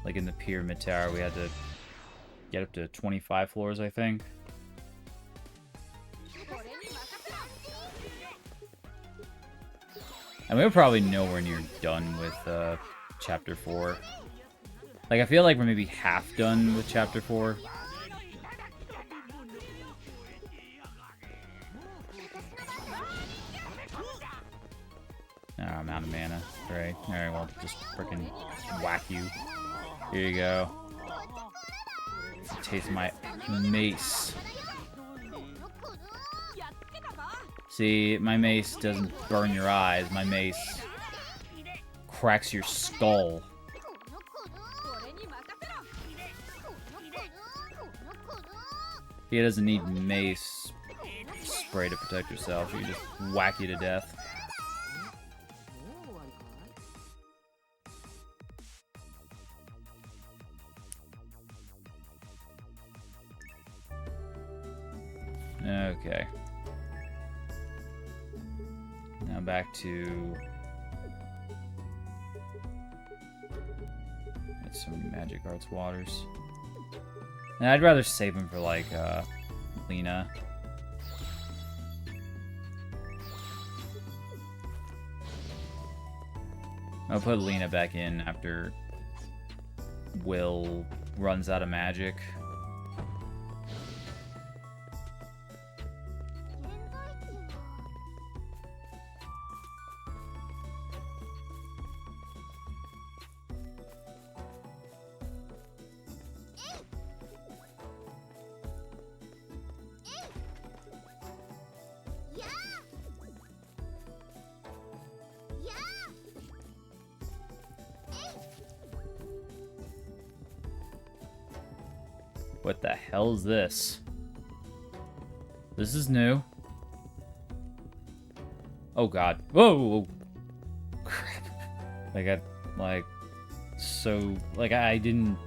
like in the Pyramid Tower, we had to get up to 25 floors, I think. And we're probably nowhere near done with Chapter 4. Like, I feel like we're maybe half done with Chapter 4. Oh, I'm out of mana. Great. Alright, well, just freaking whack you. Here you go. Taste my mace. See, my mace doesn't burn your eyes. My mace cracks your skull. He doesn't need mace spray to protect yourself. He just whack you to death. Okay. Now back to... Get some Magic Arts Waters. And I'd rather save them for, like, Lena. I'll put Lena back in after Will runs out of magic. What the hell is this? This is new. Oh god. Whoa! Crap. I got, like, so... Like, I didn't...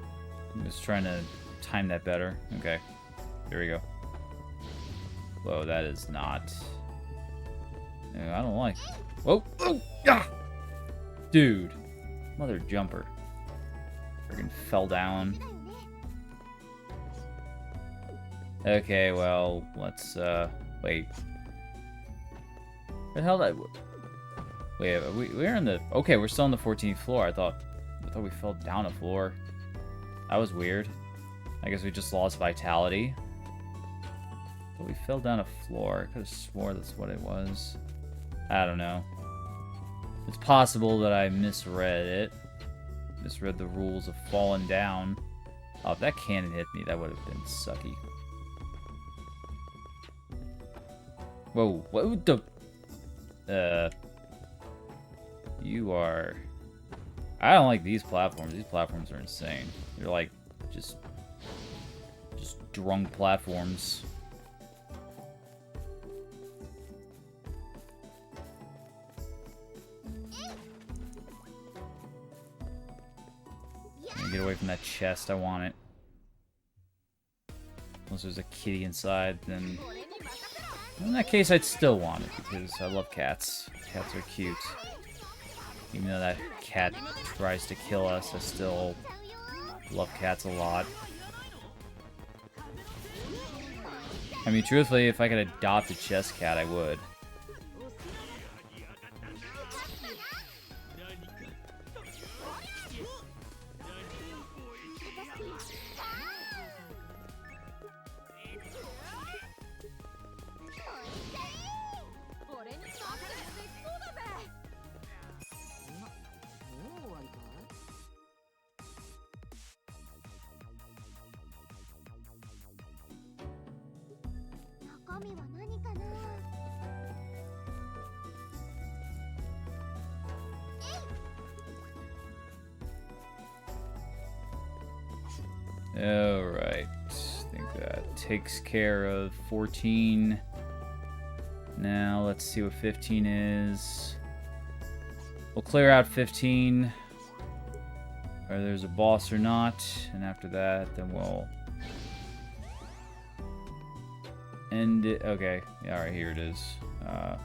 I was trying to time that better. Okay. Here we go. Whoa, that is not... I don't like... Whoa! Oh! Ah! Dude. Mother jumper. Friggin' fell down. Okay, well, let's, wait. Where the hell did I... Wait, we're in the... Okay, we're still on the 14th floor. I thought we fell down a floor. That was weird. I guess we just lost vitality. But we fell down a floor. I could have swore that's what it was. I don't know. It's possible that I misread it. Misread the rules of falling down. Oh, if that cannon hit me, that would have been sucky. Whoa, what the... You are... I don't like these platforms. These platforms are insane. They're like, just drunk platforms. Get away from that chest. I want it. Unless there's a kitty inside, then... In that case, I'd still want it, because I love cats. Cats are cute. Even though that cat tries to kill us, I still love cats a lot. I mean, truthfully, if I could adopt a chest cat, I would. Alright, I think that takes care of 14. Now let's see what 15 is. We'll clear out 15, whether there's a boss or not, and after that, then we'll end it. Okay, yeah, alright, here it is. Alright,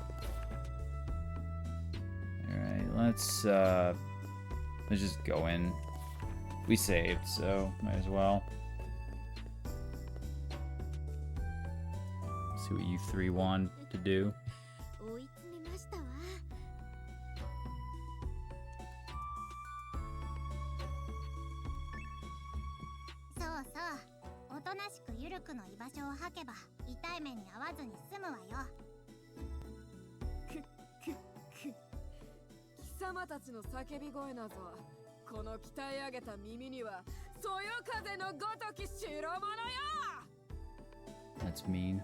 let's just go in. We saved, so might as well. See what you three want to do. That's mean.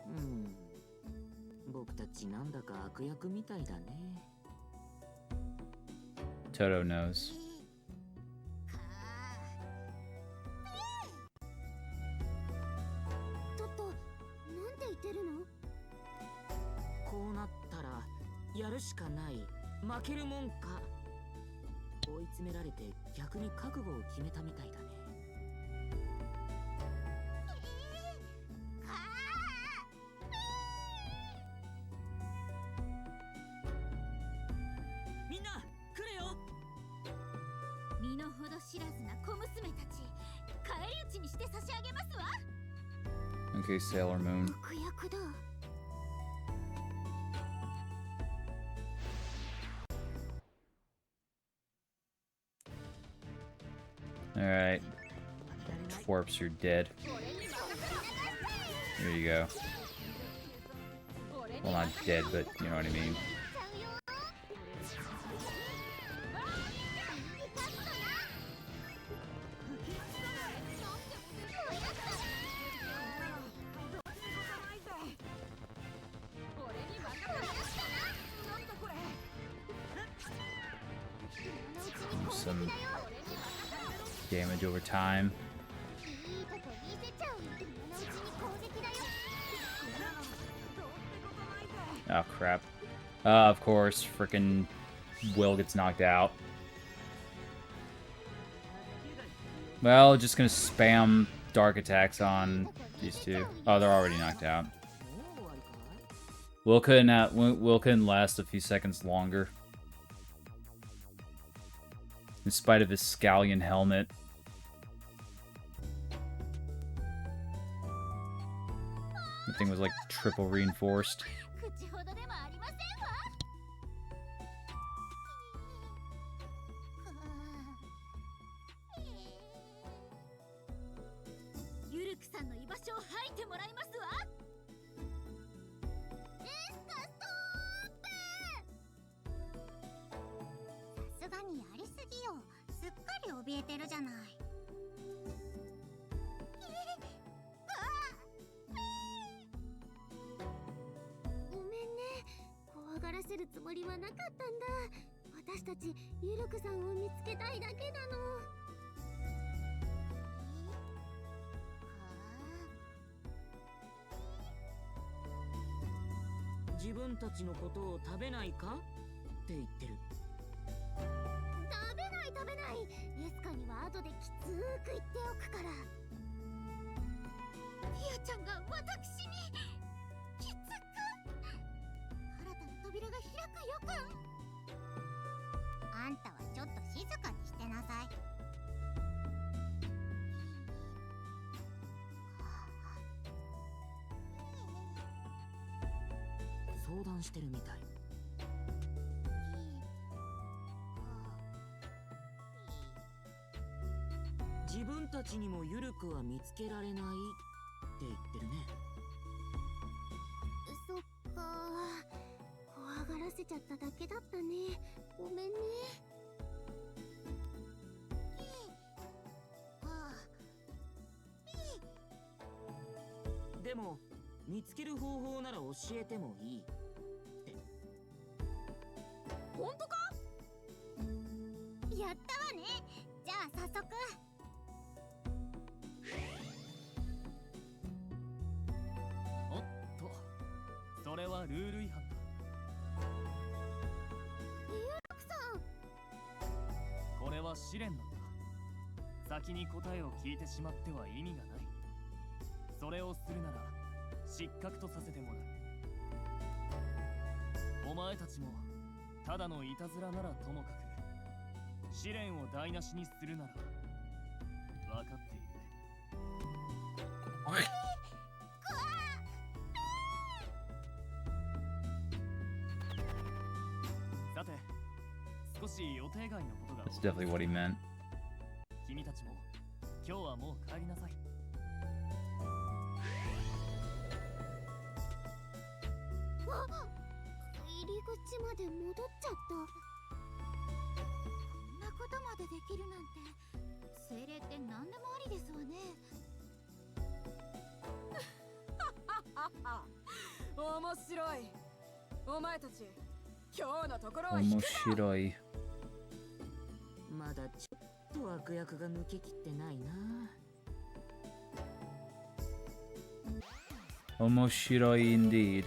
Toto knows. Okay, Sailor Moon. Alright. Twerps, you're dead. There you go. Well, not dead, but you know what I mean. Some damage over time. Oh crap. Of course, frickin' Will gets knocked out. Well, just gonna spam dark attacks on these two. Oh, they're already knocked out. Will couldn't last a few seconds longer. In spite of his scallion helmet. The thing was like triple reinforced. 口ほどでもありませんわ。ユルクさんの居場所を吐いてもらいますわ。レスカストップ。さすがにやりすぎよ。すっかり怯えてるじゃない。ごめんね。怖がらせるつもりはなかったんだ。私たちユルクさんを見つけたいだけなの。自分たちのことを食べないかって言ってる。食べない食べない。レスカには後できつーく言っておくから。ティアちゃんが私にきつく。新たな扉が開く予感。あんたはちょっと静かにしてなさい。相談してるみたい。自分たちにもユルクは見つけられないって言ってるね。そっか。怖がらせちゃっただけだったね。ごめんね。でも見つける方法なら教えてもいいって。本当か？やったわね。じゃあ早速。おっと、それはルール違反だ。これは試練なんだ。先に答えを聞いてしまっては意味がない。それをするなら失格とさせてもらう。お前たちもただのいたずらならともかく試練を台無しにするなら分かっているね。さて、少し予定外のことが。 That's definitely what he meant. 君たちも今日はもう帰りなさい。入り口まで戻っちゃった。こんなことまでできるなんて、精霊って何でもありですわね。面白い。お前たち今日のところは面白い。まだちょっと悪役が抜けきってないな。面白い indeed.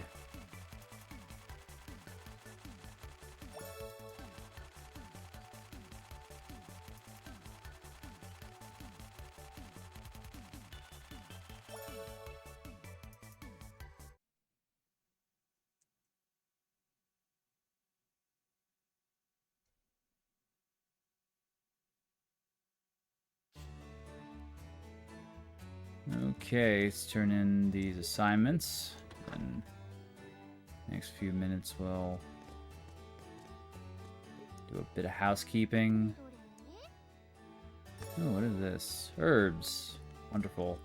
Okay, let's turn in these assignments. And next few minutes we'll do a bit of housekeeping. Oh, what is this? Herbs. Wonderful.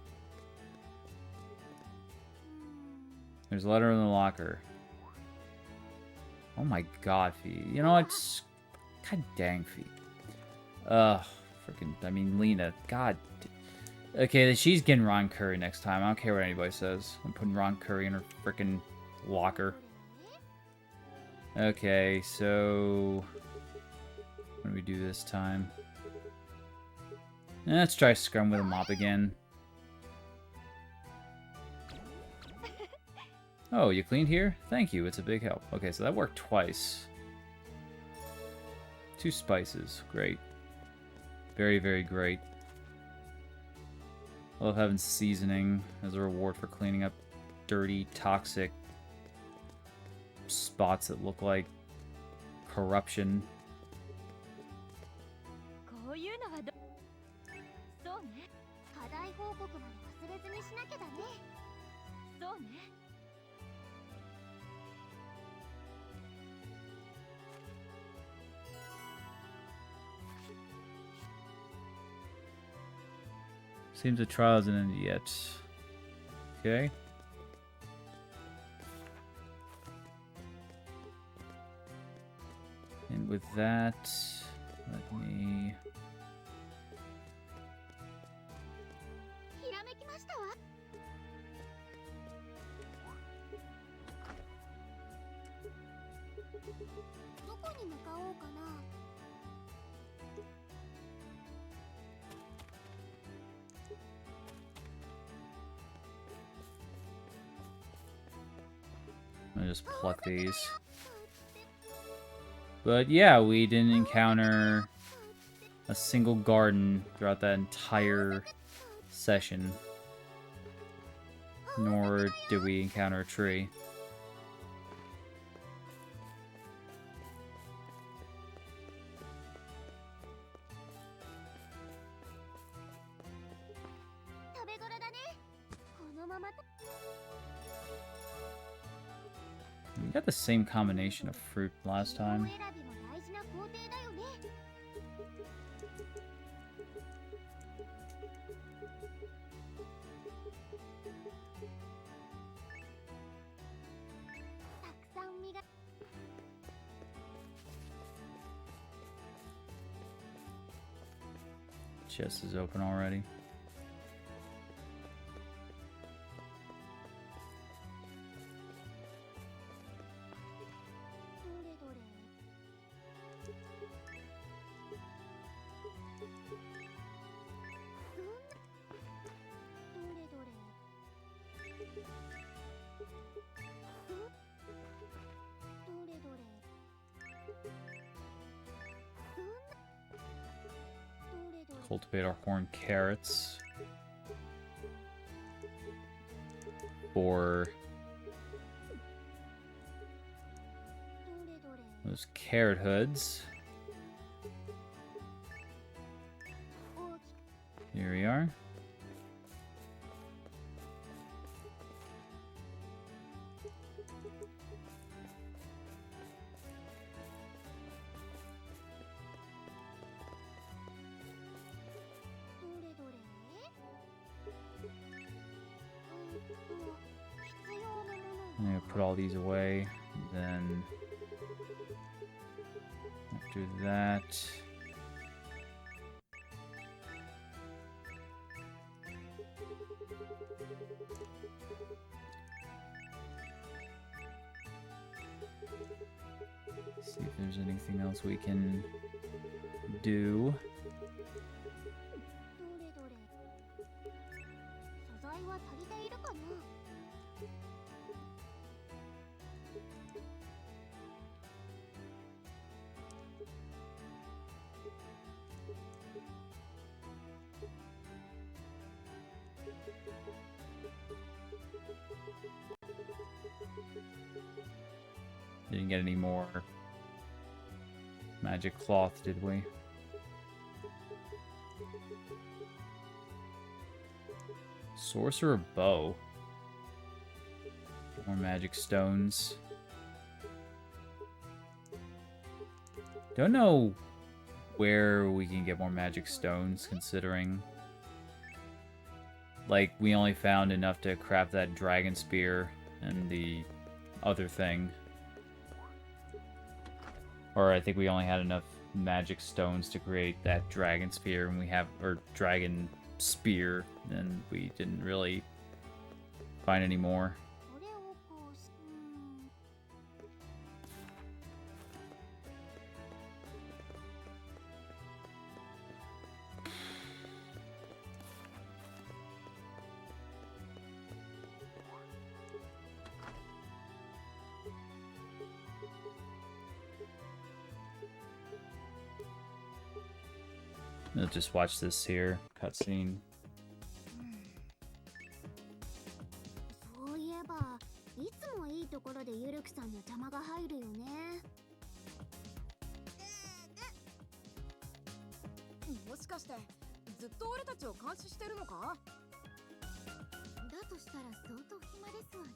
There's a letter in the locker. Oh my god, Fee. You know what? God dang, Fee. Freaking, I mean, Lena. God. Okay, she's getting Ron Curry next time. I don't care what anybody says. I'm putting Ron Curry in her freaking locker. Okay, so what do we do this time? Let's try Scrum with a mop again. Oh, you cleaned here? Thank you, it's a big help. Okay, so that worked twice. 2 spices, great. Very, very great. I love having seasoning as a reward for cleaning up dirty, toxic spots that look like corruption. いうのはそうね。課題報告まで忘れずにしなきゃだね。そうね。Seems the trial isn't ended yet. Okay. And with that, let me... ひらめきましたわ。どこに向かおうかな。I'll just pluck these. But yeah, we didn't encounter a single garden throughout that entire session. Nor did we encounter a tree. We got the same combination of fruit last time. Chest is open already. Cultivate our corn carrots for those carrot hoods. Here we are. I'm gonna put all these away, then after that, see if there's anything else we can do. Didn't get any more magic cloth, did we? Sorcerer bow. More magic stones. Don't know where we can get more magic stones, considering like we only found enough to craft that dragon spear and the other thing. Or I think we only had enough magic stones to create that dragon spear, and we have, or dragon spear, and we didn't really find any more. Let's just watch this here cutscene. そういえば、いつもいいところでゆるくさんの邪魔が入るよね。もかしてずっと俺たちを監視してるのか？だとしたら相当暇ですわね。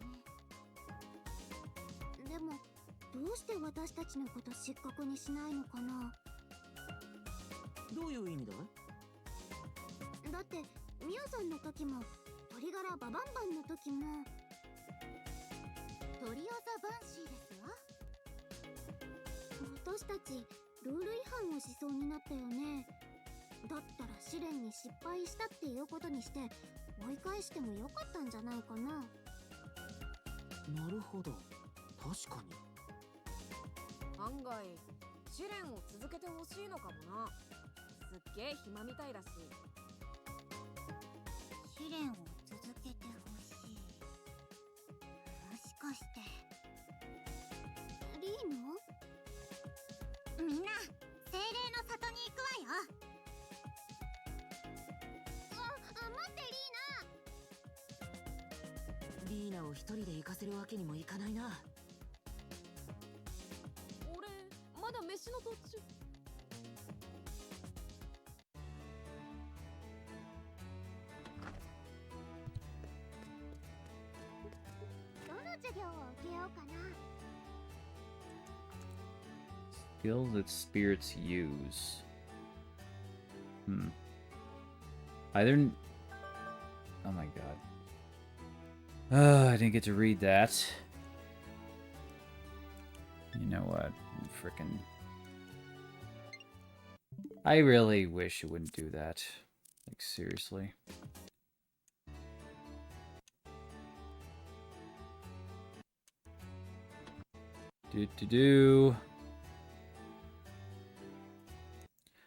でもどうして私たちのこと失格にしないのかな。どういう意味だ？だってミオさんの時も鳥柄ババンバンの時も鳥オザバンシーですわ。私たちルール違反をしそうになったよね。だったら試練に失敗したっていうことにして追い返してもよかったんじゃないかな。なるほど、確かに。案外試練を続けてほしいのかもな。すっげえ暇みたいだし。試練を続けてほしい。もしかしてリーノ？みんな精霊の里に行くわよ。待ってリーナを一人で行かせるわけにもいかないな。俺まだ飯の途中。どの授業を受けようかな。Skills that spirits use. Either... Oh my god. I didn't get to read that. You know what? Frickin'... I really wish it wouldn't do that. Like, seriously.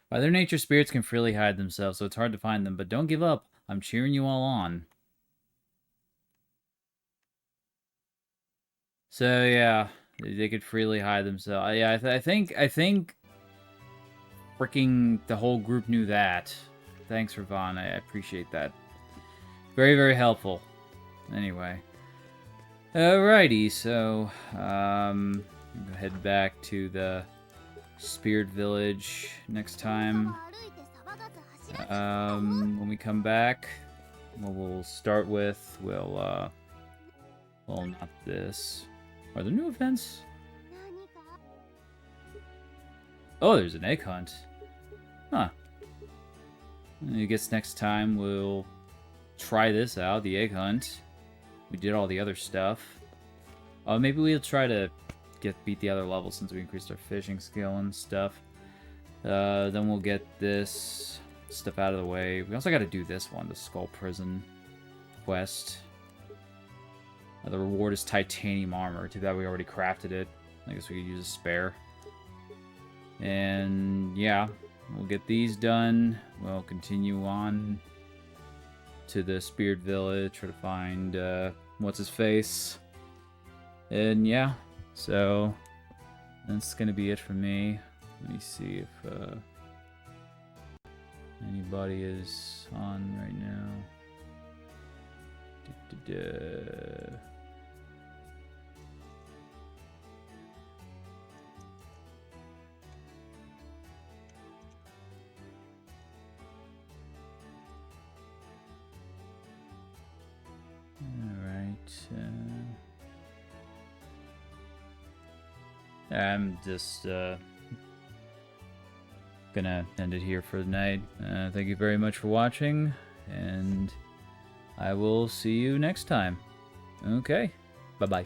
By their nature, spirits can freely hide themselves, so it's hard to find them. But don't give up. I'm cheering you all on. So yeah, they could freely hide themselves. Yeah, I think freaking the whole group knew that. Thanks, Ravon. I appreciate that. Very, very helpful. Anyway. Alrighty, so head back to the Spirit Village next time. When we come back, what we'll start with, well, not this. Are there new events? Oh, there's an egg hunt. Huh. I guess next time we'll try this out, the egg hunt. We did all the other stuff. Maybe we'll try to beat the other levels since we increased our fishing skill and stuff. Then we'll get this stuff out of the way. We also got to do this one, the Skull Prison quest. The reward is titanium armor. Too bad we already crafted it. I guess we could use a spare. And yeah, we'll get these done. We'll continue on to the Spirit Village, try to find what's his face. And yeah, so that's gonna be it for me. Let me see if anybody is on right now. I'm just gonna end it here for the night. Thank you very much for watching, and I will see you next time. Okay, bye-bye.